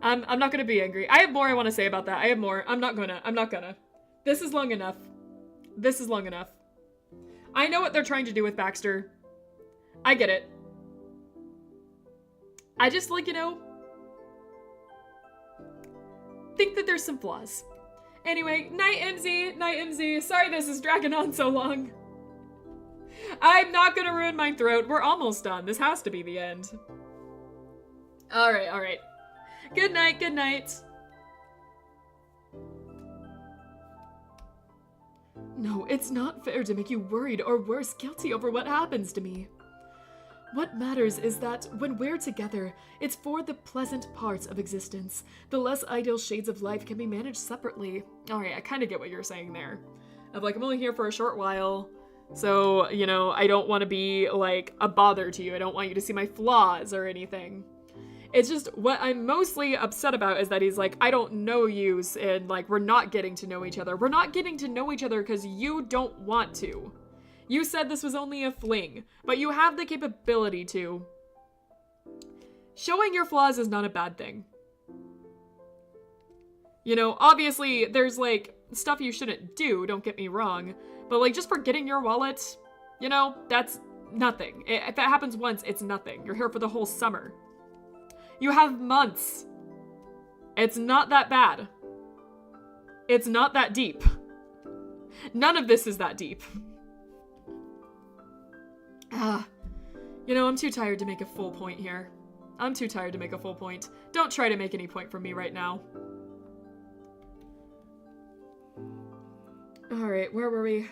I'm not gonna be angry. I have more I want to say about that. I have more. I'm not gonna. This is long enough. I know what they're trying to do with Baxter. I get it. I just, think that there's some flaws. Anyway, night, MZ. Sorry this is dragging on so long. I'm not gonna ruin my throat. We're almost done. This has to be the end. All right. Good night. No, it's not fair to make you worried or worse, guilty over what happens to me. What matters is that when we're together, it's for the pleasant parts of existence. The less ideal shades of life can be managed separately. Alright, I kind of get what you're saying there. I'm only here for a short while, so, I don't want to be, a bother to you. I don't want you to see my flaws or anything. It's just, what I'm mostly upset about is that he's I don't know you, and, we're not getting to know each other. We're not getting to know each other because you don't want to. You said this was only a fling, but you have the capability to. Showing your flaws is not a bad thing. Obviously, there's, stuff you shouldn't do, don't get me wrong, but, just forgetting your wallet, that's nothing. If that happens once, it's nothing. You're here for the whole summer. You have months. It's not that bad. It's not that deep. None of this is that deep. I'm too tired to make a full point here. Don't try to make any point from me right now. Alright, where were we?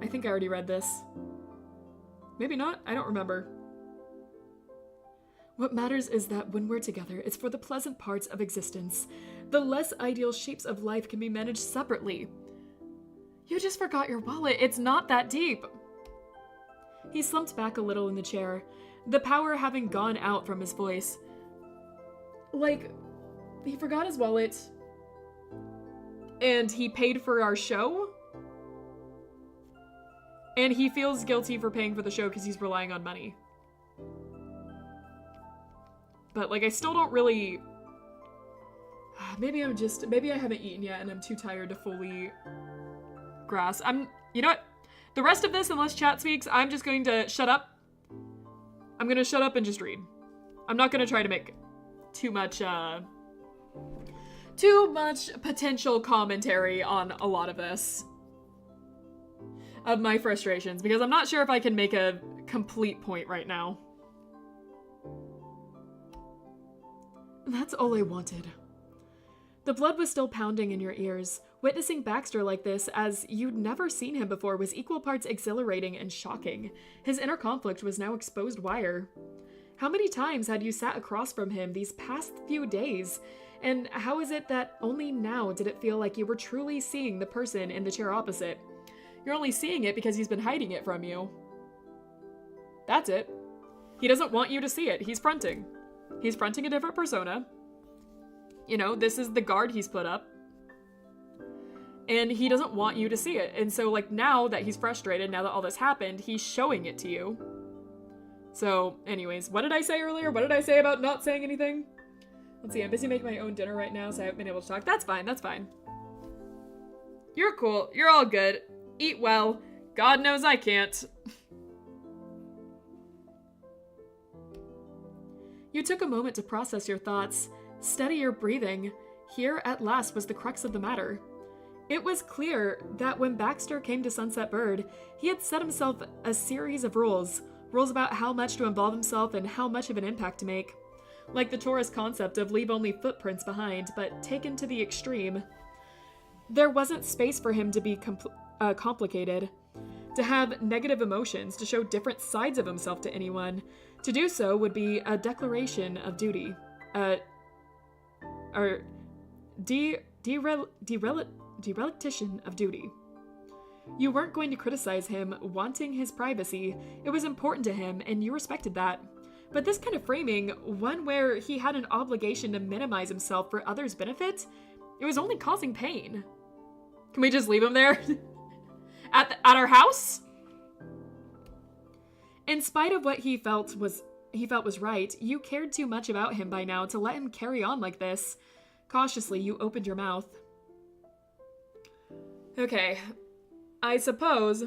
I think I already read this. Maybe not, I don't remember. What matters is that when we're together, it's for the pleasant parts of existence. The less ideal shapes of life can be managed separately. You just forgot your wallet. It's not that deep. He slumped back a little in the chair, the power having gone out from his voice. He forgot his wallet. And he paid for our show? And he feels guilty for paying for the show because he's relying on money. But, I still don't really... Maybe I haven't eaten yet and I'm too tired to fully grasp. You know what? The rest of this, unless chat speaks, I'm just going to shut up. I'm going to shut up and just read. I'm not going to try to make too much potential commentary on a lot of this. Of my frustrations, because I'm not sure if I can make a complete point right now. That's all I wanted. The blood was still pounding in your ears. Witnessing Baxter like this, as you'd never seen him before, was equal parts exhilarating and shocking. His inner conflict was now exposed wire. How many times had you sat across from him these past few days? And how is it that only now did it feel like you were truly seeing the person in the chair opposite? You're only seeing it because he's been hiding it from you. That's it. He doesn't want you to see it. He's fronting. He's fronting a different persona. This is the guard he's put up. And he doesn't want you to see it. And so, now that he's frustrated, now that all this happened, he's showing it to you. So, anyways, what did I say earlier? What did I say about not saying anything? Let's see, I'm busy making my own dinner right now, so I haven't been able to talk. That's fine. You're cool. You're all good. Eat well. God knows I can't. You took a moment to process your thoughts, steady your breathing. Here, at last, was the crux of the matter. It was clear that when Baxter came to Sunset Bird, he had set himself a series of rules about how much to involve himself and how much of an impact to make. like the tourist concept of leave only footprints behind, but taken to the extreme. There wasn't space for him to be complicated, to have negative emotions, to show different sides of himself to anyone. To do so would be a declaration of duty. Dereliction of duty. You weren't going to criticize him wanting his privacy. It was important to him, and you respected that. But this kind of framing, one where he had an obligation to minimize himself for others' benefit, it was only causing pain. Can we just leave him there? at our house? In spite of what he felt was right, you cared too much about him by now to let him carry on like this. Cautiously, you opened your mouth. Okay, I suppose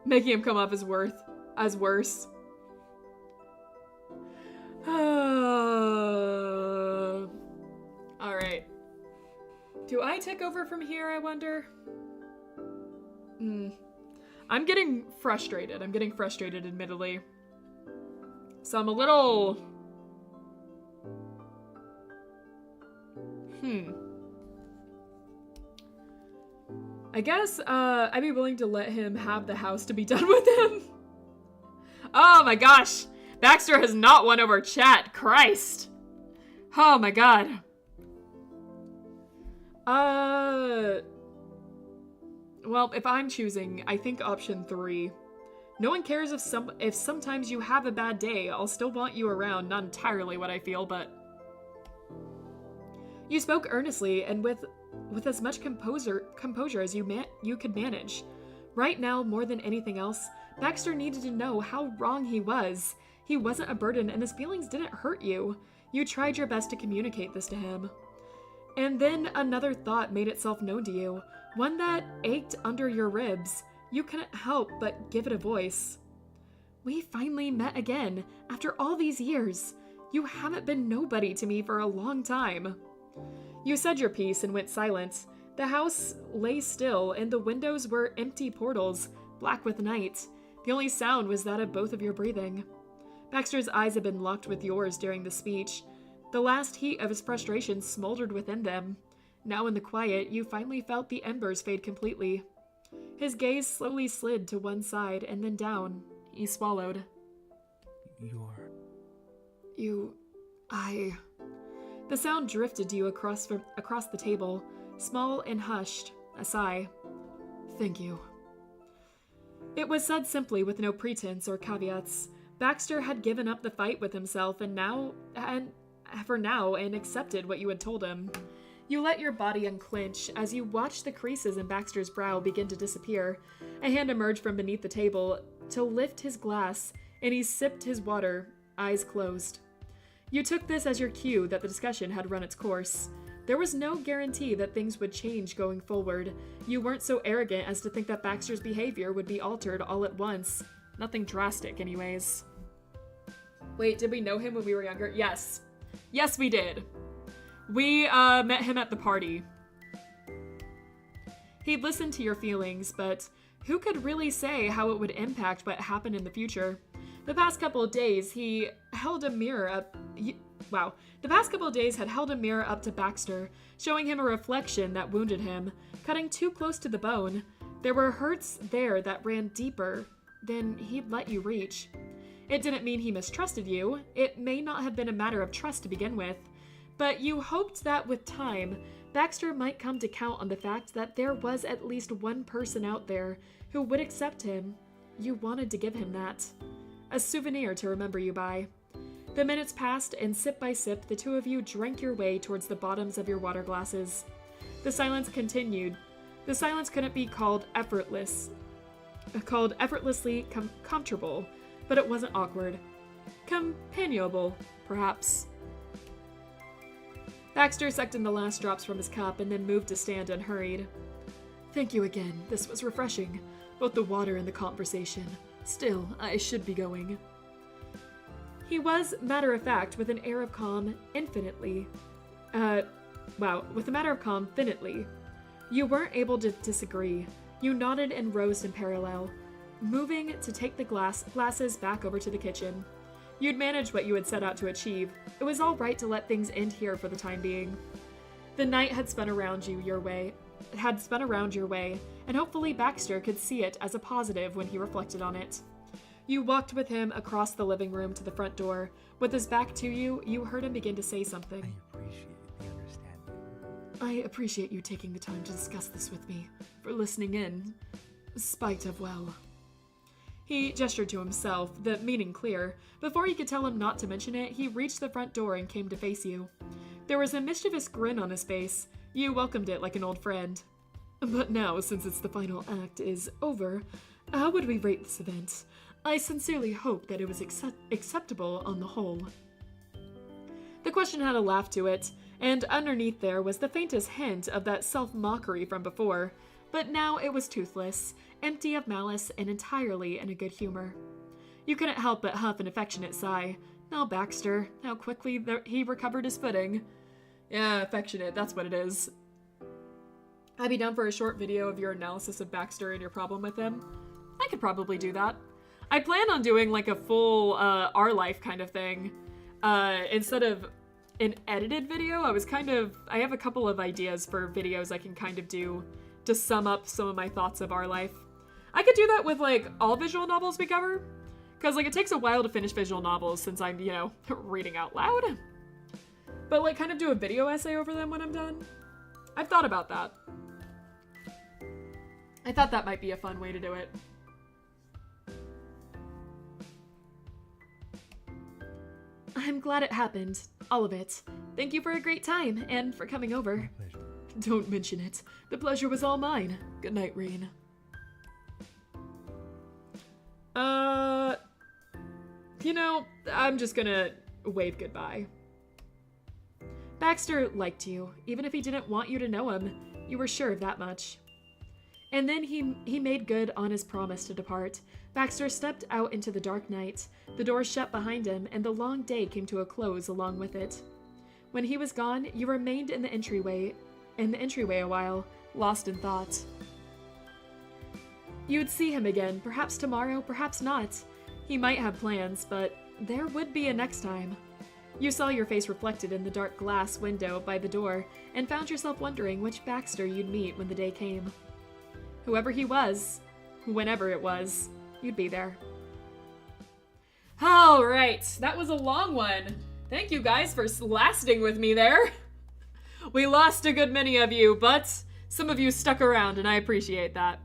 making him come off as worse. Alright. Do I take over from here, I wonder? I'm getting frustrated. Admittedly. So I'm a little... I guess, I'd be willing to let him have the house to be done with him. Oh my gosh! Baxter has not won over chat. Christ! Oh my god. Well, if I'm choosing, I think option 3. No one cares if sometimes you have a bad day. I'll still want you around. Not entirely what I feel, but... You spoke earnestly and with as much composure as you could manage. Right now, more than anything else, Baxter needed to know how wrong he was. He wasn't a burden, and his feelings didn't hurt you. You tried your best to communicate this to him. And then another thought made itself known to you, one that ached under your ribs. You couldn't help but give it a voice. We finally met again, after all these years. You haven't been nobody to me for a long time. You said your piece and went silent. The house lay still, and the windows were empty portals, black with night. The only sound was that of both of your breathing. Baxter's eyes had been locked with yours during the speech. The last heat of his frustration smoldered within them. Now in the quiet, you finally felt the embers fade completely. His gaze slowly slid to one side and then down. He swallowed. The sound drifted to you across the table, small and hushed, a sigh. Thank you. It was said simply with no pretense or caveats. Baxter had given up the fight with himself and accepted what you had told him. You let your body unclench as you watched the creases in Baxter's brow begin to disappear. A hand emerged from beneath the table to lift his glass, and he sipped his water, eyes closed. You took this as your cue that the discussion had run its course. There was no guarantee that things would change going forward. You weren't so arrogant as to think that Baxter's behavior would be altered all at once. Nothing drastic, anyways. Wait, did we know him when we were younger? Yes. Yes, we did. We, met him at the party. He'd listened to your feelings, but who could really say how it would impact what happened in the future? The past couple of days, had held a mirror up to Baxter, showing him a reflection that wounded him, cutting too close to the bone. There were hurts there that ran deeper than he'd let you reach. It didn't mean he mistrusted you. It may not have been a matter of trust to begin with, but you hoped that with time, Baxter might come to count on the fact that there was at least one person out there who would accept him. You wanted to give him that. A souvenir to remember you by. The minutes passed, and sip by sip, the two of you drank your way towards the bottoms of your water glasses. The silence continued. The silence couldn't be called effortlessly comfortable, but it wasn't awkward. Companionable, perhaps. Baxter sucked in the last drops from his cup and then moved to stand unhurried. Thank you again. This was refreshing. Both the water and the conversation. Still, I should be going. He was matter-of-fact with an air of calm infinitely. You weren't able to disagree. You nodded and rose in parallel, moving to take the glasses back over to the kitchen. You'd managed what you had set out to achieve. It was all right to let things end here for the time being. The night had spun around your way, and hopefully Baxter could see it as a positive when he reflected on it. You walked with him across the living room to the front door. With his back to you, you heard him begin to say something. I appreciate the understanding. I appreciate you taking the time to discuss this with me, for listening in, spite of, well... He gestured to himself, the meaning clear. Before you could tell him not to mention it, he reached the front door and came to face you. There was a mischievous grin on his face. You welcomed it like an old friend. But now, since it's the final act is over, how would we rate this event? I sincerely hope that it was acceptable on the whole. The question had a laugh to it, and underneath there was the faintest hint of that self-mockery from before, but now it was toothless, empty of malice, and entirely in a good humor. You couldn't help but huff an affectionate sigh. Now Baxter, how quickly he recovered his footing. Yeah, affectionate, that's what it is. I'd be down for a short video of your analysis of Baxter and your problem with him. I could probably do that. I plan on doing like a full our life kind of thing. Instead of an edited video, I have a couple of ideas for videos I can kind of do to sum up some of my thoughts of our life. I could do that with like all visual novels we cover, because like it takes a while to finish visual novels since I'm, you know, reading out loud. But like kind of do a video essay over them when I'm done. I've thought about that. I thought that might be a fun way to do it. I'm glad it happened. All of it. Thank you for a great time, and for coming over. My pleasure. Don't mention it. The pleasure was all mine. Good night, Rain. You know, I'm just gonna wave goodbye. Baxter liked you. Even if he didn't want you to know him, you were sure of that much. And then he made good on his promise to depart. Baxter stepped out into the dark night. The door shut behind him, and the long day came to a close along with it. When he was gone, you remained in the entryway a while, lost in thought. You would see him again, perhaps tomorrow, perhaps not. He might have plans, but there would be a next time. You saw your face reflected in the dark glass window by the door, and found yourself wondering which Baxter you'd meet when the day came. Whoever he was, whenever it was, you'd be there. Alright, that was a long one. Thank you guys for lasting with me there. We lost a good many of you, but some of you stuck around, and I appreciate that.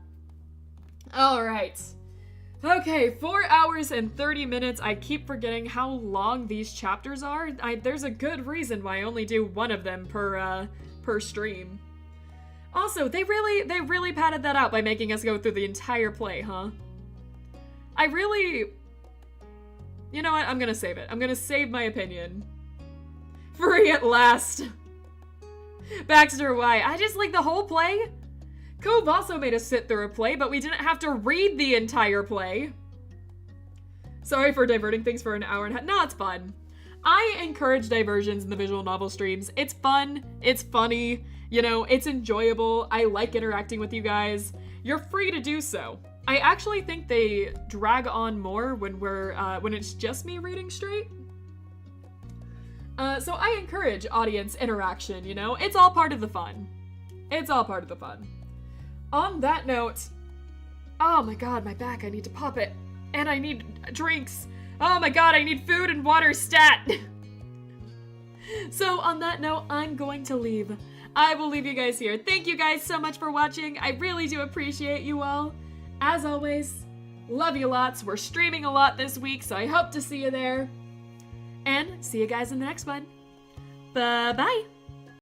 Alright. Okay, 4 hours and 30 minutes. I keep forgetting how long these chapters are. There's a good reason why I only do one of them per stream. Also, they really padded that out by making us go through the entire play, huh? You know what? I'm gonna save it. I'm gonna save my opinion. Free at last. Baxter, why? I just like the whole play. Cove also made us sit through a play, but we didn't have to read the entire play. Sorry for diverting things for an hour and a half. No, it's fun. I encourage diversions in the visual novel streams. It's fun. It's funny. You know, it's enjoyable. I like interacting with you guys. You're free to do so. I actually think they drag on more when it's just me reading straight. So I encourage audience interaction, you know? It's all part of the fun. It's all part of the fun. On that note, oh my god, my back, I need to pop it. And I need drinks. Oh my god, I need food and water stat. So on that note, I'm going to leave. I will leave you guys here. Thank you guys so much for watching. I really do appreciate you all. As always, love you lots. We're streaming a lot this week, so I hope to see you there. And see you guys in the next one. Bye-bye.